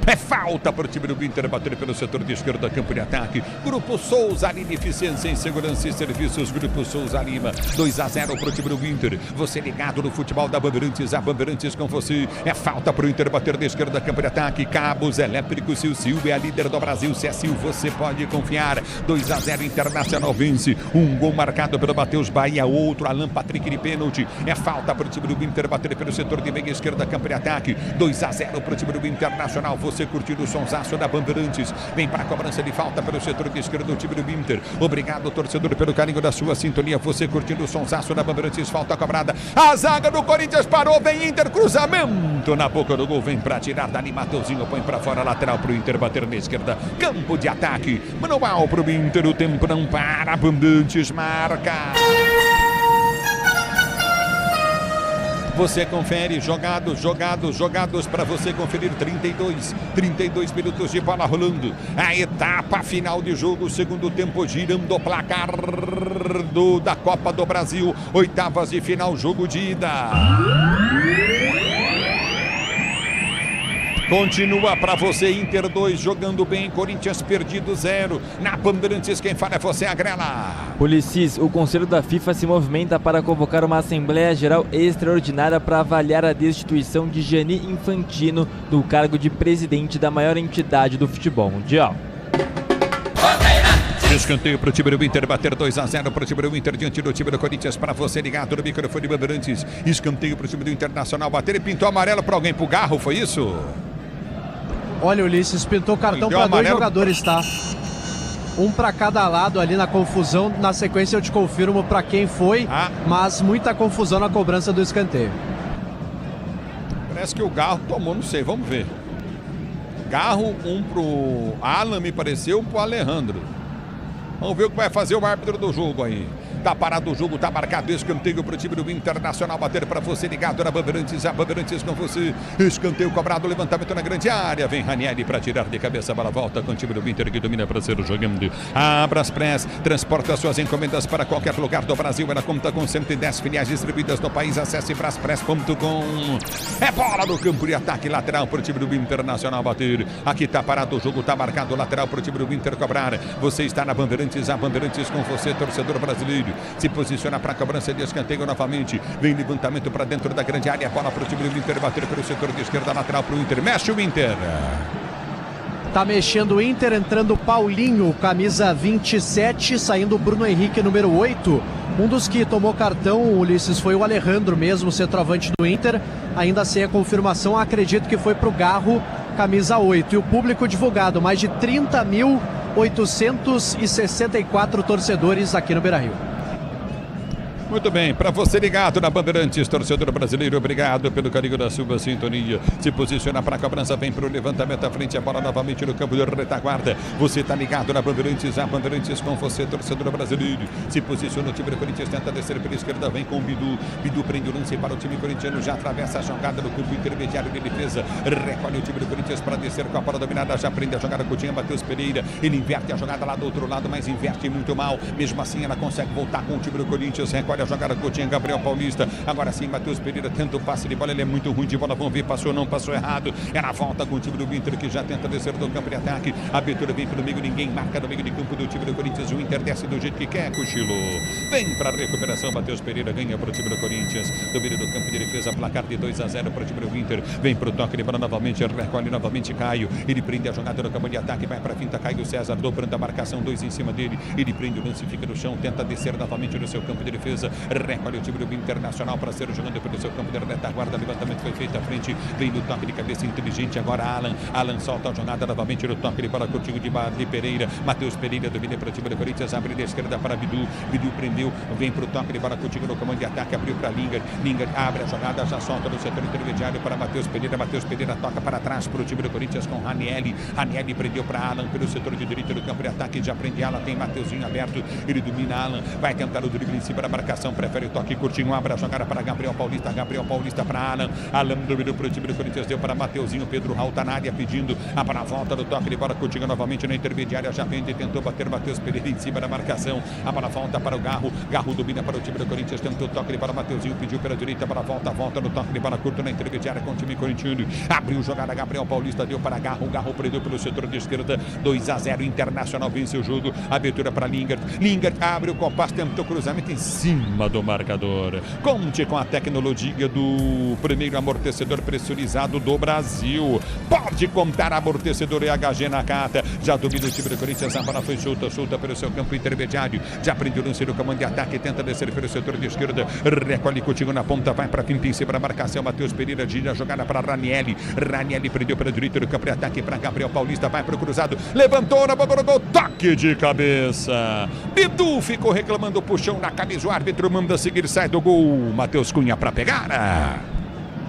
É falta para o time do Inter bater pelo setor de esquerda, campo de ataque. Grupo Souza Lima, eficiência em segurança e serviços. Grupo Souza Lima, 2-0 para o time do Inter. Você ligado no futebol da Bandeirantes, a Bandeirantes com você. É falta para o Inter bater de esquerda, campo de ataque. Cabos elétricos, Sil é a líder do Brasil. Se é Sil, você pode confiar. 2-0 Internacional vence. Um gol marcado pelo Matheus Bahia, outro Alan Patrick de pênalti. É falta para o time do Inter bater pelo setor de meia esquerda, campo de ataque. 2-0 para o time do Internacional. Você você curtindo o sonsaço da Bandeirantes. Vem para a cobrança de falta pelo setor de esquerda do time do Inter. Obrigado, torcedor, pelo carinho da sua sintonia. Você curtindo o sonsaço da Bandeirantes. Falta cobrada. A zaga do Corinthians parou. Vem Inter, cruzamento na boca do gol. Vem para tirar dali. Mateuzinho põe para fora, lateral para o Inter bater na esquerda. Campo de ataque. Manual para o Inter. O tempo não para. Bandeirantes marca. Você confere, jogados para você conferir. 32 minutos de bola rolando. A etapa final de jogo, segundo tempo, girando o placar da Copa do Brasil. Oitavas de final, jogo de ida. Continua para você, Inter 2, jogando bem, Corinthians perdido 0. Na Bandeirantes, quem fala é você, Agrela. Policis, o Conselho da FIFA se movimenta para convocar uma Assembleia Geral Extraordinária para avaliar a destituição de Gianni Infantino do cargo de presidente da maior entidade do futebol mundial. Escanteio para o time do Inter, bater 2-0 para o time do Inter diante do time do Corinthians. Para você ligado no microfone Bandeirantes. Escanteio para o time do Internacional bater e pintou amarelo para alguém, para o Garro, foi isso? Olha, Ulisses, pintou cartão para dois jogadores, tá? Um para cada lado ali na confusão. Na sequência eu te confirmo para quem foi, mas muita confusão na cobrança do escanteio. Parece que o Garro tomou, não sei, vamos ver. Garro, um pro Alan, me pareceu, um pro Alejandro. Vamos ver o que vai fazer o árbitro do jogo aí. Tá parado o jogo, tá marcado escanteio pro time do Internacional bater para você ligado na Bandeirantes. A Bandeirantes com você. Escanteio cobrado, levantamento na grande área. Vem Ranieri para tirar de cabeça, a bola volta com o time do Inter que domina para ser jogando. Abraspress transporta suas encomendas para qualquer lugar do Brasil. Ela conta com 110 filiais distribuídas no país. Acesse braspress.com. É bola no campo de ataque lateral pro time do Internacional bater. Aqui tá parado o jogo, tá marcado lateral pro time do Inter cobrar. Você está na Bandeirantes, a Bandeirantes com você, torcedor brasileiro. Se posiciona para a cobrança de escanteio novamente. Vem levantamento para dentro da grande área. Bola para o time do Inter bater pelo setor de esquerda, lateral para o Inter. Mexe o Inter. Tá mexendo o Inter, entrando o Paulinho, camisa 27, saindo o Bruno Henrique, número 8. Um dos que tomou cartão, Ulisses, foi o Alejandro mesmo, centroavante do Inter. Ainda sem a confirmação, acredito que foi pro Garro, camisa 8. E o público divulgado, mais de 30.864 torcedores aqui no Beira-Rio. Muito bem, para você ligado na Bandeirantes, torcedor brasileiro, obrigado pelo carinho da sua sintonia. Se posiciona para a cobrança, vem para o levantamento à frente, a bola novamente no campo de retaguarda. Você está ligado na Bandeirantes, a Bandeirantes com você, torcedor brasileiro. Se posiciona o time do Corinthians, tenta descer pela esquerda, vem com o Bidu. Bidu prende o lance para o time corintiano, já atravessa a jogada no campo intermediário de defesa. Recolhe o time do Corinthians para descer com a bola dominada, já prende a jogada com o Coutinho, Matheus Pereira. Ele inverte a jogada lá do outro lado, mas inverte muito mal. Mesmo assim, ela consegue voltar com o time do Corinthians, recolhe a jogada Coutinho, Gabriel Paulista, agora sim Matheus Pereira tenta o passe de bola, ele é muito ruim de bola, vamos ver, passou não, passou errado, era a volta com o time do Inter que já tenta descer do campo de ataque, a abertura vem pelo meio, ninguém marca no meio de campo do time do Corinthians, o Inter desce do jeito que quer, Cochilo, vem para a recuperação, Matheus Pereira ganha para o time do Corinthians, domínio do campo de defesa, placar de 2-0 para o time do Inter, vem para o toque de bola novamente, recolhe novamente Caio, ele prende a jogada no campo de ataque, vai para a finta, Caio César, dobrando a marcação, 2 em cima dele, ele prende o lance, fica no chão, tenta descer novamente no seu campo de defesa, recolhe o time do Internacional para ser jogando pelo seu campo de retaguarda, levantamento foi feito à frente, vem no toque de cabeça inteligente, agora Alan solta a jogada novamente no toque de bola, Coutinho de Pereira, Matheus Pereira domina para o time do Corinthians, abre da esquerda para Bidu prendeu, vem para o toque de bola, Coutinho no comando de ataque, abriu para Lingard abre a jogada, já solta no setor intermediário para Matheus Pereira toca para trás para o time do Corinthians com Ranieri prendeu para Alan pelo setor de direita do campo de ataque, já prende Alan, tem Mateuzinho aberto, ele domina Alan, vai tentar o drible em cima da marcação, prefere o toque, Coutinho abre a jogada para Gabriel Paulista para Alan dominou para o time do Corinthians, deu para Mateuzinho, Pedro Raul tá na área pedindo a para a volta do toque de bola, Coutinho novamente na intermediária, já vende, tentou bater Matheus Pereira em cima da marcação, a para a volta para o Garro domina para o time do Corinthians, tentou o toque de bola, Mateuzinho pediu pela direita para a volta no toque de bola curto na intermediária com o time corintiano, abriu jogada, Gabriel Paulista deu para Garro prendeu pelo setor de esquerda, 2-0, Internacional vence o jogo, abertura para Lingard abre o compasso, tentou cruzamento em cima cima do marcador. Conte com a tecnologia do primeiro amortecedor pressurizado do Brasil. Pode contar amortecedor EHG Nakata. Já domina o time do Corinthians, a bola foi solta pelo seu campo intermediário. Já prende o lance do comando de ataque, tenta descer pelo setor de esquerda. Recolhe contigo na ponta, vai para Fim, em cima da marcação. Matheus Pereira gira a jogada para Ranieri. Ranieri prendeu para a direita do campo de ataque para Gabriel Paulista, vai para o cruzado. Levantou na bola do gol, toque de cabeça. Bidu ficou reclamando, puxão na camisa. O árbitro manda seguir, sai do gol. Matheus Cunha para pegar.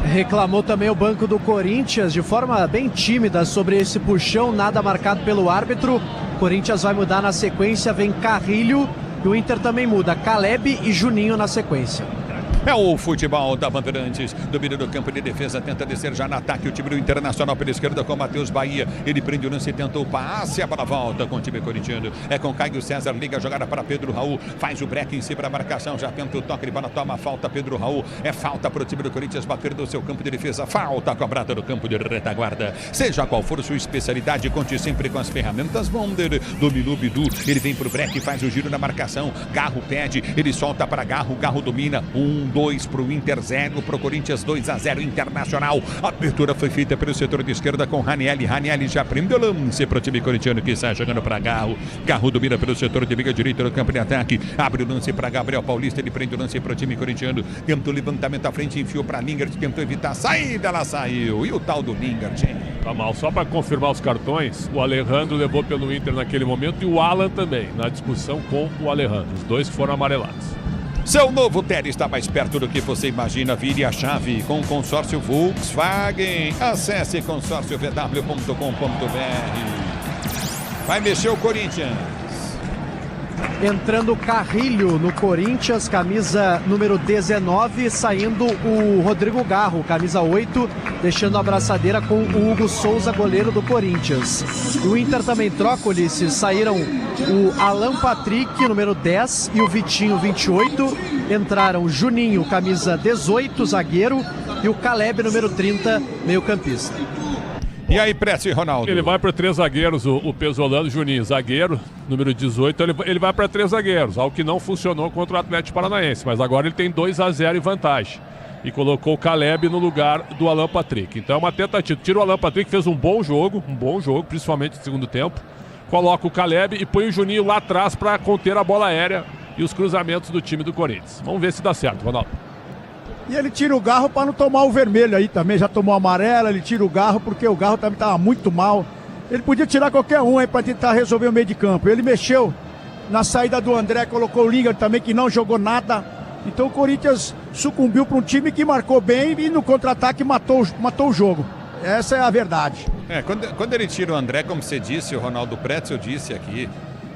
Reclamou também o banco do Corinthians de forma bem tímida sobre esse puxão, nada marcado pelo árbitro. Corinthians vai mudar na sequência, vem Carrilho e o Inter também muda, Caleb e Juninho na sequência. É o futebol da Bandeirantes. Domina do campo de defesa, tenta descer já no ataque. O time do Internacional pela esquerda com o Matheus Bahia. Ele prende o lance e tenta o passe. A bola volta com o time corintiano. É com Caio César, liga a jogada para Pedro Raul. Faz o break em cima da marcação. Já tenta o toque de bola, toma a falta. Pedro Raul. É falta para o time do Corinthians bater do seu campo de defesa. Falta cobrada do campo de retaguarda. Seja qual for sua especialidade, conte sempre com as ferramentas Wonder. Dominou o Bidu. Ele vem pro break, faz o giro na marcação. Garro pede. Ele solta para Garro. Garro domina. 1-2 para o Inter, 0 para o Corinthians, 2-0 Internacional. A abertura foi feita pelo setor de esquerda com Ranieri. Ranieri já prendeu lance para o time corintiano que sai jogando para Garro. Garro domina pelo setor de liga direita do campo de ataque. Abre o lance para Gabriel Paulista. Ele prende o lance para o time corintiano. Tentou levantamento à frente, enfiou para Lingard. Tentou evitar a saída, ela saiu. E o tal do Lingard, hein? Tá mal. Só para confirmar os cartões, o Alejandro levou pelo Inter naquele momento e o Alan também, na discussão com o Alejandro. Os dois que foram amarelados. Seu novo Tele está mais perto do que você imagina. Vire a chave com o consórcio Volkswagen. Acesse consórciovw.com.br. Vai mexer o Corinthians. Entrando Carrilho no Corinthians, camisa número 19, saindo o Rodrigo Garro, camisa 8, deixando a abraçadeira com o Hugo Souza, goleiro do Corinthians. O Inter também troca, Ulisses, saíram o Alan Patrick, número 10, e o Vitinho, 28. Entraram o Juninho, camisa 18, zagueiro, e o Caleb, número 30, meio-campista. E aí, Précio e Ronaldo? Ele vai para 3 zagueiros, o Pesolano, Juninho, zagueiro, número 18, ele vai para 3 zagueiros, algo que não funcionou contra o Atlético Paranaense, mas agora ele tem 2-0 em vantagem. E colocou o Caleb no lugar do Alan Patrick. Então é uma tentativa. Tira o Alan Patrick, fez um bom jogo, principalmente no segundo tempo. Coloca o Caleb e põe o Juninho lá atrás para conter a bola aérea e os cruzamentos do time do Corinthians. Vamos ver se dá certo, Ronaldo. E ele tira o Garro para não tomar o vermelho aí também. Já tomou amarelo, ele tira o Garro porque o Garro também estava muito mal. Ele podia tirar qualquer um aí para tentar resolver o meio de campo. Ele mexeu na saída do André, colocou o Lingard também, que não jogou nada. Então o Corinthians sucumbiu para um time que marcou bem e no contra-ataque matou o jogo. Essa é a verdade. Quando ele tira o André, como você disse, o Ronaldo Pretzel disse aqui,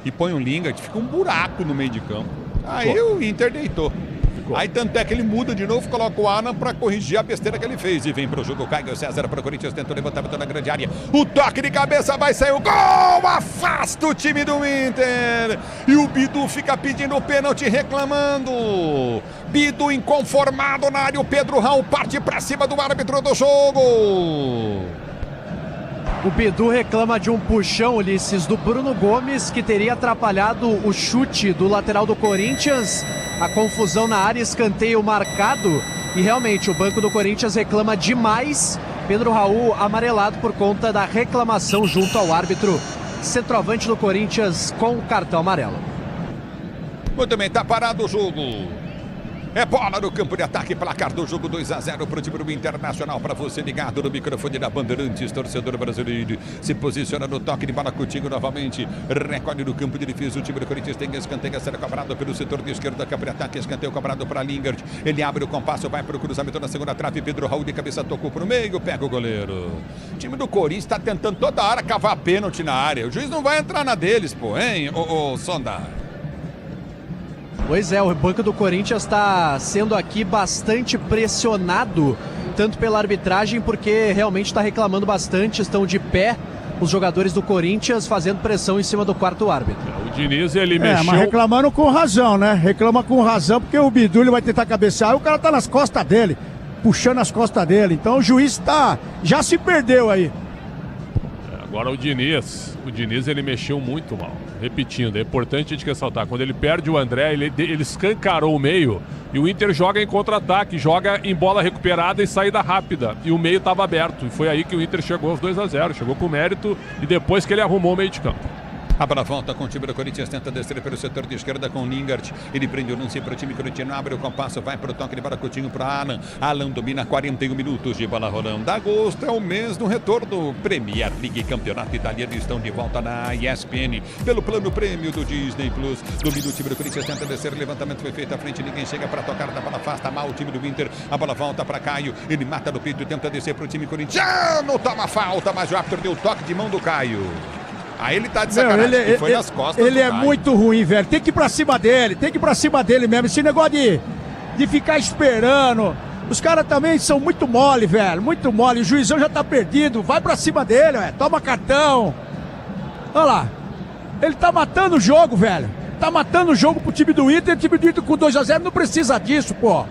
e põe o Lingard, fica um buraco no meio de campo. Aí o Inter deitou. Aí tanto é que ele muda de novo, coloca o Alan para corrigir a besteira que ele fez. E vem pro jogo, Caio César para o Corinthians, tentou levantamento na grande área. O toque de cabeça, vai sair o gol! Afasta o time do Inter! E o Bidu fica pedindo o pênalti, reclamando. Bidu inconformado na área, o Pedro Raul parte para cima do árbitro do jogo. O Bidu reclama de um puxão, Ulisses, do Bruno Gomes, que teria atrapalhado o chute do lateral do Corinthians. A confusão na área, escanteio marcado. E realmente o banco do Corinthians reclama demais. Pedro Raul amarelado por conta da reclamação junto ao árbitro. Centroavante do Corinthians com o cartão amarelo. Muito bem, tá parado o jogo. É bola no campo de ataque, placar do jogo 2-0 para o time do Internacional. Para você ligado no microfone da Bandeirantes, torcedor brasileiro. Se posiciona no toque de bola contigo novamente. Recolhe no campo de defesa. O time do Corinthians tem escanteio a ser cobrado pelo setor de esquerda. Campo de ataque, escanteio cobrado para Lingard. Ele abre o compasso, vai para o cruzamento na segunda trave. Pedro Raul de cabeça tocou para o meio, pega o goleiro. O time do Corinthians está tentando toda hora cavar pênalti na área. O juiz não vai entrar na deles, pô, hein, ô Sonda? Pois é, o banco do Corinthians está sendo aqui bastante pressionado, tanto pela arbitragem, porque realmente está reclamando bastante, estão de pé os jogadores do Corinthians fazendo pressão em cima do quarto árbitro. O Diniz, ele mexeu... mas reclamando com razão, né? Reclama com razão, porque o Bidu ele vai tentar cabecear, e o cara tá nas costas dele, puxando as costas dele, então o juiz já se perdeu aí. Agora o Diniz ele mexeu muito mal. repetindo, é importante a gente ressaltar, quando ele perde o André, ele escancarou o meio e o Inter joga em contra-ataque, joga em bola recuperada e saída rápida, e o meio estava aberto, e foi aí que o Inter chegou aos 2-0, chegou com mérito e depois que ele arrumou o meio de campo. A bola volta com o time do Corinthians, tenta descer pelo setor de esquerda com o Lingard. Ele prende o lance para o time corintiano, abre o compasso, vai para o toque de bola Coutinho para Alan. Alan domina 41 minutos de bola rolando. Agosto é o mês do retorno. Premier League, campeonato italiano, estão de volta na ESPN. Pelo plano prêmio do Disney Plus. Domina o time do Corinthians, tenta descer, levantamento foi feito à frente, ninguém chega para tocar, da bola afasta mal o time do Inter. A bola volta para Caio, ele mata no peito, tenta descer para o time corintiano. Toma falta, mas o árbitro deu toque de mão do Caio. Aí ele tá de sacanagem, que foi nas costas. Ele é muito ruim, velho. Tem que ir pra cima dele, mesmo. Esse negócio de ficar esperando. Os caras também são muito mole, velho. Muito mole. O juizão já tá perdido. Vai pra cima dele, velho. Toma cartão. Olha lá. Ele tá matando o jogo, velho. Tá matando o jogo pro time do Inter. O time do Inter com 2-0 não precisa disso, pô.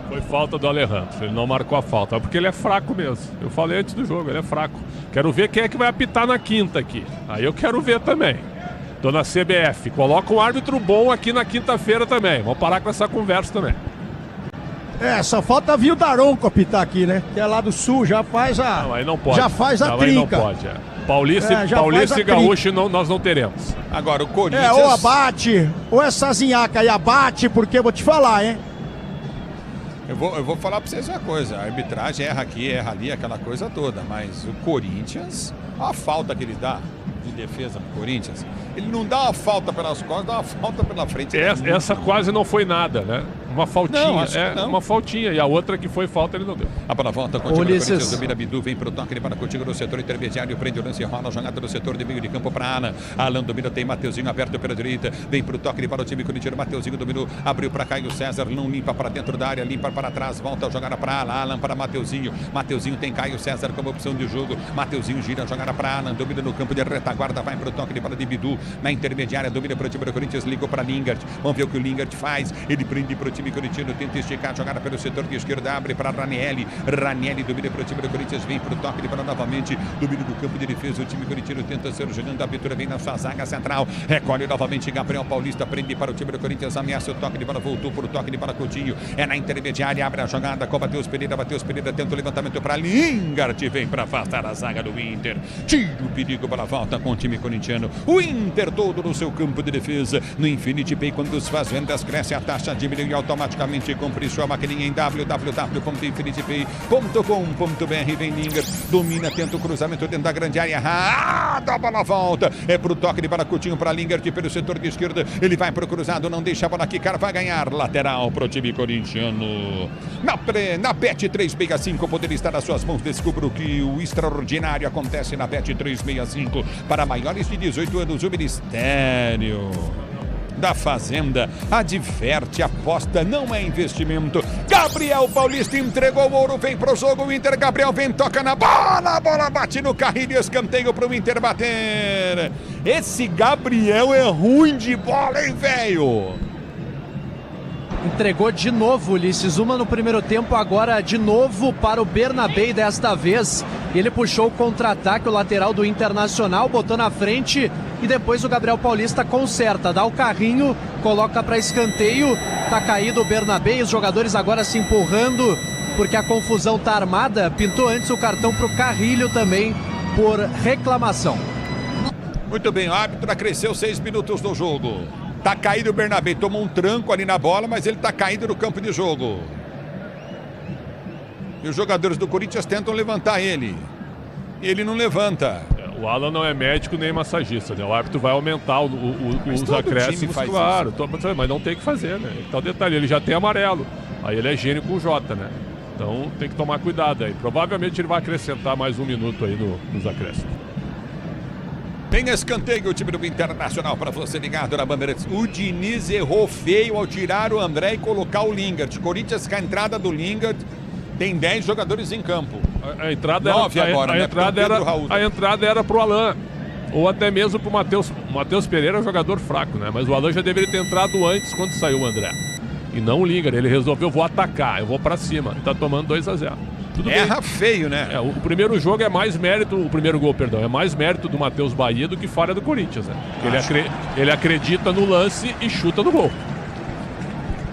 Foi falta do Alejandro, ele não marcou a falta, porque ele é fraco mesmo. Eu falei antes do jogo, ele é fraco. Quero ver quem é que vai apitar na quinta aqui. Aí eu quero ver também. Tô na CBF, coloca um árbitro bom aqui na quinta-feira também. Vamos parar com essa conversa também. Só falta vir o Daronco apitar aqui, né? Que é lá do Sul, já faz a... Não, aí não pode. Já faz a não, trinca. Aí não pode, Paulista e Gaúcho nós não teremos. Agora o Corinthians... ou abate, ou essa zinhaca aí abate, porque eu vou te falar, hein? Eu vou falar pra vocês uma coisa, a arbitragem erra aqui, erra ali, aquela coisa toda, mas o Corinthians, a falta que ele dá de defesa pro Corinthians, ele não dá uma falta pelas costas, dá uma falta pela frente. Essa quase não foi nada, né? Uma faltinha, uma faltinha, e a outra que foi falta ele não deu. A bola volta, continua o Corinthians, domina Bidu, vem pro toque, ele para contigo no setor intermediário, prende o lance, rola a jogada do setor de meio de campo para Alan. Alan domina, tem Mateuzinho aberto pela direita, vem pro toque, ele para o time corintiano, Mateuzinho dominou, abriu para Caio César, não limpa para dentro da área, limpa para trás, volta a jogada para Alan, Alan para Mateuzinho, Mateuzinho tem Caio César como opção de jogo, Mateuzinho gira a jogada para Alan, domina no campo de retaguarda, vai pro toque, ele para de Bidu, na intermediária, domina para o time do Corinthians, ligou para Lingard, vamos ver o que o Lingard faz, ele prende para o time corintiano, tenta esticar, jogada pelo setor de esquerda, abre para Ranieri, Ranieri domina para o time do Corinthians, vem para o toque, ele para novamente, domina do campo de defesa, o time corintiano tenta ser jogando, a abertura vem na sua zaga central, recolhe novamente Gabriel Paulista, prende para o time do Corinthians, ameaça o toque, de bola voltou para o toque, de bola Coutinho, é na intermediária, abre a jogada com Matheus Pereira, tenta o levantamento para Lingard, vem para afastar a zaga do Inter, tira o perigo para a volta com o time corintiano, o Inter todo no seu campo de defesa, no Infinity Pay, quando as vendas cresce, a taxa diminui automaticamente, compre sua maquininha em www.infinitipay.com.br, vem Lingard, domina, tenta o cruzamento dentro da grande área, a bola volta, é pro toque de bola Coutinho para Lingard pelo setor de esquerda, ele vai pro cruzado, não deixa a bola quicar, vai ganhar, lateral pro time corintiano. Na Bet365 poder estar nas suas mãos, descubra o que o extraordinário acontece na Bet365, para maiores de 18 anos, o Ministério da Fazenda adverte, aposta não é investimento. Gabriel Paulista entregou o ouro, vem pro jogo, o Inter, Gabriel vem, toca na bola, a bola bate no carrinho, escanteio pro Inter bater. Esse Gabriel é ruim de bola, hein, velho? Entregou de novo, Ulisses, uma no primeiro tempo, agora de novo para o Bernabé, desta vez ele puxou o contra-ataque, o lateral do Internacional, botou na frente e depois o Gabriel Paulista conserta, dá o carrinho, coloca para escanteio, tá caído o Bernabé, os jogadores agora se empurrando porque a confusão tá armada, pintou antes o cartão pro Carrilho também por reclamação. Muito bem, o árbitro acresceu 6 minutos no jogo. Tá caído o Bernabé, tomou um tranco ali na bola, mas ele tá caído no campo de jogo. E os jogadores do Corinthians tentam levantar ele. E ele não levanta. O Alan não é médico nem massagista, né? O árbitro vai aumentar os acréscimos, claro, mas não tem que fazer, né? Então, detalhe, ele já tem amarelo. Aí ele é gênio com J, né? Então tem que tomar cuidado aí. Provavelmente ele vai acrescentar mais um minuto aí nos acréscimos. Tem escanteio o time do Internacional para você ligado na Bandeirantes. O Diniz errou feio ao tirar o André e colocar o Lingard. Corinthians com a entrada do Lingard tem 10 jogadores em campo. A entrada era pro Alan. Ou até mesmo pro Matheus. O Matheus Pereira é um jogador fraco, né? Mas o Alan já deveria ter entrado antes quando saiu o André. E não o Lingard. Ele resolveu, vou atacar, eu vou para cima. E tá tomando 2-0. Tudo Erra bem. feio, né? O primeiro jogo é mais mérito, o primeiro gol, perdão, é mais mérito do Matheus Bahia do que falha do Corinthians, né? Porque ele acredita no lance e chuta no gol.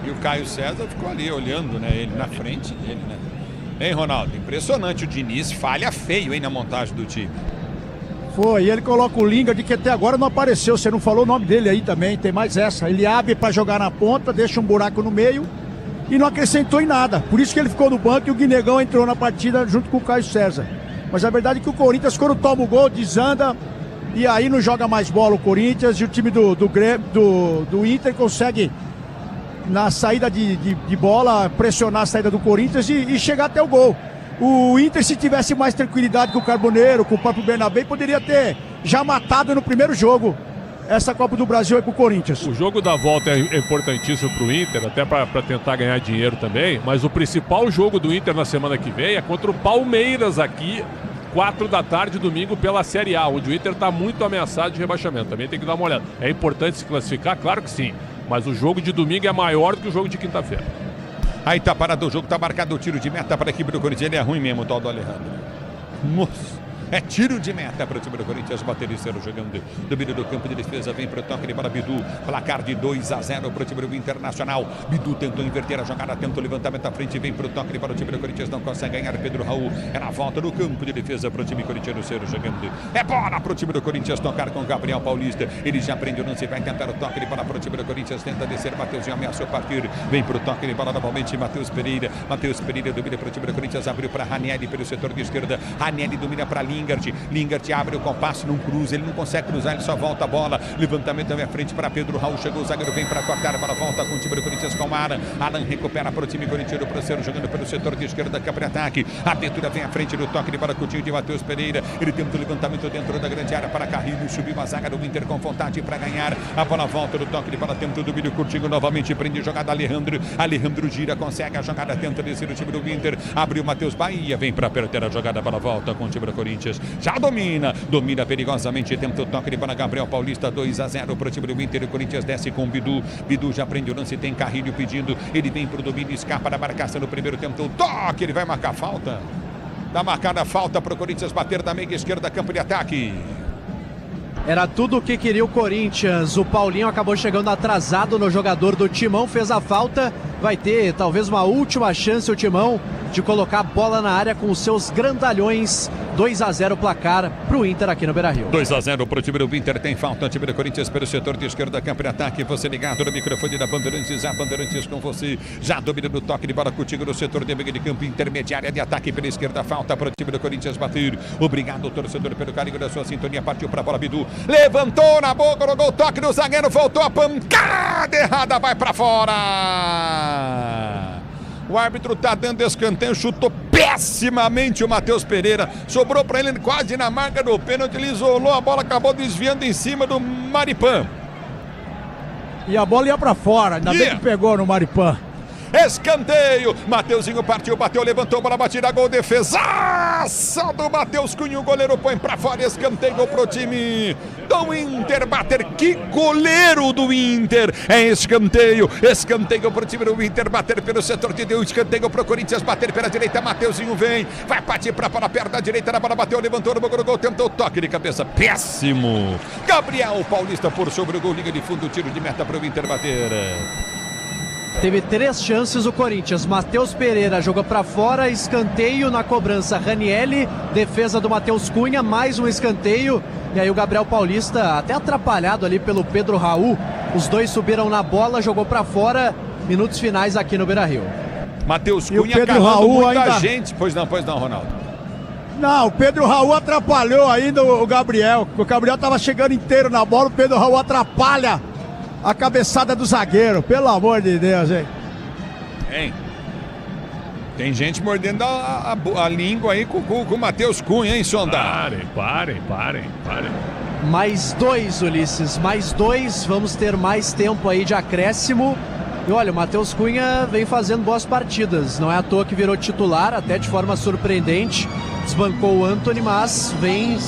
E o Caio César ficou ali olhando, né? Ele na frente dele, né? Hein, Ronaldo? Impressionante. O Diniz falha feio, hein, na montagem do time. Foi, e ele coloca o Lingard, que até agora não apareceu. Você não falou o nome dele aí também, tem mais essa. Ele abre pra jogar na ponta, deixa um buraco no meio e não acrescentou em nada. Por isso que ele ficou no banco e o Guinegão entrou na partida junto com o Caio César. Mas a verdade é que o Corinthians, quando toma o gol, desanda e aí não joga mais bola o Corinthians, e o time do Inter consegue, na saída de bola, pressionar a saída do Corinthians e chegar até o gol. O Inter, se tivesse mais tranquilidade com o Carboneiro, com o próprio Bernabé, poderia ter já matado no primeiro jogo essa Copa do Brasil aí pro Corinthians. O jogo da volta é importantíssimo pro Inter, até para tentar ganhar dinheiro também, mas o principal jogo do Inter na semana que vem é contra o Palmeiras aqui, 4 da tarde, domingo, pela Série A, onde o Inter está muito ameaçado de rebaixamento. Também tem que dar uma olhada. É importante se classificar? Claro que sim, mas o jogo de domingo é maior do que o jogo de quinta-feira. Aí tá parado o jogo, tá marcado o tiro de meta para a equipe do Corinthians. Ele é ruim mesmo, o tal do Alejandro. Nossa. É tiro de meta para o time do Corinthians. Baterista jogando do meio do campo de defesa. Vem para o toque de bola Bidu. Placar de 2-0 para o time do Internacional. Bidu tentou inverter a jogada, tentou levantamento à frente. Vem para o toque de bola. O time do Corinthians não consegue ganhar. Pedro Raul é na volta no campo de defesa para o time corintiano. Jogando. É bola para o time do Corinthians tocar com o Gabriel Paulista. Ele já prende o lance. Vai tentar o toque de bola para o time do Corinthians. Tenta descer. Matheus já ameaçou partir. Vem para o toque de bola novamente. Matheus Pereira. Matheus Pereira domina para o time do Corinthians. Abriu para Ranieri pelo setor de esquerda. Ranieri domina para Lingard. Lingard abre o compasso, não cruza, ele não consegue cruzar, ele só volta a bola. Levantamento também à frente para Pedro Raul. Chegou o zagueiro, vem para cortar a bola, volta com o time do Corinthians com Alan. Alan recupera para o time corintiano, Proceiro jogando pelo setor de esquerda, que abre ataque. A abertura vem à frente do toque de bola, Coutinho de Matheus Pereira. Ele tenta o levantamento dentro da grande área para Carrilho. Subiu a zaga do Inter com vontade para ganhar. A bola volta do toque de bola, tenta o domínio. Coutinho novamente prende jogada. Alejandro gira, consegue a jogada, tenta descer o time do Inter. Abriu Matheus Bahia, vem para perder a jogada, a bola volta com o time do Corinthians. Já domina perigosamente, tenta o toque de bola, Gabriel Paulista, 2-0 para o time do Inter. O Corinthians desce com o Bidu. Bidu já prende o lance, tem Carrilho pedindo. Ele vem para o domínio, escapa da marcação no primeiro tempo. O toque, ele vai marcar falta. Dá marcada a falta para o Corinthians bater da meia esquerda, campo de ataque. Era tudo o que queria o Corinthians. O Paulinho acabou chegando atrasado no jogador do Timão, fez a falta. Vai ter talvez uma última chance o Timão de colocar a bola na área com os seus grandalhões. 2-0 placar para o Inter aqui no Beira-Rio. 2-0 para o time do Inter, tem falta. O time do Corinthians pelo setor de esquerda, campo de ataque. Você ligado no microfone da Bandeirantes, a Bandeirantes com você. Já domina no toque de bola contigo no setor de meio de campo, intermediária de ataque pela esquerda. Falta para o time do Corinthians bater. Obrigado, torcedor, pelo carinho da sua sintonia. Partiu para a bola, Bidu. Levantou na boca, no gol, toque do zagueiro, voltou a pancada errada, vai para fora. O árbitro tá dando escanteio, chutou pessimamente o Matheus Pereira. Sobrou para ele quase na marca do pênalti. Ele isolou a bola, acabou desviando em cima do Maripan. E a bola ia para fora, ainda bem que pegou no Maripan. Escanteio, Mateuzinho partiu, bateu, levantou, bola batida, gol, defesaça do Matheus Cunha, o goleiro põe pra fora, escanteio pro time do Inter bater. Que goleiro do Inter, é escanteio pro time do Inter bater pelo setor de Deus, escanteio pro Corinthians bater pela direita, Mateuzinho vem, vai partir pra bola perto da direita, na bola bateu, levantou no gol, tentou toque de cabeça, péssimo. Gabriel Paulista por sobre o gol, liga de fundo, tiro de meta pro Inter bater. Teve 3 chances o Corinthians. Matheus Pereira jogou para fora, escanteio na cobrança. Ranieri, defesa do Matheus Cunha, mais um escanteio. E aí o Gabriel Paulista, até atrapalhado ali pelo Pedro Raul. Os dois subiram na bola, jogou para fora. Minutos finais aqui no Beira-Rio. Matheus Cunha calando Raul muita ainda... gente. Pois não, Ronaldo. Não, o Pedro Raul atrapalhou ainda o Gabriel. O Gabriel tava chegando inteiro na bola, o Pedro Raul atrapalha a cabeçada do zagueiro, pelo amor de Deus, hein? Hein? Tem gente mordendo a língua aí com o Matheus Cunha, hein, Sonda? Parem. Mais 2, Ulisses, mais 2. Vamos ter mais tempo aí de acréscimo. E olha, o Matheus Cunha vem fazendo boas partidas. Não é à toa que virou titular, até de forma surpreendente. Desbancou o Antony, mas vem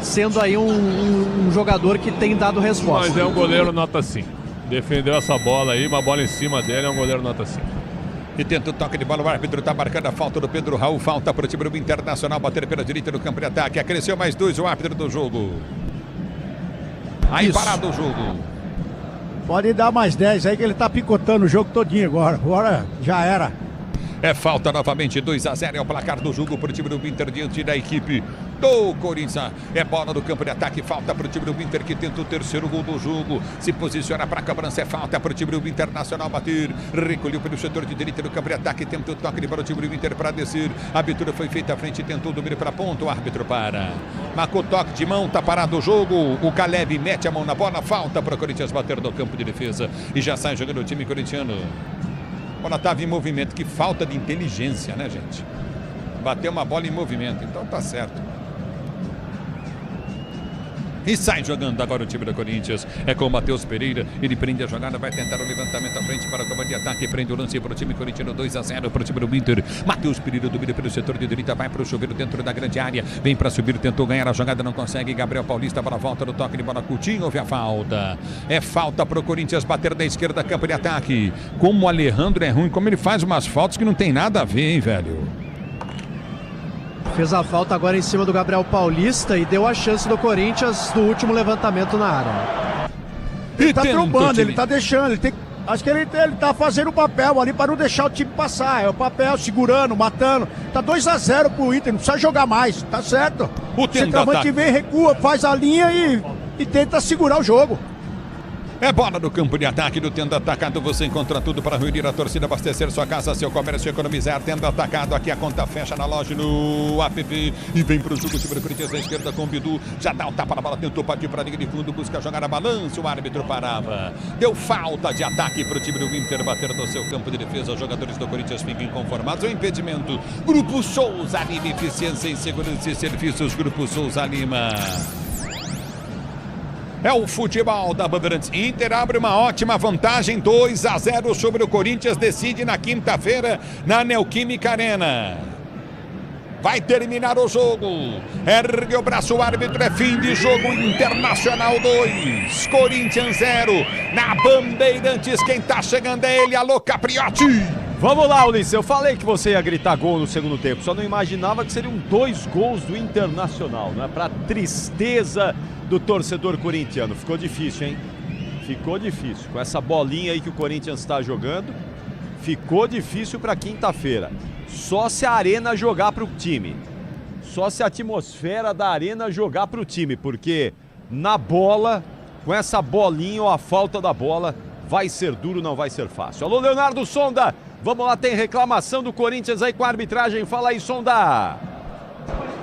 sendo aí um jogador que tem dado resposta. Mas é um goleiro nota 5. Defendeu essa bola aí, uma bola em cima dele, é um goleiro nota 5. E tenta o toque de bola, o árbitro está marcando a falta do Pedro Raul, falta para o time do Internacional, bater pela direita no campo de ataque, acresceu mais 2 o árbitro do jogo. Aí parado o jogo. Pode dar mais 10 aí que ele tá picotando o jogo todinho agora já era. É falta novamente, 2-0 é o placar do jogo para o time do Inter diante da equipe do Corinthians. É bola no campo de ataque, falta para o time do Inter que tenta o terceiro gol do jogo. Se posiciona para a cobrança, é falta para o time do Internacional bater. Recolheu pelo setor de direita no campo de ataque, tenta o toque para o time do Inter para descer. A abertura foi feita à frente, tentou o domínio para a ponta, o árbitro para. Marcou toque de mão, tá parado o jogo. O Caleb mete a mão na bola, falta para o Corinthians bater no campo de defesa. E já sai jogando o time corintiano. A bola estava em movimento, que falta de inteligência, né, gente? Bateu uma bola em movimento, então tá certo. E sai jogando agora o time do Corinthians. É com o Matheus Pereira. Ele prende a jogada, vai tentar o levantamento à frente para o comando de ataque. Prende o lance para o time corintiano, 2-0 para o time do Inter. Matheus Pereira domina pelo setor de direita, vai para o chuveiro dentro da grande área. Vem para subir, tentou ganhar a jogada, não consegue. Gabriel Paulista para a volta do toque de bola. Coutinho, houve a falta. É falta para o Corinthians bater da esquerda, campo de ataque. Como o Alejandro é ruim, como ele faz umas faltas que não tem nada a ver, hein, velho? Fez a falta agora em cima do Gabriel Paulista e deu a chance do Corinthians do último levantamento na área. Ele tá trombando, ele tá deixando, acho que ele tá fazendo o papel ali para não deixar o time passar. É o papel, segurando, matando. Tá 2-0 pro Inter, não precisa jogar mais, tá certo. O centroavante vem, recua, faz a linha e tenta segurar o jogo. É bola no campo de ataque do Tenda Atacado. Você encontra tudo para reunir a torcida, abastecer sua casa, seu comércio, economizar. Tenda Atacado, aqui a conta fecha na loja, no app. E vem pro jogo, o time do Corinthians na esquerda com o Bidu. Já dá um tapa na bola, tentou partir para a linha de fundo, busca jogar a balança. O árbitro parava. Deu falta de ataque pro time do Inter bater no seu campo de defesa. Os jogadores do Corinthians ficam inconformados. O impedimento. Grupo Souza Lima, eficiência em segurança e serviços. Grupo Souza Lima. É o futebol da Bandeirantes. Inter abre uma ótima vantagem, 2-0 sobre o Corinthians, decide na quinta-feira na Neoquímica Arena. Vai terminar o jogo. Ergue o braço, o árbitro, é fim de jogo. Internacional 2, Corinthians 0. Na Bandeirantes, quem tá chegando é ele, alô Capriotti. Vamos lá, Ulisses, eu falei que você ia gritar gol no segundo tempo, só não imaginava que seriam 2 gols do Internacional, né? Pra tristeza do torcedor corintiano. Ficou difícil, hein? Ficou difícil. Com essa bolinha aí que o Corinthians está jogando, ficou difícil para quinta-feira. Só se a arena jogar para o time. Só se a atmosfera da arena jogar para o time, porque na bola, com essa bolinha ou a falta da bola, vai ser duro, não vai ser fácil. Alô, Leonardo Sonda, vamos lá, tem reclamação do Corinthians aí com a arbitragem. Fala aí, Sonda.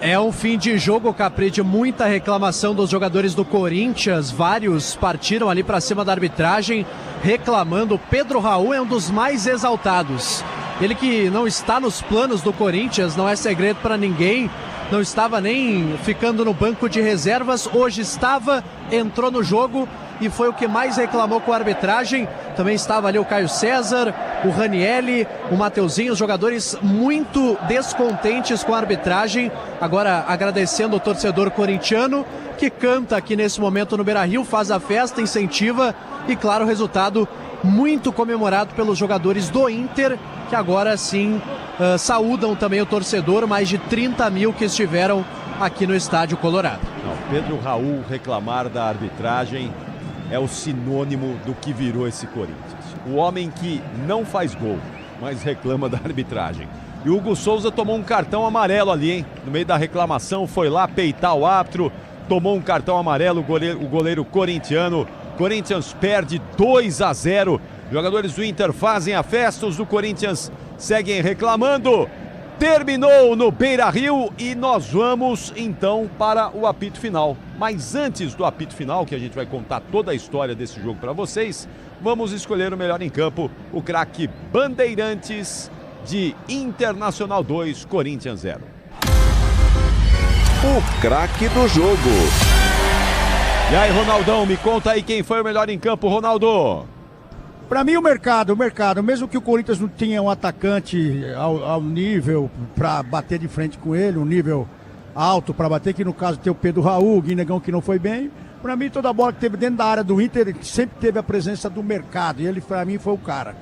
É um fim de jogo, Capriti, muita reclamação dos jogadores do Corinthians, vários partiram ali para cima da arbitragem, reclamando. Pedro Raul é um dos mais exaltados. Ele que não está nos planos do Corinthians, não é segredo para ninguém, não estava nem ficando no banco de reservas, hoje estava, entrou no jogo e foi o que mais reclamou com a arbitragem. Também estava ali o Caio César, o Ranielli, o Mateuzinho, os jogadores muito descontentes com a arbitragem. Agora agradecendo o torcedor corintiano que canta aqui nesse momento no Beira-Rio, faz a festa, incentiva e claro, o resultado muito comemorado pelos jogadores do Inter, que agora sim saúdam também o torcedor, mais de 30 mil que estiveram aqui no Estádio Colorado. Não, Pedro Raul reclamar da arbitragem é o sinônimo do que virou esse Corinthians. O homem que não faz gol, mas reclama da arbitragem. E o Hugo Souza tomou um cartão amarelo ali, hein? No meio da reclamação, foi lá peitar o árbitro, tomou um cartão amarelo, o goleiro corintiano. Corinthians perde 2-0. Jogadores do Inter fazem a festa, os do Corinthians seguem reclamando. Terminou no Beira-Rio e nós vamos então para o apito final. Mas antes do apito final, que a gente vai contar toda a história desse jogo para vocês, vamos escolher o melhor em campo, o craque Bandeirantes de Internacional 2, Corinthians 0. O craque do jogo. E aí, Ronaldão, me conta aí quem foi o melhor em campo, Ronaldo. Para mim, o mercado, mesmo que o Corinthians não tinha um atacante ao nível para bater de frente com ele, um nível alto para bater, que no caso tem o Pedro Raul, o Guinegão que não foi bem. Para mim, toda a bola que teve dentro da área do Inter, sempre teve a presença do mercado, e ele, para mim, foi o cara.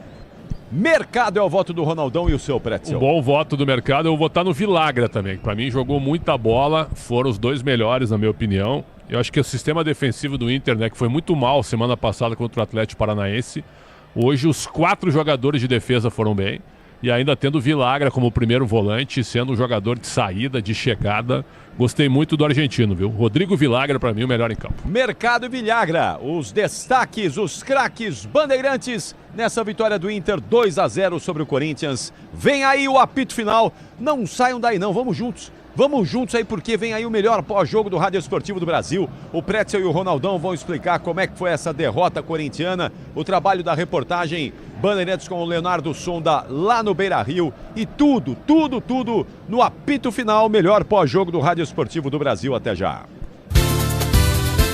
Mercado é o voto do Ronaldão e o seu, Pretzel? Um bom voto do Mercado, eu vou votar no Vilagra também, que pra mim jogou muita bola, foram os dois melhores, na minha opinião. Eu acho que o sistema defensivo do Inter, né, que foi muito mal semana passada contra o Atlético Paranaense, hoje os 4 jogadores de defesa foram bem, e ainda tendo o Vilagra como primeiro volante, sendo um jogador de saída, de chegada. Gostei muito do argentino, viu? Rodrigo Vilagra, pra mim, o melhor em campo. Mercado e Vilagra, os destaques, os craques bandeirantes nessa vitória do Inter 2-0 sobre o Corinthians. Vem aí o apito final, não saiam daí não, vamos juntos. Vamos juntos aí porque vem aí o melhor pós-jogo do Rádio Esportivo do Brasil. O Pretzel e o Ronaldão vão explicar como é que foi essa derrota corintiana, o trabalho da reportagem Bandeirantes com o Leonardo Sonda lá no Beira-Rio e tudo no apito final, melhor pós-jogo do Rádio Esportivo do Brasil. Até já.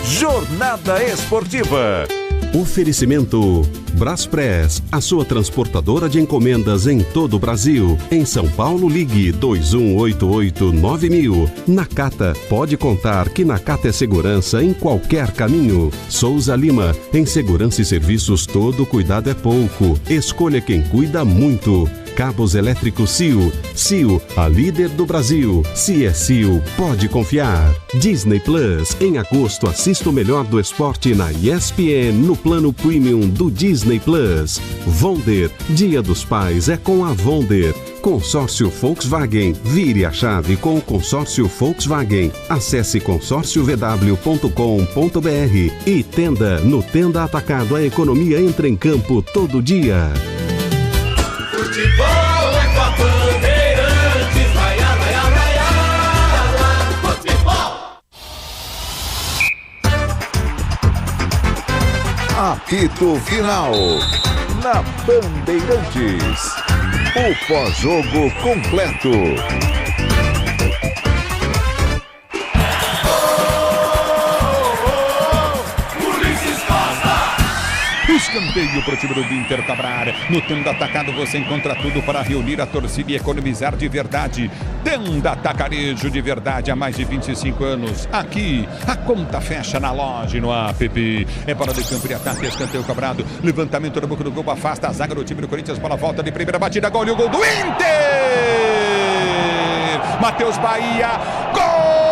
Jornada Esportiva. Oferecimento Braspress, a sua transportadora de encomendas em todo o Brasil. Em São Paulo, ligue 2188-9000. Nakata, pode contar que Nakata é segurança em qualquer caminho. Souza Lima, em segurança e serviços todo cuidado é pouco. Escolha quem cuida muito. Cabos elétricos CIO. CIO, a líder do Brasil. Se é CIO, pode confiar. Disney Plus. Em agosto, assista o melhor do esporte na ESPN no plano premium do Disney Plus. Vonder. Dia dos Pais é com a Vonder. Consórcio Volkswagen. Vire a chave com o consórcio Volkswagen. Acesse consórciovw.com.br. E Tenda. No Tenda Atacado, a economia entra em campo todo dia. Futebol é com a Bandeirantes, vai, futebol. Apito final. Na Bandeirantes. O pós-jogo completo. Escanteio para o time do Inter Tabrar. No Tenda Atacado você encontra tudo para reunir a torcida e economizar de verdade. Tenda Atacarejo de verdade há mais de 25 anos. Aqui a conta fecha na loja e no app. É bola de campo de ataque, escanteio cobrado. Levantamento no boca do gol, afasta a zaga do time do Corinthians. Bola volta de primeira batida, gol e o gol do Inter! Matheus Bahia, gol!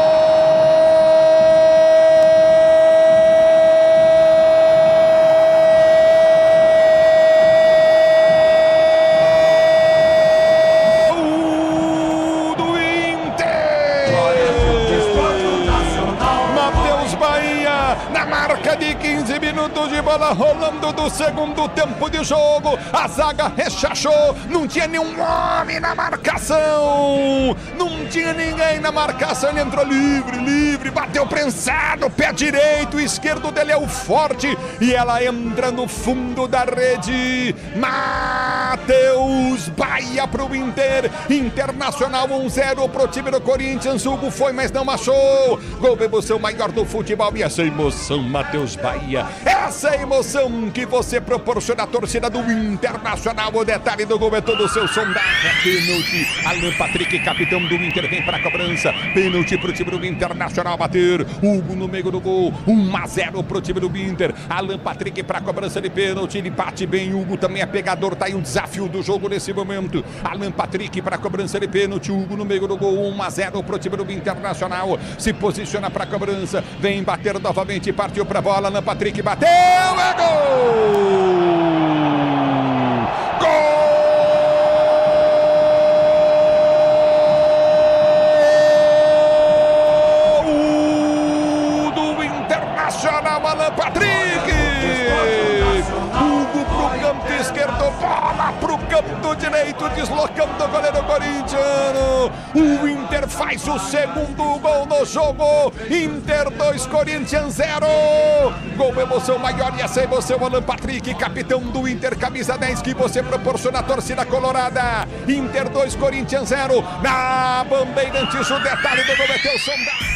De 15 minutos de bola rolando do segundo tempo de jogo, a zaga rechachou, não tinha nenhum homem na marcação, não tinha ninguém na marcação, ele entrou livre, bateu prensado, pé direito, esquerdo dele é o forte, e ela entra no fundo da rede. Matheus Bahia pro Inter, Internacional 1-0 pro time do Corinthians. Hugo foi, mas não achou. Gol de emoção maior do futebol, e essa emoção, Matheus Bahia, essa emoção que você proporciona à torcida do Internacional. O detalhe do gol é todo o seu sondagem. É pênalti. Alan Patrick, capitão do Inter, vem para a cobrança. Pênalti pro time do Internacional bater. Hugo no meio do gol. 1-0 pro time do Inter. Alan Patrick para a cobrança de pênalti. Ele bate bem. Hugo também é pegador. Tá aí o desafio do jogo nesse momento. Alan Patrick para a cobrança de pênalti. Hugo no meio do gol. 1-0 pro time do Internacional. Se posiciona para a cobrança. Vem bater novamente. Partiu para a bola. Alan Patrick bateu. É gol! Gol! Do Internacional, Alan Patrick! Hugo pro canto esquerdo, bola pro canto direito, deslocando o goleiro corintiano. O Inter faz o segundo gol no jogo. Inter 2, Corinthians 0. Gol, emoção maior, e essa emoção, Alan Patrick, capitão do Inter, camisa 10, que você proporciona a torcida colorada. Inter 2, Corinthians 0. Na Bandeirantes, o detalhe do gol é teu sondagem.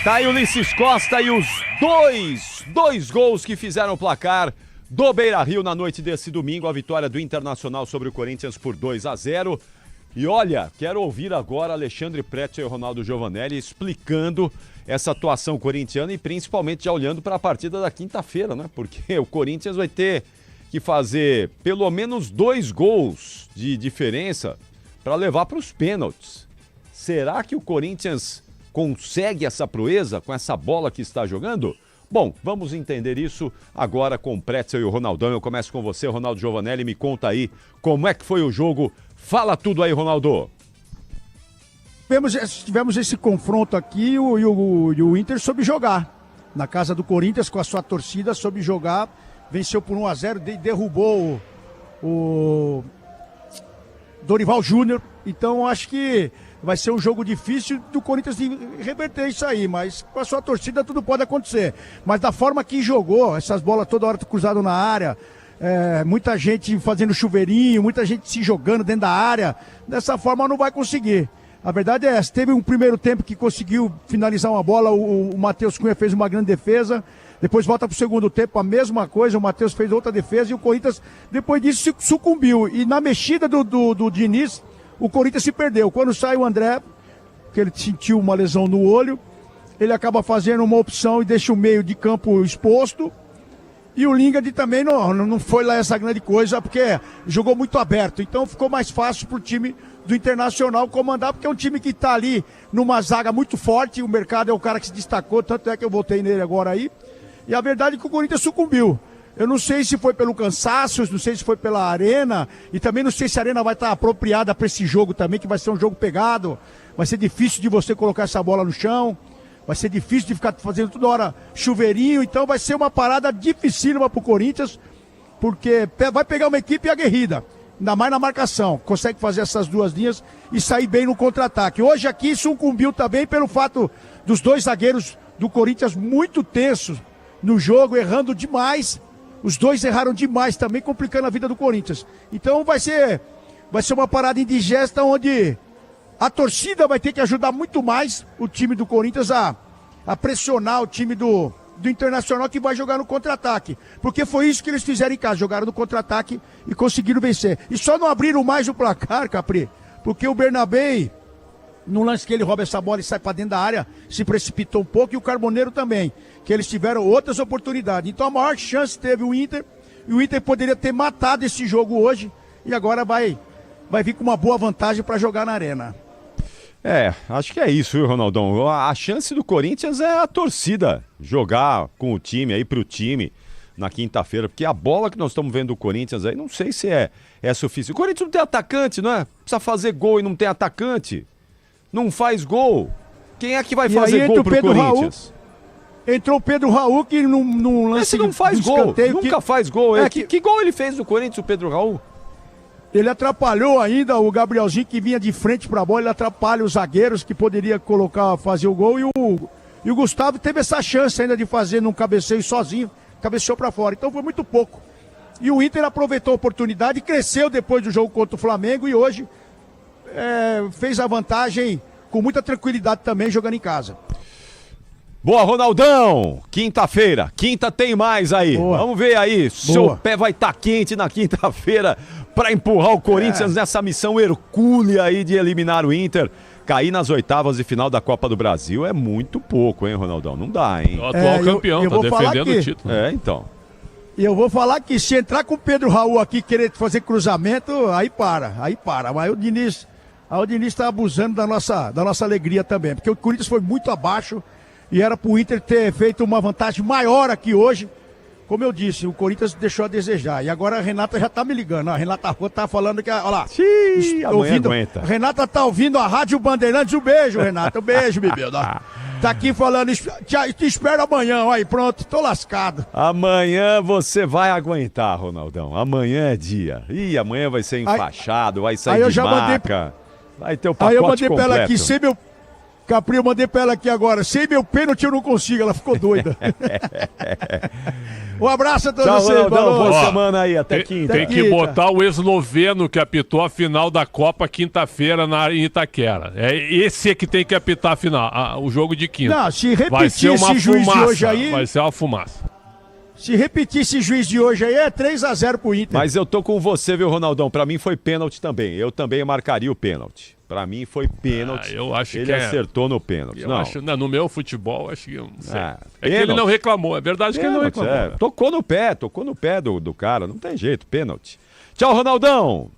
Tá aí Ulisses Costa e os dois gols que fizeram o placar do Beira-Rio na noite desse domingo, a vitória do Internacional sobre o Corinthians por 2-0. E olha, quero ouvir agora Alexandre Pretzel e Ronaldo Giovanelli explicando essa atuação corintiana e principalmente já olhando para a partida da quinta-feira, né? Porque o Corinthians vai ter que fazer pelo menos 2 gols de diferença para levar para os pênaltis. Será que o Corinthians consegue essa proeza com essa bola que está jogando? Bom, vamos entender isso agora com o Pretzel e o Ronaldão. Eu começo com você, Ronaldo Giovanelli. Me conta aí como é que foi o jogo. Fala tudo aí, Ronaldo. Tivemos esse confronto aqui e o Inter soube jogar. Na casa do Corinthians, com a sua torcida, soube jogar. Venceu por 1-0, derrubou o Dorival Júnior. Então, acho que vai ser um jogo difícil do Corinthians de reverter isso aí. Mas com a sua torcida tudo pode acontecer. Mas da forma que jogou, essas bolas toda hora cruzadas na área, muita gente fazendo chuveirinho, muita gente se jogando dentro da área. Dessa forma não vai conseguir. A verdade é essa, teve um primeiro tempo que conseguiu finalizar uma bola, o Matheus Cunha fez uma grande defesa, depois volta para o segundo tempo, a mesma coisa, o Matheus fez outra defesa e o Corinthians, depois disso, sucumbiu. E na mexida do Diniz, o Corinthians se perdeu. Quando sai o André, que ele sentiu uma lesão no olho, ele acaba fazendo uma opção e deixa o meio de campo exposto. E o Lingard também não foi lá essa grande coisa, porque jogou muito aberto. Então ficou mais fácil para o time do Internacional comandar, porque é um time que está ali numa zaga muito forte. O Mercado é o cara que se destacou, tanto é que eu votei nele agora aí. E a verdade é que o Corinthians sucumbiu. Eu não sei se foi pelo cansaço, não sei se foi pela arena, e também não sei se a arena vai estar apropriada para esse jogo também, que vai ser um jogo pegado. Vai ser difícil de você colocar essa bola no chão. Vai ser difícil de ficar fazendo toda hora chuveirinho, então vai ser uma parada dificílima pro Corinthians, porque vai pegar uma equipe aguerrida, ainda mais na marcação, consegue fazer essas duas linhas e sair bem no contra-ataque. Hoje aqui sucumbiu também pelo fato dos 2 zagueiros do Corinthians muito tensos no jogo, errando demais, os 2 erraram demais também, complicando a vida do Corinthians. Então vai ser uma parada indigesta onde a torcida vai ter que ajudar muito mais o time do Corinthians a pressionar o time do Internacional, que vai jogar no contra-ataque. Porque foi isso que eles fizeram em casa, jogaram no contra-ataque e conseguiram vencer. E só não abriram mais o placar, Capri, porque o Bernabé, no lance que ele rouba essa bola e sai para dentro da área, se precipitou um pouco, e o Carboneiro também, que eles tiveram outras oportunidades. Então a maior chance teve o Inter, e o Inter poderia ter matado esse jogo hoje, e agora vai vir com uma boa vantagem para jogar na arena. Acho que é isso, viu, Ronaldão? A chance do Corinthians é a torcida jogar com o time aí pro time na quinta-feira, porque a bola que nós estamos vendo do Corinthians aí, não sei se é suficiente. O Corinthians não tem atacante, não é? Precisa fazer gol e não tem atacante. Não faz gol. Quem é que vai fazer gol pro Corinthians? Entrou o Pedro Raul, que num lance... Esse não faz gol, nunca faz gol. Que gol ele fez do Corinthians, o Pedro Raul? Ele atrapalhou ainda o Gabrielzinho, que vinha de frente para a bola, ele atrapalha os zagueiros que poderia fazer o gol, e o Gustavo teve essa chance ainda de fazer num cabeceio sozinho, cabeceou para fora, então foi muito pouco. E o Inter aproveitou a oportunidade, cresceu depois do jogo contra o Flamengo e hoje fez a vantagem com muita tranquilidade também jogando em casa. Boa, Ronaldão! Quinta-feira, quinta tem mais aí. Boa. Vamos ver aí, seu pé vai estar quente na quinta-feira para empurrar o Corinthians nessa missão hercúlea aí de eliminar o Inter. Cair nas oitavas de final da Copa do Brasil é muito pouco, hein, Ronaldão? Não dá, hein? É o atual campeão, tá defendendo o título. Então. E eu vou falar que se entrar com o Pedro Raul aqui querer fazer cruzamento, aí para. Mas o Diniz tá abusando da nossa alegria também, porque o Corinthians foi muito abaixo e era pro Inter ter feito uma vantagem maior aqui hoje. Como eu disse, o Corinthians deixou a desejar. E agora a Renata já tá me ligando. A Renata Rua tá falando que... Olha lá. Amanhã aguenta. A Renata tá ouvindo a Rádio Bandeirantes. Um beijo, Renata. Um beijo, bebê. Tá aqui falando, te espero amanhã. Aí, pronto, tô lascado. Amanhã você vai aguentar, Ronaldão. Amanhã é dia. Ih, amanhã vai ser enfaixado, vai sair de maca. Vai ter o pacote completo. Aí eu mandei pra ela aqui, Capri, eu mandei pra ela aqui agora. Sem meu pênalti eu não consigo, ela ficou doida. Um abraço a todos vocês, boa semana aí, até quinta. Tem que botar o esloveno que apitou a final da Copa quinta-feira em Itaquera. É esse que tem que apitar a final, o jogo de quinta. Não, se repetir esse juiz de hoje aí... Vai ser uma fumaça. Se repetir esse juiz de hoje aí, é 3-0 pro Inter. Mas eu tô com você, viu, Ronaldão? Pra mim foi pênalti também. Eu também marcaria o pênalti. Pra mim foi pênalti. Eu acho ele que acertou no pênalti. Não. No meu futebol, acho que eu não sei. É que ele não reclamou. É verdade que ele não reclamou. Né? Tocou no pé do cara. Não tem jeito, pênalti. Tchau, Ronaldão.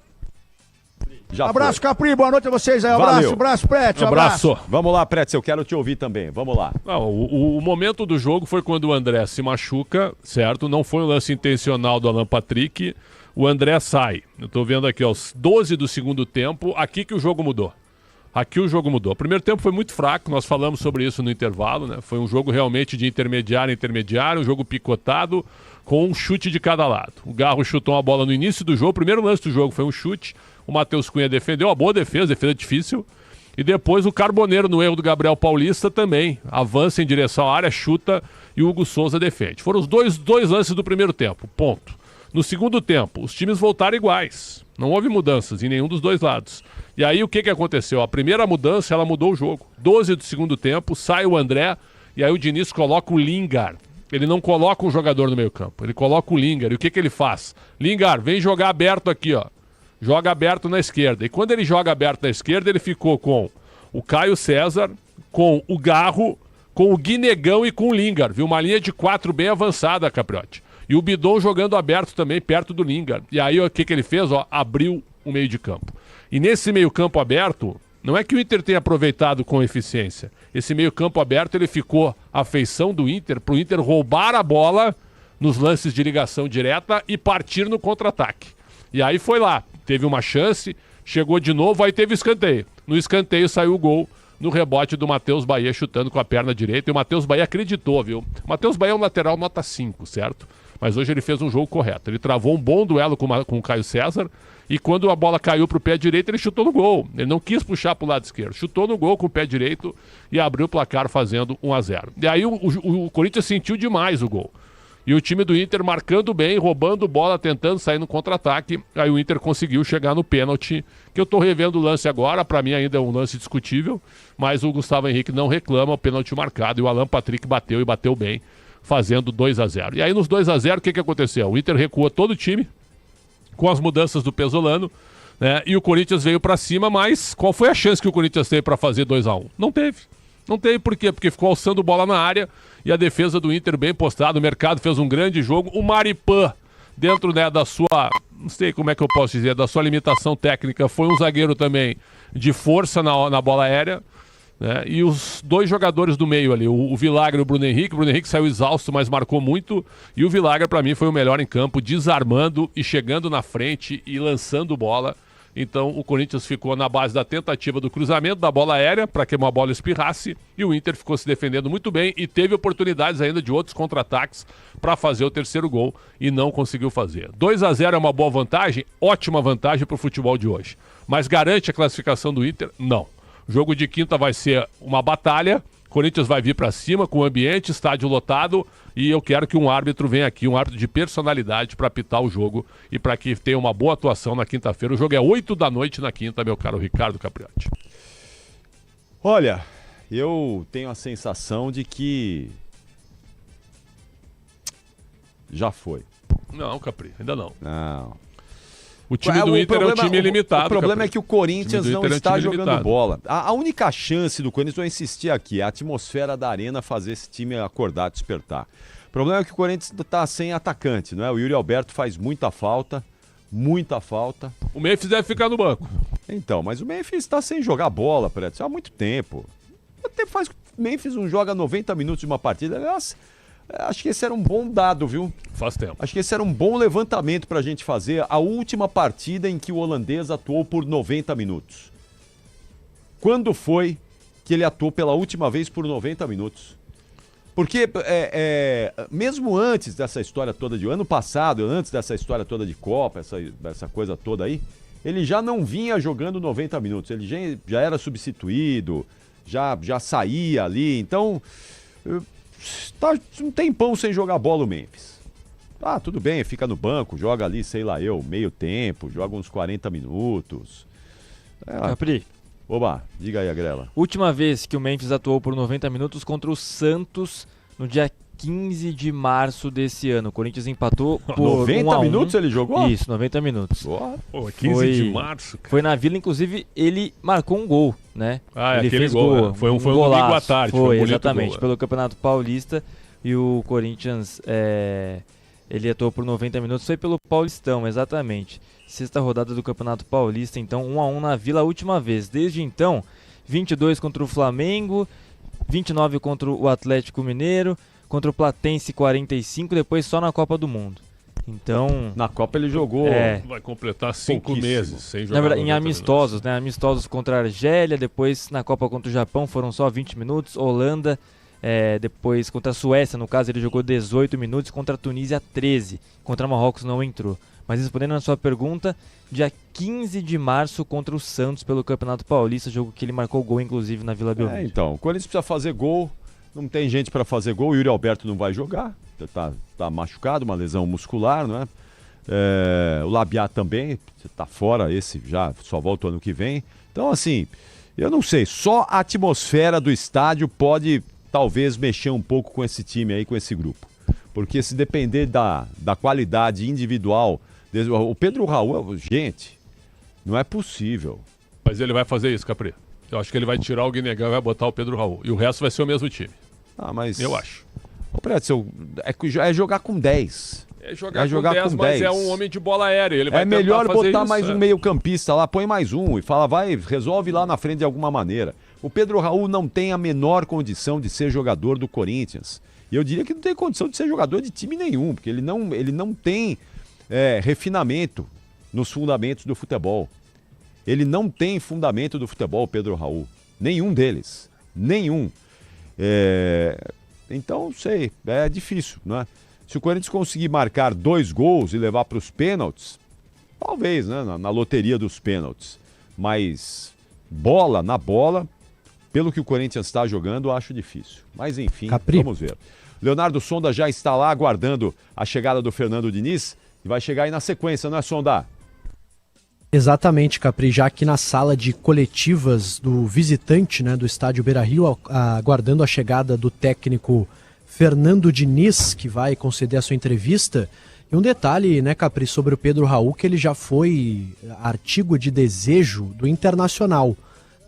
Abraço, Capri, boa noite a vocês aí. Abraço, Prédio. Abraço. Vamos lá, Prédio, eu quero te ouvir também. Vamos lá. O momento do jogo foi quando o André se machuca, certo? Não foi um lance intencional do Alan Patrick. O André sai. Eu tô vendo aqui, aos 12 do segundo tempo, aqui que o jogo mudou. O primeiro tempo foi muito fraco, nós falamos sobre isso no intervalo, né? Foi um jogo realmente de intermediário, um jogo picotado, com um chute de cada lado. O Garro chutou uma bola no início do jogo, o primeiro lance do jogo foi um chute, o Matheus Cunha defendeu, uma boa defesa difícil, e depois o Carboneiro, no erro do Gabriel Paulista, também avança em direção à área, chuta, e o Hugo Souza defende. Foram os dois lances do primeiro tempo, ponto. No segundo tempo, os times voltaram iguais. Não houve mudanças em nenhum dos dois lados. E aí o que aconteceu? A primeira mudança, ela mudou o jogo. 12 do segundo tempo, sai o André, e aí o Diniz coloca o Lingard. Ele não coloca um jogador no meio campo, ele coloca o Lingard. E o que ele faz? Lingard, vem jogar aberto aqui, ó. Joga aberto na esquerda. E quando ele joga aberto na esquerda, ele ficou com o Caio César, com o Garro, com o Guinegão e com o Lingard. Viu? Uma linha de 4 bem avançada, Capriotti. E o Bidon jogando aberto também, perto do Lingard. E aí o que ele fez? Abriu o meio de campo. E nesse meio campo aberto, não é que o Inter tenha aproveitado com eficiência. Esse meio campo aberto, ele ficou à feição do Inter, para o Inter roubar a bola nos lances de ligação direta e partir no contra-ataque. E aí foi lá, teve uma chance, chegou de novo, aí teve escanteio. No escanteio saiu o gol no rebote do Matheus Bahia chutando com a perna direita. E o Matheus Bahia acreditou, viu? O Matheus Bahia é um lateral nota 5, certo? Mas hoje ele fez um jogo correto. Ele travou um bom duelo com o Caio César e quando a bola caiu pro pé direito, ele chutou no gol. Ele não quis puxar pro lado esquerdo. Chutou no gol com o pé direito e abriu o placar fazendo 1-0. E aí o Corinthians sentiu demais o gol. E o time do Inter marcando bem, roubando bola, tentando sair no contra-ataque. Aí o Inter conseguiu chegar no pênalti, que eu tô revendo o lance agora. Para mim ainda é um lance discutível, mas o Gustavo Henrique não reclama, o pênalti marcado. E o Alan Patrick bateu e bateu bem, fazendo 2-0. E aí nos 2-0, o que aconteceu? O Inter recuou todo o time, com as mudanças do Pesolano, né? E o Corinthians veio para cima, mas qual foi a chance que o Corinthians teve para fazer 2-1? Não teve. Não teve por quê? Porque ficou alçando bola na área e a defesa do Inter bem postada. O mercado fez um grande jogo. O Maripan, dentro, né, da sua, não sei como é que eu posso dizer, da sua limitação técnica, foi um zagueiro também de força na bola aérea. Né? E os dois jogadores do meio ali, o Vilagra e o Bruno Henrique. O Bruno Henrique saiu exausto, mas marcou muito. E o Vilagra, para mim, foi o melhor em campo, desarmando e chegando na frente e lançando bola. Então o Corinthians ficou na base da tentativa do cruzamento da bola aérea para que uma bola espirrasse e o Inter ficou se defendendo muito bem e teve oportunidades ainda de outros contra-ataques para fazer o terceiro gol e não conseguiu fazer. 2-0 é uma boa vantagem, ótima vantagem para o futebol de hoje. Mas garante a classificação do Inter? Não. O jogo de quinta vai ser uma batalha. Corinthians vai vir para cima com o ambiente, estádio lotado, e eu quero que um árbitro venha aqui, um árbitro de personalidade para apitar o jogo e para que tenha uma boa atuação na quinta-feira. O jogo é 8 da noite na quinta, meu caro Ricardo Capriotti. Olha, eu tenho a sensação de que já foi. Não, Capri, ainda não. Não. O time do Inter é um time limitado. O problema é que o Corinthians não está jogando limitado. bola. A única chance do Corinthians, vou insistir aqui, é a atmosfera da arena fazer esse time acordar, despertar. O problema é que o Corinthians está sem atacante, não é? O Yuri Alberto faz muita falta. O Memphis deve ficar no banco. Então, mas o Memphis está sem jogar bola, Prédio, há muito tempo. Até faz que o Memphis não joga 90 minutos de uma partida. Aliás, acho que esse era um bom dado, viu? Faz tempo. Acho que esse era um bom levantamento pra gente fazer. A última partida em que o holandês atuou por 90 minutos. Quando foi que ele atuou pela última vez por 90 minutos? Porque mesmo antes dessa história toda de ano passado, antes dessa história toda de Copa, essa coisa toda aí, ele já não vinha jogando 90 minutos. Ele já era substituído, já saía ali. Então, tá um tempão sem jogar bola o Memphis. Ah, tudo bem, fica no banco, joga ali, sei lá meio tempo, joga uns 40 minutos. Capri. Oba, diga aí, Agrela. Última vez que o Memphis atuou por 90 minutos contra o Santos no dia 15 de março desse ano. O Corinthians empatou por 90 1-1. minutos ele jogou? Isso, 90 minutos. Pô, 15 de março, cara. Foi na Vila, inclusive, ele marcou um gol, né? Ele fez gol. Foi um domingo à tarde. Foi, um exatamente, gol, pelo Campeonato Paulista. E o Corinthians, ele atuou por 90 minutos. Foi pelo Paulistão, exatamente. Sexta rodada do Campeonato Paulista, então 1-1 na Vila a última vez. Desde então, 22 contra o Flamengo, 29 contra o Atlético Mineiro, contra o Platense 45, depois só na Copa do Mundo. Então... Na Copa ele jogou... Vai completar 5 meses sem jogar. Na verdade, em amistosos, né? Amistosos contra a Argélia, depois na Copa contra o Japão foram só 20 minutos, Holanda, depois contra a Suécia, no caso ele jogou 18 minutos, contra a Tunísia 13, contra Marrocos não entrou. Mas respondendo a sua pergunta, dia 15 de março contra o Santos pelo Campeonato Paulista, jogo que ele marcou gol inclusive na Vila Belmiro. Então, o Corinthians precisa fazer gol, não tem gente para fazer gol, o Yuri Alberto não vai jogar, tá machucado, uma lesão muscular, não é? O Labiat também, tá fora, esse já só volta o ano que vem. Então, assim, eu não sei, só a atmosfera do estádio pode talvez mexer um pouco com esse time aí, com esse grupo. Porque se depender da qualidade individual, o Pedro Raul, gente, não é possível. Mas ele vai fazer isso, Capri. Eu acho que ele vai tirar o Guinegão e vai botar o Pedro Raul. E o resto vai ser o mesmo time. Mas... Eu acho. Ô, Pretzel, é jogar com 10. É jogar com 10, mas é um homem de bola aérea. Ele vai melhor botar isso, mais um meio-campista lá, põe mais um e fala, resolve lá na frente de alguma maneira. O Pedro Raul não tem a menor condição de ser jogador do Corinthians. E eu diria que não tem condição de ser jogador de time nenhum, porque ele não tem refinamento nos fundamentos do futebol. Ele não tem fundamento do futebol, Pedro Raul. Nenhum deles. Nenhum. Então, sei, é difícil, né? Se o Corinthians conseguir marcar 2 gols e levar para os pênaltis, talvez, né? Na loteria dos pênaltis. Mas na bola, pelo que o Corinthians está jogando, eu acho difícil. Mas enfim, vamos ver. Leonardo Sonda já está lá aguardando a chegada do Fernando Diniz e vai chegar aí na sequência, não é, Sonda? Exatamente, Capri, já aqui na sala de coletivas do visitante, né, do estádio Beira-Rio, aguardando a chegada do técnico Fernando Diniz, que vai conceder a sua entrevista. E um detalhe, né, Capri, sobre o Pedro Raul, que ele já foi artigo de desejo do Internacional.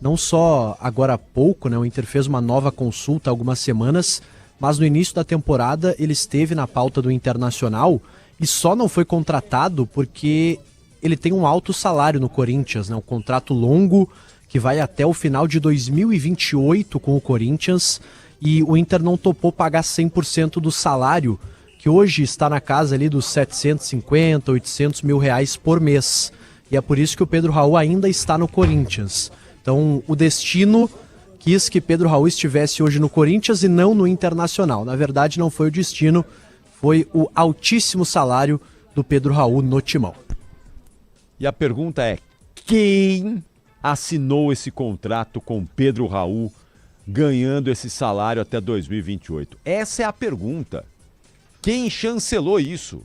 Não só agora há pouco, né, o Inter fez uma nova consulta há algumas semanas, mas no início da temporada ele esteve na pauta do Internacional e só não foi contratado porque ele tem um alto salário no Corinthians, né? Um contrato longo que vai até o final de 2028 com o Corinthians e o Inter não topou pagar 100% do salário, que hoje está na casa ali dos 750, 800 mil reais por mês. E é por isso que o Pedro Raul ainda está no Corinthians. Então o destino quis que Pedro Raul estivesse hoje no Corinthians e não no Internacional. Na verdade não foi o destino, foi o altíssimo salário do Pedro Raul no timão. E a pergunta é, quem assinou esse contrato com Pedro Raul ganhando esse salário até 2028? Essa é a pergunta. Quem chancelou isso?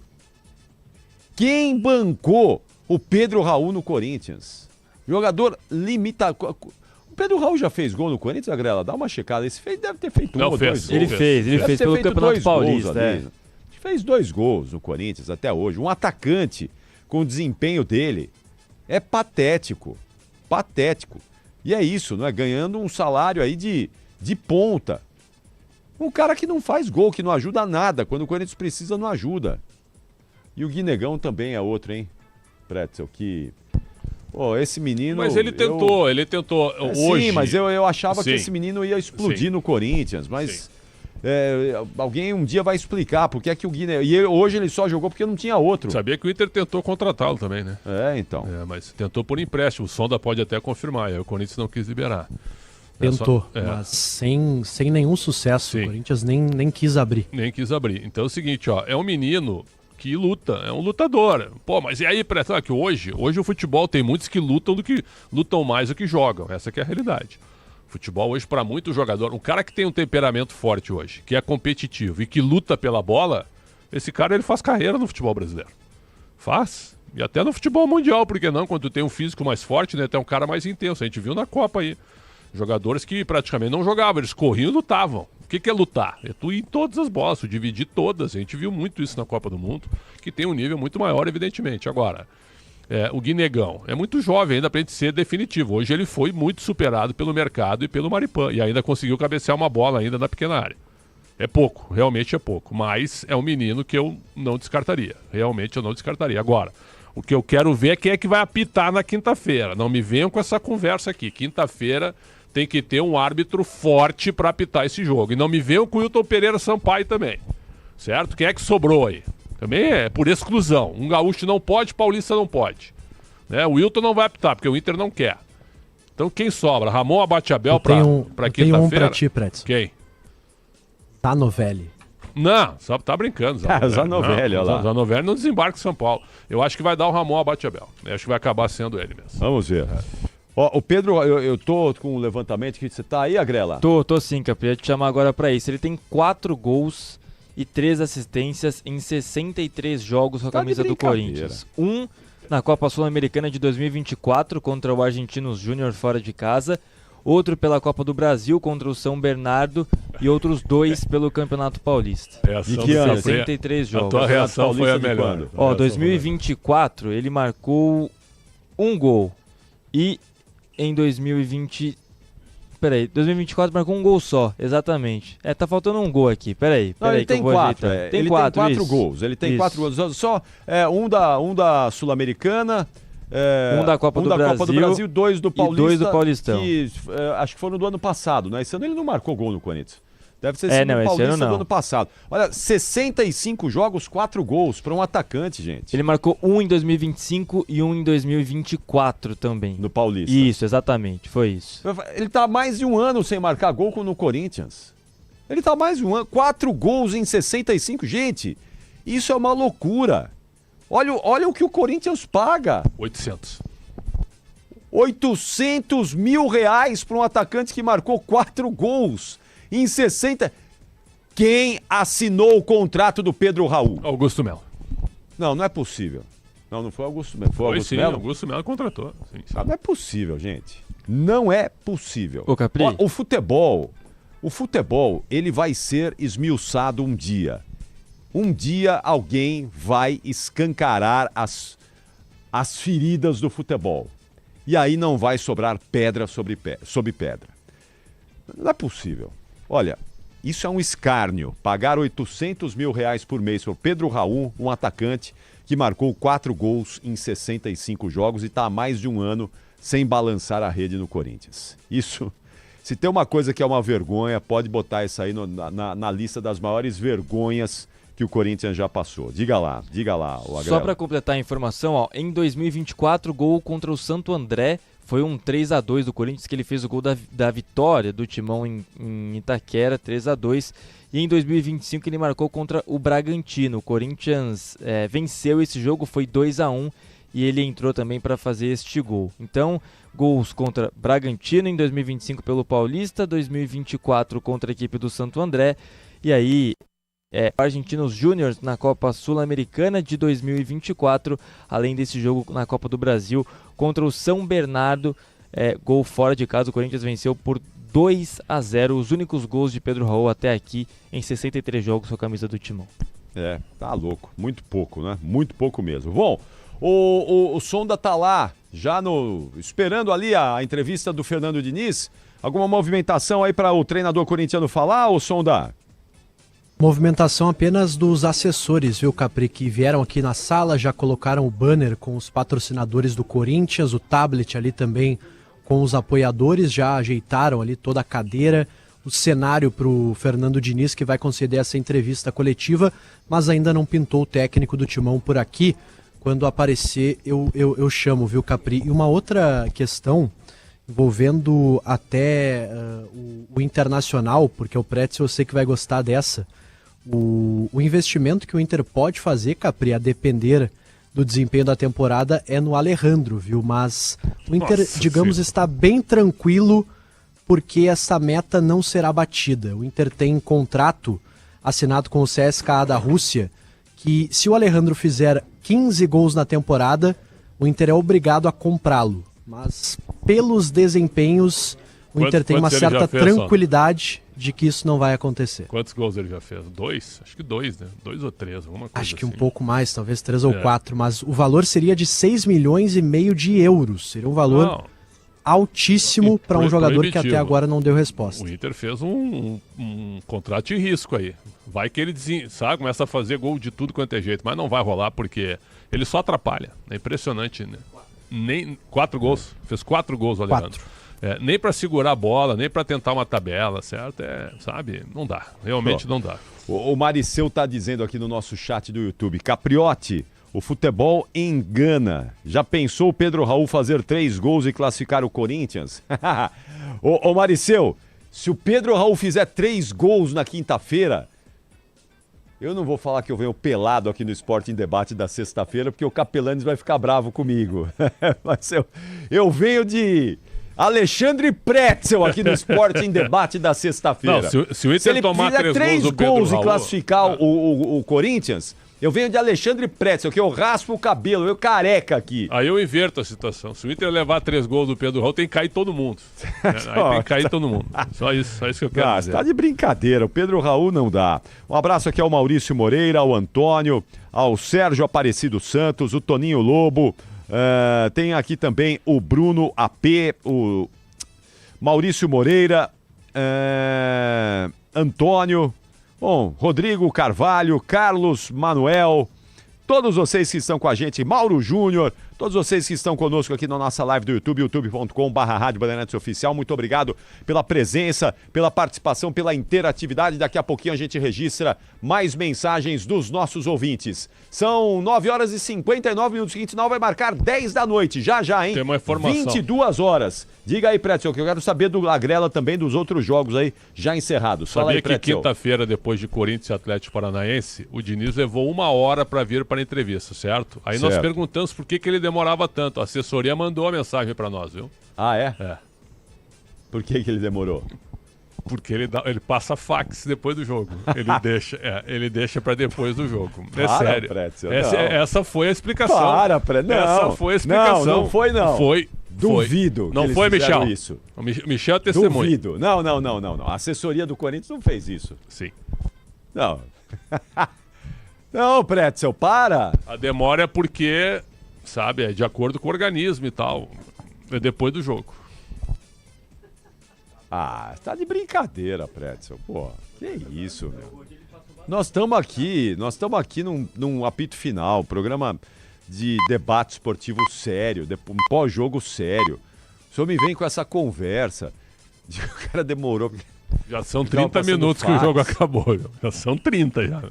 Quem bancou o Pedro Raul no Corinthians? Jogador limitado. O Pedro Raul já fez gol no Corinthians, Agrela? Dá uma checada. Deve ter feito um ou 2 gols. Ele fez pelo Campeonato Paulista. Fez 2 gols no Corinthians até hoje. Um atacante com o desempenho dele é patético. Patético. E é isso, não é? Ganhando um salário aí de ponta. Um cara que não faz gol, que não ajuda a nada. Quando o Corinthians precisa, não ajuda. E o Guinegão também é outro, hein? Pretzel, que... Pô, esse menino... Mas ele tentou hoje. Sim, mas eu achava que esse menino ia explodir Sim. no Corinthians, mas alguém um dia vai explicar porque é que o Guinegão... E hoje ele só jogou porque não tinha outro. Sabia que o Inter tentou contratá-lo também, né? Então. Mas tentou por empréstimo, o Sonda pode até confirmar, aí o Corinthians não quis liberar. Tentou, mas sem nenhum sucesso. Sim. O Corinthians nem quis abrir. Nem quis abrir. Então é o seguinte, ó, é um menino... que luta, é um lutador. Pô, mas e aí, Preto, que hoje o futebol tem muitos que lutam mais do que jogam. Essa que é a realidade. Futebol hoje, para muito jogador, um cara que tem um temperamento forte hoje, que é competitivo e que luta pela bola, esse cara ele faz carreira no futebol brasileiro. Faz. E até no futebol mundial, porque não? Quando tu tem um físico mais forte, né, tem um cara mais intenso. A gente viu na Copa aí. Jogadores que praticamente não jogavam, eles corriam e lutavam. que é lutar? É tu ir em todas as bolas, tu dividir todas. A gente viu muito isso na Copa do Mundo, que tem um nível muito maior, evidentemente. Agora, o Guinegão é muito jovem ainda para ele ser definitivo. Hoje ele foi muito superado pelo mercado e pelo Maripan, e ainda conseguiu cabecear uma bola ainda na pequena área. É pouco, realmente é pouco, mas é um menino que eu não descartaria. Realmente eu não descartaria. Agora, o que eu quero ver é quem é que vai apitar na quinta-feira. Não me venham com essa conversa aqui. Quinta-feira tem que ter um árbitro forte para apitar esse jogo. E não me venham com o Wilton Pereira Sampaio também. Certo? Quem é que sobrou aí? Também é por exclusão. Um gaúcho não pode, paulista não pode. Né? O Wilton não vai apitar, porque o Inter não quer. Então quem sobra? Ramon Abate-Abel para quinta-feira? Tem um pra ti, Pretz. Quem? Zanovelli. Não, só tá brincando. Zanovelli, olha lá. Zanovelli não desembarca em São Paulo. Eu acho que vai dar o Ramon Abate-Abel. Eu acho que vai acabar sendo ele mesmo. Vamos ver. Ó, o Pedro, eu tô com um levantamento que você tá aí, Agrela? Tô sim, Capri. Eu ia te chamar agora pra isso. Ele tem 4 gols e 3 assistências em 63 jogos com a camisa do Corinthians. Um na Copa Sul-Americana de 2024 contra o Argentinos Júnior fora de casa. Outro pela Copa do Brasil contra o São Bernardo e outros 2 pelo Campeonato Paulista. De que ano? 63 jogos. A tua reação foi a melhor. Ó, 2024 ele marcou um gol e em 2024 marcou um gol só, exatamente. Tá faltando um gol aqui, peraí. Ele tem 4, Tem 4 gols. Ele tem 4 gols. Só um da Sul-Americana... um da Copa do Brasil, 2 do Paulista. E 2 do Paulistão. Que, acho que foram do ano passado, né? Esse ano ele não marcou gol no Corinthians. Deve ser no Paulista do ano passado. Olha, 65 jogos, 4 gols para um atacante, gente. Ele marcou um em 2025 e um em 2024 também. No Paulista. Isso, exatamente, foi isso. Ele tá há mais de um ano sem marcar gol no Corinthians. Ele tá há mais de um ano. 4 gols em 65. Gente, isso é uma loucura. Olha o que o Corinthians paga. 800 mil reais para um atacante que marcou 4 gols em 60. Quem assinou o contrato do Pedro Raul? Augusto Melo. Não é possível. Não foi Augusto Melo. Foi Augusto Melo? Augusto Melo contratou. Sim. Não é possível, gente. Não é possível. Ô, Capri. O futebol, ele vai ser esmiuçado um dia. Um dia alguém vai escancarar as feridas do futebol. E aí não vai sobrar pedra sobre pedra. Não é possível. Olha, isso é um escárnio. Pagar 800 mil reais por mês por Pedro Raul, um atacante que marcou 4 gols em 65 jogos e está há mais de um ano sem balançar a rede no Corinthians. Isso, se tem uma coisa que é uma vergonha, pode botar isso aí na lista das maiores vergonhas que o Corinthians já passou. Diga lá, o Agrelo. Só para completar a informação, em 2024, gol contra o Santo André, foi um 3-2 do Corinthians, que ele fez o gol da vitória do Timão em Itaquera, 3-2. E em 2025 ele marcou contra o Bragantino. O Corinthians venceu esse jogo, foi 2-1, e ele entrou também para fazer este gol. Então, gols contra Bragantino em 2025 pelo Paulista, 2024 contra a equipe do Santo André, e aí... Argentinos Júnior na Copa Sul-Americana de 2024, além desse jogo na Copa do Brasil contra o São Bernardo, gol fora de casa. O Corinthians venceu por 2-0, os únicos gols de Pedro Raul até aqui em 63 jogos com a camisa do Timão. Tá louco, muito pouco, né? Muito pouco mesmo. Bom, o Sonda tá lá, já esperando ali a entrevista do Fernando Diniz. Alguma movimentação aí para o treinador corintiano falar, ô Sonda? Movimentação apenas dos assessores, viu, Capri, que vieram aqui na sala, já colocaram o banner com os patrocinadores do Corinthians, o tablet ali também com os apoiadores, já ajeitaram ali toda a cadeira, o cenário para o Fernando Diniz, que vai conceder essa entrevista coletiva, mas ainda não pintou o técnico do Timão por aqui. Quando aparecer, eu chamo, viu, Capri? E uma outra questão envolvendo até o Internacional, porque o Pretz eu sei que vai gostar dessa. O investimento que o Inter pode fazer, Capri, a depender do desempenho da temporada, é no Alejandro, viu? Mas o Inter, digamos, está bem tranquilo porque essa meta não será batida. O Inter tem contrato assinado com o CSKA da Rússia que, se o Alejandro fizer 15 gols na temporada, o Inter é obrigado a comprá-lo. Mas pelos desempenhos, o Inter tem uma certa tranquilidade de que isso não vai acontecer. Quantos gols ele já fez? 2? Acho que 2, né? 2 ou 3, alguma coisa Acho que assim. um pouco mais, talvez 3 ou 4, mas o valor seria de 6,5 milhões de euros. Seria um valor altíssimo para um jogador que até agora não deu resposta. O Inter fez um contrato de risco aí. Vai que ele começa a fazer gol de tudo quanto é jeito, mas não vai rolar porque ele só atrapalha. É impressionante, né? Nem 4 gols. Fez 4 gols, o Alejandro. Nem para segurar a bola, nem para tentar uma tabela, certo? Sabe? Não dá. Realmente não dá. O Mariceu tá dizendo aqui no nosso chat do YouTube, Capriotti, o futebol engana. Já pensou o Pedro Raul fazer 3 gols e classificar o Corinthians? Ô Mariceu, se o Pedro Raul fizer 3 gols na quinta-feira, eu não vou falar que eu venho pelado aqui no Esporte em Debate da sexta-feira, porque o Capelanes vai ficar bravo comigo. Mas eu venho de Alexandre Pretzel aqui no Esporte em Debate da sexta-feira. Se o Inter tomar 3 gols e classificar o Corinthians, eu venho de Alexandre Pretzel, que eu raspo o cabelo, eu careca aqui. Aí eu inverto a situação. Se o Inter levar 3 gols do Pedro Raul, tem que cair todo mundo. Aí tem que cair todo mundo. Só isso que eu quero dizer. Tá de brincadeira, o Pedro Raul não dá. Um abraço aqui ao Maurício Moreira, ao Antônio, ao Sérgio Aparecido Santos, o Toninho Lobo. Tem aqui também o Bruno AP, o Maurício Moreira, Antônio, Rodrigo Carvalho, Carlos Manuel, todos vocês que estão com a gente, Mauro Júnior, todos vocês que estão conosco aqui na nossa live do YouTube, youtube.com/Rádio Bandeirantes Oficial, muito obrigado pela presença, pela participação, pela interatividade. Daqui a pouquinho a gente registra mais mensagens dos nossos ouvintes. São 9 horas e 59 minutos, o sinal vai marcar 10 da noite, já, hein? Tem uma informação. 22 horas. Diga aí, Pretzel, que eu quero saber do Agrela também, dos outros jogos aí já encerrados. Fala Sabia aí, que Pretzel. quinta-feira, depois de Corinthians e Atlético Paranaense, o Diniz levou 1 hora para vir para a entrevista, certo? Aí nós perguntamos por que ele demorava tanto. A assessoria mandou a mensagem para nós, viu? Ah, é? Por que ele demorou? Porque ele passa fax depois do jogo. Ele deixa para depois do jogo. Sério. Pretzel, essa foi a explicação. Não. Essa foi a explicação. Não foi não. Foi. Duvido. Não foi, Michel? Isso. O Michel é testemunha. Duvido. Não. A assessoria do Corinthians não fez isso. Sim. Não. Não, Pretzel, para. A demora é porque, sabe, é de acordo com o organismo e tal. É depois do jogo. Tá de brincadeira, Pretzel. Pô, que isso, meu. Nós estamos aqui num apito final, programa de debate esportivo sério, um pós-jogo sério. O senhor me vem com essa conversa. O cara demorou. Já são 30 minutos que o jogo acabou. Já são 30 já.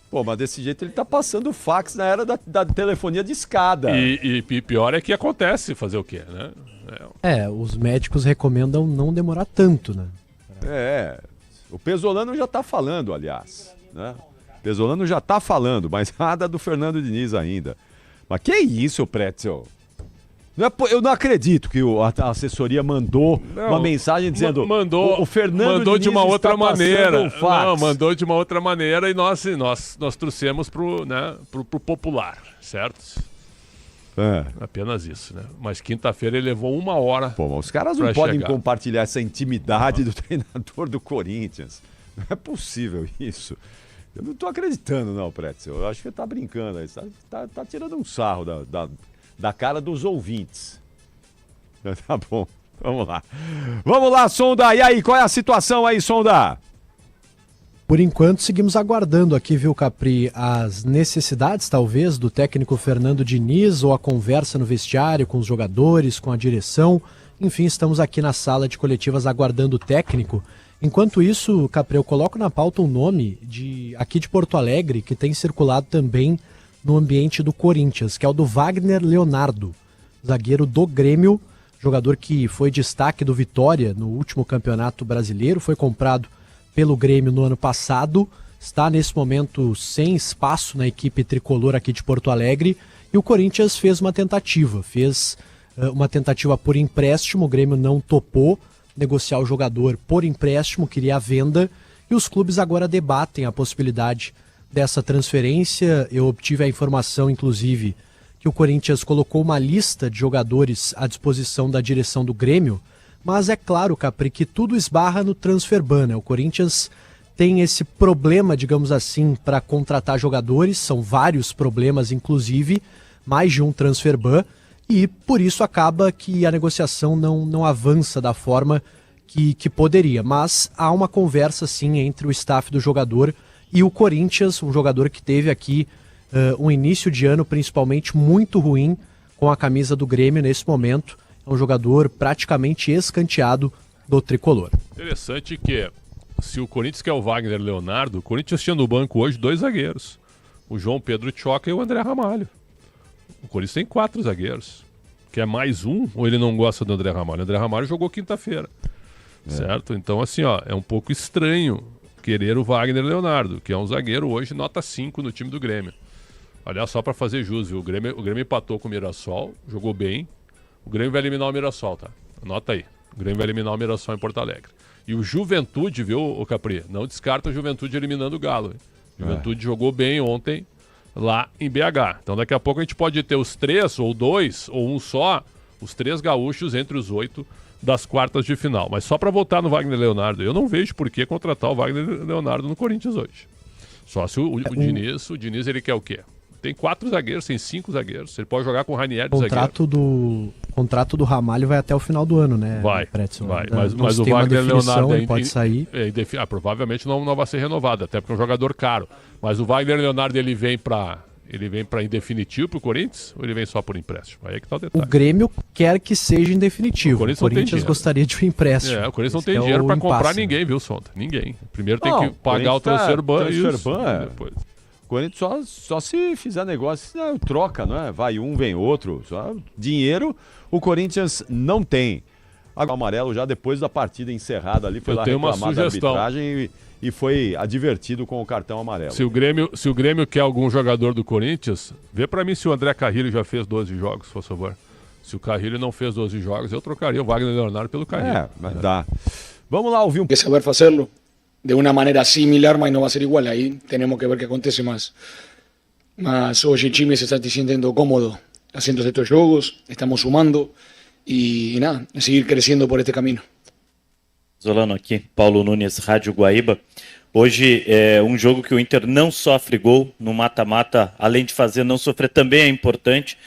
Pô, mas desse jeito ele tá passando fax na era da telefonia de escada. E pior é que acontece fazer o quê, né? Os médicos recomendam não demorar tanto, né? O Pesolano já tá falando, aliás, né? Pesolano já tá falando, mas nada do Fernando Diniz ainda. Mas que isso, Pretzel? Eu não acredito que a assessoria mandou uma mensagem dizendo o Fernando mandou Diniz de uma outra maneira. Um fax. Não, mandou de uma outra maneira e nós trouxemos pro popular, certo? Apenas isso, né? Mas quinta-feira ele levou 1 hora. Pô, mas os caras não podem compartilhar essa intimidade do treinador do Corinthians. Não é possível isso. Eu não tô acreditando, não, Pretzel. Eu acho que ele tá brincando aí. Tá tirando um sarro da cara dos ouvintes. Tá bom, vamos lá. Vamos lá, Sonda. E aí, qual é a situação aí, Sonda? Por enquanto, seguimos aguardando aqui, viu, Capri, as necessidades, talvez, do técnico Fernando Diniz ou a conversa no vestiário com os jogadores, com a direção. Enfim, estamos aqui na sala de coletivas aguardando o técnico. Enquanto isso, Capri, eu coloco na pauta um nome aqui de Porto Alegre que tem circulado também no ambiente do Corinthians, que é o do Wagner Leonardo, zagueiro do Grêmio, jogador que foi destaque do Vitória no último Campeonato Brasileiro, foi comprado pelo Grêmio no ano passado, está nesse momento sem espaço na equipe tricolor aqui de Porto Alegre, e o Corinthians fez uma tentativa por empréstimo, o Grêmio não topou negociar o jogador por empréstimo, queria a venda, e os clubes agora debatem a possibilidade dessa transferência. Eu obtive a informação, inclusive, que o Corinthians colocou uma lista de jogadores à disposição da direção do Grêmio Mas é claro, Capri, que tudo esbarra no transfer ban, né? O Corinthians tem esse problema, digamos assim, para contratar jogadores, são vários problemas, inclusive, mais de um transfer ban, e por isso acaba que a negociação não avança da forma que poderia. Mas há uma conversa, sim, entre o staff do jogador e o Corinthians, um jogador que teve aqui um início de ano principalmente muito ruim com a camisa do Grêmio nesse momento. É um jogador praticamente escanteado do tricolor. Interessante que se o Corinthians quer o Wagner Leonardo, o Corinthians tinha no banco hoje 2 zagueiros. O João Pedro Tchoca e o André Ramalho. O Corinthians tem 4 zagueiros. Quer mais um ou ele não gosta do André Ramalho? O André Ramalho jogou quinta-feira. Certo? Então, assim, é um pouco estranho querer o Wagner Leonardo, que é um zagueiro hoje nota 5 no time do Grêmio. Aliás, só para fazer jus, viu? O Grêmio empatou com o Mirassol, jogou bem. O Grêmio vai eliminar o Mirassol, tá? Anota aí. O Grêmio vai eliminar o Mirassol em Porto Alegre. E o Juventude, viu, o Capri? Não descarta o Juventude eliminando o Galo. O Juventude jogou bem ontem lá em BH. Então daqui a pouco a gente pode ter os 3, ou 2, ou um só, os 3 gaúchos entre os 8 das quartas de final. Mas só para voltar no Wagner Leonardo, eu não vejo por que contratar o Wagner Leonardo no Corinthians hoje. Só se o Diniz ele quer o quê? Tem 4 zagueiros, tem 5 zagueiros. Ele pode jogar com o Ranieri de zagueiro. Contrato do Ramalho vai até o final do ano, né? Vai. Mas o Wagner Leonardo pode sair. Provavelmente não vai ser renovado, até porque é um jogador caro. Mas o Wagner Leonardo ele vem para em definitivo pro Corinthians ou ele vem só por empréstimo? Aí é que tá o detalhe. O Grêmio quer que seja em definitivo. O Corinthians gostaria de um empréstimo. O Corinthians não tem dinheiro para comprar ninguém, viu, Sonta? Ninguém. Primeiro tem que pagar o transfer ban e depois. O Corinthians só se fizer negócio, troca, não é? Vai um, vem outro. Só dinheiro o Corinthians não tem. Agora o amarelo já depois da partida encerrada ali foi lá reclamar da arbitragem e foi advertido com o cartão amarelo. Se o Grêmio quer algum jogador do Corinthians, vê pra mim se o André Carrilho já fez 12 jogos, por favor. Se o Carrilho não fez 12 jogos, eu trocaria o Wagner Leonardo pelo Carrilho. Mas dá. Vamos lá ouvir que saber hacerlo de una manera similar, mas no va a ser igual. Ahí tenemos que ver qué acontece más. Mas hoje o time se está sintiendo cómodo haciendo estos jogos, estamos sumando e nada, seguir crescendo por este caminho. Zolano aqui, Paulo Nunes, Rádio Guaíba. Hoje é um jogo que o Inter não sofre gol no mata-mata, além de fazer não sofrer também é importante.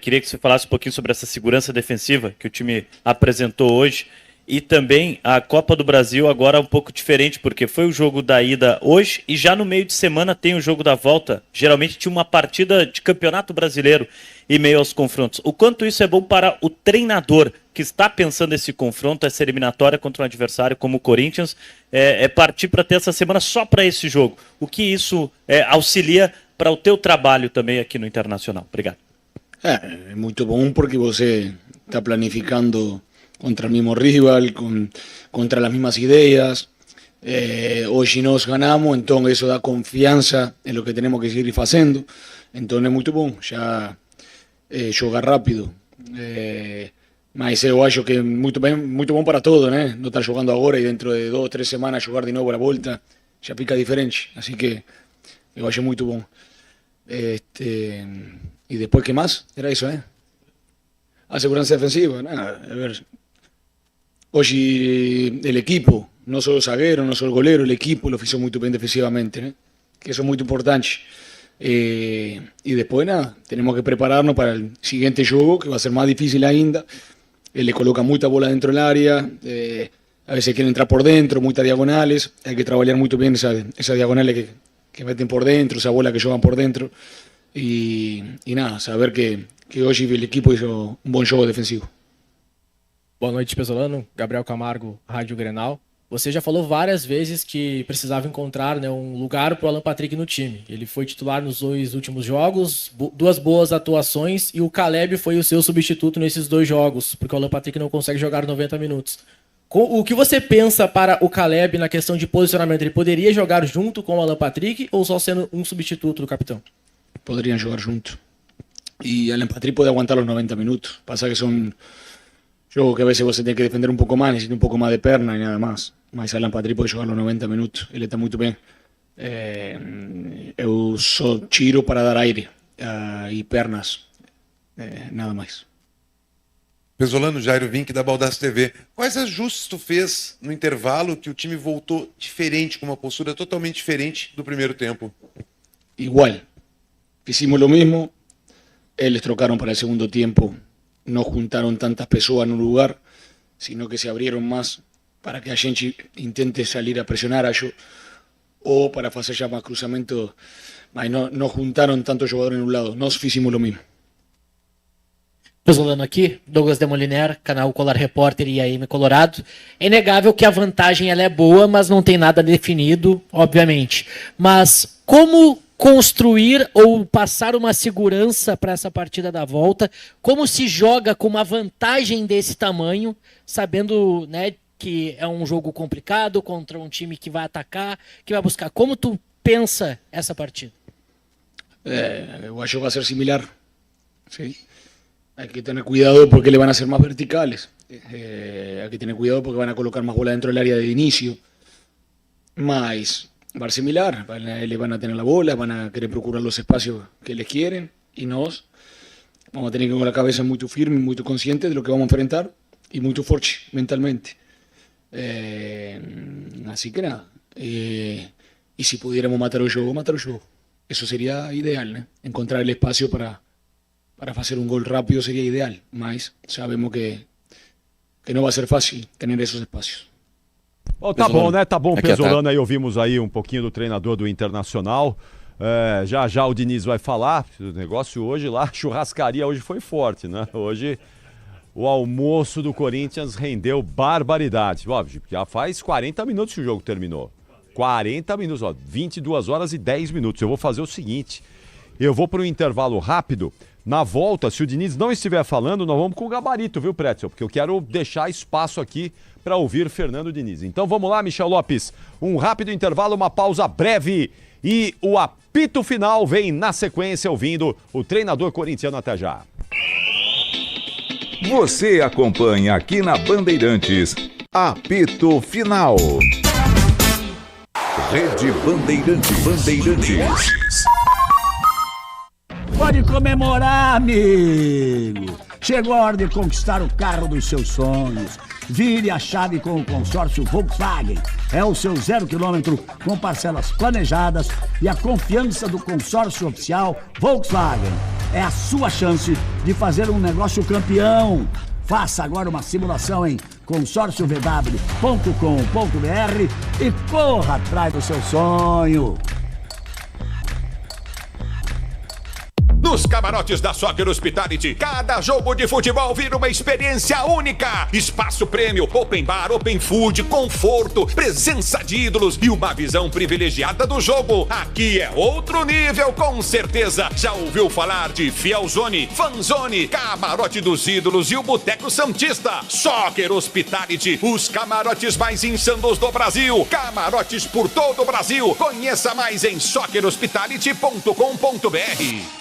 Queria que você falasse um pouquinho sobre essa segurança defensiva que o time apresentou hoje. E também a Copa do Brasil agora um pouco diferente, porque foi o jogo da ida hoje e já no meio de semana tem o jogo da volta. Geralmente tinha uma partida de campeonato brasileiro em meio aos confrontos. O quanto isso é bom para o treinador que está pensando esse confronto, essa eliminatória contra um adversário como o Corinthians, partir para ter essa semana só para esse jogo. O que isso auxilia para o teu trabalho também aqui no Internacional? Obrigado. É muito bom porque você está planificando contra el mismo rival, contra las mismas ideas. Hoy nos ganamos, entonces eso da confianza en lo que tenemos que seguir haciendo. Entonces es muy bom ya jogar rápido. Mas eu acho que é muito bom para todo, né? Não estar jogando agora e dentro de 2 ou 3 semanas jogar de novo a volta já fica diferente. Assim que eu acho muito bom. E depois, que mais? Era isso, né? A segurança defensiva, nada, a ver. Hoy el equipo, no solo el zaguero, no solo el golero, el equipo lo hizo muy bien defensivamente, ¿no? Que eso es muy importante. Y después nada, tenemos que prepararnos para el siguiente juego, que va a ser más difícil ainda. Él le coloca mucha bola dentro del área, a veces quiere entrar por dentro, muchas diagonales, hay que trabajar muy bien esas diagonales que meten por dentro, esa bola que juegan por dentro. Y nada, saber que hoy el equipo hizo un buen juego defensivo. Boa noite, Pesolano. Gabriel Camargo, Rádio Grenal. Você já falou várias vezes que precisava encontrar, né, um lugar para o Alan Patrick no time. Ele foi titular nos 2 últimos jogos, 2 boas atuações, e o Caleb foi o seu substituto nesses 2 jogos, porque o Alan Patrick não consegue jogar 90 minutos. O que você pensa para o Caleb na questão de posicionamento? Ele poderia jogar junto com o Alan Patrick ou só sendo um substituto do capitão? Poderiam jogar junto. E Alan Patrick pode aguantar os 90 minutos. Pasa que são jogos que a veces você tem que defender um pouco mais, necessita um pouco mais de perna e nada mais. Mas Alan Patrick pode jogar os 90 minutos. Ele está muito bem. Eu só tiro para dar aire e pernas. Nada mais. Pesolano, Jairo Vink da Baldasso TV. Quais ajustes tu fez no intervalo que o time voltou diferente, com uma postura totalmente diferente do primeiro tempo? Igual. Hicimos lo mismo. Eles trocaron para el segundo tiempo. No juntaron tantas pessoas no lugar, sino que se abrieron más para que a gente intente salir a presionar a ellos o para fazer já más cruzamento. Mas no juntaron tantos jogadores en un lado. Nós hicimos lo mismo. Pesolano aqui, Douglas Demoliner, canal Colar Repórter e AM Colorado. É inegável que a vantagem ela é boa, mas não tem nada definido, obviamente. Mas como construir ou passar uma segurança para essa partida da volta? Como se joga com uma vantagem desse tamanho, sabendo, né, que é um jogo complicado contra um time que vai atacar, que vai buscar? Como tu pensa essa partida? Eu acho que vai ser similar. Sim. Hay que tener cuidado porque le van a ser más verticales. Hay que tener cuidado porque van a colocar más bola dentro del área de inicio. Mas va a ser similar. Le van a tener la bola, van a querer procurar los espacios que les quieren. Y nos vamos a tener que ir con la cabeza muy firme, muy consciente de lo que vamos a enfrentar y muy fuerte mentalmente. Así que nada. Y si pudiéramos matar el juego, matar el juego. Eso sería ideal, ¿no? Encontrar el espacio para fazer um gol rápido seria ideal, mas sabemos que não vai ser fácil ter esses espaços. Oh, tá bom, né? Tá bom, Pesolano. Aí ouvimos aí um pouquinho do treinador do Internacional. Já o Diniz vai falar. O negócio hoje lá, churrascaria hoje foi forte, né? Hoje o almoço do Corinthians rendeu barbaridade. Óbvio, já faz 40 minutos que o jogo terminou. 40 minutos, ó, 22 horas e 10 minutos. Eu vou fazer o seguinte, eu vou para um intervalo rápido. Na volta, se o Diniz não estiver falando, nós vamos com o gabarito, viu, Pretzel? Porque eu quero deixar espaço aqui para ouvir Fernando Diniz. Então vamos lá, Michel Lopes. Um rápido intervalo, uma pausa breve e o apito final vem na sequência, ouvindo o treinador corintiano. Até já. Você acompanha aqui na Bandeirantes. Apito final. Rede Bandeirantes. Pode comemorar, amigo! Chegou a hora de conquistar o carro dos seus sonhos. Vire a chave com o consórcio Volkswagen. É o seu 0 km com parcelas planejadas e a confiança do consórcio oficial Volkswagen. É a sua chance de fazer um negócio campeão. Faça agora uma simulação em consórciovw.com.br e corra atrás do seu sonho. Nos camarotes da Soccer Hospitality, cada jogo de futebol vira uma experiência única. Espaço prêmio, open bar, open food, conforto, presença de ídolos e uma visão privilegiada do jogo. Aqui é outro nível, com certeza. Já ouviu falar de Fielzone, Fanzone, Camarote dos Ídolos e o Boteco Santista? Soccer Hospitality, os camarotes mais insanos do Brasil. Camarotes por todo o Brasil. Conheça mais em soccerhospitality.com.br.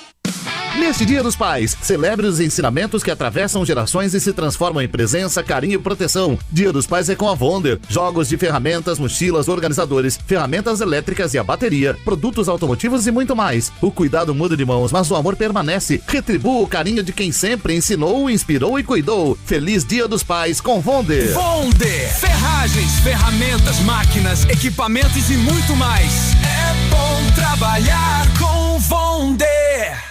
Neste Dia dos Pais, celebre os ensinamentos que atravessam gerações e se transformam em presença, carinho e proteção. Dia dos Pais é com a Wonder. Jogos de ferramentas, mochilas, organizadores, ferramentas elétricas e a bateria, produtos automotivos e muito mais. O cuidado muda de mãos, mas o amor permanece. Retribua o carinho de quem sempre ensinou, inspirou e cuidou. Feliz Dia dos Pais com Wonder. Wonder! Ferragens, ferramentas, máquinas, equipamentos e muito mais. É bom trabalhar com Wonder!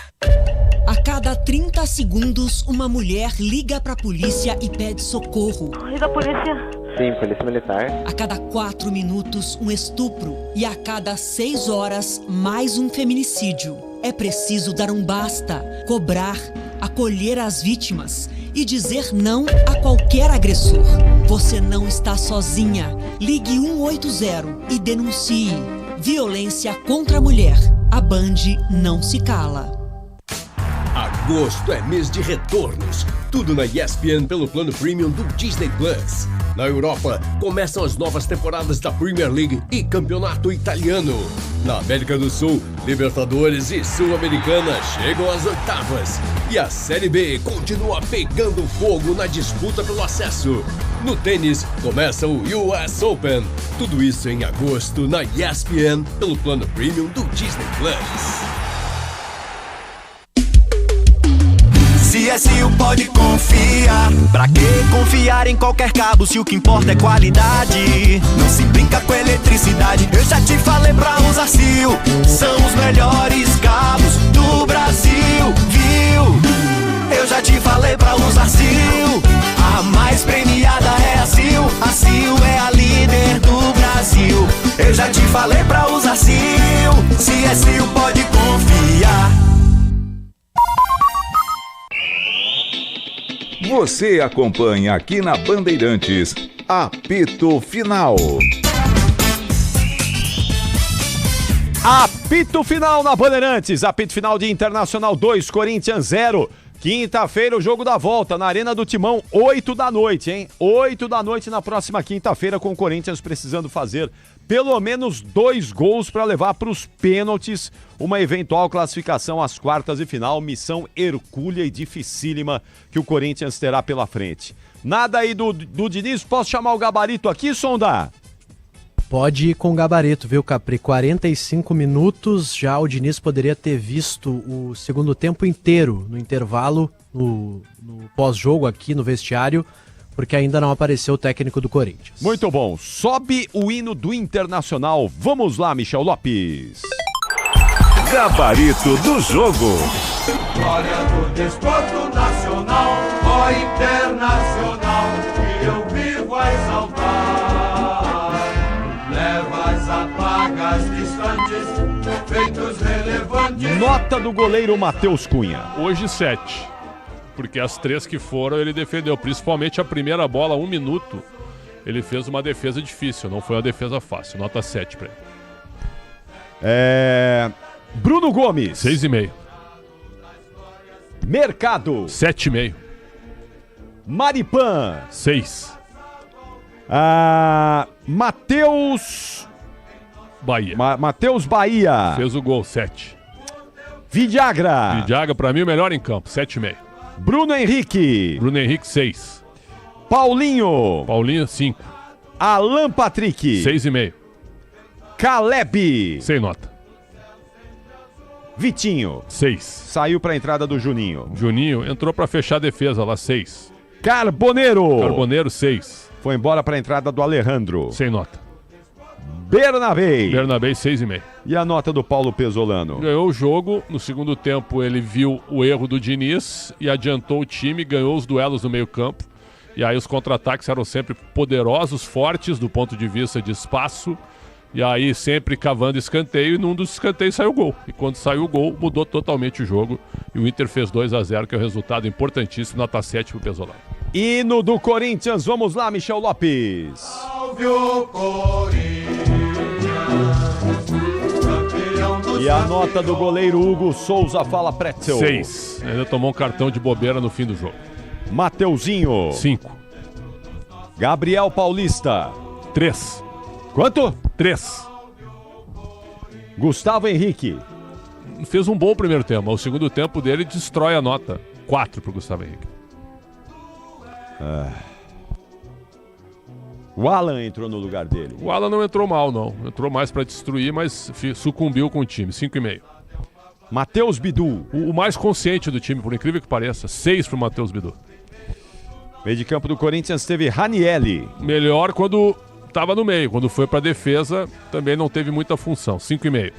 A cada 30 segundos, uma mulher liga pra polícia e pede socorro. Liga a polícia. Sim, polícia militar. A cada 4 minutos, um estupro. E a cada 6 horas, mais um feminicídio. É preciso dar um basta, cobrar, acolher as vítimas e dizer não a qualquer agressor. Você não está sozinha. Ligue 180 e denuncie. Violência contra a mulher. A Band não se cala. Agosto é mês de retornos. Tudo na ESPN pelo plano premium do Disney Plus. Na Europa, começam as novas temporadas da Premier League e Campeonato Italiano. Na América do Sul, Libertadores e Sul-Americana chegam às oitavas. E a Série B continua pegando fogo na disputa pelo acesso. No tênis, começa o US Open. Tudo isso em agosto na ESPN pelo plano premium do Disney Plus. CSU pode confiar. Pra que confiar em qualquer cabo se o que importa é qualidade? Não se brinca com eletricidade, eu já te falei pra usar Sil. São os melhores cabos do Brasil, viu? Eu já te falei pra usar Sil. A mais premiada é a Sil. A Sil é a líder do Brasil. Eu já te falei pra usar Sil. Se é Sil, pode confiar. Você acompanha aqui na Bandeirantes, Apito Final. Apito Final na Bandeirantes, apito final de Internacional 2, Corinthians 0. Quinta-feira o jogo da volta na Arena do Timão, 8 da noite, hein? 8 da noite na próxima quinta-feira, com o Corinthians precisando fazer pelo menos 2 gols para levar para os pênaltis uma eventual classificação às quartas de final. Missão hercúlea e dificílima que o Corinthians terá pela frente. Nada aí do Diniz, posso chamar o gabarito aqui, Sonda? Pode ir com gabarito, viu, Capri? 45 minutos, já o Diniz poderia ter visto o segundo tempo inteiro no intervalo, no pós-jogo aqui no vestiário, porque ainda não apareceu o técnico do Corinthians. Muito bom. Sobe o hino do Internacional. Vamos lá, Michel Lopes. Gabarito do jogo. Glória do desporto nacional, ó Internacional, que eu vivo a exaltar. Leva as adagas distantes, feitos relevantes. Nota do goleiro Matheus Cunha. Hoje 7. Porque as 3 que foram ele defendeu, principalmente a primeira bola, 1 minuto. Ele fez uma defesa difícil, não foi uma defesa fácil. Nota 7 pra ele. Bruno Gomes. 6,5. Mercado. 7,5. Maripan. 6. Matheus Bahia. Matheus Bahia. Fez o gol, 7. Vidagra. Vidagra, pra mim, o melhor em campo, 7,5. Bruno Henrique. Bruno Henrique, 6. Paulinho. Paulinho, 5. Alan Patrick. 6,5. Caleb. Sem nota. Vitinho. 6. Saiu pra entrada do Juninho. Juninho entrou pra fechar a defesa lá, 6. Carboneiro. Carboneiro, 6. Foi embora pra entrada do Alejandro. Sem nota. Bernabé. Bernabé, 6,5. E a nota do Paulo Pesolano? Ganhou o jogo. No segundo tempo ele viu o erro do Diniz e adiantou o time, ganhou os duelos no meio campo. E aí os contra-ataques eram sempre poderosos, fortes do ponto de vista de espaço. E aí sempre cavando escanteio, e num dos escanteios saiu o gol. E quando saiu o gol, mudou totalmente o jogo. E o Inter fez 2-0, que é um resultado importantíssimo, nota 7 pro Pesolano. Hino do Corinthians, vamos lá, Michel Lopes. Salve o Corinthians, campeão do E a nota do goleiro Hugo Souza, fala Pretzel. 6. Ainda tomou um cartão de bobeira no fim do jogo. Mateuzinho. 5. Gabriel Paulista. 3. Quanto? 3. Gustavo Henrique. Fez um bom primeiro tempo. O segundo tempo dele destrói a nota. 4 pro Gustavo Henrique. O Alan entrou no lugar dele. O Alan não entrou mal, não. Entrou mais pra destruir, mas sucumbiu com o time. 5,5. Matheus Bidu. O mais consciente do time, por incrível que pareça. 6 pro Matheus Bidu. Meio de campo do Corinthians teve Ranielli. Melhor quando estava no meio. Quando foi pra defesa, também não teve muita função. 5,5.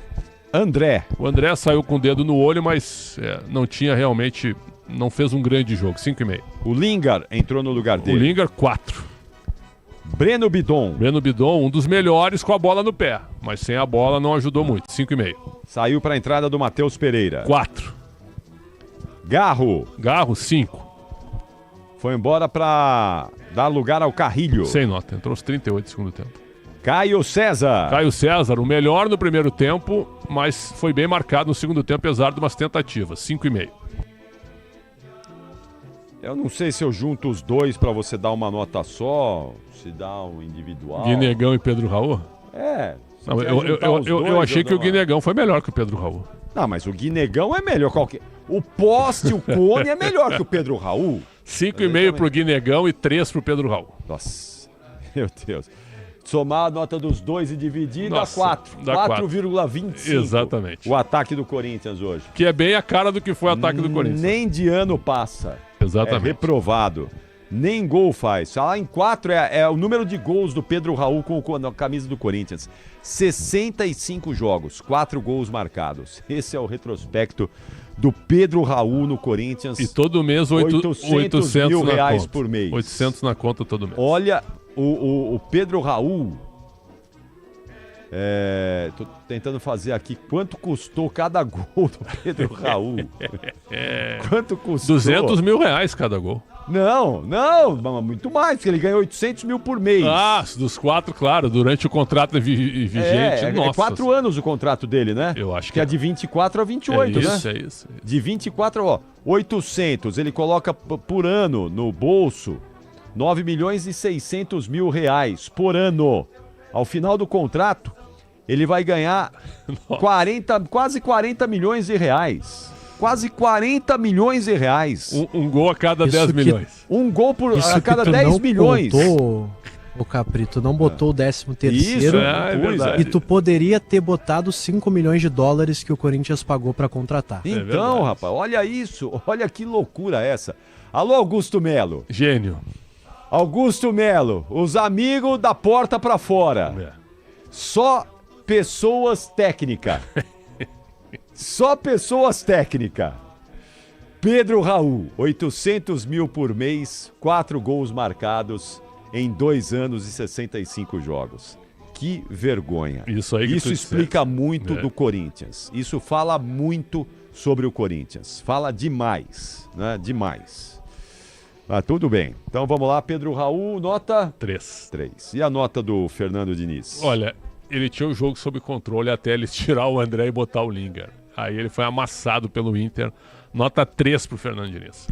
André. O André saiu com o dedo no olho, mas não tinha realmente... Não fez um grande jogo. 5,5. O Lingard entrou no lugar dele. O Lingard, 4. Breno Bidon. Breno Bidon, um dos melhores com a bola no pé. Mas sem a bola não ajudou muito. 5,5. Saiu para a entrada do Matheus Pereira. 4. Garro. Garro, 5. Foi embora para dar lugar ao Carrilho. Sem nota. Entrou aos 38 do segundo tempo. Caio César. Caio César, o melhor no primeiro tempo, mas foi bem marcado no segundo tempo, apesar de umas tentativas. 5,5. Eu não sei se eu junto os dois para você dar uma nota só, se dá um individual. Guinegão e Pedro Raul? Não, eu achei que o Guinegão foi melhor que o Pedro Raul. Não, mas o Guinegão é melhor qualquer. O poste, o cone é melhor que o Pedro Raul. 5,5 pro Guinegão e 3 pro Pedro Raul. Nossa, meu Deus. Somar a nota dos dois e dividir, Nossa, dá 4. dá 4,25. Exatamente. O ataque do Corinthians hoje. Que é bem a cara do que foi o ataque do Corinthians. Nem de ano passa. Exatamente. É reprovado. Nem gol faz. Falar em 4 é o número de gols do Pedro Raul com a camisa do Corinthians. 65 jogos, 4 gols marcados. Esse é o retrospecto do Pedro Raul no Corinthians. E todo mês 800 mil na reais conta. por mês. 800 na conta todo mês. Olha, o Pedro Raul... tô tentando fazer aqui quanto custou cada gol do Pedro Raul. Quanto custou? 200 mil reais cada gol. Não, muito mais, porque ele ganhou 800 mil por mês. Ah, dos 4, claro, durante o contrato vigente. É nossa. 4 anos o contrato dele, né? Eu acho que é de 24 a 28, né? É isso. De 24, 800, ele coloca por ano no bolso 9 milhões e 600 mil reais por ano. Ao final do contrato, ele vai ganhar quase 40 milhões de reais. Quase 40 milhões de reais. Um gol a cada 10 milhões. Um gol a cada 10 milhões. O Caprito não botou o 13º. Isso, é verdade. E tu poderia ter botado 5 milhões de dólares que o Corinthians pagou pra contratar. Então, rapaz, olha isso. Olha que loucura essa. Alô, Augusto Melo. Gênio. Augusto Melo, os amigos da porta pra fora. Só pessoas técnicas. Só pessoas técnicas. Pedro Raul, 800 mil por mês, 4 gols marcados em 2 anos e 65 jogos. Que vergonha. Isso explica muito do Corinthians. Isso fala muito sobre o Corinthians. Fala demais, né? Demais. Ah, tudo bem. Então vamos lá, Pedro Raul, nota 3. E a nota do Fernando Diniz? Olha, ele tinha o jogo sob controle até ele tirar o André e botar o Lingard. Aí ele foi amassado pelo Inter. Nota 3 pro Fernando Diniz.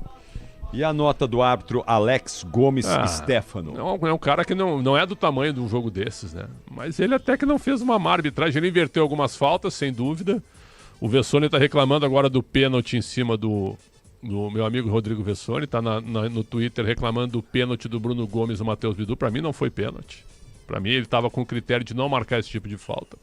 E a nota do árbitro Alex Gomes Stefano? É um cara que não é do tamanho de um jogo desses, né? Mas ele até que não fez uma má arbitragem. Ele inverteu algumas faltas, sem dúvida. O Vessone tá reclamando agora do pênalti em cima do meu amigo Rodrigo Vessone. Tá no Twitter reclamando do pênalti do Bruno Gomes e do Matheus Bidu. Pra mim não foi pênalti. Pra mim ele tava com o critério de não marcar esse tipo de falta.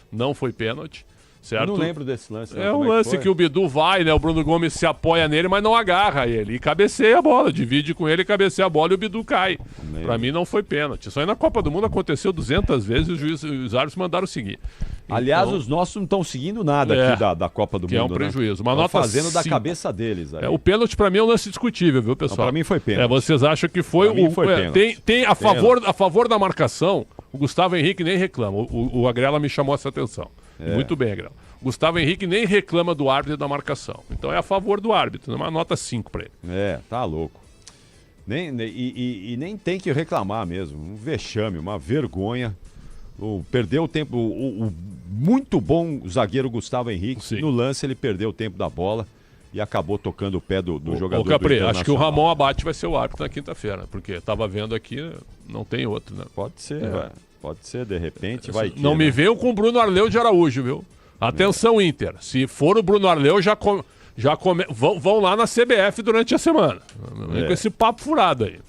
Não foi pênalti. Certo? Eu não lembro desse lance. É um lance que o Bidu vai, né? O Bruno Gomes se apoia nele, mas não agarra ele. E cabeceia a bola, divide com ele, cabeceia a bola e o Bidu cai. Pra mim não foi pênalti. Isso aí na Copa do Mundo aconteceu 200 vezes e os árbitros mandaram seguir. Aliás, os nossos não estão seguindo nada aqui da Copa do Mundo. Que é um prejuízo. Uma nota nota fazendo 5. da cabeça deles. Aí. O pênalti pra mim é um lance discutível, viu, pessoal? Não, pra mim foi pênalti. Vocês acham que foi pra mim foi pênalti. Tem a favor da marcação, o Gustavo Henrique nem reclama. O Agrela me chamou essa atenção. Muito bem, Agrela. Gustavo Henrique nem reclama do árbitro e da marcação. Então é a favor do árbitro, uma nota 5 pra ele. Tá louco. Nem tem que reclamar mesmo. Um vexame, uma vergonha. Perdeu o tempo. O muito bom zagueiro Gustavo Henrique. Sim. No lance ele perdeu o tempo da bola e acabou tocando o pé do jogador. Capri, acho que o Ramon Abate vai ser o árbitro na quinta-feira, porque tava vendo aqui, não tem outro, né? Pode ser, pode ser, de repente vai que, não me veio com o Bruno Arleu de Araújo, viu? Atenção, Inter. Se for o Bruno Arleu, vão lá na CBF durante a semana. Com esse papo furado aí.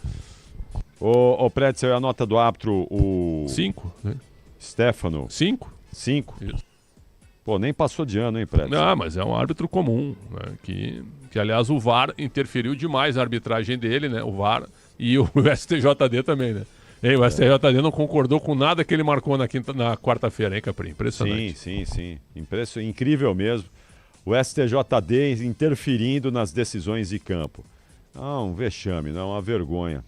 Ô Pretzel, a nota do árbitro, o... 5. Né? Stefano. 5. Isso. Pô, nem passou de ano, hein, Pretzel? Não, mas é um árbitro comum, né? Que aliás, o VAR interferiu demais na arbitragem dele, né? O VAR e o STJD também, né? O STJD não concordou com nada que ele marcou na quarta-feira, hein, Capri? Impressionante. Sim. Incrível mesmo. O STJD interferindo nas decisões de campo. Não, um vexame, não, uma vergonha.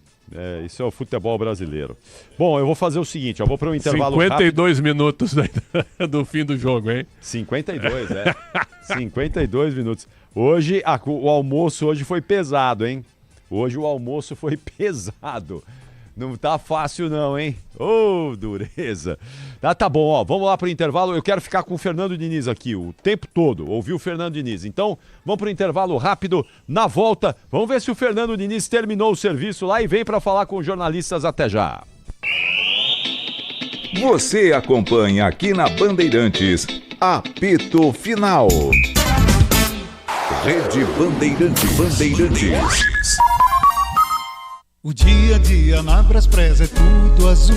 Isso é o futebol brasileiro. Bom, eu vou fazer o seguinte, eu vou para o intervalo 52 rápido. Minutos do fim do jogo, hein? 52, 52 minutos. Hoje, o almoço hoje foi pesado, hein? Hoje o almoço foi pesado. Não tá fácil não, hein? Ô, dureza. Tá bom, ó, vamos lá pro intervalo. Eu quero ficar com o Fernando Diniz aqui o tempo todo, ouvir o Fernando Diniz. Então, vamos pro intervalo rápido. Na volta, vamos ver se o Fernando Diniz terminou o serviço lá e vem para falar com os jornalistas. Até já. Você acompanha aqui na Bandeirantes, Apito Final. Rede Bandeirantes. O dia a dia na Braspress é tudo azul.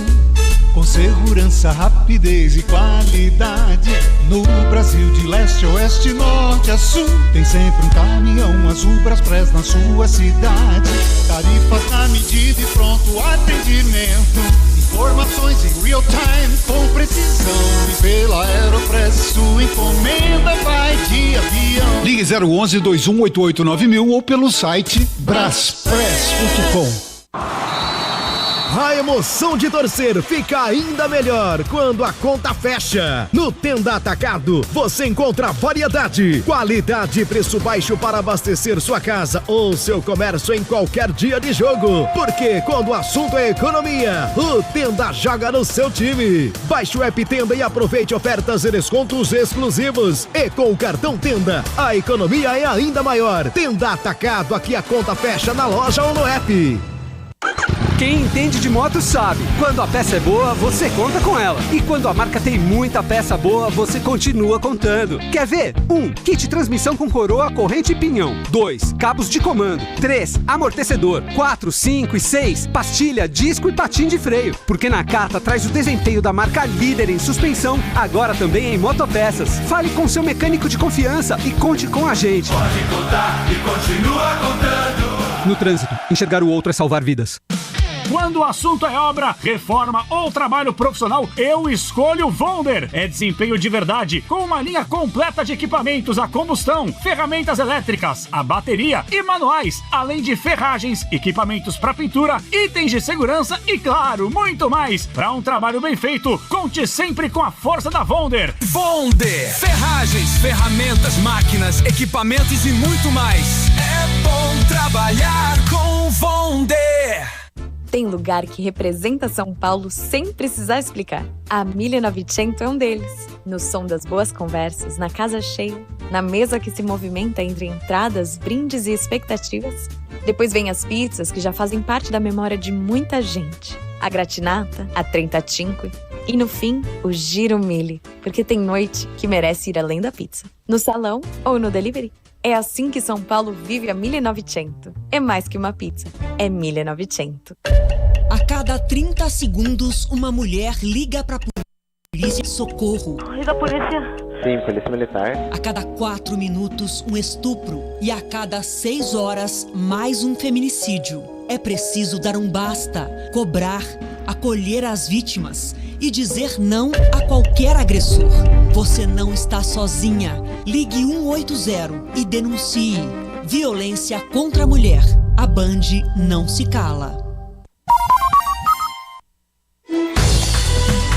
com segurança, rapidez e qualidade. No Brasil de leste a oeste, norte a sul, tem sempre um caminhão azul Braspress na sua cidade. Tarifas na medida e pronto atendimento. Informações em real time com precisão. E pela Aeropress sua encomenda vai de avião. Ligue 011-2188-9000 ou pelo site braspress.com. A emoção de torcer fica ainda melhor quando a conta fecha. No Tenda Atacado, você encontra variedade, qualidade e preço baixo para abastecer sua casa ou seu comércio em qualquer dia de jogo. Porque quando o assunto é economia, o Tenda joga no seu time. Baixe o app Tenda e aproveite ofertas e descontos exclusivos. E com o cartão Tenda, a economia é ainda maior. Tenda Atacado, aqui a conta fecha na loja ou no app. Quem entende de moto sabe, quando a peça é boa, você conta com ela. E quando a marca tem muita peça boa, você continua contando. Quer ver? 1. Kit transmissão com coroa, corrente e pinhão. 2. Cabos de comando. 3. Amortecedor. 4, 5 e 6. Pastilha, disco e patim de freio. Porque Nakata traz o desempenho da marca líder em suspensão, agora também em motopeças. Fale com seu mecânico de confiança e conte com a gente. Pode contar e continua contando. No trânsito, enxergar o outro é salvar vidas. Quando o assunto é obra, reforma ou trabalho profissional, eu escolho Vonder. É desempenho de verdade, com uma linha completa de equipamentos a combustão, ferramentas elétricas, a bateria e manuais, além de ferragens, equipamentos para pintura, itens de segurança e, claro, muito mais. Para um trabalho bem feito, conte sempre com a força da Vonder. Vonder. Ferragens, ferramentas, máquinas, equipamentos e muito mais. É bom trabalhar com Vonder. Tem lugar que representa São Paulo sem precisar explicar. A 1900 é um deles. No som das boas conversas, na casa cheia, na mesa que se movimenta entre entradas, brindes e expectativas. Depois vem as pizzas que já fazem parte da memória de muita gente. A gratinata, a 35 e no fim, o Giro Mille, porque tem noite que merece ir além da pizza. No salão ou no delivery. É assim que São Paulo vive a 1900. É mais que uma pizza, é 1900. A cada 30 segundos, uma mulher liga pra polícia. Socorro. Oi da polícia. Sim, polícia militar. A cada 4 minutos, um estupro. E a cada 6 horas, mais um feminicídio. É preciso dar um basta, cobrar, acolher as vítimas e dizer não a qualquer agressor. Você não está sozinha. Ligue 180 e denuncie. Violência contra a mulher. A Band não se cala.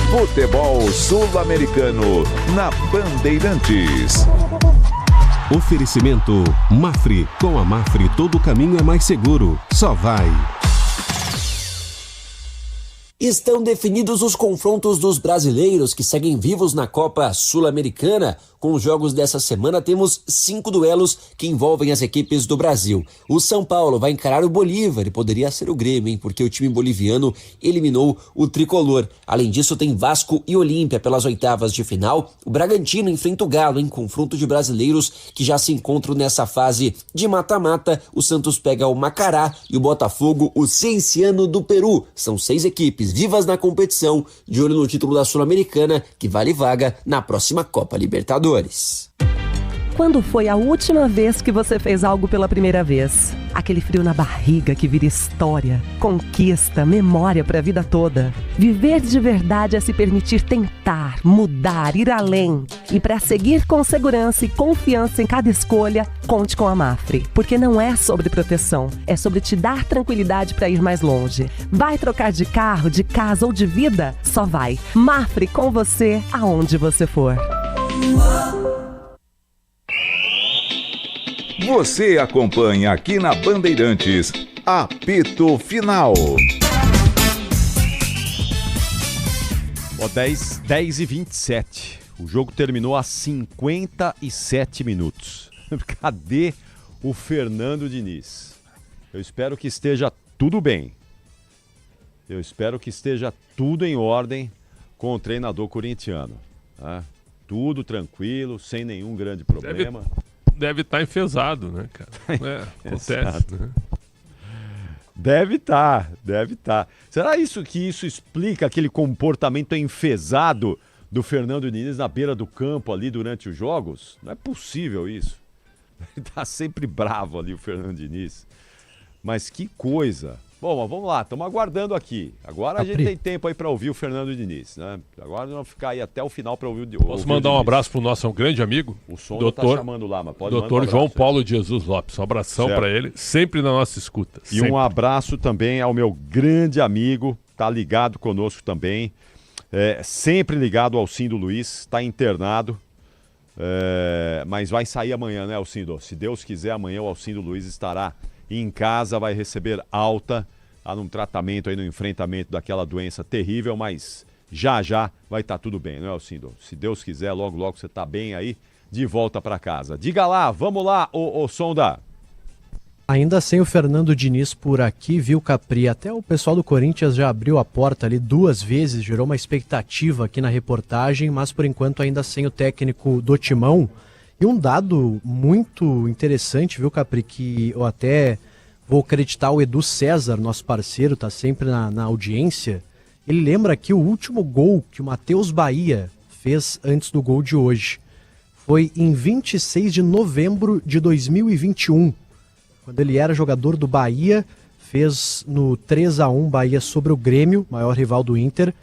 Futebol Sul-Americano na Bandeirantes. Oferecimento Mafre. Com a Mafre todo caminho é mais seguro. Só vai. Estão definidos os confrontos dos brasileiros que seguem vivos na Copa Sul-Americana. Com os jogos dessa semana, temos 5 duelos que envolvem as equipes do Brasil. O São Paulo vai encarar o Bolívar, e poderia ser o Grêmio, hein? Porque o time boliviano eliminou o tricolor. Além disso, tem Vasco e Olímpia pelas oitavas de final. O Bragantino enfrenta o Galo em confronto de brasileiros que já se encontram nessa fase de mata-mata. O Santos pega o Macará e o Botafogo, o Cienciano do Peru. São 6 equipes vivas na competição, de olho no título da Sul-Americana, que vale vaga na próxima Copa Libertadores. Quando foi a última vez que você fez algo pela primeira vez? Aquele frio na barriga que vira história, conquista, memória para a vida toda. Viver de verdade é se permitir tentar, mudar, ir além. E para seguir com segurança e confiança em cada escolha, conte com a Mafre. Porque não é sobre proteção, é sobre te dar tranquilidade para ir mais longe. Vai trocar de carro, de casa ou de vida? Só vai. Mafre com você, aonde você for. Você acompanha aqui na Bandeirantes, apito final. 10h27. O jogo terminou a 57 minutos. Cadê o Fernando Diniz? Eu espero que esteja tudo bem. Eu espero que esteja tudo em ordem com o treinador corintiano. Tá? Tudo tranquilo, sem nenhum grande problema. Deve estar enfesado, né, cara? Acontece. Né? Deve estar. Será que isso explica aquele comportamento enfesado do Fernando Diniz na beira do campo ali durante os jogos? Não é possível isso. Ele tá sempre bravo ali, o Fernando Diniz. Mas que coisa. Bom, mas vamos lá, estamos aguardando aqui. Agora a gente tem tempo aí para ouvir o Fernando Diniz, né? Agora vamos ficar aí até o final para ouvir o Diniz. Posso mandar um abraço pro nosso grande amigo? O Sondo tá chamando lá, mas pode mandar um abraço. João Paulo de Jesus Lopes. Um abração para ele, sempre na nossa escuta. E sempre. Um abraço também ao meu grande amigo, tá ligado conosco também, sempre ligado ao Alcindo Luiz, está internado, mas vai sair amanhã, né, Alcindo? Se Deus quiser, amanhã o Alcindo Luiz estará em casa, vai receber alta, tá num tratamento aí, no enfrentamento daquela doença terrível, mas já vai estar tudo bem, não é, Alcindo? Se Deus quiser, logo você tá bem aí, de volta para casa. Diga lá, vamos lá, ô Sonda. Ainda sem o Fernando Diniz por aqui, viu, Capri? Até o pessoal do Corinthians já abriu a porta ali 2 vezes, gerou uma expectativa aqui na reportagem, mas por enquanto ainda sem o técnico do Timão. E um dado muito interessante, viu, Capri, que eu até vou acreditar o Edu César, nosso parceiro, tá sempre na audiência. Ele lembra que o último gol que o Matheus Bahia fez antes do gol de hoje foi em 26 de novembro de 2021, quando ele era jogador do Bahia, fez no 3-1 Bahia sobre o Grêmio, maior rival do Inter.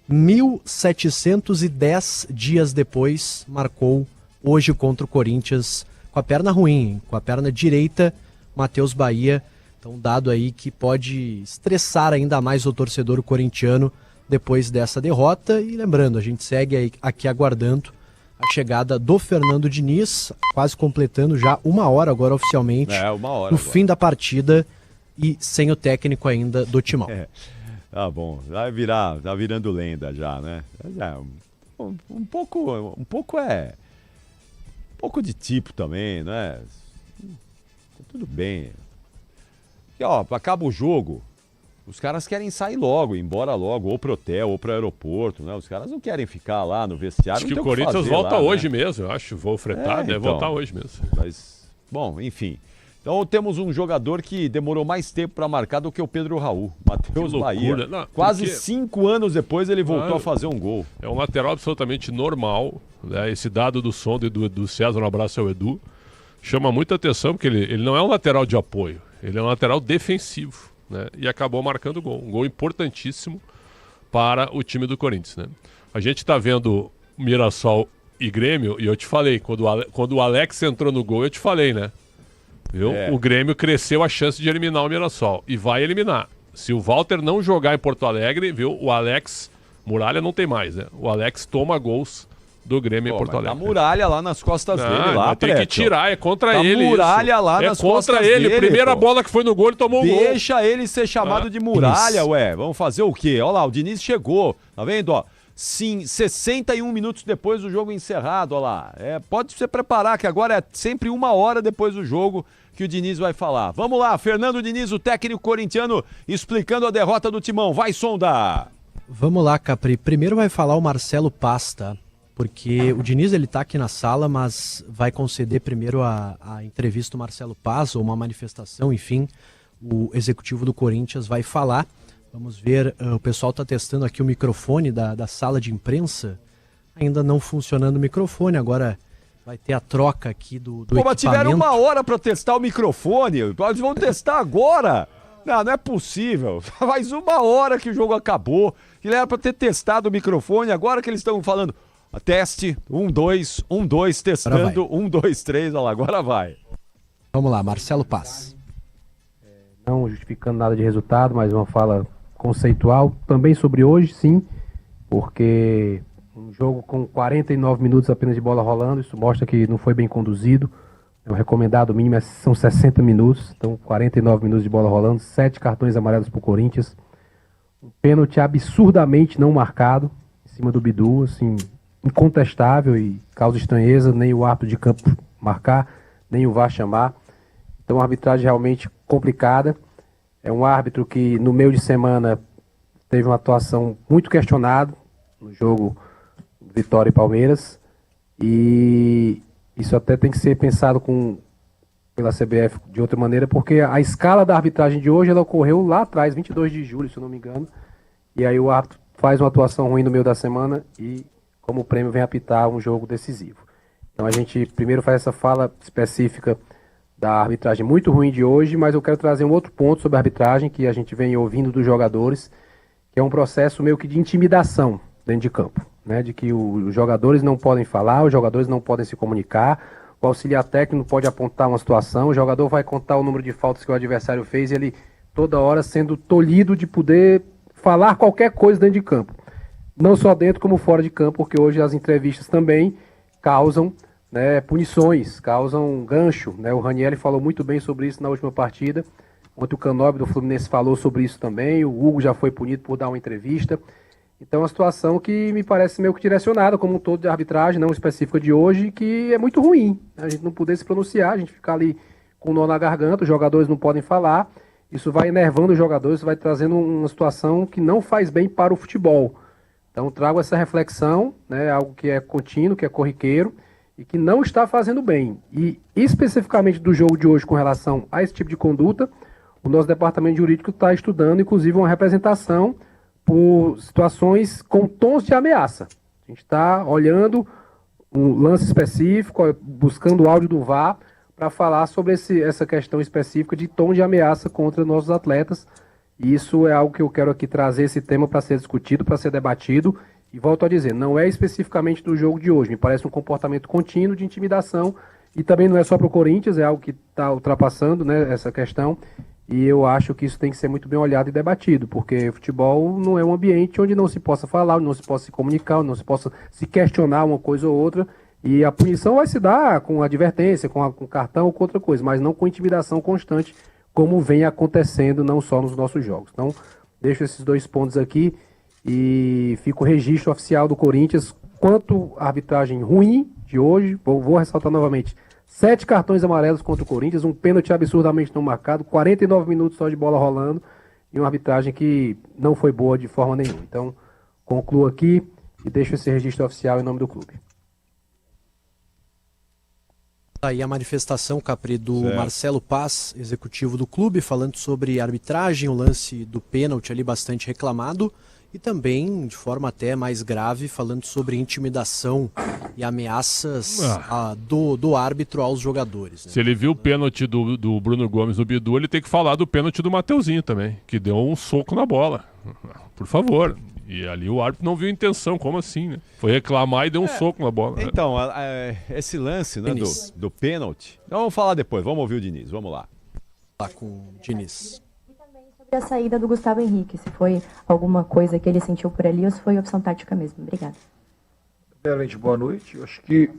1.710 dias depois, marcou hoje contra o Corinthians com a perna ruim, com a perna direita, Matheus Bahia. Então, um dado aí que pode estressar ainda mais o torcedor corintiano depois dessa derrota. E lembrando, a gente segue aí, aqui aguardando a chegada do Fernando Diniz, quase completando já 1 hora agora oficialmente, 1 hora no agora. Fim da partida e sem o técnico ainda do Timão. Tá bom, tá virando lenda já, né? Um pouco de tipo também, né? Tudo bem. E, acaba o jogo, os caras querem sair logo, ir embora logo, ou pro hotel, ou pro aeroporto, né? Os caras não querem ficar lá no vestiário. Acho que o Corinthians volta hoje mesmo, eu acho. Voo fretado, deve voltar hoje mesmo. Mas, bom, enfim. Então temos um jogador que demorou mais tempo para marcar do que o Pedro Raul, Matheus Bahia. Não, quase 5 anos depois ele voltou a fazer um gol. É um lateral absolutamente normal, né? Esse dado do Sondo e do César, um abraço ao Edu, chama muita atenção porque ele não é um lateral de apoio, ele é um lateral defensivo, né? E acabou marcando gol, um gol importantíssimo para o time do Corinthians, né? A gente está vendo Mirassol e Grêmio, e eu te falei, quando o Alex entrou no gol, eu te falei, né? Viu? O Grêmio cresceu a chance de eliminar o Mirassol e vai eliminar. Se o Walter não jogar em Porto Alegre, viu? O Alex, Muralha não tem mais, né? O Alex toma gols do Grêmio em Porto Alegre. Tá Muralha lá nas costas dele lá, tem que tirar, é contra ele. Muralha lá nas costas dele. É contra ele. Primeira bola que foi no gol, ele tomou um gol. Deixa ele ser chamado de Muralha, ué. Vamos fazer o quê? Olha lá, o Diniz chegou. Tá vendo, ó? Sim, 61 minutos depois do jogo encerrado, olha lá. Pode se preparar que agora é sempre 1 hora depois do jogo que o Diniz vai falar. Vamos lá, Fernando Diniz, o técnico corintiano, explicando a derrota do Timão. Vai, Sonda! Vamos lá, Capri. Primeiro vai falar o Marcelo Paz, tá? Porque o Diniz, ele tá aqui na sala, mas vai conceder primeiro a entrevista do Marcelo Paz, ou uma manifestação, enfim. O executivo do Corinthians vai falar. Vamos ver, o pessoal está testando aqui o microfone da sala de imprensa. Ainda não funcionando o microfone, agora vai ter a troca aqui do equipamento. Mas tiveram 1 hora para testar o microfone, eles vão testar agora. Não é possível. Faz 1 hora que o jogo acabou, que era para ter testado o microfone, agora que eles estão falando, teste, 1, 2, 1, 2, testando, 1, 2, 3, olha lá, agora vai. Vamos lá, Marcelo Paz. Não justificando nada de resultado, mas uma fala conceitual, também sobre hoje, sim, porque um jogo com 49 minutos apenas de bola rolando, isso mostra que não foi bem conduzido. O recomendado mínimo são 60 minutos, então 49 minutos de bola rolando, 7 cartões amarelos para o Corinthians, um pênalti absurdamente não marcado em cima do Bidu, assim, incontestável e causa estranheza, nem o árbitro de campo marcar, nem o VAR chamar. Então, uma arbitragem realmente complicada. É um árbitro que no meio de semana teve uma atuação muito questionada no jogo Vitória e Palmeiras, e isso até tem que ser pensado com pela CBF de outra maneira, porque a escala da arbitragem de hoje ela ocorreu lá atrás, 22 de julho, se eu não me engano, e aí o árbitro faz uma atuação ruim no meio da semana e, como prêmio, vem apitar um jogo decisivo. Então a gente primeiro faz essa fala específica da arbitragem muito ruim de hoje, mas eu quero trazer um outro ponto sobre a arbitragem que a gente vem ouvindo dos jogadores, que é um processo meio que de intimidação dentro de campo, né? De que os jogadores não podem falar, os jogadores não podem se comunicar, o auxiliar técnico pode apontar uma situação, o jogador vai contar o número de faltas que o adversário fez e ele toda hora sendo tolhido de poder falar qualquer coisa dentro de campo. Não só dentro como fora de campo, porque hoje as entrevistas também causam, né, punições, causam gancho, né? O Ranieri falou muito bem sobre isso na última partida. Ontem o Canóbio do Fluminense falou sobre isso também. O Hugo já foi punido por dar uma entrevista. Então é uma situação que me parece meio que direcionada como um todo de arbitragem, não específica de hoje, que é muito ruim. A gente não poder se pronunciar, a gente ficar ali com o nó na garganta, os jogadores não podem falar. Isso vai enervando os jogadores, vai trazendo uma situação que não faz bem para o futebol. Então trago essa reflexão, né, algo que é contínuo, que é corriqueiro e que não está fazendo bem. E especificamente do jogo de hoje com relação a esse tipo de conduta, o nosso departamento jurídico está estudando, inclusive, uma representação por situações com tons de ameaça. A gente está olhando um lance específico, buscando o áudio do VAR para falar sobre essa questão específica de tom de ameaça contra nossos atletas. E isso é algo que eu quero aqui trazer esse tema para ser discutido, para ser debatido. E volto a dizer, não é especificamente do jogo de hoje. Me parece um comportamento contínuo de intimidação. E também não é só para o Corinthians, é algo que está ultrapassando, né, essa questão. E eu acho que isso tem que ser muito bem olhado e debatido, porque futebol não é um ambiente onde não se possa falar, onde não se possa se comunicar, onde não se possa se questionar uma coisa ou outra. E a punição vai se dar com advertência, com cartão ou com outra coisa, mas não com intimidação constante, como vem acontecendo não só nos nossos jogos. Então, deixo esses dois pontos aqui e fica o registro oficial do Corinthians quanto à arbitragem ruim de hoje. Vou ressaltar novamente. 7 cartões amarelos contra o Corinthians, um pênalti absurdamente não marcado, 49 minutos só de bola rolando e uma arbitragem que não foi boa de forma nenhuma. Então, concluo aqui e deixo esse registro oficial em nome do clube. Aí a manifestação, Capri, do Marcelo Paz, executivo do clube, falando sobre arbitragem, o lance do pênalti ali bastante reclamado, e também, de forma até mais grave, falando sobre intimidação e ameaças do árbitro aos jogadores. Né? Se ele viu o pênalti do Bruno Gomes no Bidu, ele tem que falar do pênalti do Mateuzinho também, que deu um soco na bola. Por favor. E ali o árbitro não viu intenção, como assim, né? Foi reclamar e deu um soco na bola. Então, esse lance, né, do pênalti... Então vamos falar depois, vamos ouvir o Diniz, vamos lá. Lá com o Diniz. Sobre a saída do Gustavo Henrique, se foi alguma coisa que ele sentiu por ali ou se foi opção tática mesmo. Obrigada. Primeiramente, boa noite. Eu acho que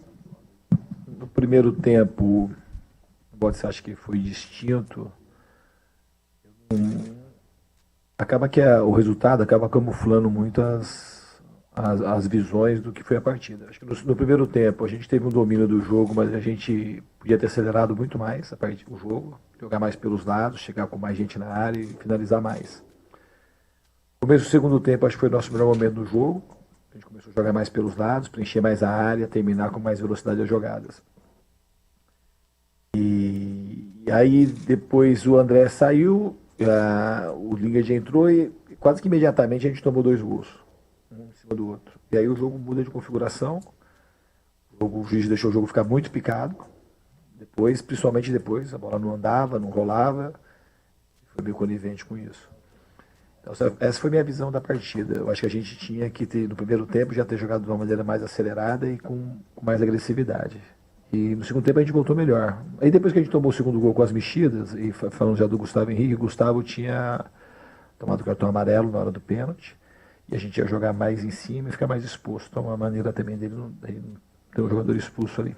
no primeiro tempo, você acha que foi distinto, acaba que o resultado acaba camuflando muito as visões do que foi a partida. Acho que no primeiro tempo a gente teve um domínio do jogo, mas a gente podia ter acelerado muito mais o jogo, jogar mais pelos lados, chegar com mais gente na área e finalizar mais. No começo do segundo tempo acho que foi o nosso melhor momento do jogo. A gente começou a jogar mais pelos lados, preencher mais a área, terminar com mais velocidade as jogadas. E aí depois o André saiu, o Lingard entrou e quase que imediatamente a gente tomou 2 gols, um em cima do outro. E aí o jogo muda de configuração, o juiz deixou o jogo ficar muito picado, principalmente depois, a bola não andava, não rolava, foi meio conivente com isso. Então essa foi a minha visão da partida. Eu acho que a gente tinha que ter, no primeiro tempo, já ter jogado de uma maneira mais acelerada e com mais agressividade. E no segundo tempo a gente voltou melhor. Aí depois que a gente tomou o segundo gol com as mexidas, e falando já do Gustavo Henrique, o Gustavo tinha tomado o cartão amarelo na hora do pênalti, e a gente ia jogar mais em cima e ficar mais exposto. Então uma maneira também dele não ter um jogador expulso ali.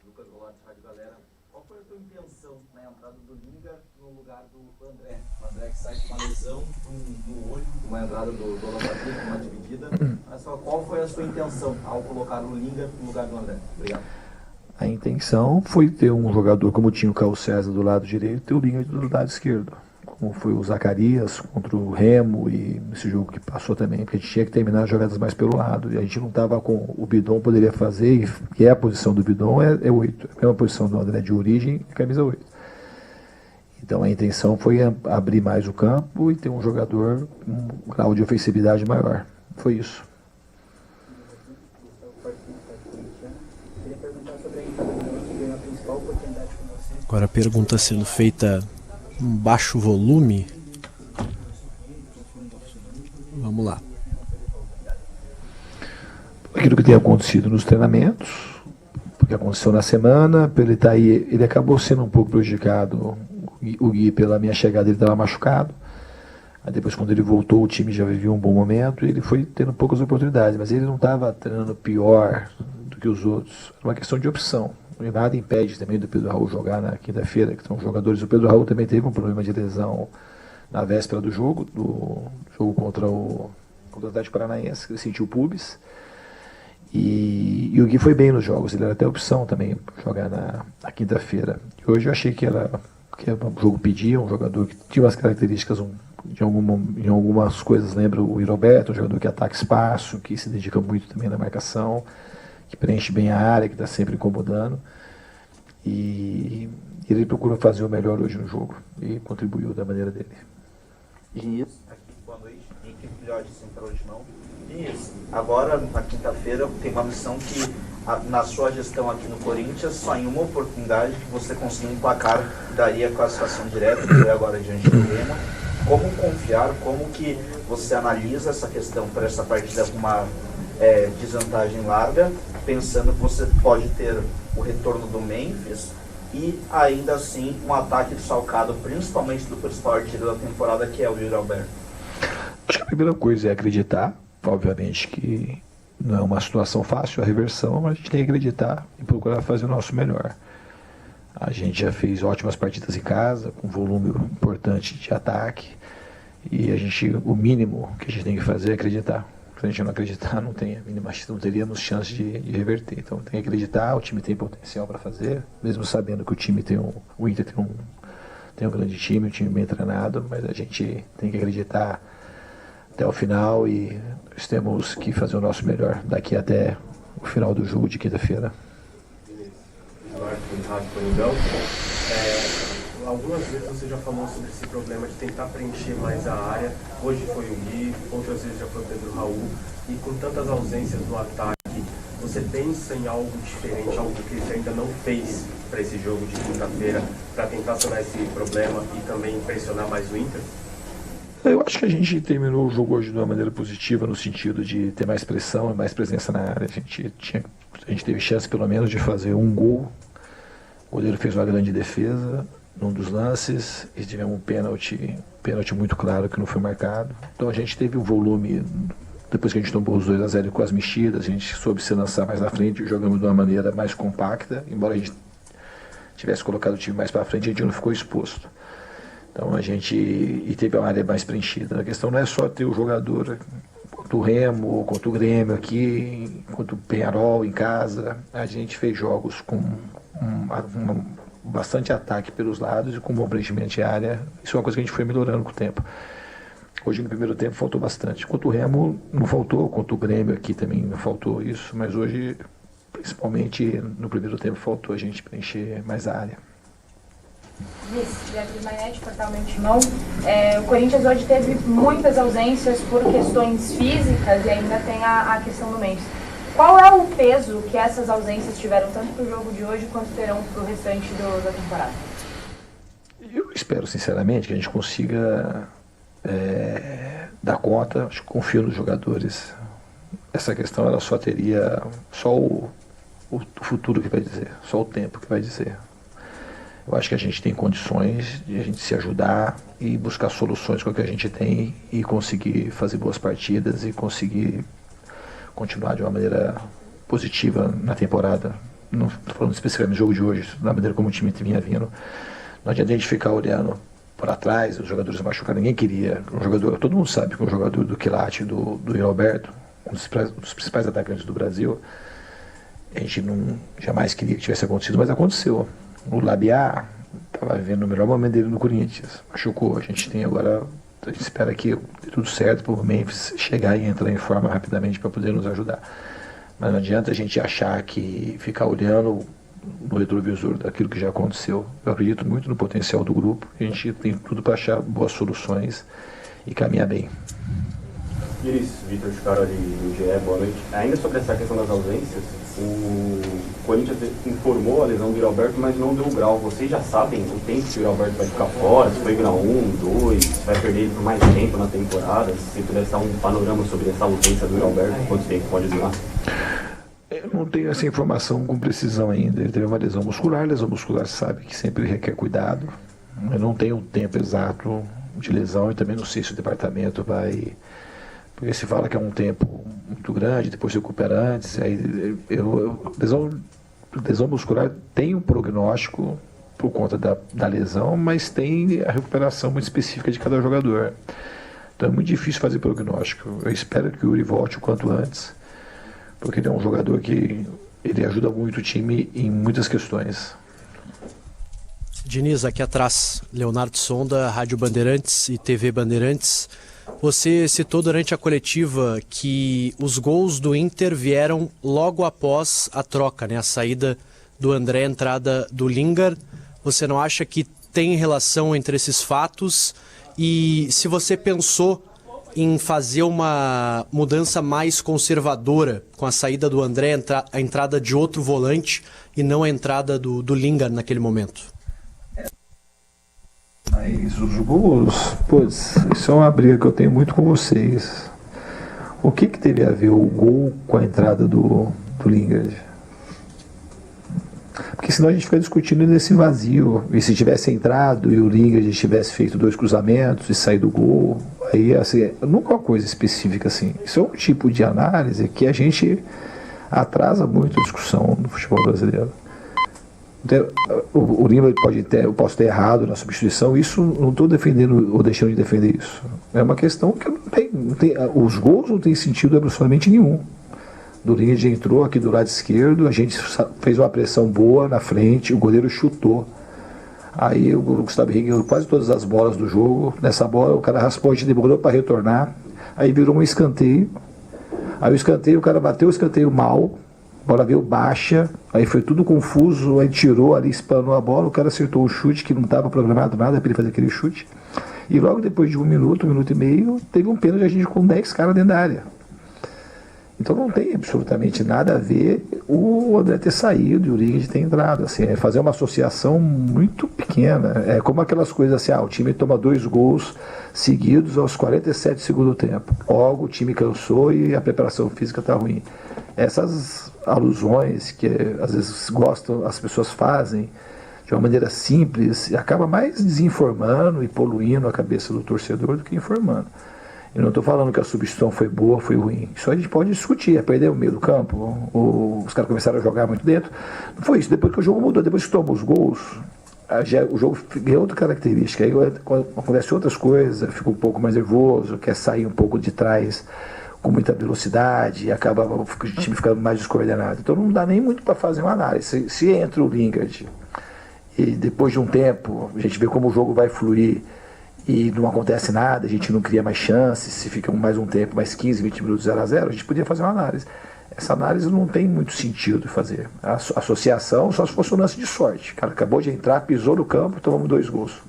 Lucas Goulart, Rádio Galera. Qual foi a tua intenção na entrada do Lingard no lugar do André? O André que sai com uma lesão no olho, uma entrada do Lombardi, uma dividida. Mas só qual foi a sua intenção ao colocar o Lingard no lugar do André? Obrigado. A intenção foi ter um jogador como tinha o Caio César do lado direito e o Lingard do lado esquerdo. como foi o Zacarias contra o Remo e esse jogo que passou também, porque a gente tinha que terminar as jogadas mais pelo lado, e a gente não estava com o Bidon, poderia fazer, e a posição do Bidon é 8, a mesma posição do André de origem, camisa 8. Então a intenção foi abrir mais o campo e ter um jogador com um grau de ofensividade maior. Foi isso. Agora a pergunta sendo feita em baixo volume. Vamos lá. Aquilo que tem acontecido nos treinamentos, porque aconteceu na semana, ele estar aí, ele acabou sendo um pouco prejudicado, o Gui, pela minha chegada, ele estava machucado. Aí depois, quando ele voltou, o time já vivia um bom momento e ele foi tendo poucas oportunidades, mas ele não estava treinando pior do que os outros. Era uma questão de opção. E nada impede também do Pedro Raul jogar na quinta-feira, que são jogadores. O Pedro Raul também teve um problema de lesão na véspera do jogo contra o Atlético Paranaense, que ele sentiu pubis. E o Gui foi bem nos jogos, ele era até opção também para jogar na quinta-feira. E hoje eu achei que o jogo pedia um jogador que tinha umas características em algumas coisas, lembra o Roberto, um jogador que ataca espaço, que se dedica muito também na marcação, que preenche bem a área, que está sempre incomodando. E ele procura fazer o melhor hoje no jogo e contribuiu da maneira dele. Isso. Boa noite. Henrique Filhote, Central de Mão. Isso. Agora, na quinta-feira, tem uma missão que, na sua gestão aqui no Corinthians, só em uma oportunidade que você conseguiu um placar que daria classificação direta, que foi agora diante do Remo. Como confiar, como que você analisa essa questão para essa partida com uma desvantagem larga, pensando que você pode ter o retorno do Memphis e ainda assim um ataque desfalcado, principalmente do principal artilheiro da temporada, que é o Yuri Alberto? Acho que a primeira coisa é acreditar. Obviamente que não é uma situação fácil a reversão, mas a gente tem que acreditar e procurar fazer o nosso melhor. A gente já fez ótimas partidas em casa, com volume importante de ataque, e o mínimo que a gente tem que fazer é acreditar. Se a gente não acreditar, não teríamos chance de reverter. Então tem que acreditar, o time tem potencial para fazer, mesmo sabendo que o Inter tem um grande time, um time bem treinado, mas a gente tem que acreditar até o final e nós temos que fazer o nosso melhor daqui até o final do jogo de quinta-feira. Algumas vezes você já falou sobre esse problema de tentar preencher mais a área. Hoje foi o Gui, outras vezes já foi o Pedro Raul. E com tantas ausências no ataque, você pensa em algo diferente, algo que você ainda não fez para esse jogo de quinta-feira, para tentar sanar esse problema e também pressionar mais o Inter? Eu acho que a gente terminou o jogo hoje de uma maneira positiva, no sentido de ter mais pressão e mais presença na área. A gente teve chance pelo menos de fazer um gol. O goleiro fez uma grande defesa num dos lances e tivemos um pênalti muito claro que não foi marcado. Então a gente teve um volume, depois que a gente tomou os 2-0 com as mexidas, a gente soube se lançar mais na frente e jogamos de uma maneira mais compacta. Embora a gente tivesse colocado o time mais para frente, a gente não ficou exposto. Então e teve uma área mais preenchida. A questão não é só ter o jogador contra o Remo, contra o Grêmio aqui, contra o Peñarol em casa. A gente fez jogos com bastante ataque pelos lados e com bom preenchimento de área. Isso é uma coisa que a gente foi melhorando com o tempo. Hoje no primeiro tempo faltou bastante. Contra o Remo não faltou, contra o Grêmio aqui também não faltou isso, mas hoje, principalmente no primeiro tempo, faltou a gente preencher mais a área. Beatriz Mainetti, Portal Meu Timão. O Corinthians hoje teve muitas ausências por questões físicas e ainda tem a questão do Memphis. Qual é o peso que essas ausências tiveram tanto para o jogo de hoje quanto terão para o restante da temporada? Eu espero sinceramente que a gente consiga dar conta. Acho que confio nos jogadores. Essa questão ela só teria o futuro que vai dizer, só o tempo que vai dizer. Eu acho que a gente tem condições de a gente se ajudar e buscar soluções com o que a gente tem e conseguir fazer boas partidas e conseguir continuar de uma maneira positiva na temporada. Não estou falando especificamente do jogo de hoje, da maneira como o time vinha vindo. Não adianta a gente ficar olhando para trás, os jogadores machucados. Ninguém queria um jogador, todo mundo sabe que um jogador do Quilate, do Roberto, um dos principais atacantes do Brasil, a gente jamais queria que tivesse acontecido, mas aconteceu. O Labiá, Estava vivendo o melhor momento dele no Corinthians. Machucou. A gente espera que dê tudo certo para o Memphis chegar e entrar em forma rapidamente para poder nos ajudar. Mas não adianta a gente achar que ficar olhando no retrovisor daquilo que já aconteceu. Eu acredito muito no potencial do grupo. A gente tem tudo para achar boas soluções e caminhar bem. Iris, Vitor Chicaro ali do GE, boa noite. Ainda sobre essa questão das ausências, o Corinthians informou a lesão do Yuri Alberto, mas não deu grau. Vocês já sabem o tempo que o Yuri Alberto vai ficar fora? Se foi grau 1, 2, se vai perder ele por mais tempo na temporada? Se pudesse dar um panorama sobre essa ausência do Yuri Alberto, quanto tempo pode durar? Eu não tenho essa informação com precisão ainda. Ele teve uma lesão muscular sabe que sempre requer cuidado. Eu não tenho o tempo exato de lesão e também não sei se o departamento vai... Porque se fala que é um tempo muito grande, depois se recupera antes. Aí lesão muscular tem um prognóstico por conta da lesão, mas tem a recuperação muito específica de cada jogador. Então é muito difícil fazer prognóstico. Eu espero que o Yuri volte o quanto antes, porque ele é um jogador que ele ajuda muito o time em muitas questões. Diniz, aqui atrás, Leonardo Sonda, Rádio Bandeirantes e TV Bandeirantes. Você citou durante a coletiva que os gols do Inter vieram logo após a troca, né? A saída do André, a entrada do Lingard. Você não acha que tem relação entre esses fatos? E se você pensou em fazer uma mudança mais conservadora com a saída do André, a entrada de outro volante e não a entrada do Lingard naquele momento? Mas os gols, isso é uma briga que eu tenho muito com vocês. O que teve a ver o gol com a entrada do Lingard? Porque senão a gente fica discutindo nesse vazio. E se tivesse entrado e o Lingard tivesse feito 2 cruzamentos e saído do gol, aí assim, nunca é uma coisa específica assim. Isso é um tipo de análise que a gente atrasa muito a discussão no futebol brasileiro. O Lima eu posso ter errado na substituição, isso não estou defendendo ou deixando de defender isso. É uma questão que não tem, os gols não tem sentido absolutamente nenhum. Do Lingard entrou aqui do lado esquerdo, a gente fez uma pressão boa na frente, o goleiro chutou. Aí o Gustavo Henrique ganhou quase todas as bolas do jogo. Nessa bola o cara raspou, a gente demorou para retornar. Aí virou um escanteio. Aí o escanteio, o cara bateu o escanteio mal. A bola veio baixa, aí foi tudo confuso, aí tirou ali, espanou a bola, o cara acertou o chute, que não estava programado nada para ele fazer aquele chute. E logo depois de 1 minuto e meio, teve um pênalti de a gente com 10 caras dentro da área. Então não tem absolutamente nada a ver o André ter saído e o Lingard ter entrado. Assim, é fazer uma associação muito pequena. É como aquelas coisas assim, o time toma 2 gols seguidos aos 47 do segundo tempo. Logo o time cansou e a preparação física está ruim. Essas alusões que às vezes as pessoas fazem de uma maneira simples, acaba mais desinformando e poluindo a cabeça do torcedor do que informando. Eu não estou falando que a substituição foi boa, foi ruim. Isso a gente pode discutir, perder o meio do campo, os caras começaram a jogar muito dentro. Não foi isso, depois que o jogo mudou, depois que tomou os gols, o jogo ganhou outra característica. Aí quando acontece outras coisas, fica um pouco mais nervoso, quer sair um pouco de trás com muita velocidade, e acaba o time ficando mais descoordenado. Então não dá nem muito para fazer uma análise. Se entra o Lingard e depois de um tempo a gente vê como o jogo vai fluir e não acontece nada, a gente não cria mais chances, se fica mais um tempo, mais 15, 20 minutos 0-0, a gente podia fazer uma análise. Essa análise não tem muito sentido fazer. A associação só se fosse um lance de sorte. O cara acabou de entrar, pisou no campo, tomamos 2 gols.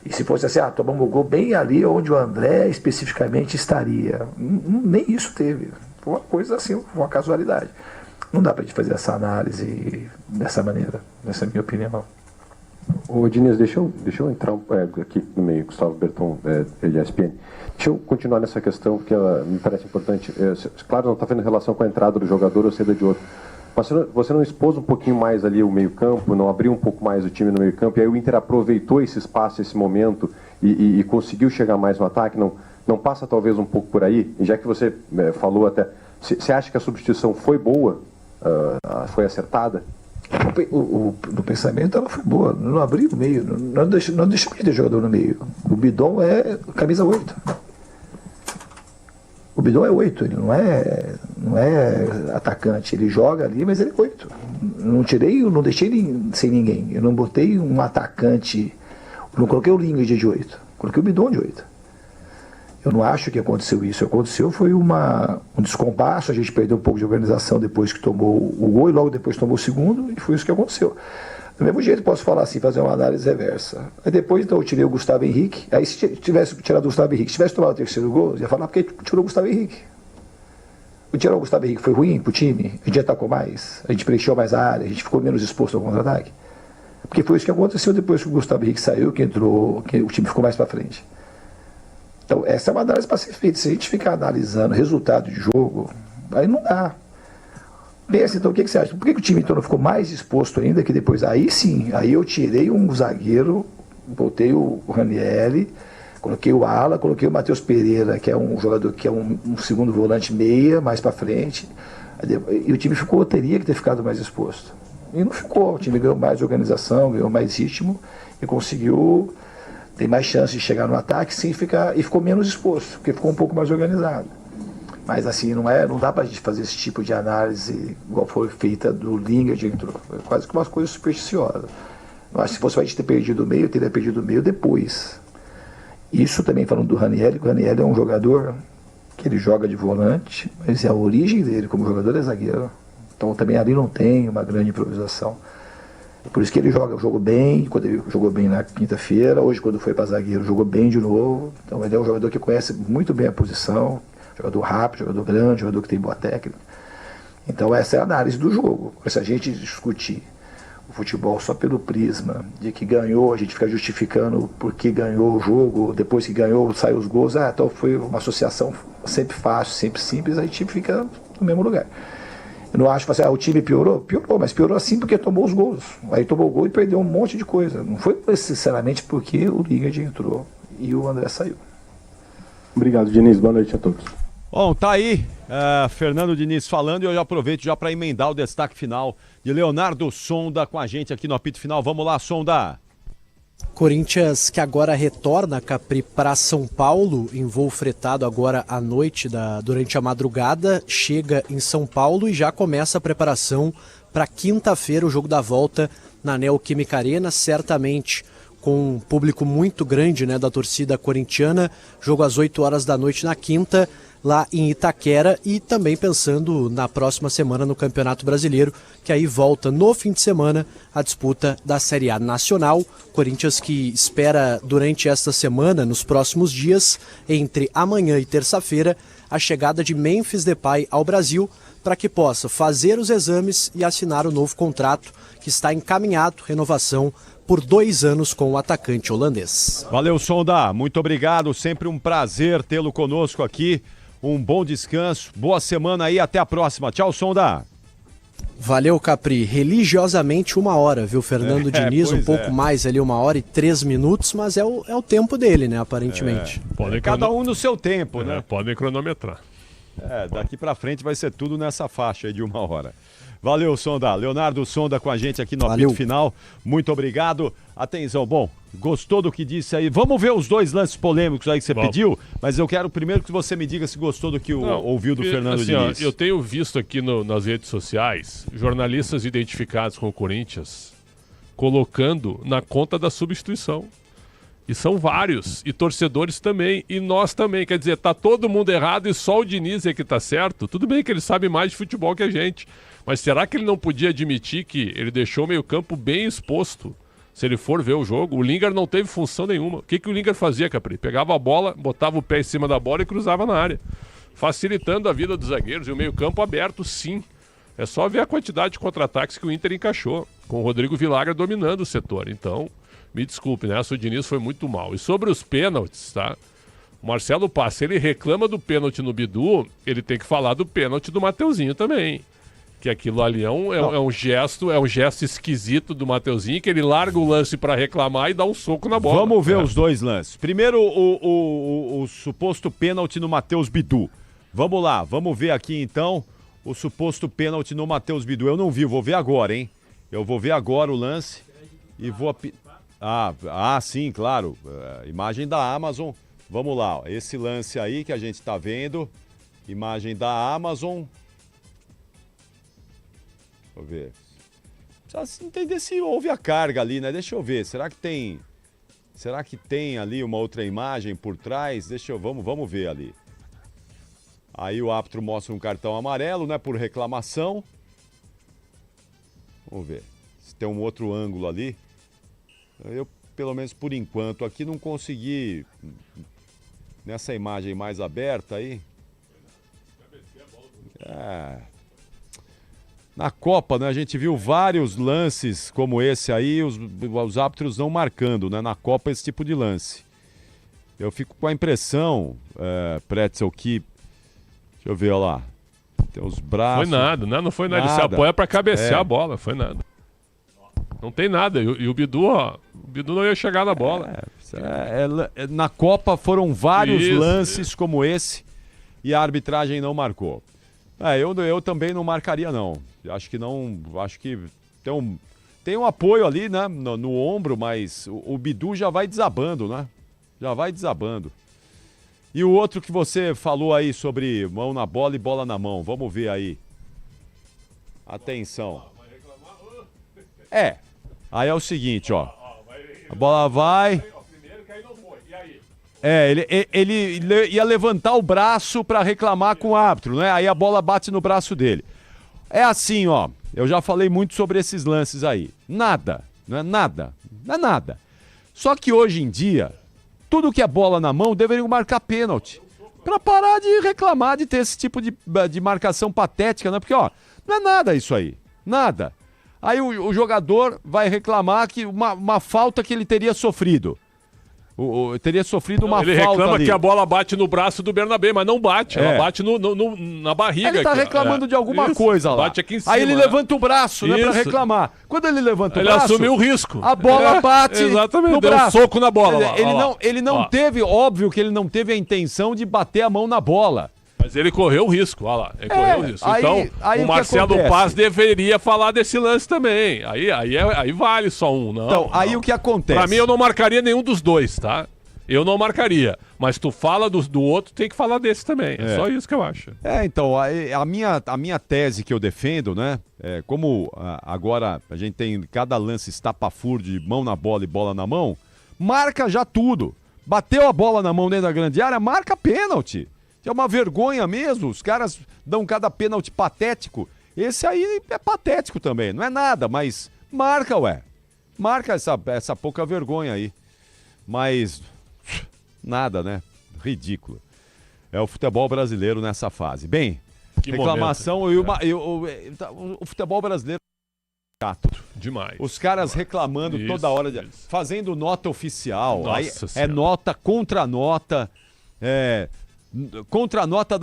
E se fosse assim, tomamos o gol bem ali onde o André especificamente estaria. Nem isso teve. Foi uma coisa assim, uma casualidade. Não dá pra gente fazer essa análise dessa maneira, nessa é a minha opinião. Ô Diniz, deixa eu entrar aqui no meio, Gustavo Berton, ESPN. Deixa eu continuar nessa questão, porque ela me parece importante. Claro, não está fazendo relação com a entrada do jogador ou saída de outro. Mas você não expôs um pouquinho mais ali o meio-campo, não abriu um pouco mais o time no meio-campo, e aí o Inter aproveitou esse espaço, esse momento, e conseguiu chegar mais no ataque? Não passa talvez um pouco por aí? E já que você falou até, você acha que a substituição foi boa? Foi acertada? No pensamento ela foi boa, não abriu o meio, não deixamos de ter jogador no meio. O Bidon é camisa 8. O Bidon é 8, ele não é atacante, ele joga ali, mas ele é 8. não tirei, eu não deixei sem ninguém. Eu não botei um atacante, não coloquei o Linga de 8, coloquei o Bidon de 8. Eu não acho que aconteceu isso. O que aconteceu foi um descompasso, a gente perdeu um pouco de organização depois que tomou o gol e logo depois tomou o segundo, e foi isso que aconteceu. Do mesmo jeito, posso falar assim, fazer uma análise reversa. Aí depois, então, eu tirei o Gustavo Henrique. Aí, se tivesse tirado o Gustavo Henrique, se tivesse tomado o terceiro gol, eu ia falar porque tirou o Gustavo Henrique. O tirar o Gustavo Henrique foi ruim pro time? A gente atacou mais? A gente preencheu mais a área? A gente ficou menos exposto ao contra-ataque? Porque foi isso que aconteceu depois que o Gustavo Henrique saiu, que entrou, que o time ficou mais para frente. Então, essa é uma análise para ser feita. Se a gente ficar analisando resultado de jogo, aí não dá. Pensa, então, o que você acha? Por que o time então não ficou mais exposto ainda que depois? Aí sim, aí eu tirei um zagueiro, botei o Ranieri, coloquei o Ala, coloquei o Matheus Pereira, que é um jogador que é um segundo volante meia, mais para frente. E o time teria que ter ficado mais exposto. E não ficou. O time ganhou mais organização, ganhou mais ritmo e conseguiu ter mais chance de chegar no ataque sem ficar. E ficou menos exposto, porque ficou um pouco mais organizado. Mas assim, não dá pra gente fazer esse tipo de análise igual foi feita do Lingard entrou. Foi quase que uma coisa supersticiosa. Eu acho que se fosse a gente ter perdido o meio, eu teria perdido o meio depois. Isso também falando do Ranieri, que o Ranieri é um jogador que ele joga de volante, mas a origem dele como jogador é zagueiro. Então também ali não tem uma grande improvisação. Por isso que ele jogou bem, quando ele jogou bem na quinta-feira, hoje quando foi para zagueiro jogou bem de novo. Então ele é um jogador que conhece muito bem a posição, jogador rápido, jogador grande, jogador que tem boa técnica. Então essa é a análise do jogo. Se a gente discutir o futebol só pelo prisma de que ganhou, a gente fica justificando porque ganhou o jogo, depois que ganhou, saiu os gols, então foi uma associação sempre fácil, sempre simples, aí o time fica no mesmo lugar. Eu não acho que o time piorou, mas piorou assim porque tomou os gols. Aí tomou o gol e perdeu um monte de coisa. Não foi necessariamente porque o Lingard entrou e o André saiu. Obrigado, Diniz. Boa noite a todos. Bom, tá aí Fernando Diniz falando e eu já aproveito já para emendar o destaque final de Leonardo Sonda com a gente aqui no apito final. Vamos lá, Sonda. Corinthians que agora retorna, Capri, para São Paulo, em voo fretado agora à noite, durante a madrugada, chega em São Paulo e já começa a preparação para quinta-feira, o jogo da volta na Neoquímica Arena, certamente com um público muito grande, né, da torcida corintiana, jogo às 8 horas da noite na quinta, lá em Itaquera, e também pensando na próxima semana no Campeonato Brasileiro, que aí volta no fim de semana a disputa da Série A Nacional. Corinthians que espera durante esta semana, nos próximos dias, entre amanhã e terça-feira, a chegada de Memphis Depay ao Brasil, para que possa fazer os exames e assinar o novo contrato que está encaminhado, renovação por 2 anos com o atacante holandês. Valeu, Sonda, muito obrigado, sempre um prazer tê-lo conosco aqui. Um bom descanso, boa semana aí, até a próxima. Tchau, Sonda. Valeu, Capri. Religiosamente 1 hora, viu, Fernando Diniz? Um pouco mais ali, 1 hora e 3 minutos, mas é o tempo dele, né, aparentemente. Cada um no seu tempo, né? Podem cronometrar. Daqui pra frente vai ser tudo nessa faixa aí de 1 hora. Valeu, Sonda. Leonardo Sonda com a gente aqui no apito final. Muito obrigado. Atenção, bom, gostou do que disse aí? Vamos ver os 2 lances polêmicos aí que você pediu, mas eu quero primeiro que você me diga se gostou do que ouviu do Fernando Diniz. Eu tenho visto aqui nas redes sociais jornalistas identificados com o Corinthians colocando na conta da substituição. E são vários, e torcedores também, e nós também. Quer dizer, tá todo mundo errado e só o Diniz é que tá certo. Tudo bem que ele sabe mais de futebol que a gente, mas será que ele não podia admitir que ele deixou o meio-campo bem exposto? Se ele for ver o jogo, o Lingard não teve função nenhuma. O que o Lingard fazia, Capri? Pegava a bola, botava o pé em cima da bola e cruzava na área, facilitando a vida dos zagueiros, e o meio-campo aberto, sim. É só ver a quantidade de contra-ataques que o Inter encaixou, com o Rodrigo Villagra dominando o setor. Então, me desculpe, né? O Diniz foi muito mal. E sobre os pênaltis, tá? O Marcelo Passa, ele reclama do pênalti no Bidu, ele tem que falar do pênalti do Mateuzinho também. Que aquilo ali é um gesto esquisito do Mateuzinho, que ele larga o lance para reclamar e dá um soco na bola. Vamos ver os 2 lances. Primeiro, o suposto pênalti no Matheus Bidu. Vamos lá, vamos ver aqui então o suposto pênalti no Matheus Bidu. Eu não vi, vou ver agora, hein? Eu vou ver agora o lance e vou... sim, claro. Imagem da Amazon. Vamos lá, ó. Esse lance aí que a gente tá vendo. Imagem da Amazon. Deixa eu ver. Precisa entender se houve a carga ali, né? Deixa eu ver, será que tem ali uma outra imagem por trás? Vamos ver ali. Aí o árbitro mostra um cartão amarelo, né, por reclamação. Vamos ver se tem um outro ângulo ali. Eu, pelo menos por enquanto, aqui não consegui, nessa imagem mais aberta aí. Na Copa, né, a gente viu vários lances como esse aí, os árbitros não marcando, né, na Copa esse tipo de lance. Eu fico com a impressão, Pretzel, que... Deixa eu ver, olha lá. Tem os braços... Foi nada, né? Não foi nada. Ele se apoia pra cabecear a bola, foi nada. Não tem nada. E o Bidu, o Bidu não ia chegar na bola. Na Copa foram vários lances como esse e a arbitragem não marcou. Eu também não marcaria, não. Acho que tem um apoio ali, né, no ombro, mas o Bidu já vai desabando, né? Já vai desabando. E o outro que você falou aí sobre mão na bola e bola na mão. Vamos ver aí. Atenção. Aí é o seguinte, ó. A bola vai... Ele ia levantar o braço para reclamar com o árbitro, né? Aí a bola bate no braço dele. É assim, ó. Eu já falei muito sobre esses lances aí. Nada. Não é nada. Não é nada. Só que hoje em dia, tudo que é bola na mão deveriam marcar pênalti. Pra parar de reclamar de ter esse tipo de marcação patética, né? Porque, ó, não é nada isso aí. Nada. Aí o jogador vai reclamar que uma falta que ele teria sofrido. Teria sofrido uma falta. Ele reclama ali, que a bola bate no braço do Bernabé, mas não bate. Ela bate na barriga. Ele tá reclamando de alguma coisa lá. Bate aqui em cima. Aí ele levanta o braço, né, pra reclamar. Quando ele levanta o braço... Ele assumiu o risco. A bola bate no deu braço. Um soco na bola lá. Ele não teve, óbvio que ele não teve a intenção de bater a mão na bola. Mas ele correu o risco, olha lá. Ele correu o risco. Então, o Marcelo Paz deveria falar desse lance também. Aí vale só um, não. Então, aí o que acontece? Pra mim, eu não marcaria nenhum dos dois, tá? Eu não marcaria. Mas tu fala do outro, tem que falar desse também. É só isso que eu acho. Então, a minha tese que eu defendo, né? Como agora a gente tem cada lance estapafúrdio de mão na bola e bola na mão, marca já tudo. Bateu a bola na mão dentro da grande área, marca pênalti. É uma vergonha mesmo, os caras dão cada pênalti patético. Esse aí é patético também, não é nada, mas marca, ué. Marca essa pouca vergonha aí. Mas nada, né? Ridículo. É o futebol brasileiro nessa fase. Bem, que reclamação o futebol brasileiro é chato. Demais. Os caras reclamando Isso, toda hora, fazendo nota oficial. Nossa Aí Senhora. nota contra nota, contra nota,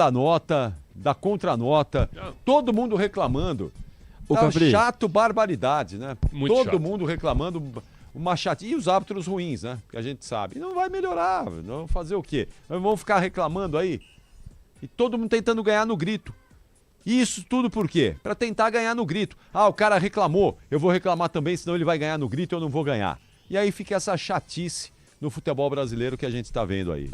da contranota, todo mundo reclamando. Tá chato, barbaridade, né? Muito todo chato. mundo reclamando, uma chatice. E os árbitros ruins, né? Que a gente sabe. E não vai melhorar, não vão fazer o quê? Nós vamos ficar reclamando aí? E todo mundo tentando ganhar no grito. E isso tudo por quê? Pra tentar ganhar no grito. O cara reclamou, eu vou reclamar também, senão ele vai ganhar no grito e eu não vou ganhar. E aí fica essa chatice no futebol brasileiro que a gente está vendo aí.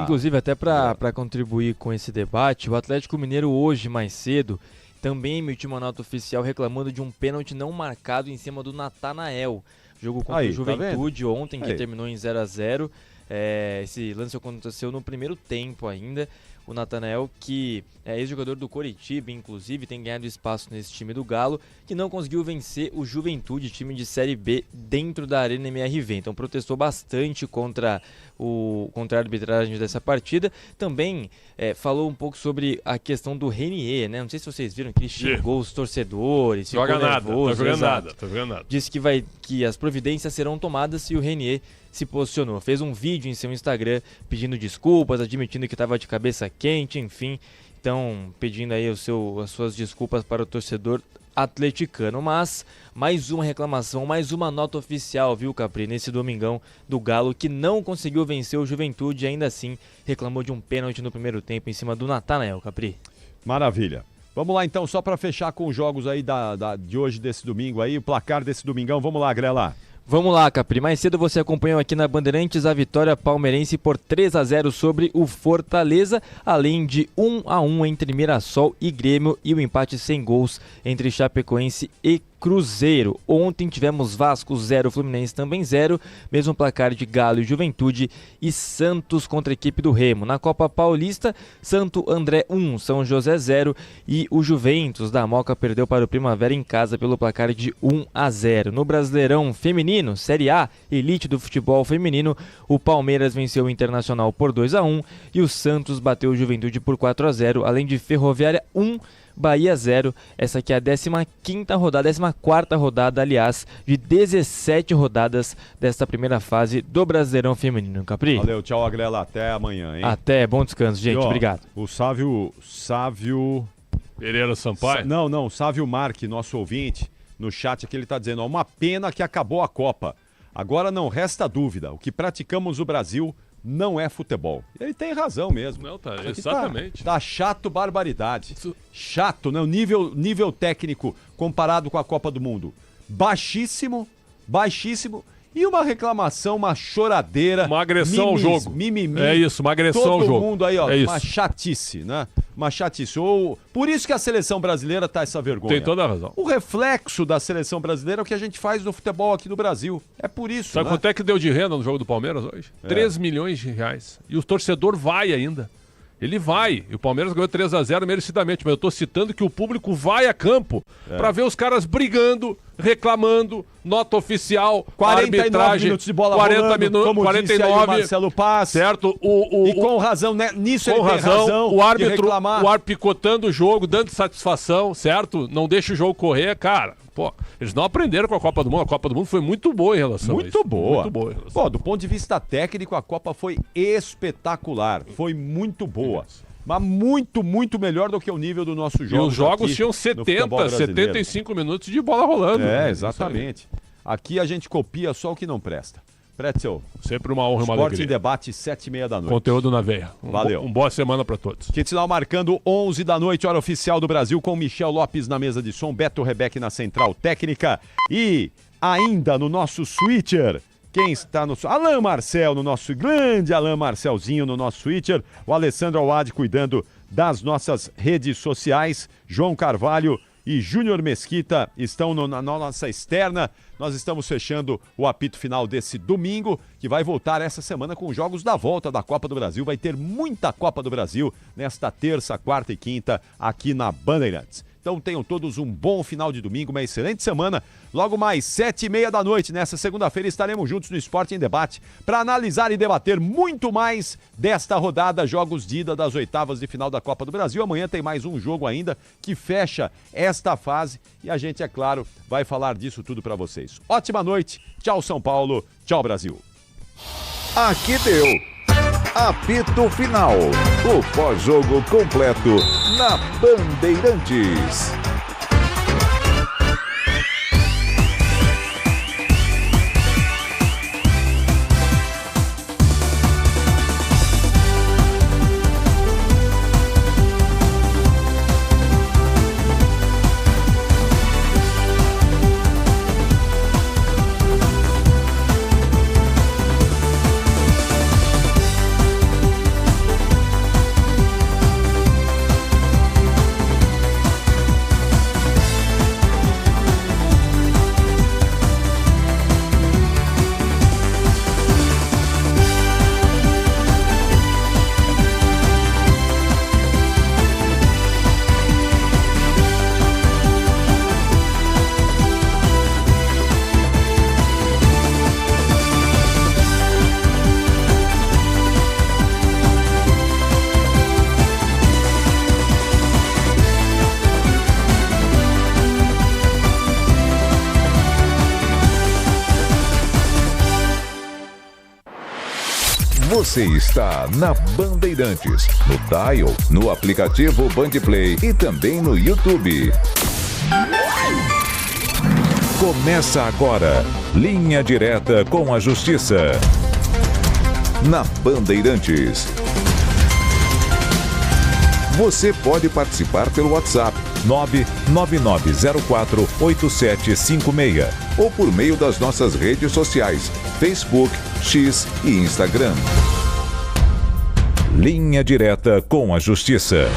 Inclusive, até para contribuir com esse debate, o Atlético Mineiro hoje, mais cedo, também emitiu uma nota oficial reclamando de um pênalti não marcado em cima do Natanael. Jogo contra o Juventude ontem, que terminou em 0-0. Esse lance aconteceu no primeiro tempo ainda. O Natanael, que é ex-jogador do Coritiba, inclusive, tem ganhado espaço nesse time do Galo, que não conseguiu vencer o Juventude, time de Série B, dentro da Arena MRV. Então protestou bastante contra a arbitragem dessa partida. Também falou um pouco sobre a questão do Renier, né? Não sei se vocês viram que ele xingou os torcedores, ficou nervoso. Tá jogando nada. Disse que as providências serão tomadas se o Renier se posicionou. Fez um vídeo em seu Instagram pedindo desculpas, admitindo que estava de cabeça quente, enfim. Então, pedindo aí as suas desculpas para o torcedor atleticano. Mas, mais uma reclamação, mais uma nota oficial, viu, Capri, nesse domingão do Galo, que não conseguiu vencer o Juventude e ainda assim reclamou de um pênalti no primeiro tempo em cima do Natanael, Capri. Maravilha. Vamos lá então, só para fechar com os jogos aí de hoje, desse domingo aí, o placar desse domingão. Vamos lá, Grela. Vamos lá, Capri. Mais cedo você acompanhou aqui na Bandeirantes a vitória palmeirense por 3-0 sobre o Fortaleza, além de 1-1 entre Mirassol e Grêmio e o empate sem gols entre Chapecoense e Cruzeiro. Ontem tivemos Vasco 0, Fluminense também 0, mesmo placar de Galo e Juventude, e Santos contra a equipe do Remo. Na Copa Paulista, Santo André 1, São José 0, e o Juventus da Moca perdeu para o Primavera em casa pelo placar de 1-0. No Brasileirão Feminino, Série A, elite do futebol feminino, o Palmeiras venceu o Internacional por 2-1 e o Santos bateu o Juventude por 4-0, além de Ferroviária 1, Bahia 0, essa aqui é a 14ª rodada, aliás, de 17 rodadas desta primeira fase do Brasileirão Feminino. Capri? Valeu, tchau, Agrela, até amanhã, hein? Até, bom descanso, gente, obrigado. O Sávio... Pereira Sampaio? Não, Sávio Marque, nosso ouvinte, no chat aqui ele tá dizendo, uma pena que acabou a Copa. Agora não resta dúvida, o que praticamos no Brasil não é futebol. Ele tem razão mesmo. Não, tá, exatamente. Tá chato, barbaridade. Chato, né? O nível técnico comparado com a Copa do Mundo. Baixíssimo. E uma reclamação, uma choradeira. Uma agressão ao jogo. Mimimi. É isso, uma agressão ao jogo. Todo mundo aí, ó, é uma chatice, né? Uma chatice. Por isso que a seleção brasileira tá essa vergonha. Tem toda a razão. O reflexo da seleção brasileira é o que a gente faz no futebol aqui no Brasil. É por isso, Sabe quanto é que deu de renda no jogo do Palmeiras hoje? 3 milhões de reais. E o torcedor vai ainda. Ele vai. E o Palmeiras ganhou 3-0 merecidamente. Mas eu tô citando que o público vai a campo pra ver os caras brigando, reclamando, nota oficial, 49 arbitragem, minutos de bola 40 rolando, minutos, como 49, disse aí o Marcelo Paz. Certo? E com razão, né? Nisso com ele tem razão o árbitro, de reclamar. o árbitro picotando o jogo, dando satisfação, certo? Não deixa o jogo correr, cara. Pô, eles não aprenderam com a Copa do Mundo. A Copa do Mundo foi muito boa em relação a isso. Muito boa. Muito boa. Pô, do ponto de vista técnico, a Copa foi espetacular. Foi muito boa. Mas muito, muito melhor do que o nível do nosso jogo. E os jogos tinham 75 minutos de bola rolando. É, exatamente. Aqui a gente copia só o que não presta. Pretzel. Sempre uma honra e uma alegria. alegria. Esporte em Debate, 7h30 da noite. Conteúdo na veia. Valeu. Uma boa semana para todos. Quintal marcando 11 da noite, hora oficial do Brasil, com Michel Lopes na mesa de som, Beto Rebeck na central técnica e ainda no nosso switcher. Quem está no... Alain Marcel, no nosso grande Alain Marcelzinho, no nosso switcher. O Alessandro Awad cuidando das nossas redes sociais. João Carvalho e Júnior Mesquita estão na nossa externa. Nós estamos fechando o apito final desse domingo, que vai voltar essa semana com os jogos da volta da Copa do Brasil. Vai ter muita Copa do Brasil nesta terça, quarta e quinta aqui na Bandeirantes. Então tenham todos um bom final de domingo, uma excelente semana. Logo mais 7h30 da noite, nessa segunda-feira, estaremos juntos no Esporte em Debate para analisar e debater muito mais desta rodada, jogos de ida das oitavas de final da Copa do Brasil. Amanhã tem mais um jogo ainda que fecha esta fase e a gente, é claro, vai falar disso tudo para vocês. Ótima noite, tchau São Paulo, tchau Brasil. Aqui deu. Apito Final, o pós-jogo completo na Bandeirantes. Você está na Bandeirantes, no Dial, no aplicativo Bandplay e também no YouTube. Começa agora, Linha Direta com a Justiça. Na Bandeirantes. Você pode participar pelo WhatsApp 999048756 ou por meio das nossas redes sociais, Facebook, X e Instagram. Linha Direta com a Justiça.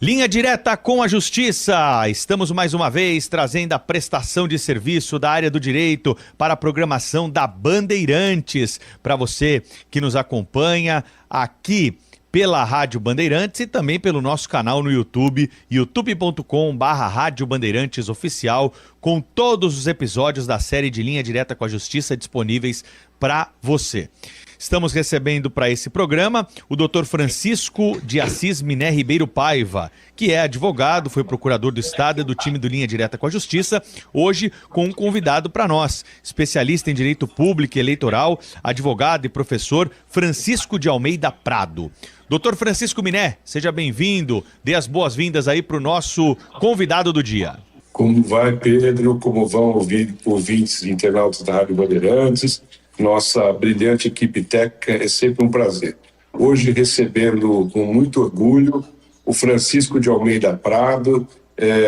Linha direta com a Justiça. Estamos mais uma vez trazendo a prestação de serviço da área do direito para a programação da Bandeirantes. Para você que nos acompanha aqui pela Rádio Bandeirantes e também pelo nosso canal no YouTube, youtube.com/Rádio Bandeirantes Oficial, com todos os episódios da série de Linha Direta com a Justiça disponíveis para você. Estamos recebendo para esse programa o Dr. Francisco de Assis Miné Ribeiro Paiva, que é advogado, foi procurador do Estado e do time do Linha Direta com a Justiça, hoje com um convidado para nós, especialista em Direito Público e Eleitoral, advogado e professor Francisco de Almeida Prado. Dr. Francisco Miné, seja bem-vindo, dê as boas-vindas aí para o nosso convidado do dia. Como vai, Pedro? Como vão ouvintes e internautas da Rádio Bandeirantes? Nossa brilhante equipe técnica, é sempre um prazer. Hoje recebendo com muito orgulho o Francisco de Almeida Prado,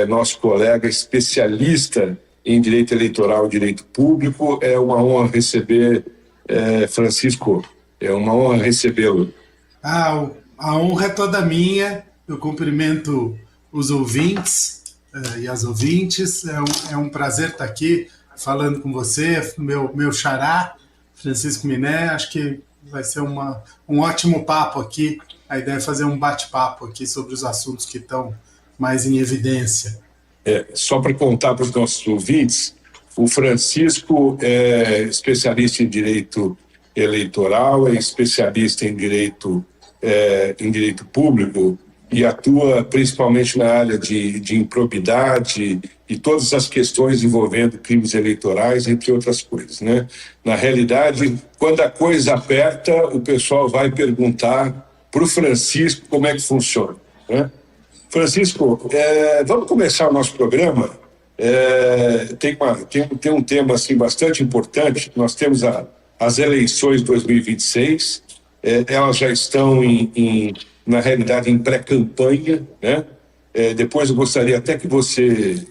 nosso colega especialista em direito eleitoral e direito público. É uma honra receber, Francisco, é uma honra recebê-lo. A honra é toda minha. Eu cumprimento os ouvintes e as ouvintes. É um prazer estar aqui falando com você, meu xará, Francisco Miné. Acho que vai ser um ótimo papo aqui. A ideia é fazer um bate-papo aqui sobre os assuntos que estão mais em evidência. Só para contar para os nossos ouvintes, o Francisco é especialista em direito eleitoral, é especialista em direito público e atua principalmente na área de improbidade e todas as questões envolvendo crimes eleitorais, entre outras coisas, né? Na realidade, quando a coisa aperta, o pessoal vai perguntar para o Francisco como é que funciona, né? Francisco, vamos começar o nosso programa. Tem um tema assim, bastante importante. Nós temos as eleições de 2026, elas já estão na realidade em pré-campanha, né? Depois eu gostaria até que você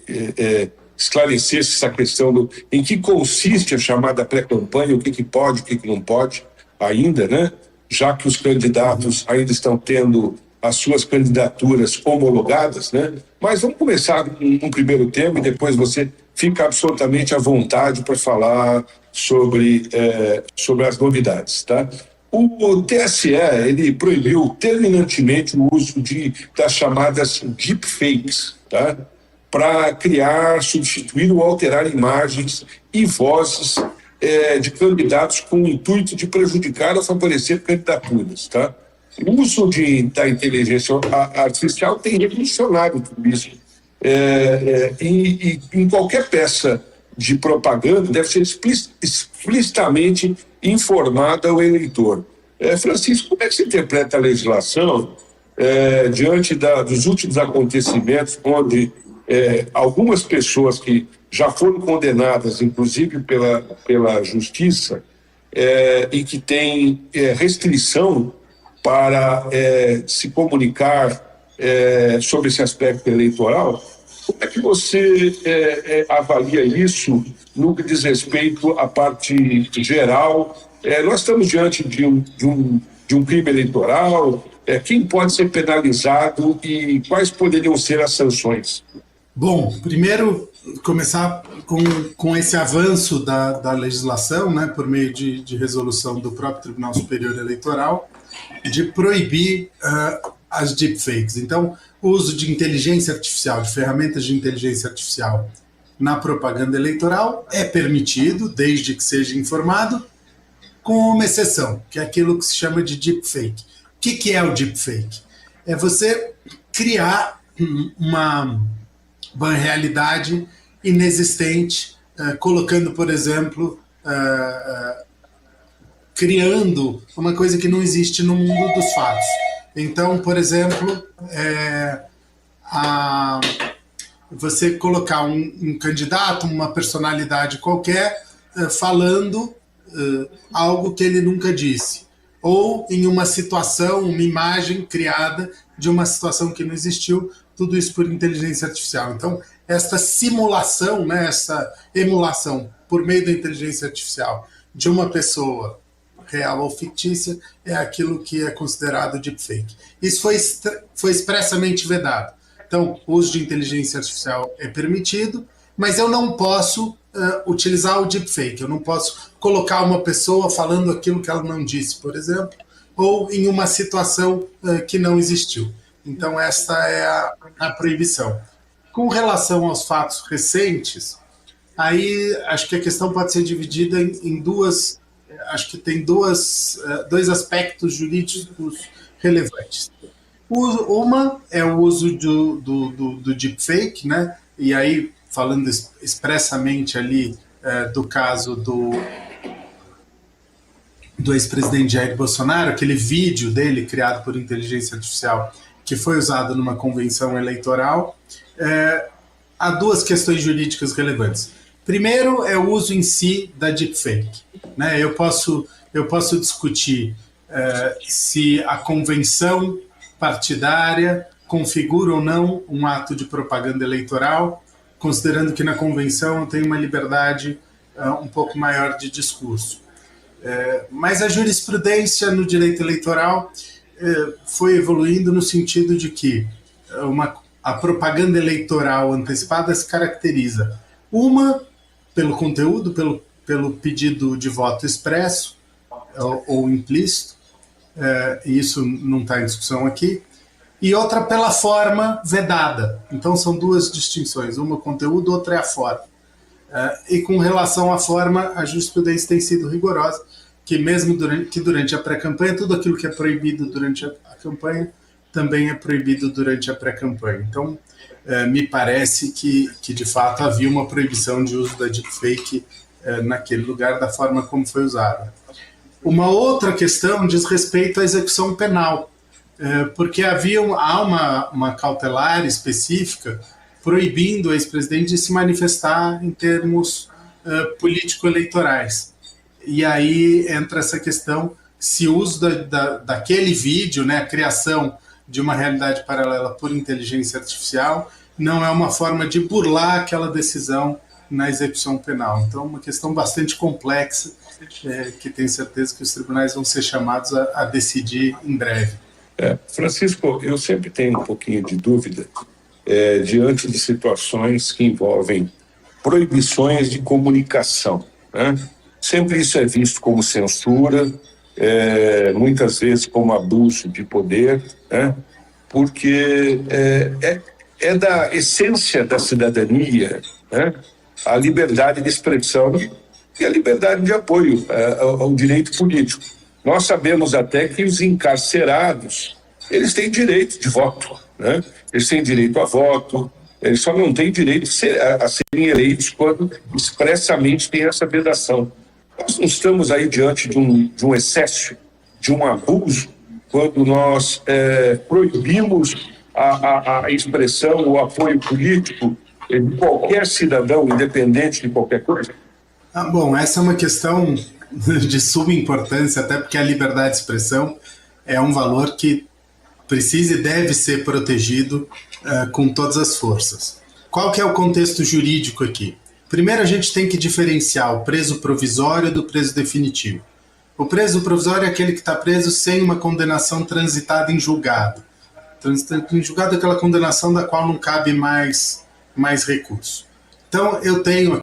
esclarecesse essa questão em que consiste a chamada pré-campanha, o que pode, o que não pode ainda, né? Já que os candidatos ainda estão tendo as suas candidaturas homologadas, né? Mas vamos começar com um primeiro tema e depois você fica absolutamente à vontade para falar sobre as novidades, tá? O TSE, ele proibiu terminantemente o uso das chamadas deepfakes, tá? Para criar, substituir ou alterar imagens e vozes de candidatos com o intuito de prejudicar ou favorecer candidaturas, tá? O uso da inteligência artificial tem revolucionado tudo isso. E em qualquer peça de propaganda deve ser explicitamente informada ao eleitor. Francisco, como é que você interpreta a legislação diante dos últimos acontecimentos, onde algumas pessoas que já foram condenadas, inclusive pela justiça, e que têm restrição para se comunicar sobre esse aspecto eleitoral? Como é que você avalia isso no que diz respeito à parte geral? Nós estamos diante de um crime eleitoral. Quem pode ser penalizado e quais poderiam ser as sanções? Bom, primeiro começar com esse avanço da legislação, né, por meio de resolução do próprio Tribunal Superior Eleitoral, de proibir as deepfakes. Então, o uso de inteligência artificial, de ferramentas de inteligência artificial na propaganda eleitoral é permitido, desde que seja informado, com uma exceção, que é aquilo que se chama de deepfake. O que é o deepfake? É você criar uma realidade inexistente, colocando, por exemplo, criando uma coisa que não existe no mundo dos fatos. Então, por exemplo, você colocar um candidato, uma personalidade qualquer, falando algo que ele nunca disse, ou em uma situação, uma imagem criada de uma situação que não existiu, tudo isso por inteligência artificial. Então, essa simulação, né, essa emulação por meio da inteligência artificial de uma pessoa real ou fictícia, é aquilo que é considerado deepfake. Isso foi expressamente vedado. Então, o uso de inteligência artificial é permitido, mas eu não posso utilizar o deepfake. Eu não posso colocar uma pessoa falando aquilo que ela não disse, por exemplo, ou em uma situação que não existiu. Então, esta é a proibição. Com relação aos fatos recentes, aí acho que a questão pode ser dividida em duas. Acho que tem dois aspectos jurídicos relevantes. Uma é o uso do deepfake, né? E aí, falando expressamente ali do caso do ex-presidente Jair Bolsonaro, aquele vídeo dele criado por inteligência artificial que foi usado numa convenção eleitoral, há duas questões jurídicas relevantes. Primeiro é o uso em si da deepfake, né? Eu posso discutir se a convenção partidária configura ou não um ato de propaganda eleitoral, considerando que na convenção eu tenho uma liberdade um pouco maior de discurso. Mas a jurisprudência no direito eleitoral foi evoluindo no sentido de que a propaganda eleitoral antecipada se caracteriza, pelo conteúdo, pelo pedido de voto expresso ou implícito, e isso não está em discussão aqui, e outra pela forma vedada. Então são duas distinções, uma o conteúdo, outra é a forma. E com relação à forma, a jurisprudência tem sido rigorosa, que mesmo durante a pré-campanha, tudo aquilo que é proibido durante a campanha também é proibido durante a pré-campanha. Então, me parece que de fato havia uma proibição de uso da deepfake naquele lugar da forma como foi usada. Uma outra questão diz respeito à execução penal, porque há uma cautelar específica proibindo o ex-presidente de se manifestar em termos político-eleitorais. E aí entra essa questão, se o uso daquele vídeo, né, a criação de uma realidade paralela por inteligência artificial, não é uma forma de burlar aquela decisão na execução penal. Então, uma questão bastante complexa, que tenho certeza que os tribunais vão ser chamados a decidir em breve. Francisco, eu sempre tenho um pouquinho de dúvida diante de situações que envolvem proibições de comunicação, né? Sempre isso é visto como censura, muitas vezes como abuso de poder, né? Porque é da essência da cidadania, né? A liberdade de expressão e a liberdade de apoio ao direito político. Nós sabemos até que os encarcerados, eles têm direito de voto, né? Eles têm direito a voto, eles só não têm direito a serem eleitos quando expressamente tem essa vedação. Nós não estamos aí diante de um excesso, de um abuso, quando nós proibimos a expressão, o apoio político de qualquer cidadão, independente de qualquer coisa? Bom, essa é uma questão de suma importância, até porque a liberdade de expressão é um valor que precisa e deve ser protegido com todas as forças. Qual que é o contexto jurídico aqui? Primeiro, a gente tem que diferenciar o preso provisório do preso definitivo. O preso provisório é aquele que está preso sem uma condenação transitada em julgado. Transitada em julgado é aquela condenação da qual não cabe mais recurso. Então, eu tenho